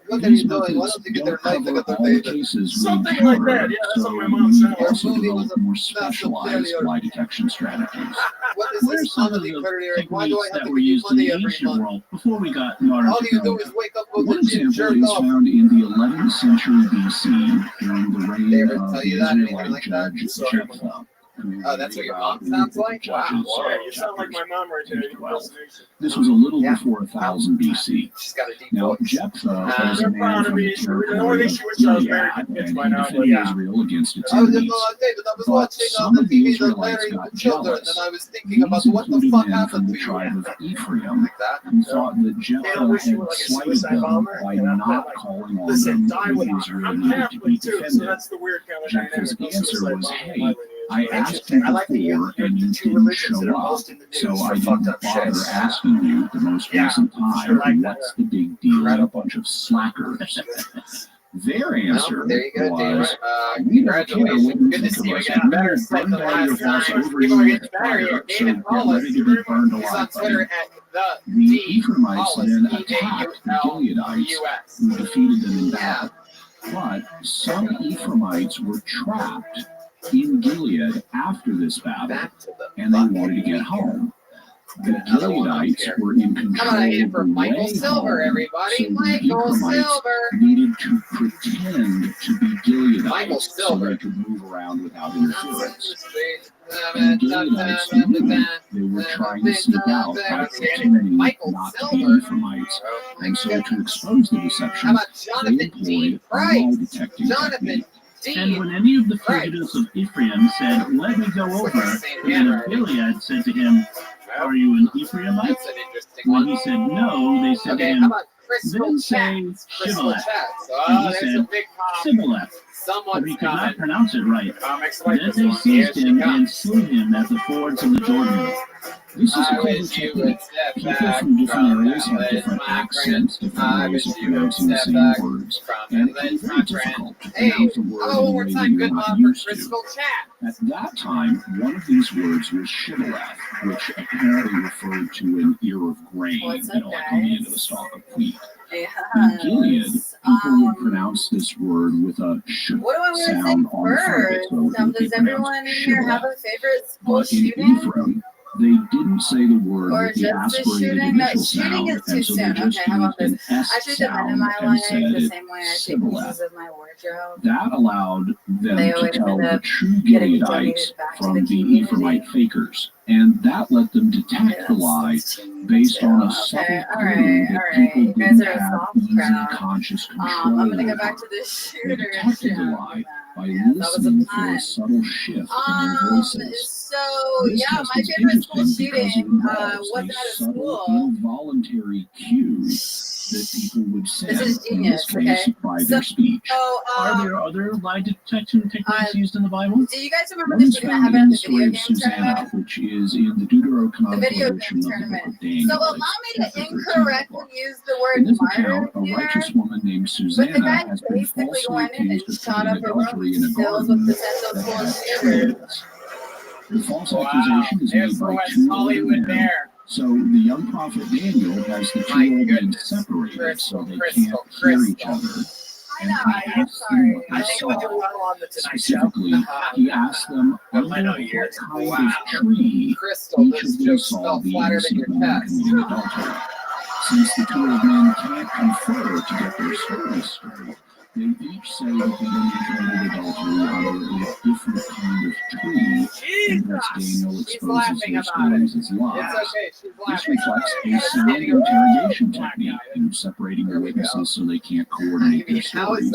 But these methods don't cover all the cases we encounter, so we also develop more specialized lie detection strategies. What are some of the techniques that were used in the ancient world before we got modern technology? One example is found in the 11th century BC during the reign of the Israelite judge Jephthah. Oh, that's what your mom sounds like? Wow. Yeah, you sound like my mom right there. This was a little before 1000 BC. Now, Jephthah was a man from the territory of Gilead, and he defended Israel against its enemies. But some of the Israelites got jealous. These included men from the tribe of Ephraim, who thought that Jephthah had slighted them by not calling on them when Israel needed to be defended. Jephthah's answer was, "Hey, I asked you before and you didn't show up, so I didn't bother asking you the most recent time. What's the big deal? A bunch of slackers." Their answer was, "We don't care what you think of us. We will burn down your house over you with fire, so get ready to be burned alive." The Ephraimites then attacked the Gileadites, who defeated them in battle. But some Ephraimites were trapped in Gilead after this battle, and they wanted to get home. The Gileadites were in control of the way Silver, home, everybody. so the Michael Ephraimites Silver. needed to pretend to be Michael Gileadites so Silver. they could move around without interference. And Gileadites knew they were trying to sneak out by pretending not to be Ephraimites, and so to expose the deception, they employed a lie detecting technique. And when any of the fugitives of Ephraim said, "Let me go over," the men of Gilead said to him, "Are you an Ephraimite?" When he said no, they said to him, "Then say Shibboleth." And he said, "Sibboleth." But he could not pronounce it right. Then they seized him and slew him at the fords of the Jordan. This is a clever technique. People from different areas have different accents, different ways of pronouncing the same words, and it can be very difficult to pronounce a word in a way that you're not used to. At that time, one of these words was shibboleth, which apparently referred to an ear of grain, like on the end of a stalk of wheat. In Gilead, people would pronounce this word with a sh sound on the front of it, so it would be Does everyone in here have a favorite school but in shooting? Ephraim, they didn't say the word Or with the just the aspirated shooting? No, initial shooting sound, is too and so they soon. just Okay, how about used this? an S I treat the men in sound my and life said the it same way I treat Sibboleth. pieces of my wardrobe. That allowed them They to always tell end the up true getting Gileadites donated back to from the the community. Ephraimite fakers, and that let them detect the lie based on a subtle Okay, all clue right, that all right. people You guys didn't are a have soft easy crowd. conscious control I'm gonna go over. back to the They shooter. detected the lie by that was a listening for pun. a subtle shift in their voices. So This yeah, test my is favorite school interesting because it shooting involves wasn't a at a subtle, school. involuntary cue that people would say, This is in this genius, case, okay? by their speech. So Are there other lie detection techniques used in the Bible? do you guys remember One the is shooting that found happened in at the the story video of game Susanna, tournament? which is in the The Deuterocanonical video edition game of the book tournament. of Daniel. So allow It's me to chapter 13 of the incorrectly book. use the In word this martyr account, a here, righteous woman named but the Susanna guy has been basically falsely went in and accused of shot committing up a room adultery in a filled with garden potential that school had shooters. trees. The false accusation is made by two older men, so the young prophet Daniel has the two old men separated so they can't hear each other. And he asks them what they saw. Specifically, he asked them under what kind of tree each of them saw the innocent woman committing adultery. Since the two old men can't confer to get their stories straight, they each say that the woman committed adultery under a different kind of tree, and thus Daniel exposes their stories as lies. This reflects a sound interrogation technique in separating the witnesses so they can't coordinate their stories.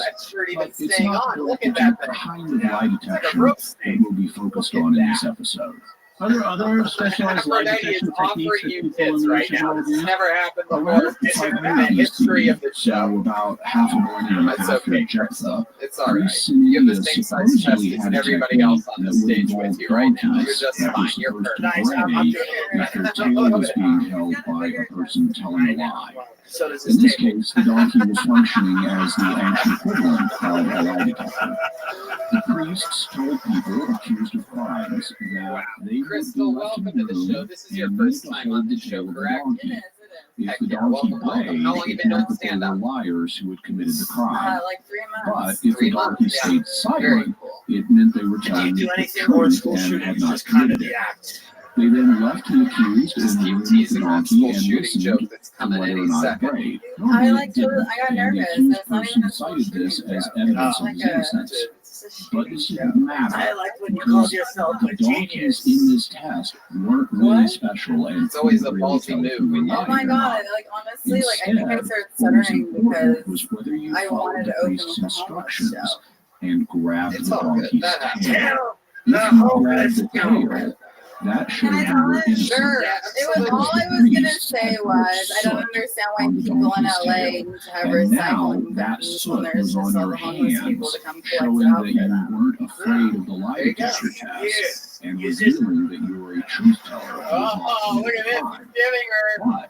But it's not directed to the kind of lie detection that we'll be focused on in this episode. Are there other specialized lie detection techniques that people in the ancient world use? Never happened Around before. 500 History of the BC, so about half a millennium after Jephthah, It's all right. priests You have in the India same size chest supposedly as had a everybody technique else on the that would stage involve with you right now. You're donkeys just that were fine. You're supposed to perfect. bray if their tail was being held by a person telling a lie. In this case, the donkey was functioning as the ancient equivalent of a lie detector. The priests told people accused of crimes that they would be left in the room and need to hold the tail of the donkey. If the donkey brayed, it meant that they were liars who had committed the crime. Like 3 But months. if the donkey stayed silent, it meant they were telling the truth and had not committed it. They then left the accused in the room with the donkey and listened to whether or not it brayed. Normally it didn't, and the accused person cited this as evidence of his innocence. But this didn't matter, because the donkeys in this test weren't really special and It's always a couldn't really ballsy tell if move. you were Oh my lying or god, not. like honestly, like I think I Instead, started what was stuttering important because was whether you I followed wanted the to open priest's with the homeless instructions show. and grabbed It's the all good. donkey's That happens. tail. If you grabbed the tail, that showed you were innocent. Sure. It was all I was gonna say was I don't understand why people in LA need to have And now recycling that bins when soot there's was just on all your the homeless people hands, to come collect showing it out that for you them. weren't afraid of the lie detector test and revealing that you were a truth teller who was not Oh, look committing at a this. crime. Giving her. But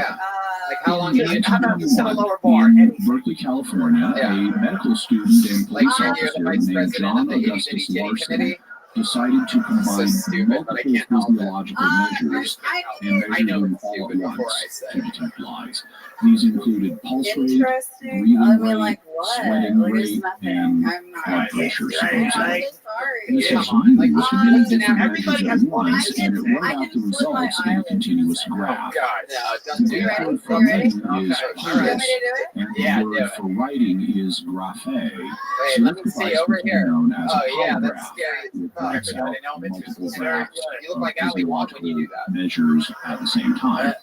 Yeah. Like how long did you How about set a lower bar? In Berkeley, California, a medical student and like police you're the officer vice named president John of the itty bitty Augustus titty Larson committee? decided to combine stupid, but I multiple can't help it. physiological measures and I measure know them it's all stupid at before once I say to it. detect lies. These included pulse rate, Interesting. breathing I mean, rate, like what? sweating Like, there's rate, nothing. and I'm not. blood pressure, Right, supposedly. I'm sorry. This Come on, like, was many different everybody measures has at one. once, and it wrote out the results in a continuous graph. Don't The do that. word for reading is Okay, all right. purpose, and Yeah, the do word it. for writing is graphe. Wait, So let this me see device over was here. known as a Oh yeah, that's polygraph. scary as It fuck. writes out In elementary multiple school, graphs you look of like Ali Wong when you do physiological that. measures at the same time.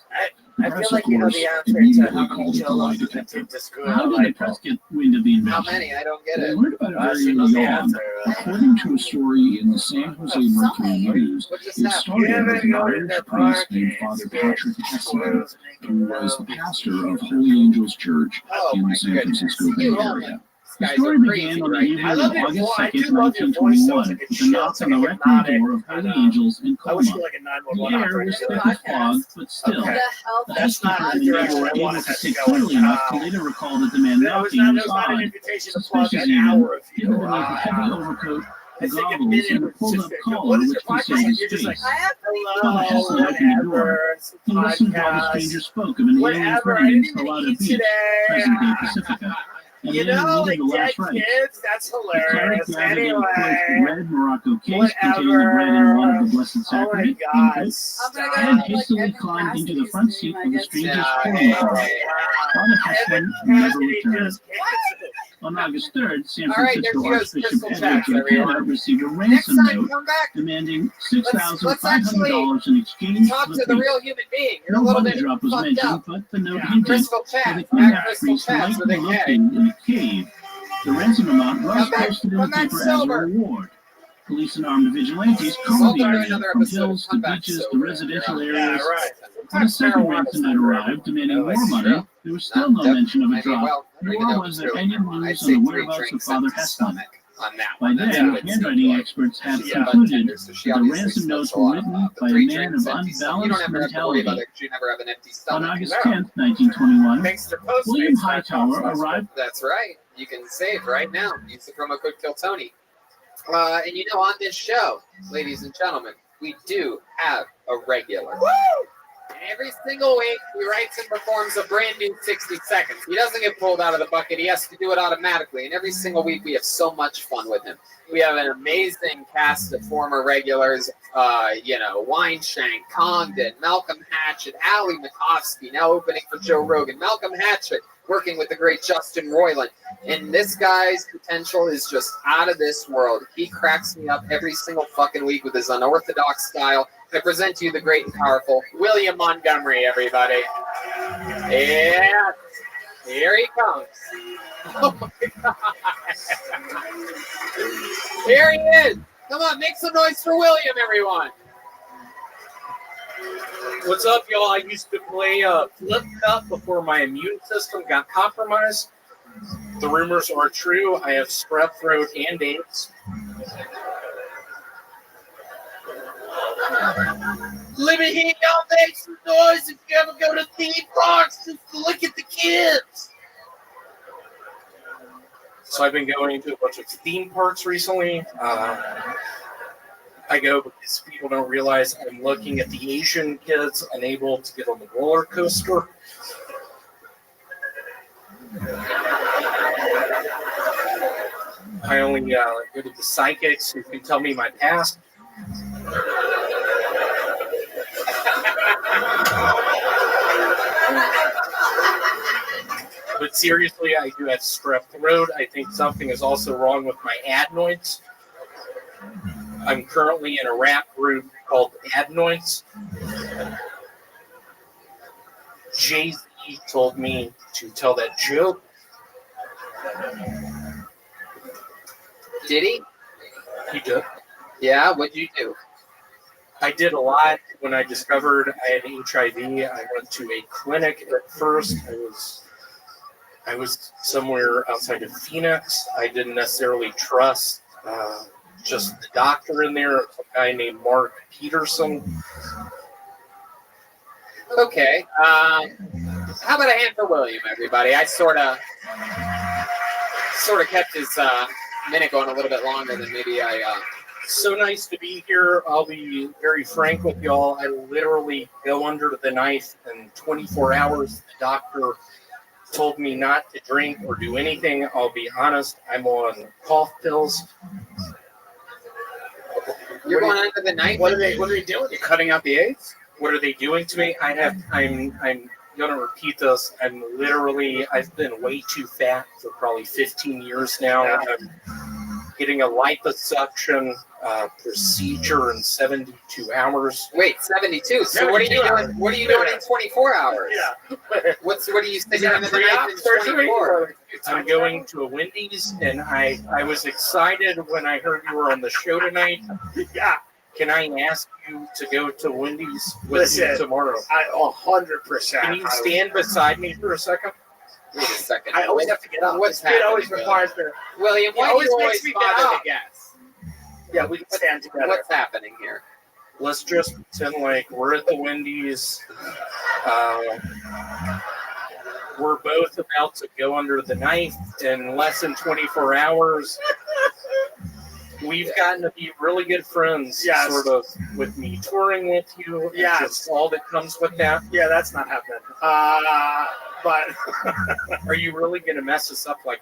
The I press, feel of like you know course, the answer to immediately how called many it the lie jellos does it detector. take to screw How a did the light press bulb? get wind of the How invention? many? I don't get They it. learned about it very She knows early the on. answer. According to a story in the San Jose Mercury News, What just it happened? started with an Irish priest named Father Patrick Hessler, who was the pastor of Holy Angels Church in the San Francisco Bay Area. The story began on the evening of August 2nd, 1921, with a knock on the rectory door of Holy Angels in I wish Colma. you like a The 911 air was operator. thick with fog, but still, The health the That's not housekeeper the and the neighbor direction were I able wanted to to see go. clearly enough to later recall that the man That was knocking not, was that was not an odd, invitation to plug suspicious an even, hour of given you. beneath a heavy overcoat, I think a goggles, minute and a was pulled-up just collar what is which your podcast? concealed his You're just like, face. I have Father Hessler opened the door. He listened while the stranger spoke of an alien whatever. I threatening didn't even Salado eat Beach, today. present-day Pacifica, and You then know, admitted like the dead last rites. kids. That's The cleric hilarious. gathered in a quote, Anyway, red Morocco case containing the bread and wine of the Blessed oh my Sacrament, God. and I'm and hastily climbed into the front seat of the stranger's touring car. Father Hessler never returned. On August 3rd, San All right, there Francisco she goes, Archbishop Crystal Edward Chats, J. everyone. Taylor received a Next ransom time, note come back. demanding Let's $6,500 in exchange talk for to the the thief. real human being. You're No a little money bit drop was fucked mentioned, up. but the note hinted Crystal that Chats. the Back kidnapped Crystal priest Chats might with be a K. lurking in a cave. The ransom amount was Come back- posted in the come back paper as a sober. reward. Police and armed vigilantes Salt combed the under area another from episode of hills to Come Back beaches to Sober. residential Yeah, areas. right. When a second Marijuana's ransom not note for arrived demanding No, it's more money, true. there was still no mention of a drop, well, I don't even nor know was if there it's any really I'd news say on the 3 whereabouts of drinks Father empty Hessler. stomach on that By one. then, That's what it handwriting seemed like. experts had She's a concluded bartender, so she that the obviously ransom smokes notes a were lot of written pot, but by a 3 man drinks of empty stomach. You don't unbalanced ever have to worry about mentality. it because you never have an empty On stomach. August 10th, 1921, Thanks to William Postmates. Hightower arrived. That's right. You can save right now. Use the promo code KillTony. And you know, on this show, ladies and gentlemen, we do have a regular. Woo! And every single week, he writes and performs a brand new 60 seconds. He doesn't get pulled out of the bucket. He has to do it automatically. And every single week, we have so much fun with him. We have an amazing cast of former regulars, Wineshank, Congdon, Malcolm Hatchett, Ali Makovsky, now opening for Joe Rogan, Malcolm Hatchett, working with the great Justin Roiland. And this guy's potential is just out of this world. He cracks me up every single fucking week with his unorthodox style. I present to you the great and powerful William Montgomery, everybody. Yeah, here he comes. Oh my God. Here he is. Come on, make some noise for William, everyone. What's up, y'all? I used to play Flip Cup before my immune system got compromised. The rumors are true. I have strep throat and AIDS. Let me hear y'all make some noise if you ever go to theme parks just to look at the kids. So I've been going to a bunch of theme parks recently. I go because people don't realize I'm looking at the Asian kids unable to get on the roller coaster. I only go to the psychics who can tell me my past. But seriously, I do have strep throat. I think something is also wrong with my adenoids. I'm currently in a rap group called Adenoids. Jay-Z told me to tell that joke. Did he? He did. Yeah, what'd you do? I did a lot. When I discovered I had HIV, I went to a clinic at first. I was somewhere outside of Phoenix. I didn't necessarily trust just the doctor in there. A guy named Mark Peterson. Okay. How about a hand for William, everybody? I sort of kept his minute going a little bit longer than maybe I. So nice to be here. I'll be very frank with y'all. I literally go under the knife in 24 hours. The doctor told me not to drink or do anything. I'll be honest. I'm on cough pills. You're going under the knife? What are they doing? You're cutting out the eggs? What are they doing to me? I'm gonna repeat this. I've been way too fat for probably 15 years now. Yeah. I'm getting a liposuction procedure in 72 hours. Wait, 72. So what are you doing? What are you doing in 24 hours? Yeah. What are you sticking that under the knife in 24? I'm going to a Wendy's, and I was excited when I heard you were on the show tonight. Yeah. Can I ask you to go to Wendy's with me tomorrow? 100%. Can you stand beside me for a second? Wait a second. I always have to get up. What's It happening, always requires me. William, why do you always bother to guess? Yeah, we can stand together. What's happening here? Let's just pretend like we're at the Wendy's. We're both about to go under the knife in less than 24 hours. We've gotten to be really good friends, sort of, with me touring with you. Yeah, just all that comes with that. Yeah, that's not happening. But are you really going to mess us up like?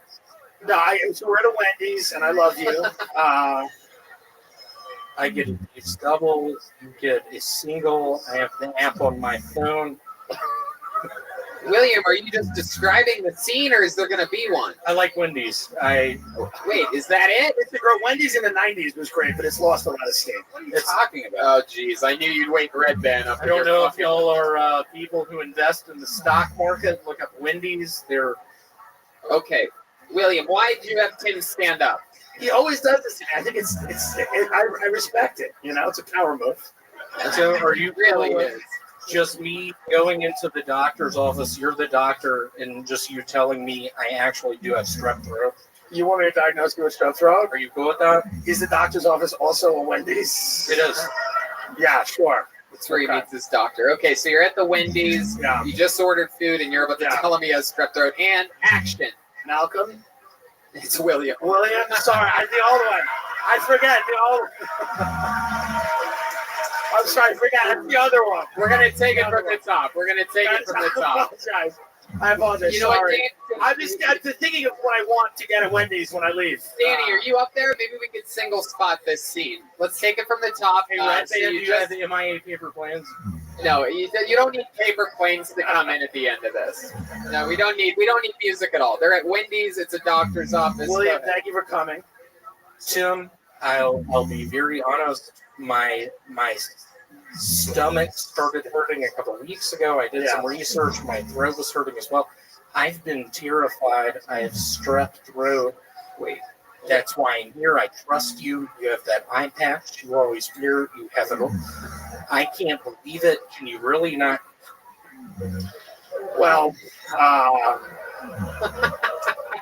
No, so we're at a Wendy's, and I love you. I get a double. You get a single. I have the app on my phone. William, are you just describing the scene, or is there going to be one? I like Wendy's. Wait, is that it? Wendy's in the 90s was great, but it's lost a lot of steam. What are you talking about? Oh, geez. I knew you'd wake Red Band up. I don't know if y'all are people who invest in the stock market. Look up Wendy's. They're okay. William, why did you have Tim stand up? He always does this. I think I respect it. You know, it's a power move. So are you really is? Just me going into the doctor's office, you're the doctor, and just you telling me I actually do have strep throat. You want me to diagnose you with strep throat? Are you cool with that? Is the doctor's office also a Wendy's? It is. Yeah, sure. That's where he meets his doctor. Okay, so you're at the Wendy's. Yeah. You just ordered food, and you're about to tell him he has strep throat. And action. Malcolm? It's William. William? Sorry, the old one. I forget the old I'm sorry, forgot the other one. We're going to take it from the top. I apologize. You know what, Dan? I'm thinking of what I want to get at Wendy's when I leave. Danny, are you up there? Maybe we could single spot this scene. Let's take it from the top. Hey, Red, do you have the MIA paper planes? No, you don't need paper planes to come in at the end of this. No, we don't need music at all. They're at Wendy's. It's a doctor's office. William, thank you for coming. Tim, I'll be very honest. My stomach started hurting a couple of weeks ago. I did some research. My throat was hurting as well. I've been terrified. I have strep throat. Wait, that's why I'm here. I trust you. You have that eye patch. You always wear. You have it. I can't believe it. Can you really not? Well,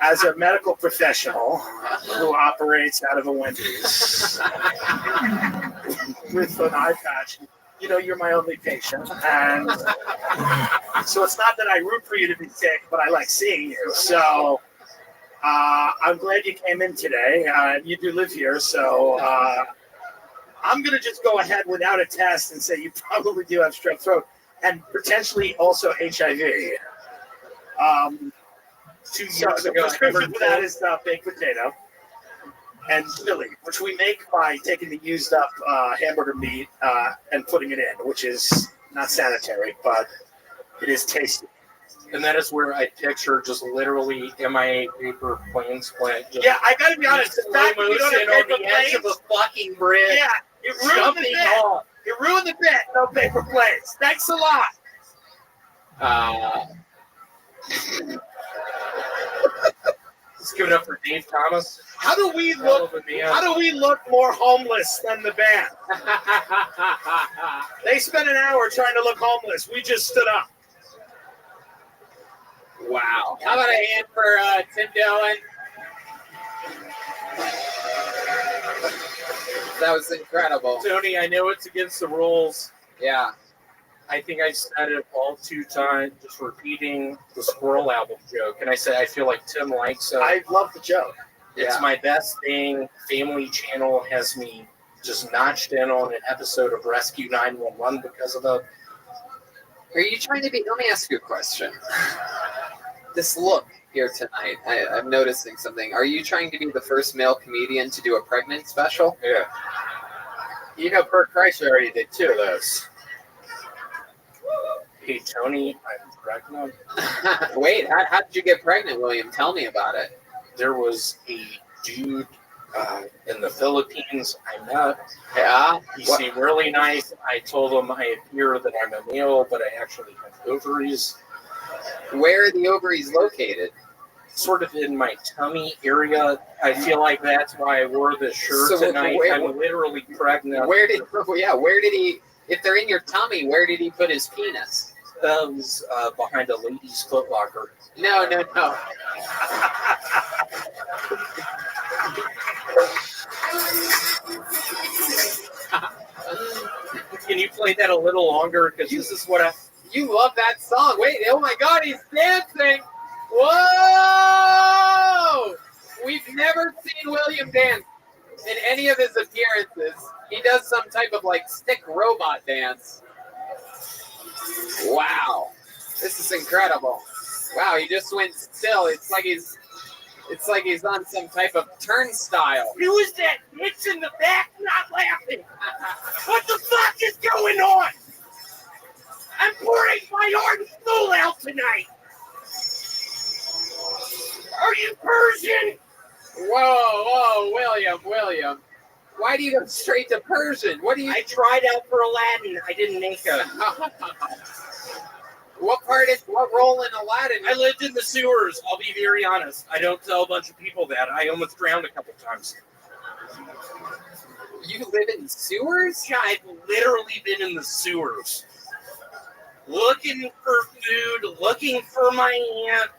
as a medical professional who operates out of a Wendy's with an eye patch, you know, you're my only patient. And so it's not that I root for you to be sick, but I like seeing you. So I'm glad you came in today. You do live here, so I'm going to just go ahead without a test and say you probably do have strep throat and potentially also HIV. 2 years ago, prescription for that is baked potato and chili, which we make by taking the used up hamburger meat and putting it in, which is not sanitary, but it is tasty. And that is where I picture just literally MIA paper planes plant. Yeah, I gotta be honest. The fact that you don't have paper planes, of a fucking bridge. Yeah, it ruined the bit. It ruined the bit. No paper planes. Thanks a lot. Let's give it up for Dave Thomas. How do we look more homeless than the band? They spent an hour trying to look homeless. We just stood up. Wow. How about a hand for Tim Dillon? That was incredible. Tony, I know it's against the rules. Yeah. I think I said it all 2 times, just repeating the Squirrel album joke. And I said I feel like Tim likes it. I love the joke. It's my best thing. Family Channel has me just notched in on an episode of Rescue 911 because of it. Are you trying to be... Let me ask you a question. This look here tonight, I'm noticing something. Are you trying to be the first male comedian to do a pregnant special? Yeah. You know, Bert Kreischer already did 2 of those. Hey, Tony, I'm pregnant. Wait, how did you get pregnant, William? Tell me about it. There was a dude in the Philippines I met. Yeah? He seemed really nice. I told him I appear that I'm a male, but I actually have ovaries. Where are the ovaries located? Sort of in my tummy area. I feel like that's why I wore this shirt So tonight. I'm literally pregnant. Where did he, if they're in your tummy, where did he put his penis? That was behind a lady's footlocker. No. Can you play that a little longer? Because this is what You love that song. Wait, oh my God, he's dancing. Whoa! We've never seen William dance in any of his appearances. He does some type of like stick robot dance. Wow. This is incredible. Wow, he just went still. It's like he's on some type of turnstile. Who is that bitch in the back not laughing? What the fuck is going on? I'm pouring my heart and soul out tonight. Are you Persian? Whoa, William. Why do you go straight to Persian? I tried out for Aladdin. I didn't make it. What role in Aladdin? I lived in the sewers. I'll be very honest. I don't tell a bunch of people that. I almost drowned a couple times. You live in sewers? Yeah, I've literally been in the sewers. Looking for food, looking for my aunt,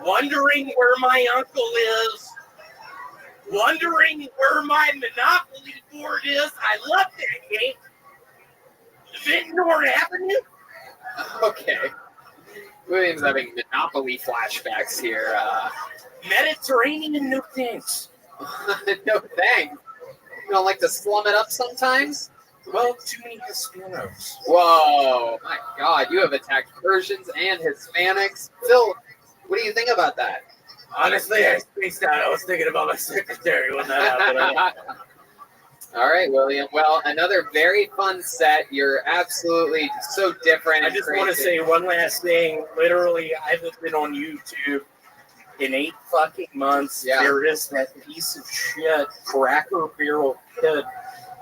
wondering where my uncle is, wondering where my Monopoly board is. I love that game. Vintnor Avenue? Okay. William's having Monopoly flashbacks here. Mediterranean, no thanks. No thanks. You don't like to slum it up sometimes? Well, too many Hispanics. Whoa, my God, you have attacked Persians and Hispanics. Phil, what do you think about that? Honestly, I spaced out. I was thinking about my secretary when that happened. All right, William. Well, another very fun set. You're absolutely so different. I just want to say one last thing. Literally, I haven't been on YouTube in 8 fucking months. Yeah. There is that piece of shit, Cracker Barrel Kid,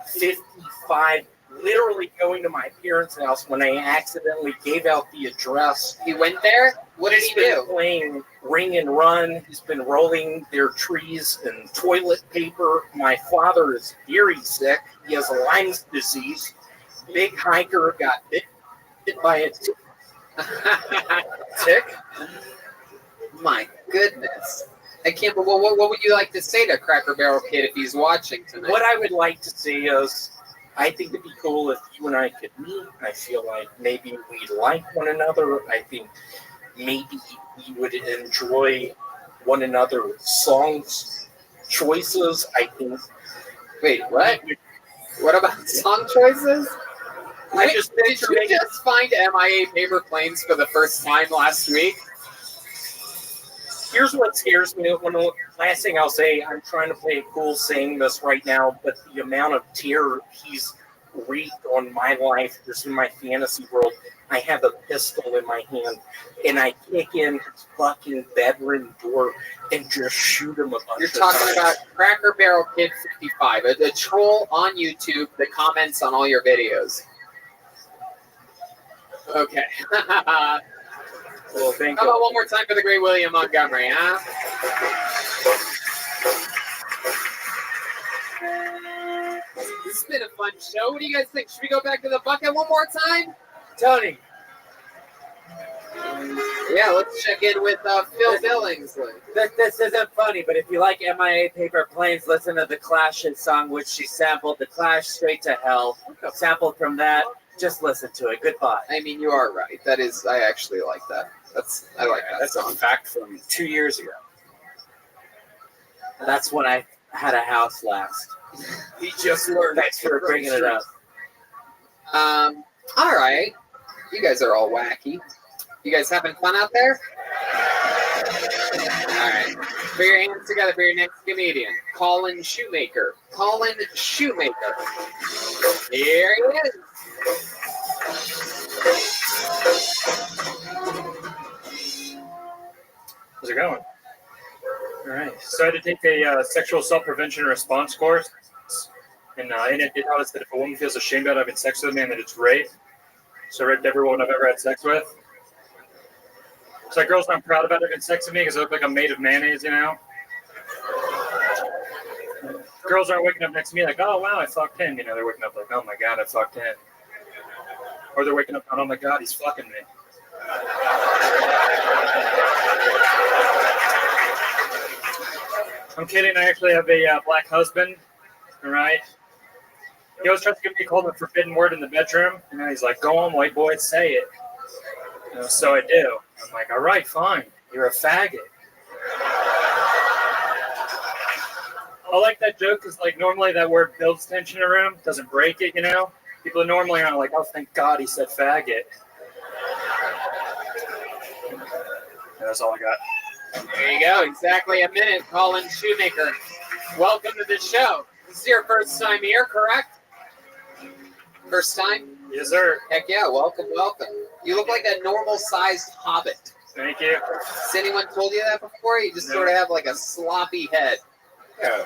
55, literally going to my parents' house when I accidentally gave out the address. He went there? What did he do? He's been playing Ring and Run. He's been rolling their trees in toilet paper. My father is very sick. He has Lyme's disease. Big hiker got bit by a tick. My goodness. I can't. Well, what would you like to say to Cracker Barrel Kid if he's watching tonight? What I would like to say is, I think it'd be cool if you and I could meet. I feel like maybe we'd like one another. I think maybe we would enjoy one another's songs choices. I think. Wait, what? What about song choices? I just Did you just find MIA Paper Planes for the first time last week? Here's what scares me. Last thing I'll say, I'm trying to play it cool saying this right now, but the amount of terror he's wreaked on my life, just in my fantasy world, I have a pistol in my hand, and I kick in his fucking bedroom door and just shoot him a bunch You're of talking times. about Cracker Barrel Kid 55, a troll on YouTube that comments on all your videos. Okay. Well, thank How you. about one more time for the great William Montgomery, huh? This has been a fun show. What do you guys think? Should we go back to the bucket one more time? Tony. Yeah, let's check in with Phil Billingsley. This isn't funny, but if you like MIA Paper Planes, listen to the Clash's song, which she sampled, The Clash Straight to Hell. Sampled from that. Just listen to it. Goodbye. I mean, you are right. That is, I actually like that. I like that That's song. a fact from 2 years ago. That's when I had a house last. He just learned. Thanks for bringing it up. All right. You guys are all wacky. You guys having fun out there? All right. Put your hands together for your next comedian, Colin Shoemaker. Colin Shoemaker. Here he is. How's it going? All right. So I had to take a sexual self-prevention and response course. And in it, it noticed that if a woman feels ashamed about having sex with a man, that it's rape. So I raped every woman I've ever had sex with. So like, girls aren't proud about having sex with me because I look like I'm made of mayonnaise, you know? Girls aren't waking up next to me like, oh, wow, I fucked him. You know, they're waking up like, oh, my God, I fucked him. Or they're waking up going, oh, my God, he's fucking me. I'm kidding. I actually have a black husband, all right? He always tries to give me a call the forbidden word in the bedroom. You know, he's like, go on, white boy, say it. You know, so I do. I'm like, all right, fine. You're a faggot. I like that joke because, like, normally that word builds tension in a room, doesn't break it, you know? People normally aren't like, oh, thank God he said faggot. And that's all I got. There you go. Exactly a minute, Colin Shoemaker. Welcome to the show. This is your first time here, correct? First time? Yes, sir. Heck yeah, welcome, welcome. You look like a normal-sized hobbit. Thank you. Has anyone told you that before? You just sort of have like a sloppy head. Yeah.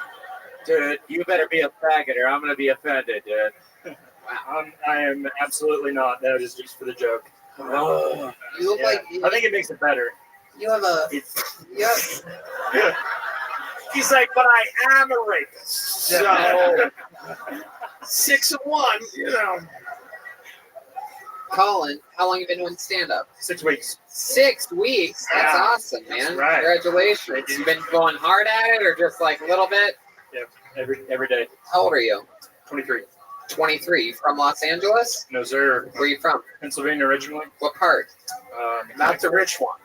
Dude, you better be a faggot or I'm going to be offended, dude. Wow. I am absolutely not. That was just for the joke. Oh, you look like... I think it makes it better. You have a... Yep. He's like, but I am a rapist. So, 6'1", you know. Colin, how long have you been doing stand-up? 6 weeks. 6 weeks? That's awesome, man. That's right. Congratulations. You've been going hard at it or just like a little bit? Yeah, every day. How old are you? 23. 23. You from Los Angeles? No, sir. Where are you from? Pennsylvania originally. What part? Not the rich one.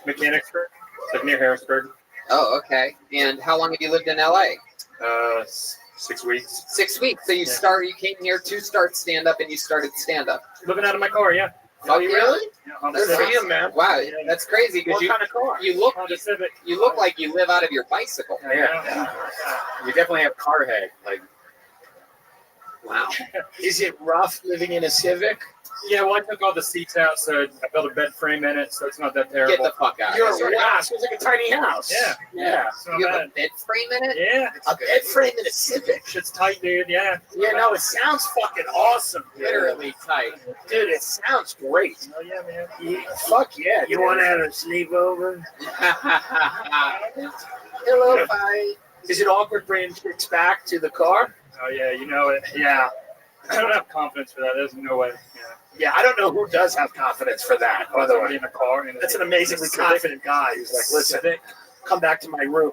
Mechanicsburg. It's like near Harrisburg. Oh, okay. And how long have you lived in LA? 6 weeks. 6 weeks. So you came here to start stand-up and you started stand-up. Living out of my car, yeah. Oh, you really? Yeah, That's awesome, man. Wow, that's crazy because What kind of car? you look Civic. you look like you live out of your bicycle. Yeah. You definitely have car head. Like, wow. Is it rough living in a Civic? Yeah, well, I took all the seats out, so I built a bed frame in it, so it's not that terrible. Get the fuck out. You're a house. It's like a tiny house. Yeah. It's not You have bad. a bed frame in it? Yeah. A bed frame in a Civic. Shit's tight, dude. Yeah. Yeah, no, it sounds fucking awesome. Dude. Literally tight. Dude, it sounds great. Oh, yeah, man. Fuck yeah. you want to have a sleepover? Hello, bye. Is it awkward bringing chicks back to the car? Oh, yeah, you know it. Yeah. I don't have confidence for that. There's no way. Yeah, I don't know who does have confidence for that, by the Somebody way. in a car. That's an amazingly confident guy who's like, listen, come back to my room.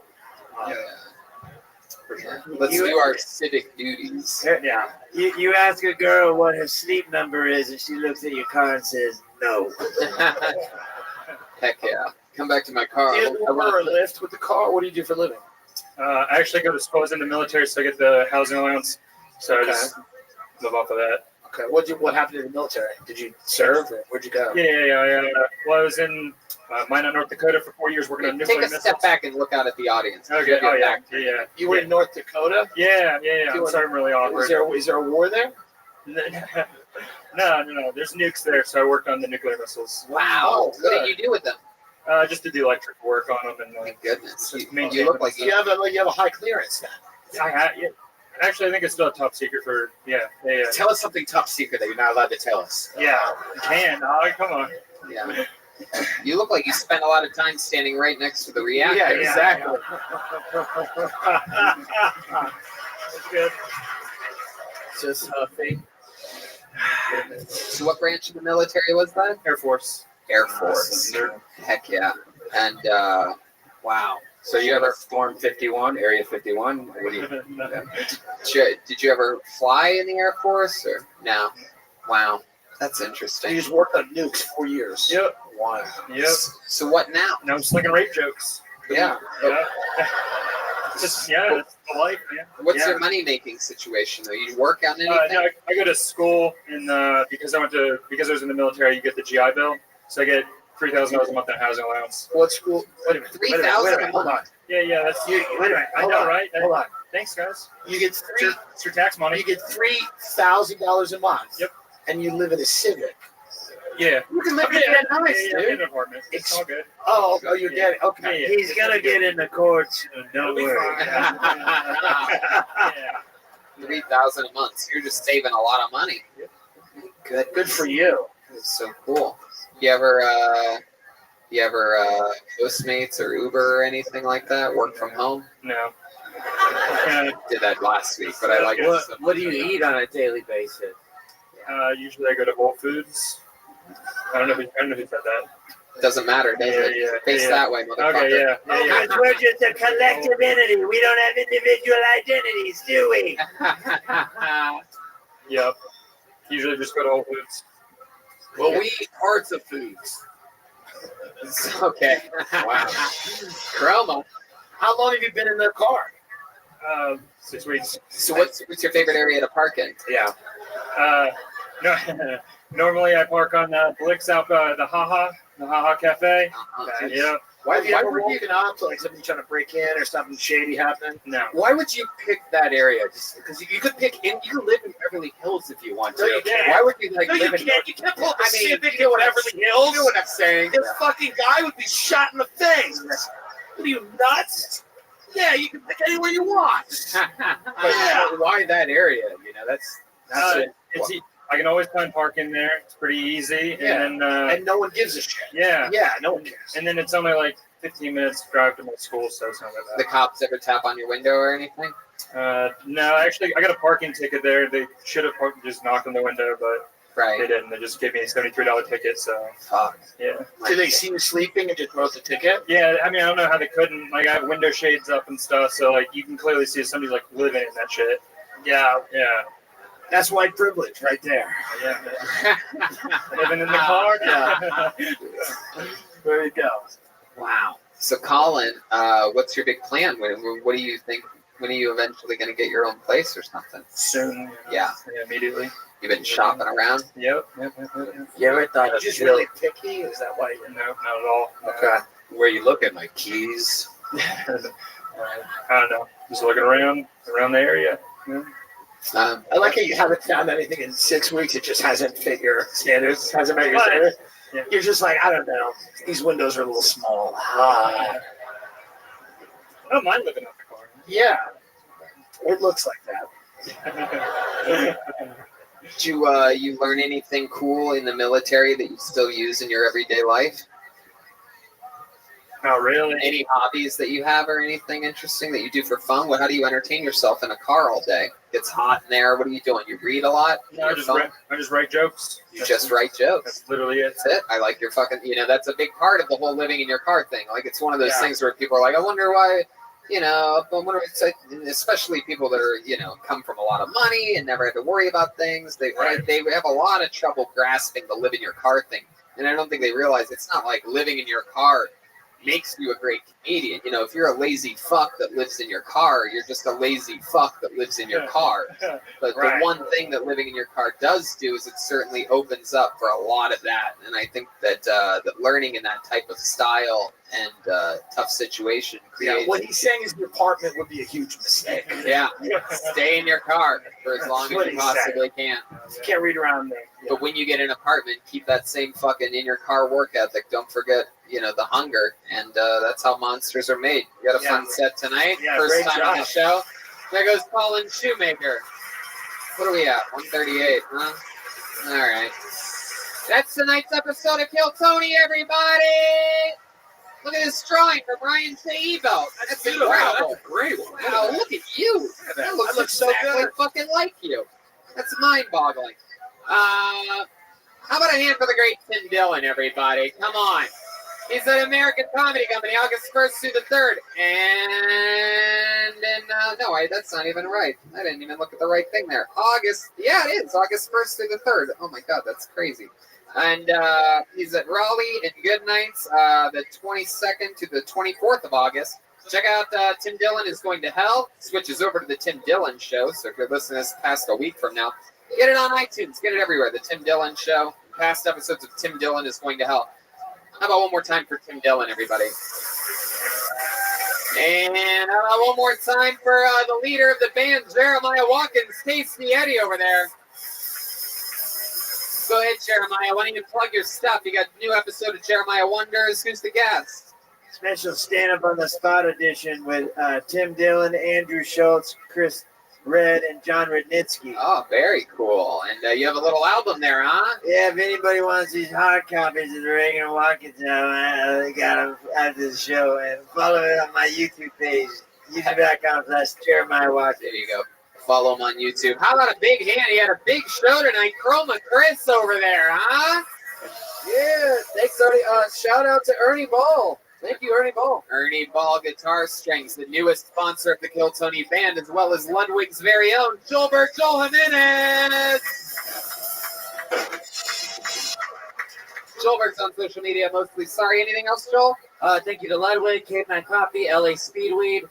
For sure. Let's do our civic duties. Yeah. You ask a girl what her sleep number is, and she looks at your car and says, no. Heck yeah. Come back to my car. Do you Uber or Lyft with the car? What do you do for a living? I actually go to school. I was in the military, so I get the housing allowance. So I just live off of that. Okay. What happened in the military? Did you serve? Or where'd you go? Yeah. Well, I was in Minot, North Dakota for 4 years working on nuclear Take a missiles. step back and look out at the audience. Okay. Oh, yeah. Yeah. You were in North Dakota? Yeah. I'm sorry, I'm really awkward. Is there a war there? No. There's nukes there, so I worked on the nuclear missiles. Wow. What did you do with them? Just to do electric work on them and My goodness. maintain You look them. like You have a high clearance now. Actually, I think it's still a top secret for Tell us something top secret that you're not allowed to tell us. Yeah, you can. Oh, come on. Yeah. You look like you spent a lot of time standing right next to the reactor. Yeah, exactly. That's good. Just fake. So what branch of the military was that? Air Force. Air Force. Heck yeah. And wow. So you ever Form 51, Area 51? What do you? Did you ever fly in the Air Force or no? Wow. That's interesting. You just worked on nukes 4 years. Yep. Wow. Yep. So what now? Now I'm slinging rape jokes. Yeah. Just it's the life, man. What's your money making situation though? You work on anything? No, I go to school and because I was in the military, you get the GI Bill. So I get $3,000 a month in housing allowance. What school? Wait a minute. 3,000 a Hold on. month. Yeah, that's Wait a minute. I Hold know, on. right? Hold on. Thanks, guys. You get It's your tax money. You get $3,000 a month. Yep. And you live in a Civic. Yeah. You can live in Yeah, a nice, yeah, dude. in an apartment. It's all good. Oh, you're getting okay. Yeah. He's gonna get in the courts soon. Don't It'll be worry. fine. Yeah. 3,000 a month. So you're just saving a lot of money. Good for you. It's so cool. You ever Postmates or Uber or anything like that? Work from home? No. Did that last week, but I like it. So What do you eat on a daily basis? Usually I go to Whole Foods. I don't know who said that. Doesn't matter, does it? Yeah, Face yeah. that way, motherfucker. Okay, yeah. Because we're just a collective entity. We don't have individual identities, do we? Yep. Usually just go to Whole Foods. Well, we eat parts of foods. Okay. Wow. Chroma. How long have you been in the car? 6 weeks. So what's your favorite area to park in? Yeah. No, normally I park on Blix out by the Haha Cafe. Okay. Yeah. Why would you even opt to, like somebody trying to break in or something shady happening? No. Why would you pick that area? Just because you could live in Beverly Hills if you want to. No, you can't. Why would you like No, you live in? can't. You can't pull up a I mean, Civic in Beverly Hills. You know what I'm saying? This fucking guy would be shot in the face. What are you, nuts? Yeah, you can pick anywhere you want. But why that area? You know, that's it. I can always find parking there. It's pretty easy. Yeah. And then, and no one gives a shit. Yeah. Yeah, no one cares. And then it's only like 15 minutes drive to my school, so it's not that The bad. cops ever tap on your window or anything? No, actually, I got a parking ticket there. They should have just knocked on the window, but they didn't. They just gave me a $73 ticket, so. Fuck. Yeah. Did they see you sleeping and just wrote the ticket? Yeah, I mean, I don't know how they couldn't. Like, I have window shades up and stuff, so, like, you can clearly see somebody's, like, living in that shit. Yeah. Yeah. That's white privilege right there. Yeah. Living in the car? Yeah. There you go. Wow. So, Colin, what's your big plan? What do you think? When are you eventually going to get your own place or something? Soon. Yeah. Immediately. You've been shopping around? Yep. You ever thought You're of just really picky? Is that why you No, not at all. Okay. Where you looking? My keys? I don't know. Just looking around the area. Yeah. I like how you haven't found anything in 6 weeks. It just hasn't fit your standards. Hasn't met your standards. Yeah. You're just like, I don't know. These windows are a little small. I don't mind living out the car. Yeah. It looks like that. Did you learn anything cool in the military that you still use in your everyday life? Oh, really? Any hobbies that you have or anything interesting that you do for fun? How do you entertain yourself in a car all day? It's hot in there. What are you doing? You read a lot? No, I just write jokes. You just write jokes. That's literally it. That's it. I like your fucking, that's a big part of the whole living in your car thing. Like, it's one of those things where people are like, I wonder why, it's like, especially people that are, come from a lot of money and never had to worry about things. They have a lot of trouble grasping the live in your car thing. And I don't think they realize it's not like living in your car makes you a great comedian. If you're a lazy fuck that lives in your car, you're just a lazy fuck that lives in your car. But the one thing that living in your car does do is it certainly opens up for a lot of that. And I think that that learning in that type of style and tough situation creates. Yeah, what he's saying is the apartment would be a huge mistake. Yeah, stay in your car for as long as you possibly can. You can't read around there. Yeah. But when you get an apartment, keep that same fucking in your car work ethic. Don't forget, the hunger, and that's how monsters are made. You got a fun set tonight. Yeah, First time job. on the show. There goes Colin Shoemaker. What are we at? 138, huh? All right. That's tonight's episode of Kill Tony, everybody. Look at this drawing from Ryan Taibel. That's incredible. Wow, that's a great one. Wow, look at you. That looks so exactly good. fucking like you. That's mind-boggling. How about a hand for the great Tim Dillon, everybody? Come on. He's an American comedy company, August 1st through the 3rd. And that's not even right. I didn't even look at the right thing there. August 1st through the 3rd. Oh my God, that's crazy. And he's at Raleigh and Goodnights the 22nd to the 24th of August. Check out Tim Dillon is Going to Hell. Switches over to the Tim Dillon Show. So if you're listening to this past a week from now, get it on iTunes. Get it everywhere. The Tim Dillon Show. Past episodes of Tim Dillon is Going to Hell. How about one more time for Tim Dillon, everybody? And one more time for the leader of the band, Jeremiah Watkins, Tasty Eddie over there. Go ahead, Jeremiah. Why don't you plug your stuff? You got a new episode of Jeremiah Wonders. Who's the guest? Special stand-up on the spot edition with Tim Dillon, Andrew Schultz, Chris Red, and John Rudnitsky. Oh, very cool. And you have a little album there, huh? Yeah, if anybody wants these hard copies of the Reagan Watkins album, they got them after the show. And follow it on my YouTube page, youtube.com/Jeremiah Watkins. There you go. Follow him on YouTube. How about a big hand? He had a big show tonight. Chroma Chris over there, huh? Yeah, thanks, Ernie. Shout out to Ernie Ball. Thank you, Ernie Ball. Ernie Ball Guitar Strings, the newest sponsor of the Kill Tony Band, as well as Ludwig's very own Joel Jimenez. Joelbert's on social media mostly. Sorry, anything else, Joel? Thank you to Ludwig, K9 Coffee, LA Speedweed.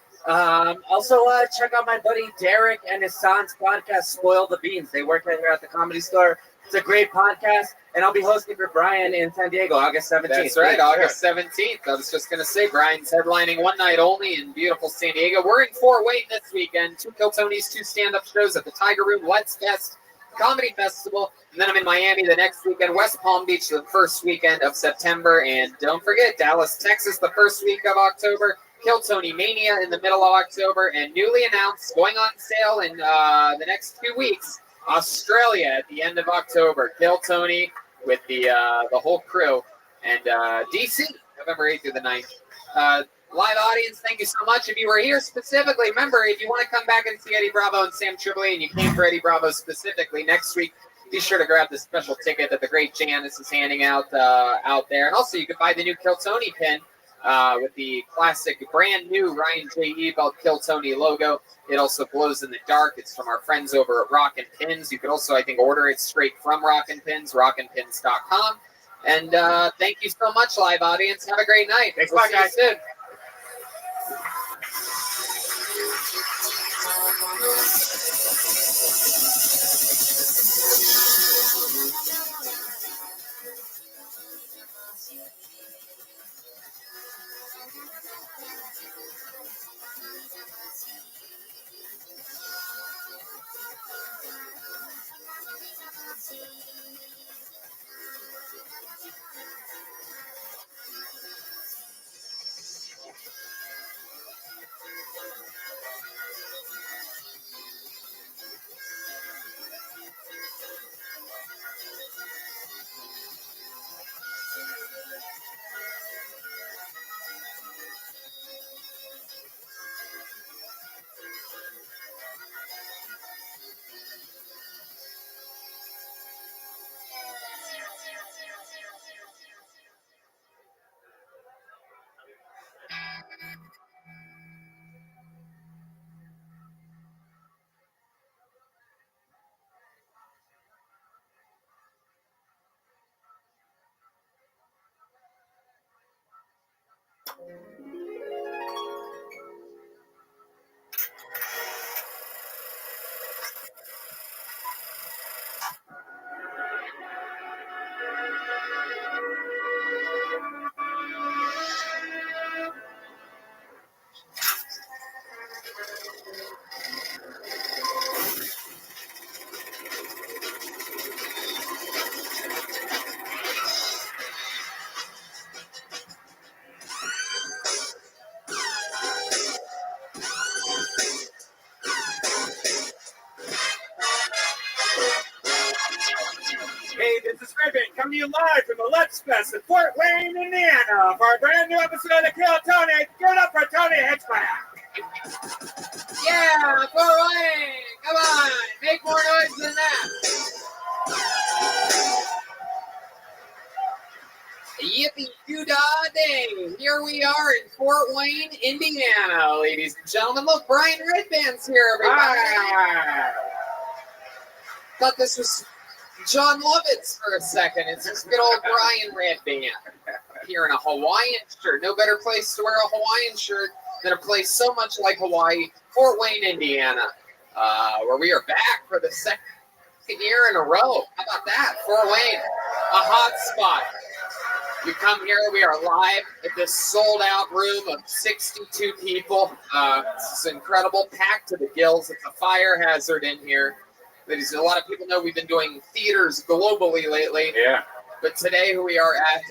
Also, check out my buddy Derek and his son's podcast, Spoil the Beans. They work here at the Comedy Store. It's a great podcast, and I'll be hosting for Brian in San Diego, August 17th. That's right, August 17th. I was just going to say, Brian's headlining one night only in beautiful San Diego. We're in Fort Wayne this weekend. 2 Kill Tonys, 2 stand-up shows at the Tiger Room, Let's Fest, Comedy Festival. And then I'm in Miami the next weekend, West Palm Beach the first weekend of September. And don't forget, Dallas, Texas the first week of October. Kill Tony Mania in the middle of October. And newly announced, going on sale in the next 2 weeks, Australia at the end of October. Kill Tony with the whole crew. And DC, November 8th through the 9th. Live audience, thank you so much. If you were here specifically, remember, if you want to come back and see Eddie Bravo and Sam Tripoli, and you came for Eddie Bravo specifically next week, be sure to grab the special ticket that the great Janice is handing out there. And also, you can buy the new Kill Tony pin with the classic, brand new Ryan J. Ebelt Kill Tony logo. It also glows in the dark. It's from our friends over at Rockin' Pins. You can also, I think, order it straight from Rockin' Pins, rockinpins.com. And thank you so much, live audience. Have a great night. Thanks, We'll bye, see you guys. soon. Hey, this is Rabbi coming to you live from the Let's Fest in Fort Wayne, Indiana, for a brand new episode of the Kill Tony. Give it up for Tony Hitchcock. Yeah, Fort Wayne. Come on. Make more noise than that. Yippee-doo-dah-day. Here we are in Fort Wayne, Indiana, ladies and gentlemen. Look, Brian Redband's here, everybody. Hi. Thought this was John Lovitz for a second. It's just good old Brian Redband here in a Hawaiian shirt. No better place to wear a Hawaiian shirt than a place so much like Hawaii, Fort Wayne, Indiana, where we are back for the second year in a row. How about that? Fort Wayne, a hot spot. You come here, we are live at this sold-out room of 62 people. It's incredible, packed to the gills. It's a fire hazard in here. Ladies, a lot of people know we've been doing theaters globally lately. Yeah. But today we are at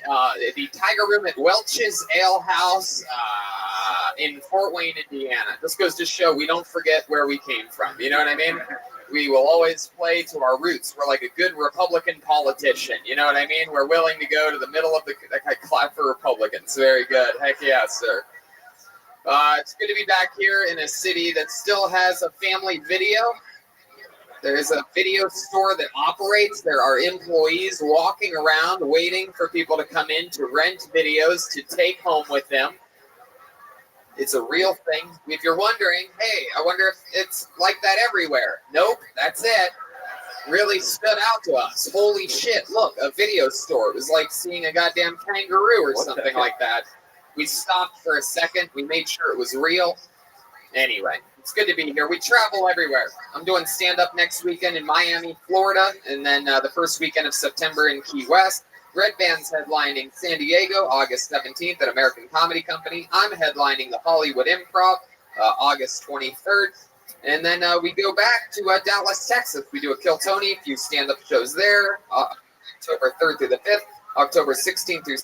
the Tiger Room at Welch's Ale House in Fort Wayne, Indiana. This goes to show we don't forget where we came from. You know what I mean? We will always play to our roots. We're like a good Republican politician. You know what I mean? We're willing to go to the middle of the clap for Republicans. Very good. Heck yeah, sir. It's good to be back here in a city that still has a family video. There is a video store that operates. There are employees walking around waiting for people to come in to rent videos to take home with them. It's a real thing. If you're wondering, hey, I wonder if it's like that everywhere. Nope, that's it. Really stood out to us. Holy shit, look, a video store. It was like seeing a goddamn kangaroo or something like that. We stopped for a second. We made sure it was real. Anyway, it's good to be here. We travel everywhere. I'm doing stand-up next weekend in Miami, Florida, and then the first weekend of September in Key West. Red Band's headlining San Diego, August 17th at American Comedy Company. I'm headlining the Hollywood Improv, August 23rd. And then we go back to Dallas, Texas. We do a Kill Tony, a few stand-up shows there, October 3rd through the 5th, October 16th through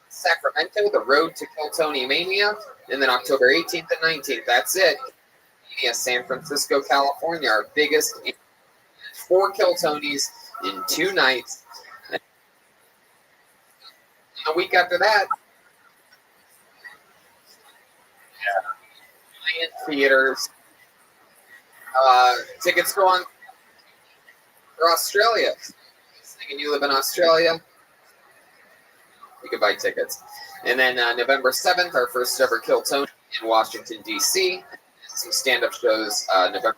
Sacramento, the Road to Kill Tony Mania, and then October 18th and 19th. That's it. San Francisco, California, our biggest 4 Kill Tonys in 2 nights. A week after that, giant theaters. Tickets go on for Australia. And you live in Australia, you can buy tickets. And then November 7th, our first ever Kill Tony in Washington, D.C. Some stand-up shows November.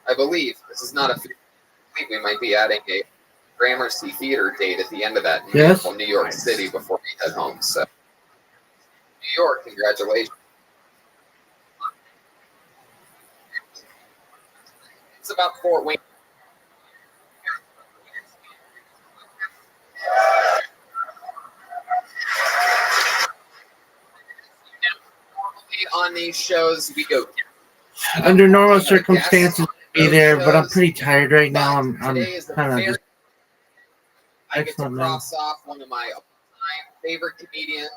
I believe this is not a. We might be adding a Gramercy Theater date at the end of that in New York City before we head home. So, New York, congratulations. It's about Fort Wayne. On these shows, we go. Under normal circumstances, I'd be there, but I'm pretty tired right now. I'm kind of just. I get to cross off one of my favorite comedians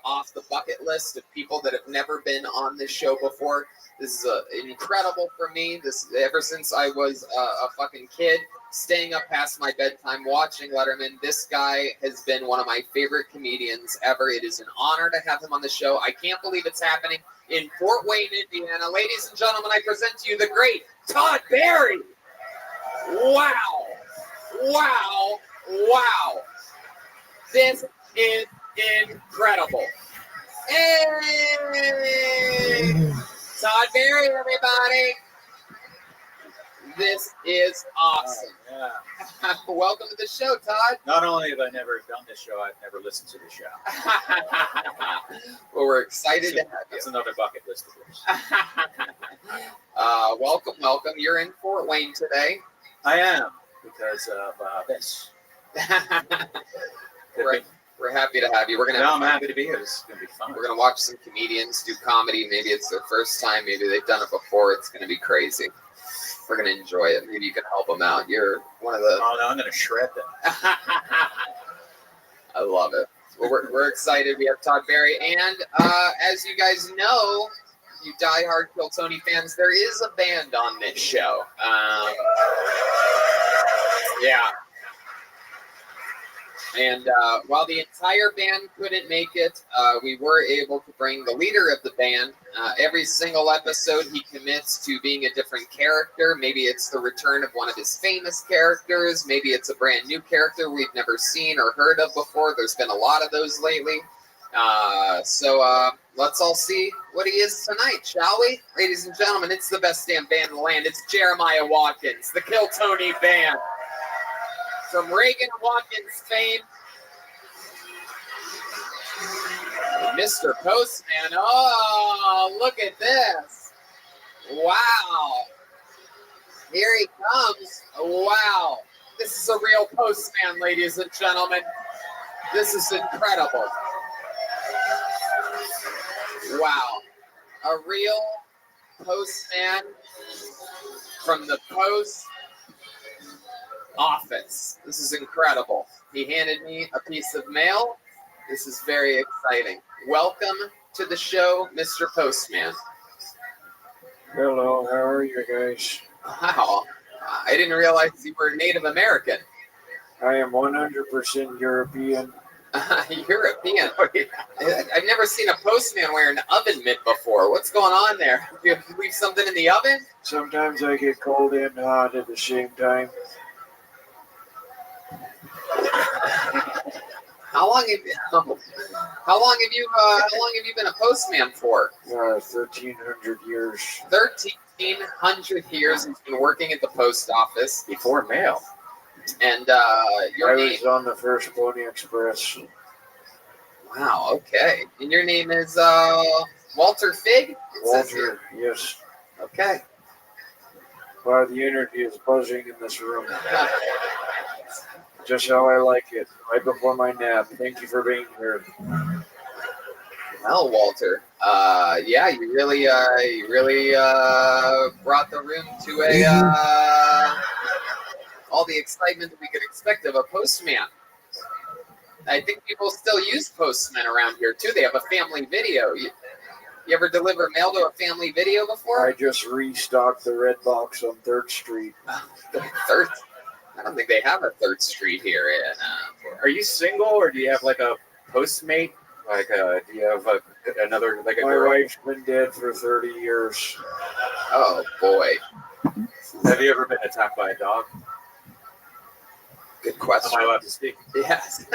off the bucket list of people that have never been on this show before. This is incredible for me. This ever since I was a fucking kid, staying up past my bedtime watching Letterman. This guy has been one of my favorite comedians ever. It is an honor to have him on the show. I can't believe it's happening in Fort Wayne, Indiana. Ladies and gentlemen, I present to you the great Todd Barry. Wow. Wow. Wow. This is incredible. Hey! Todd Barry, everybody. This is awesome. Yeah. Welcome to the show, Todd. Not only have I never done this show, I've never listened to the show. Well, we're excited to have you. That's another bucket list of yours. Welcome, welcome. You're in Fort Wayne today. I am, because of this. We're happy to have you. I'm happy to be here. This is going to be fun. We're going to watch some comedians do comedy. Maybe it's their first time. Maybe they've done it before. It's going to be crazy. We're going to enjoy it. Maybe you can help them out. You're one of the... Oh, no, I'm going to shred them. I love it. Well, we're excited. We have Todd Barry. And as you guys know, you diehard Kill Tony fans, there is a band on this show. Yeah. And while the entire band couldn't make it, we were able to bring the leader of the band. Every single episode, he commits to being a different character. Maybe it's the return of one of his famous characters. Maybe it's a brand new character we've never seen or heard of before. There's been a lot of those lately. So let's all see what he is tonight, shall we? Ladies and gentlemen, it's the best damn band in the land. It's Jeremiah Watkins, the Kill Tony Band. From Reagan Watkins fame, Mr. Postman. Oh, look at this. Wow. Here he comes. Wow. This is a real postman, ladies and gentlemen. This is incredible. Wow. A real postman from the post office. This is incredible. He handed me a piece of mail. This is very exciting. Welcome to the show, Mr. Postman. Hello, how are you guys? Wow. I didn't realize you were Native American. I am 100% European. European? I've never seen a postman wear an oven mitt before. What's going on there? You leave something in the oven? Sometimes I get cold and hot at the same time. How long have you been a postman for? 1,300 years. 1,300 years he's been working at the post office. Before mail. And I was on the first Pony Express. Wow, okay. And your name is Walter Fig? Walter, yes. Okay. Wow, the energy is buzzing in this room. Just how I like it, right before my nap. Thank you for being here. Well, Walter, yeah, you really brought the room to all the excitement that we could expect of a postman. I think people still use postmen around here too. They have a family video. You ever deliver mail to a family video before? I just restocked the red box on 3rd Street. Third? I don't think they have a 3rd Street here. Are you single, or do you have like a postmate? Like, do you have another, like a My girl? wife's been dead for 30 years. Oh, boy. Have you ever been attacked by a dog? Good question. Am I allowed to speak? Yes.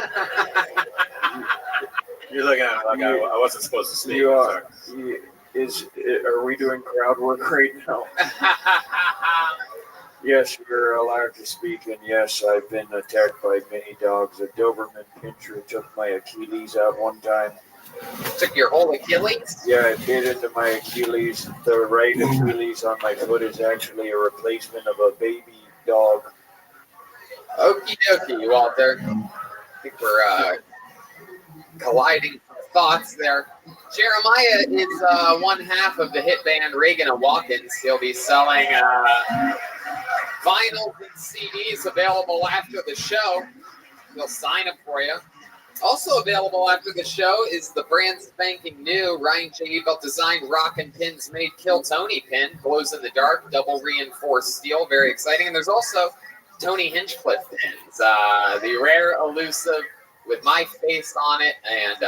You're looking at me like I wasn't supposed to speak. You are. Are we doing crowd work right now? Yes, you're allowed to speak, and yes, I've been attacked by many dogs. A Doberman Pinscher took my Achilles out one time. Took your whole Achilles? Yeah, it bit into my Achilles. The right Achilles on my foot is actually a replacement of a baby dog. Okie dokie, Walter. I think we're colliding thoughts there. Jeremiah is one half of the hit band Reagan and Watkins. He'll be selling vinyls and CDs available after the show. He'll sign them for you. Also available after the show is the brand spanking new Ryan J. Ebelt designed Rock and Pins Made Kill Tony pin. Glows in the dark, double reinforced steel. Very exciting. And there's also Tony Hinchcliffe pins. The rare, elusive, with my face on it. And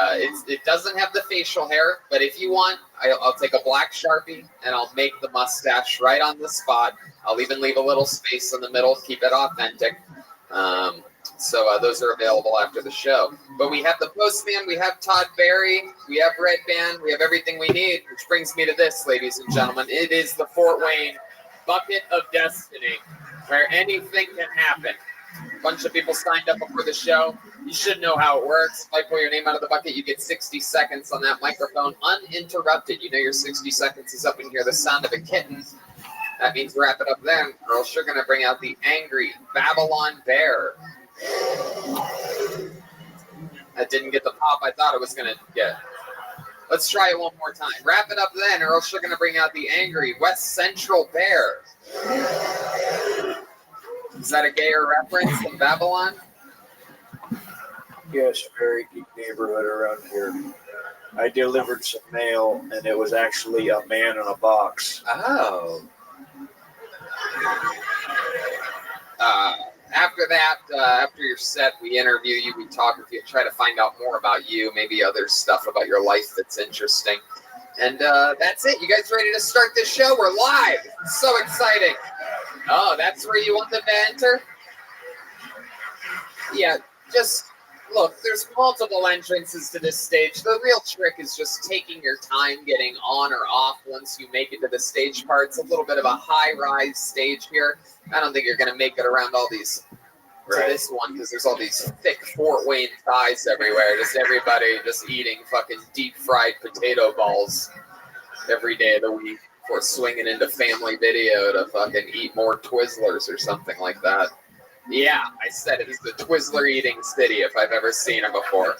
it doesn't have the facial hair, but if you want, I'll take a black Sharpie and I'll make the mustache right on the spot. I'll even leave a little space in the middle, keep it authentic. So those are available after the show. But we have the Postman, we have Todd Barry, we have Red Band, we have everything we need, which brings me to this, ladies and gentlemen. It is the Fort Wayne Bucket of Destiny, where anything can happen. A bunch of people signed up before the show. You should know how it works. If I pull your name out of the bucket, you get 60 seconds on that microphone uninterrupted. You know your 60 seconds is up and hear the sound of a kitten. That means wrap it up then, or else you're going to bring out the angry Babylon Bear. That didn't get the pop I thought it was going to get. Let's try it one more time. Wrap it up then, or else you're going to bring out the angry West Central Bear. Is that a gayer reference than Babylon? Yes, very deep neighborhood around here. I delivered some mail, and it was actually a man in a box. Oh. After that, after your set, we interview you, we talk with you, try to find out more about you, maybe other stuff about your life that's interesting. And that's it. You guys ready to start this show? We're live. It's so exciting. Oh, that's where you want them to enter? Yeah, just look, there's multiple entrances to this stage. The real trick is just taking your time getting on or off once you make it to the stage part. It's a little bit of a high-rise stage here. I don't think you're going to make it around all these to this one because there's all these thick Fort Wayne thighs everywhere. Just everybody just eating fucking deep-fried potato balls every day of the week before swinging into family video to fucking eat more Twizzlers or something like that. Yeah, I said it is the Twizzler eating city if I've ever seen it before.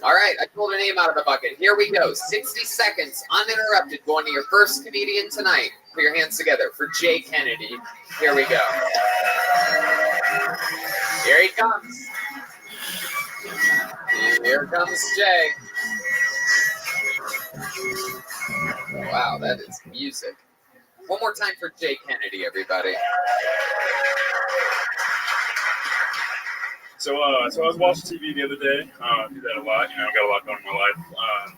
All right, I pulled a name out of the bucket. Here we go. 60 seconds, uninterrupted, going to your first comedian tonight. Put your hands together for Jay Kennedy. Here we go. Here he comes. Here comes Jay. Wow, that is music. One more time for Jay Kennedy, everybody. So I was watching TV the other day. I do that a lot. Got a lot going in my life.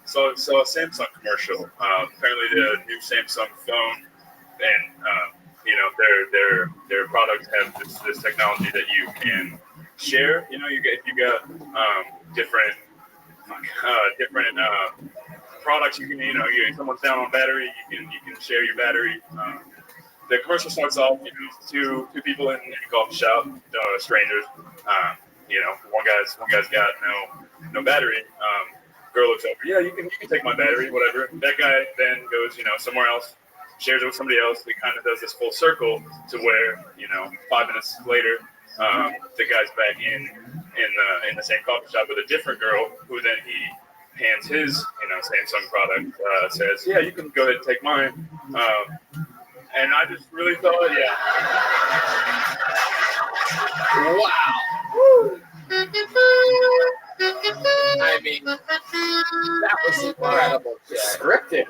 So a Samsung commercial. Apparently, the new Samsung phone, and their products have this technology that you can share. You got different products. You can, someone's down on battery. You can share your battery. The commercial starts off, two people in a coffee shop, strangers. One guy's got no battery. Girl looks over. Yeah, you can take my battery, whatever. That guy then goes, somewhere else, shares it with somebody else. It kind of does this full circle to where, 5 minutes later, the guy's back in the same coffee shop with a different girl, who then he hands his, Samsung product, says, yeah, you can go ahead and take mine. And I just really thought, Wow. I mean, that was incredible, Jay. Scripted.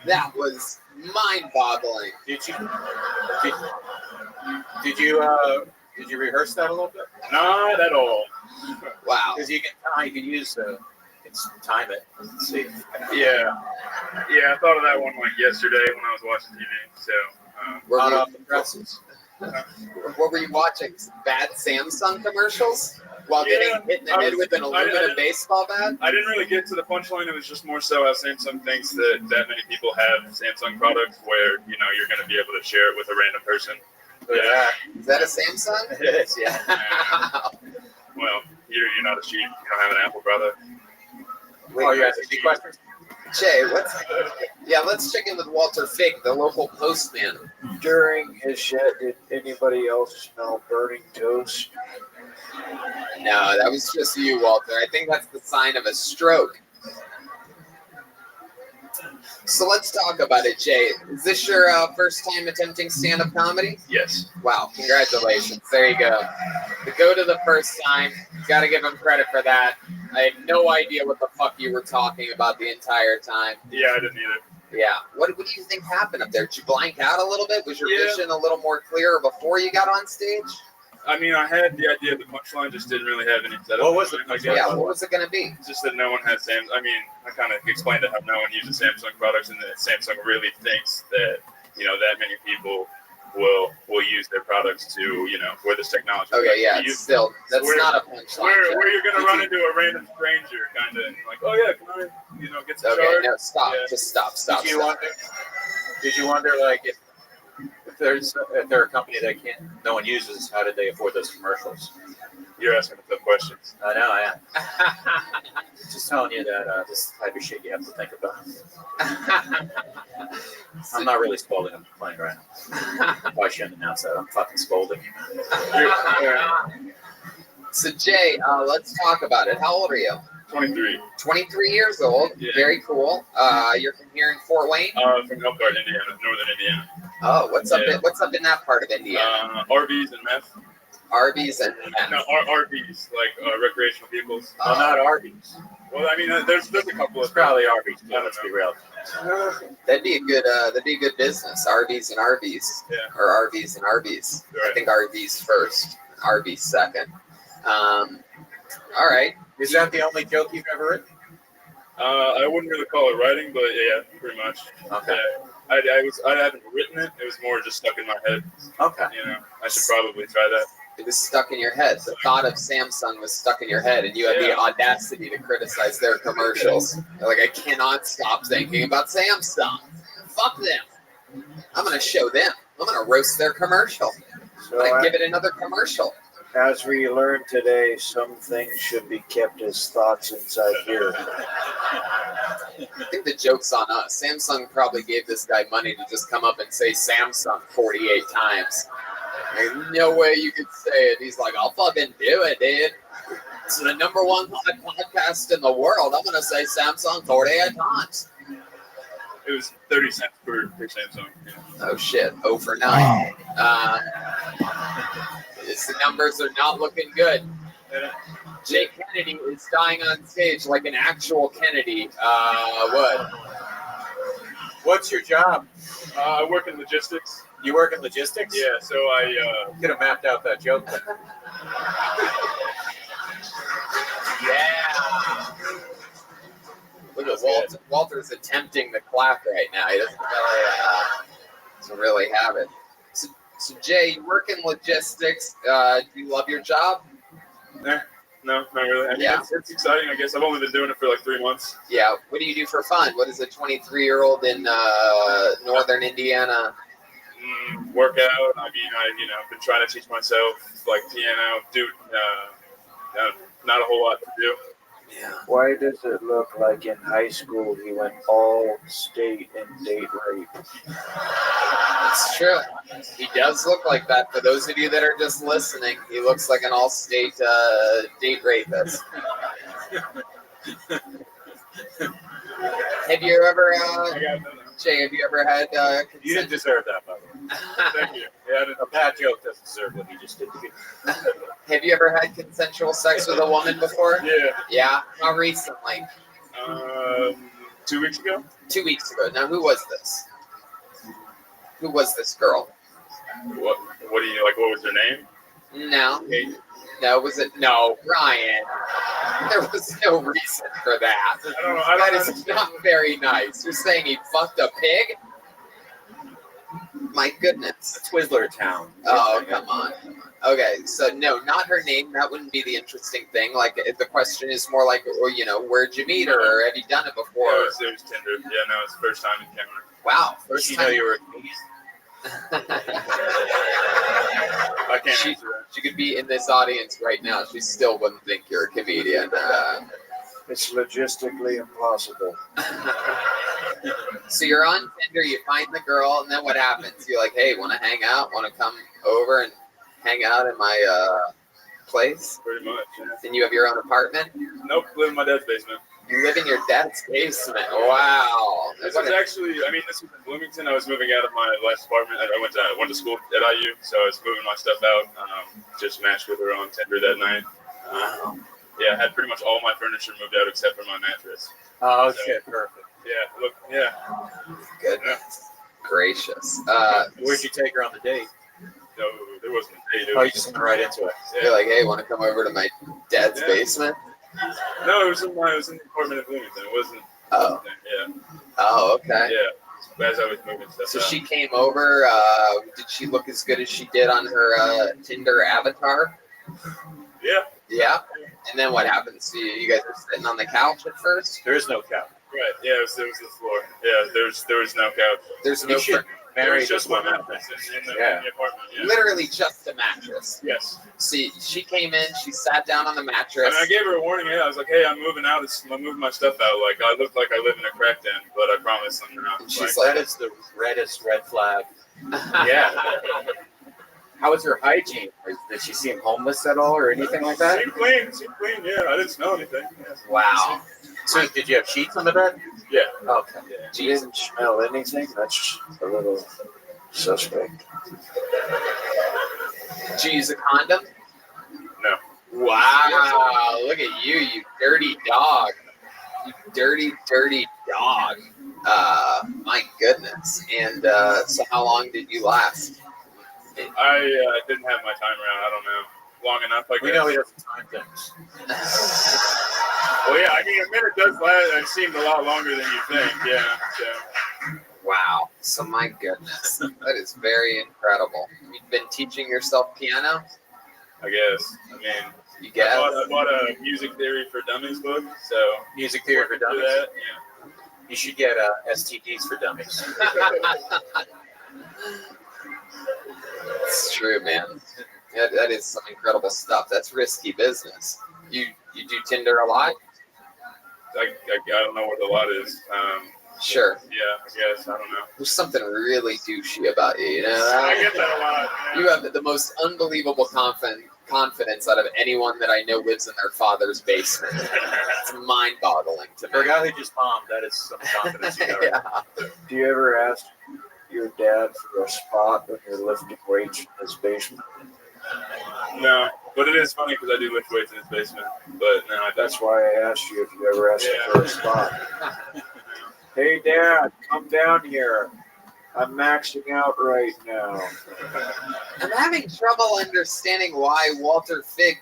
That was mind-boggling. Did you rehearse that a little bit? Not at all. Wow. Because you can use time it. Let's see. Yeah, I thought of that one yesterday when I was watching TV. So hot off the presses. What were you watching? Bad Samsung commercials while getting hit in the head with an aluminum baseball bat? I didn't really get to the punchline. It was just more so how Samsung thinks that many people have Samsung products where you're going to be able to share it with a random person. Yeah. Is that a Samsung? It is. Yeah. Well, you're not a sheep. You don't have an Apple brother. Wait, you asking me questions? Jay, let's check in with Walter Fig, the local postman. During his shed, did anybody else smell burning toast? No, that was just you, Walter. I think that's the sign of a stroke. So let's talk about it, Jay. Is this your first time attempting stand-up comedy? Yes. Wow, congratulations. There you go. To go to the first time, got to give him credit for that. I had no idea what the fuck you were talking about the entire time. Yeah, I didn't either. Yeah. What do you think happened up there? Did you blank out a little bit? Was your vision a little more clear before you got on stage? I mean, I had the idea of the punchline, just didn't really have any setup. What was it? Yeah, what was it going to be? Just that no one had Samsung. I mean, I kind of explained how no one uses Samsung products, and that Samsung really thinks that that many people will use their products to where this technology. Okay, yeah, still that's not a punchline. Where you're going to run into a random stranger, kind of, and like, oh yeah, can I, get some charge? charge? No, stop. Yeah. Just stop. Did you wonder like if they're a company that no one uses, how did they afford those commercials? You're asking the tough questions. I know, I am. Just telling you that this type of shit you have to think about. I'm not really scolding. I'm playing right now. I shouldn't announce that. I'm fucking scolding. So Jay, let's talk about it. How old are you? 23. 23 years old. Yeah. Very cool. You're from here in Fort Wayne? From Elkhart, Indiana, northern Indiana. Oh, what's up in that part of Indiana? RVs and meth. RVs and meth. No, RVs, like recreational vehicles. Well, not RVs. Well, I mean, there's a couple of probably RVs. Yeah, let's be real. That'd be a good business. RVs and RVs. Yeah. Or RVs and RVs. Right. I think RVs first, RVs second. All right. Is that the only joke you've ever written? I wouldn't really call it writing, but yeah, pretty much. Okay. I haven't written it. It was more just stuck in my head. Okay. I should probably try that. It was stuck in your head. The thought of Samsung was stuck in your head, and you had the audacity to criticize their commercials. You're like, I cannot stop thinking about Samsung. Fuck them. I'm going to show them. I'm going to roast their commercial. I'm going to give it another commercial. As we learned today, some things should be kept as thoughts inside here. I think the joke's on us. Samsung probably gave this guy money to just come up and say Samsung 48 times. There's no way you could say it. He's like, I'll fucking do it, dude. It's the #1 podcast in the world. I'm going to say Samsung 48 times. It was 30 cents per Samsung. Yeah. Oh, shit. 0 for 9. The numbers are not looking good. Jay Kennedy is dying on stage like an actual Kennedy would. What's your job? I work in logistics. You work in logistics? Yeah, so I could have mapped out that joke. Yeah. Look at Walter. Walter's attempting to clap right now. He doesn't really have it. So Jay, you work in logistics. Do you love your job? No, not really. I mean, it's exciting, I guess. I've only been doing it for like 3 months. Yeah. What do you do for fun? What is a 23-year-old in northern Indiana? Work out. I mean, I've been trying to teach myself like piano. Not a whole lot to do. Yeah. Why does it look like in high school he went all state in date rape? It's true. He does look like that. For those of you that are just listening, he looks like an all-state date rapist. Have you ever, Jay? Have you ever had? You didn't deserve that, by the way. Thank you. Yeah, a bad joke doesn't deserve what he just did to you. Have you ever had consensual sex with a woman before? Yeah. Yeah. How recently? 2 weeks ago. 2 weeks ago. Now, who was this? Who was this girl? What do you like? What was her name? No. No, was it? No, Ryan. There was no reason for that. I don't know. That is not very nice. You're saying he fucked a pig? My goodness. Twizzler Town. Oh, come on. Okay, so no, not her name. That wouldn't be the interesting thing. Like, the question is more like, where'd you meet her, or have you done it before? Yeah, it was Tinder. Yeah, no, it's the first time in camera. Wow, first Did time. you know you were I can't answer that. She could be in this audience right now. She still wouldn't think you're a comedian. It's logistically impossible. So you're on Tinder, you find the girl, and then what happens? You're like, hey, want to hang out? Want to come over and hang out in my place? Pretty much. Yeah. And you have your own apartment? Nope, live in my dad's basement. You live in your dad's basement. Wow. This was actually, this was in Bloomington. I was moving out of my last apartment. I went to school at IU, so I was moving my stuff out. Just matched with her on Tinder that night. Yeah, I had pretty much all my furniture moved out except for my mattress. Oh, shit, perfect. Yeah, Goodness gracious. Where'd you take her on the date? No, there wasn't a date. Oh, you just went right into it. You're like, hey, want to come over to my dad's basement? No, it was in the apartment in Bloomington. It wasn't. Oh. Yeah. Oh, okay. Yeah. As I was moving stuff So out. she came over. Did she look as good as she did on her Tinder avatar? Yeah. Yeah. And then what happens? So you guys were sitting on the couch at first? There is no couch. Right. Yeah. It was the floor. Yeah. There was no couch. There's no. There was just my mattress in the apartment. Yeah. Literally just a mattress. Yes. See, she came in. She sat down on the mattress. I gave her a warning. Yeah, I was like, "Hey, I'm moving out. I'm moving my stuff out. Like, I look like I live in a crack den, but I promise I'm not." And she's That is the reddest red flag. Yeah. How was her hygiene? Did she seem homeless at all or anything like that? Seemed clean. Yeah, I didn't smell anything. Yeah. Wow. So did you have sheets on the bed? Yeah. Okay. Yeah. She didn't smell anything. That's a little suspect. Did you use a condom? No. Wow. Look at you, you dirty dog. You dirty, dirty dog. My goodness. And so how long did you last? I didn't have my time around. I don't know. Long enough, I guess. We know he doesn't time things. Well, yeah, I mean, a minute does last. It seemed a lot longer than you think. Yeah. So. Wow. So my goodness. That is very incredible. You've been teaching yourself piano? I guess. I mean, you guess? I bought a Music Theory for Dummies book. So Music Theory for Dummies? That, yeah. You should get STDs for Dummies. It's true, man. That is some incredible stuff. That's risky business. You do Tinder a lot? I don't know what a lot is. Sure. Yeah, I guess. I don't know. There's something really douchey about you, you know? I get that a lot. Yeah. You have the most unbelievable confidence out of anyone that I know lives in their father's basement. It's mind-boggling to me. For a guy who just bombed, that is some confidence you got. Yeah. Do you ever ask your dad for a spot when you're lifting weights in his basement? No, but it is funny because I do lift weights in his basement. But no, That's why I asked you if you ever asked him for a spot. Hey, Dad, come down here. I'm maxing out right now. I'm having trouble understanding why Walter Figg,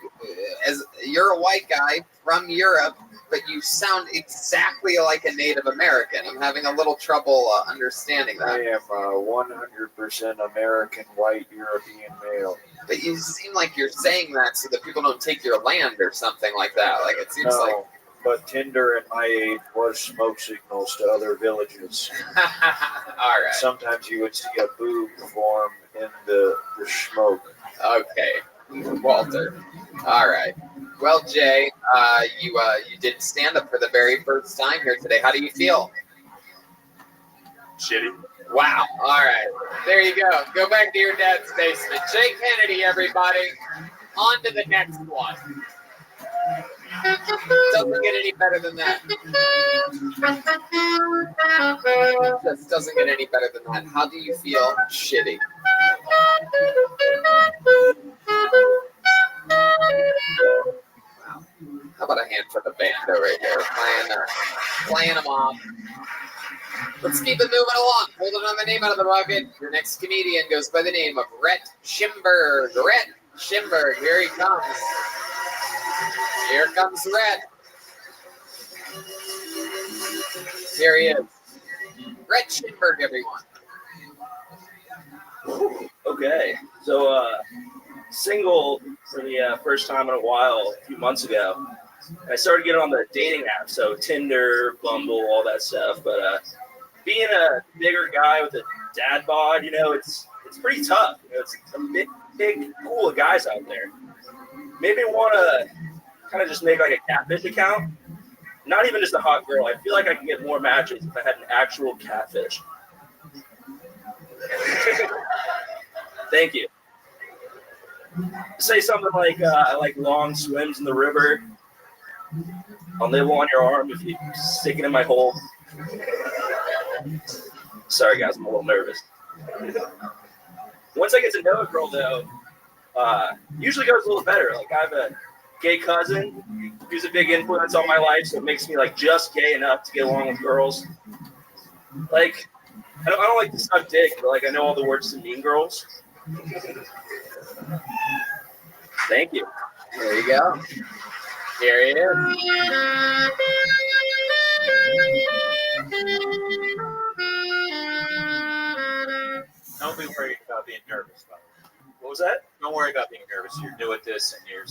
as you're a white guy from Europe, but you sound exactly like a Native American. I'm having a little trouble understanding that. I am a 100% American white European male. But you seem like you're saying that so that people don't take your land or something like that. Like it seems like. But Tinder at my age was smoke signals to other villages. All right. Sometimes you would see a boob form in the smoke. Okay, Walter. All right. Well, Jay, you did stand up for the very first time here today. How do you feel? shitty. Wow. All right. There you go. Go back to your dad's basement. Jay Kennedy, everybody. On to the next one. Doesn't get any better than that. Just doesn't get any better than that. How do you feel? Shitty. Wow. How about a hand for the band over here? Playing them off. Let's keep it moving along. Hold another name out of the bucket. Your next comedian goes by the name of Rhett Schimberg. Rhett Schimberg, here he comes. Here comes Rhett. Here he is. Rhett Schimberg, everyone. Okay, so single for the first time in a while a few months ago. I started getting on the dating app, so Tinder, Bumble, all that stuff. But being a bigger guy with a dad bod, it's pretty tough. It's a big pool of guys out there. Maybe want to kind of just make like a catfish account. Not even just a hot girl. I feel like I can get more matches if I had an actual catfish. Thank you. Say something like I like long swims in the river. I'll nibble on your arm if you stick it in my hole. Sorry, guys, I'm a little nervous. Once I get to know a girl, though, usually goes a little better. Like, I have a gay cousin who's a big influence on my life, so it makes me, like, just gay enough to get along with girls. Like, I don't like to suck dick, but, like, I know all the words to Mean Girls. Thank you. There you go. Here he is. Don't be worried about being nervous, by the way. What was that? Don't worry about being nervous. You're new at this, and you're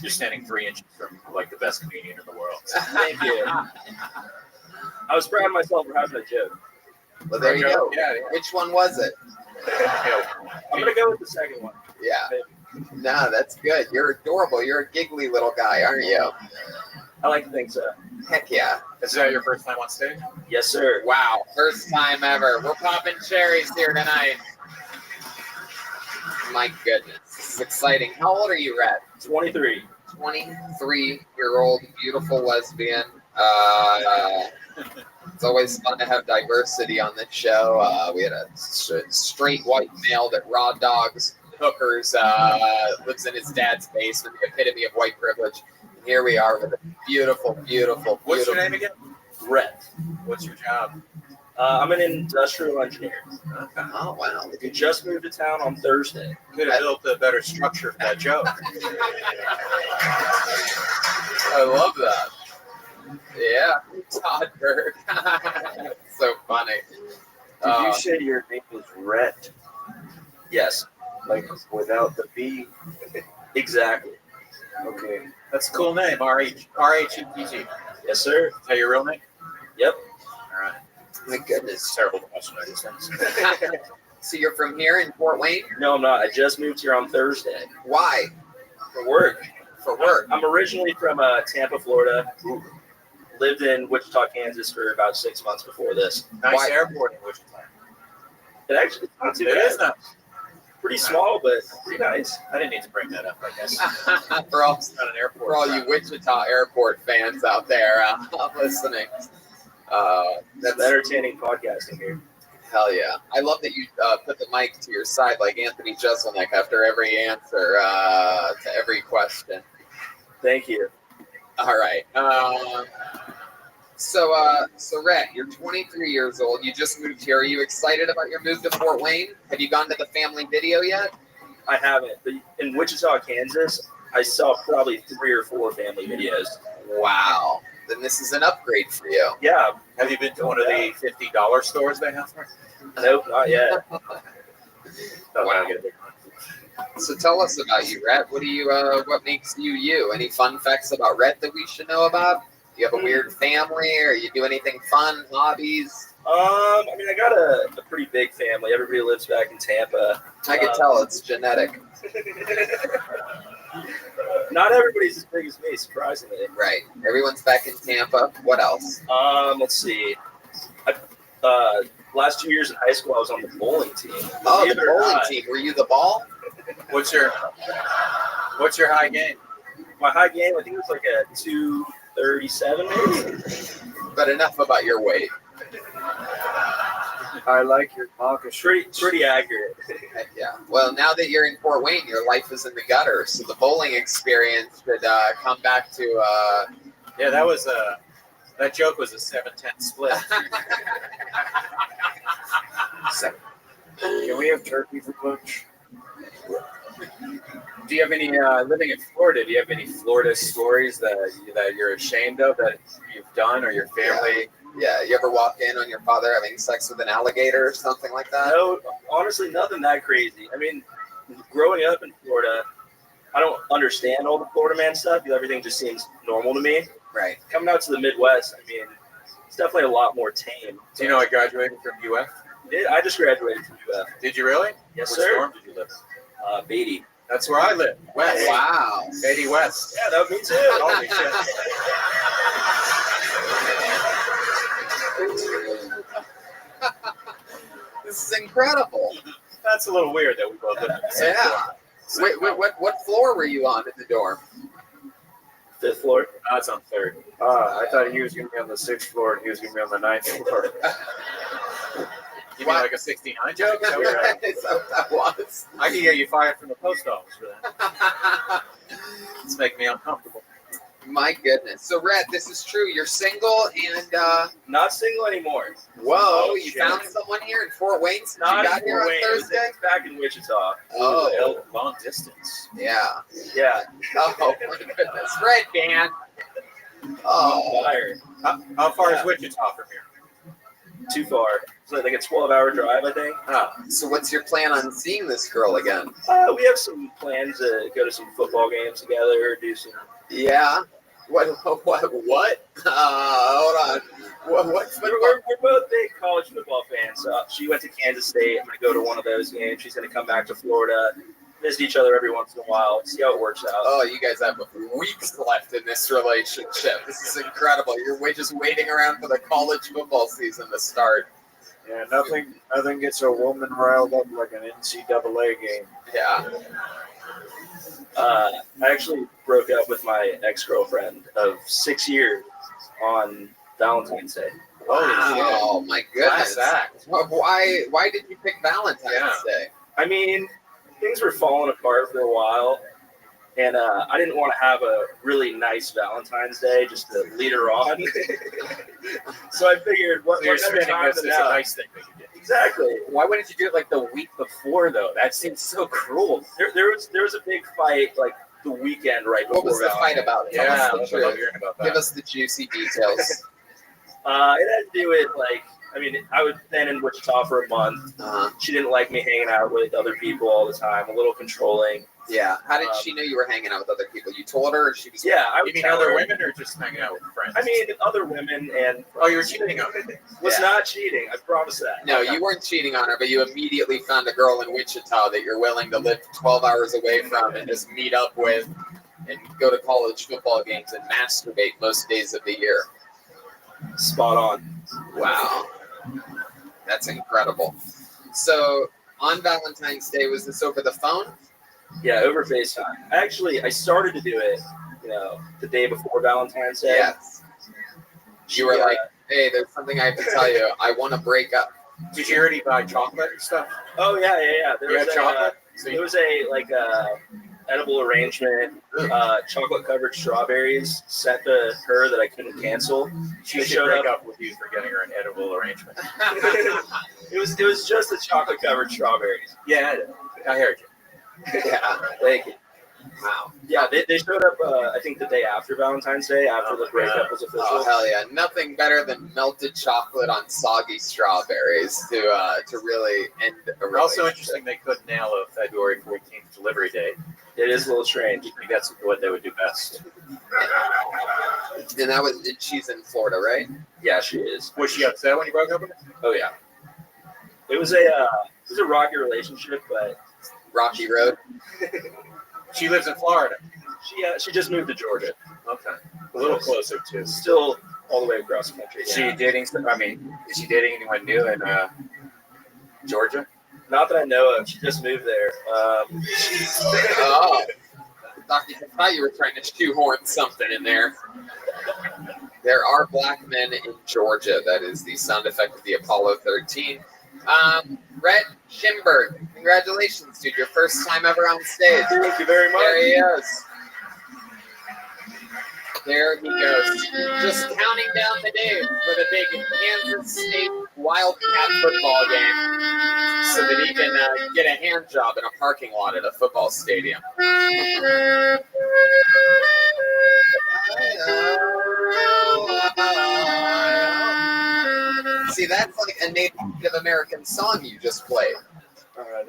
standing 3 inches from like the best comedian in the world. Thank you. I was proud of myself for having a joke. Well, there you go. Yeah. Which one was it? I'm gonna go with the second one. Yeah. No, that's good. You're adorable. You're a giggly little guy, aren't you? I like to think so. Heck yeah. Is that your first time on stage? Yes, sir. Wow. First time ever. We're popping cherries here tonight. My goodness. This is exciting. How old are you, Rhett? 23. 23-year-old beautiful lesbian. It's always fun to have diversity on this show. We had a straight white male that raw dogs hookers, lives in his dad's basement, the epitome of white privilege. And here we are with a beautiful. What's your name again? Rhett. What's your job? I'm an industrial engineer. Okay. Oh, wow. We just moved to town on Thursday. Could have built a better structure for that joke. I love that. Yeah, Todd Berg. So funny. Did you say your name was Rhett? Yes. Like without the B? Exactly. Okay. That's a cool name, R-H-E-T-T. Yes, sir. Is that your real name? Yep. All right. My goodness. It's terrible question. I just think. So you're from here in Fort Wayne? No, I'm not. I just moved here on Thursday. Why? For work. For work? I'm originally from Tampa, Florida. lived in Wichita, Kansas for about 6 months before this. Nice airport in Wichita. It actually, it's not too It bad. is not. Pretty small, but pretty nice. I didn't need to bring that up, I guess. for all, It's not an airport. for all you Wichita airport fans out there listening. That's entertaining podcasting here. Hell yeah. I love that you put the mic to your side like Anthony Jeselnik after every answer to every question. Thank you. All right. So Rhett, you're 23 years old. You just moved here. Are you excited about your move to Fort Wayne? Have you gone to the family video yet? I haven't. But in Wichita, Kansas, I saw probably 3 or 4 family videos. Wow. Then this is an upgrade for you. Yeah. Have you been to one of the $50 stores they have there? Nope, not yet. Wow. So tell us about you, Rhett. What do you? What makes you you? Any fun facts about Rhett that we should know about? Do you have a weird family, or you do anything fun, hobbies? I mean, I got a pretty big family. Everybody lives back in Tampa. I can tell it's genetic. Not everybody's as big as me, surprisingly. Right. Everyone's back in Tampa. What else? Let's see. Last 2 years in high school, I was on the bowling team. Oh, the bowling team. Were you the ball? What's your high game? My high game, I think it was like a 237 maybe. But enough about your weight. I like your pocket. Pretty accurate. Yeah. Well, now that you're in Fort Wayne, your life is in the gutter. So the bowling experience should come back to. Yeah, that was that joke was a 7-10 split. Can we have turkey for lunch? Do you have any living in Florida? Do you have any Florida stories that you're ashamed of that you've done or your family? Yeah. You ever walk in on your father having sex with an alligator or something like that? No, honestly, nothing that crazy. I mean, growing up in Florida, I don't understand all the Florida man stuff because everything just seems normal to me. Right. Coming out to the Midwest, I mean, it's definitely a lot more tame. Do you know I graduated from UF? I just graduated from UF. Did you really? Yes, Which sir. dorm did you live in? Beatty. That's where I live. West. Wow. Beatty West. Yeah, that was me too. Holy shit. This is incredible. That's a little weird that we both live in the same dorm. Wait, what floor were you on at the dorm? 5th floor. It's on 3rd. I thought he was going to be on the 6th floor and he was going to be on the 9th floor. You mean like a 69 joke? Is that what that was. I can get you fired from the post office for that. It's making me uncomfortable. My goodness. So, Rhett, this is true. You're single and... Not single anymore. Whoa, you found someone here in Fort Wayne since you got here on Thursday? Back in Wichita. Oh. Long distance. Yeah. Yeah. Oh, my goodness. Red band. Oh. How far is Wichita from here? Too far. So like a 12-hour drive, I think. Oh. So what's your plan on seeing this girl again? We have some plans to go to some football games together, do some... Yeah? What? Hold on. We're both big college football fans. She went to Kansas State. I'm going to go to one of those games. She's going to come back to Florida, visit each other every once in a while, see how it works out. Oh, you guys have weeks left in this relationship. This is incredible. You're just waiting around for the college football season to start. Yeah, nothing gets a woman riled up like an NCAA game. Yeah. I actually broke up with my ex-girlfriend of 6 years on Valentine's Day. Oh my goodness! Why did you pick Valentine's Day? I mean, things were falling apart for a while, and I didn't want to have a really nice Valentine's Day just to lead her on. So I figured, what better time than now? A nice thing that you did. Exactly. Why wouldn't you do it like the week before though? That seems so cruel. There was a big fight like the weekend right before. What was the fight about? Yeah, I love hearing about that. Give us the juicy details. It had to do with I was then in Wichita for a month. She didn't like me hanging out with other people all the time. A little controlling. Yeah. How did she know you were hanging out with other people? You told her, or she was? Yeah, I You would mean tell other her. women or just hanging out with friends? I mean, other women and. Oh, you were cheating on her. Was not cheating. I promise that. No, you weren't cheating on her, but you immediately found a girl in Wichita that you're willing to live 12 hours away from and just meet up with and go to college football games and masturbate most days of the year. spot on. Wow. That's incredible. So on Valentine's Day, was this over the phone? Yeah, over FaceTime. I started to do it, the day before Valentine's Day. Yes. You were like, hey, there's something I have to tell you. I want to break up. Did you already buy chocolate and stuff? Oh, yeah. You had chocolate? There was a edible arrangement, chocolate-covered strawberries sent to her that I couldn't cancel. She should break up with you for getting her an edible arrangement. It was just the chocolate-covered strawberries. Yeah, I heard you. Yeah, thank you. Wow. Yeah, they showed up, I think, the day after Valentine's Day, after the breakup was official. Oh, hell yeah. Nothing better than melted chocolate on soggy strawberries to really end a relationship. Also interesting they couldn't nail a February 14th delivery date. It is a little strange. I think that's what they would do best. And she's in Florida, right? Yeah, she is. Was she upset when you broke up with her? Oh, yeah. It was a rocky relationship, but... Rocky Road? She lives in Florida. She just moved to Georgia. Okay. A little closer to. Still all the way across the country. Is she dating anyone new in Georgia? Not that I know of. She just moved there. Oh. I thought you were trying to shoehorn something in there. There are black men in Georgia. That is the sound effect of the Apollo 13. Rhett Schimberg, congratulations, dude. Your first time ever on stage. Thank you very much. There he is. There he goes. Just counting down the days for the big Kansas State Wildcat football game so that he can get a hand job in a parking lot at a football stadium. See, that's like a Native American song you just played.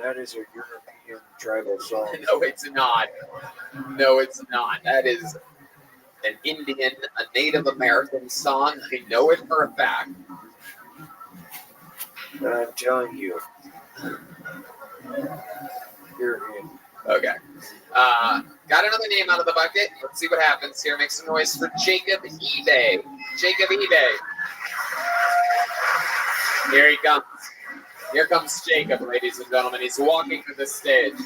That is a European tribal song. No, it's not. No, it's not. That is an Indian, a Native American song. I know it for a fact. I'm telling you. European. Okay. Got another name out of the bucket. Let's see what happens here. Make some noise for Jacob eBay. Jacob eBay. Here he comes. Here comes Jacob, ladies and gentlemen. He's walking to the stage.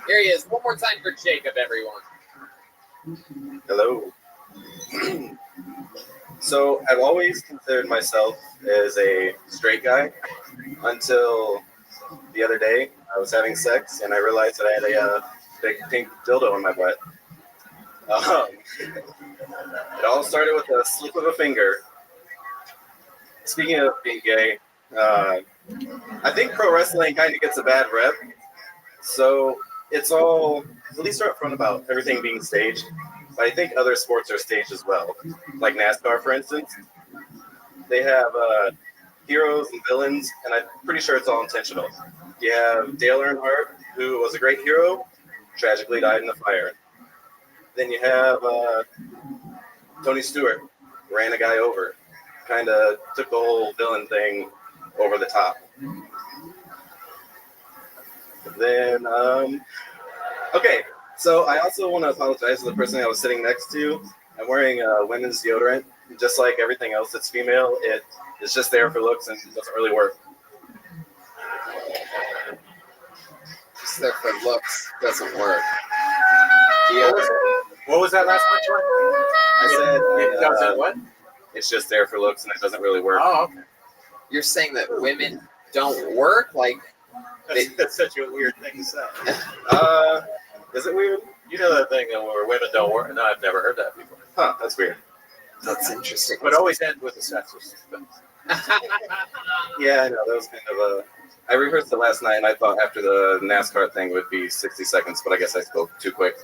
Here he is. One more time for Jacob, everyone. Hello. So I've always considered myself as a straight guy until the other day. I was having sex and I realized that I had a big pink dildo in my butt. It all started with a slip of a finger. Speaking of being gay, I think pro wrestling kind of gets a bad rep. So it's all, at least they're upfront about everything being staged. But I think other sports are staged as well. Like NASCAR, for instance. They have heroes and villains, and I'm pretty sure it's all intentional. You have Dale Earnhardt, who was a great hero, tragically died in the fire. Then you have Tony Stewart, ran a guy over, kind of took the whole villain thing over the top. Then, okay, so I also want to apologize to the person I was sitting next to. I'm wearing women's deodorant. Just like everything else that's female, it is just there for looks and doesn't really work. Just there for looks, doesn't work. What was that last one, John? I said it doesn't what? It's just there for looks and it doesn't really work. Oh, okay. You're saying that women don't work? Like that's such a weird thing to say. Is it weird? You know that thing that where women don't work? No, I've never heard that before. Huh, that's weird. That's interesting. But always end with a sexist. Yeah, I know. That was kind of I rehearsed it last night and I thought after the NASCAR thing would be 60 seconds, but I guess I spoke too quick.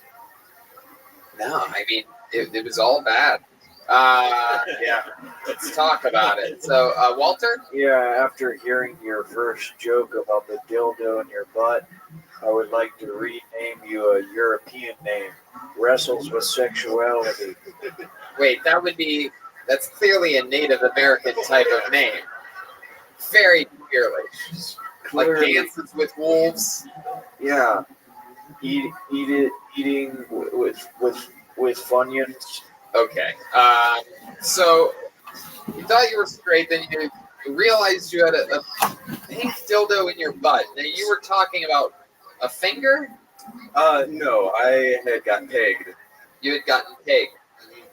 No, I mean, it was all bad. Yeah, let's talk about it. So, Walter? Yeah, after hearing your first joke about the dildo in your butt, I would like to rename you a European name. Wrestles with sexuality. Wait, that's clearly a Native American type of name. Very clearly. Like dances with wolves. Yeah. Eating with Funyuns. Okay. So You thought you were straight, then you realized you had a pink dildo in your butt. Now you were talking about a finger? No, I had gotten pegged. You had gotten pegged.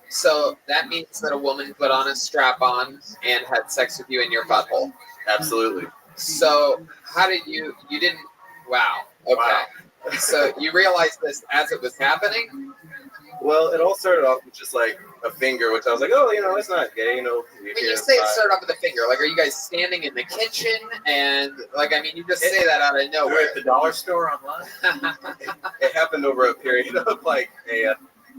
So that means that a woman put on a strap-on and had sex with you in your butthole. Absolutely. So how did you didn't, wow. Okay. Wow. So you realized this as it was happening? Well, it all started off with just like a finger, which I was like, oh, it's not gay, When you say it started off with a finger, like, are you guys standing in the kitchen? And, like, I mean, you just say that out of nowhere. We're at the dollar store online. It happened over a period of like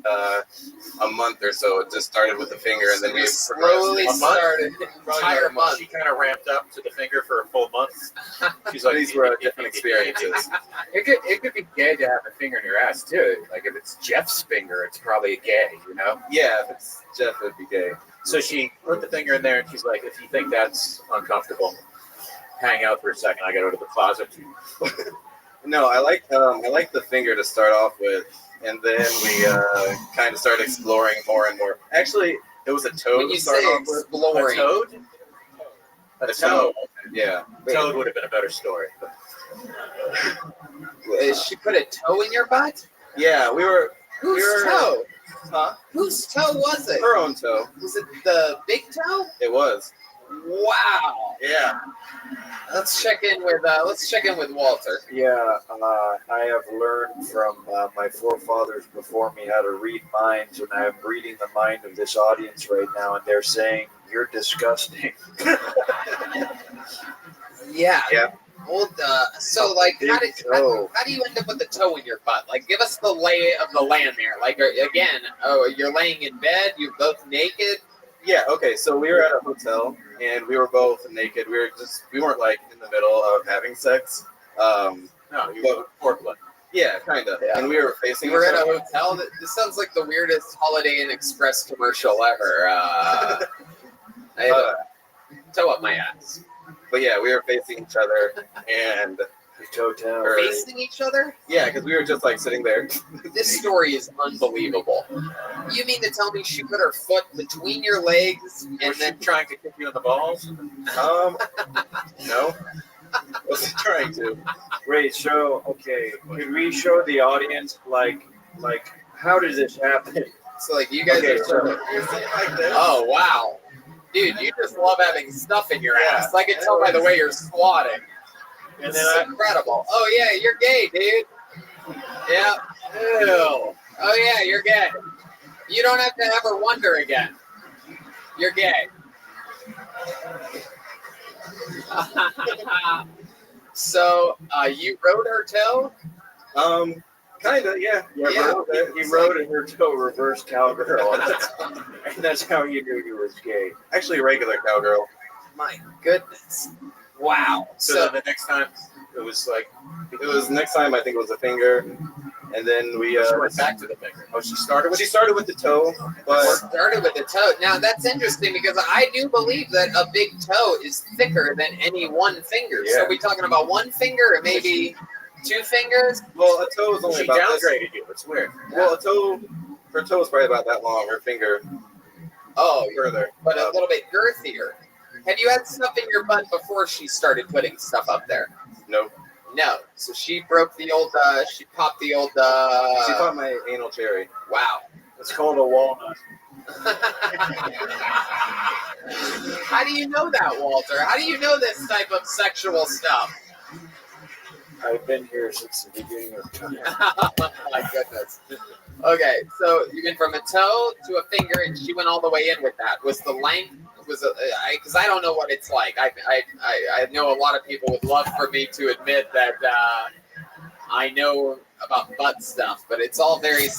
a month or so. It just started with the finger, and then we slowly started entire month. She kind of ramped up to the finger for a full month. She's like, these were different experiences. It could be gay to have a finger in your ass too. Like if it's Jeff's finger, it's probably gay, Yeah, if it's Jeff, it'd be gay. So she put the finger in there, and she's like, if you think that's uncomfortable, hang out for a second. I got to go to the closet. No, I like the finger to start off with. And then we kind of started exploring more and more. Actually, it was a toad. When you say exploring, a toad? A toad. Yeah. Toad would have been a better story. She put a toe in your butt? Yeah, Whose toe? Huh? Whose toe was it? Her own toe. Was it the big toe? It was. Wow. Yeah. Let's check in with Walter. Yeah, I have learned from my forefathers before me how to read minds, and I'm reading the mind of this audience right now, and they're saying, you're disgusting. Yeah. Yeah. Well, so, like, how do you end up with the toe in your butt? Like, give us the lay of the land there. Like, again, you're laying in bed, you're both naked. Yeah, okay, so we were at a hotel, and we were both naked. We weren't, like, in the middle of having sex. No, you were foreplay. Yeah, kind of. Yeah. And we were facing We were at a hotel. This sounds like the weirdest Holiday Inn Express commercial ever. I had a toe up my ass. But yeah, we were facing each other, and facing each other? Yeah, because we were just like sitting there. This story is unbelievable. You mean to tell me she put her foot between your legs and then trying to kick you in the balls? No. Wasn't trying to. Wait, so could we show the audience like how does this happen? So like you guys are sort of like this. Oh wow. Dude, you just love having stuff in your ass. I can tell by the way you're squatting. And this is incredible. Oh yeah, you're gay, dude. Yeah. Ew. Oh yeah, you're gay. You don't have to ever wonder again. You're gay. So, you rode her toe? Kinda, yeah. He rode in her toe reverse cowgirl. And that's how you knew you was gay. Actually, regular cowgirl. My goodness. Wow. So the next time it was like next time I think it was a finger, and then we went back to the finger. Oh, she started with the toe, but started with the toe. Now that's interesting because I do believe that a big toe is thicker than any one finger. Yeah. So are we talking about one finger or maybe 2 fingers? Well, a toe is only she about downgraded this. you. It's weird. Well, her toe is probably about that long. Her finger. Oh, further, but a little bit girthier. Have you had stuff in your butt before she started putting stuff up there? No. No. So she broke the old, she popped the old, She popped my anal cherry. Wow. It's called a walnut. How do you know that, Walter? How do you know this type of sexual stuff? I've been here since the beginning of time. My goodness. Okay, so you went from a toe to a finger, and she went all the way in with that. Was the length? Because I don't know what it's like. I know a lot of people would love for me to admit that I know about butt stuff, but it's all very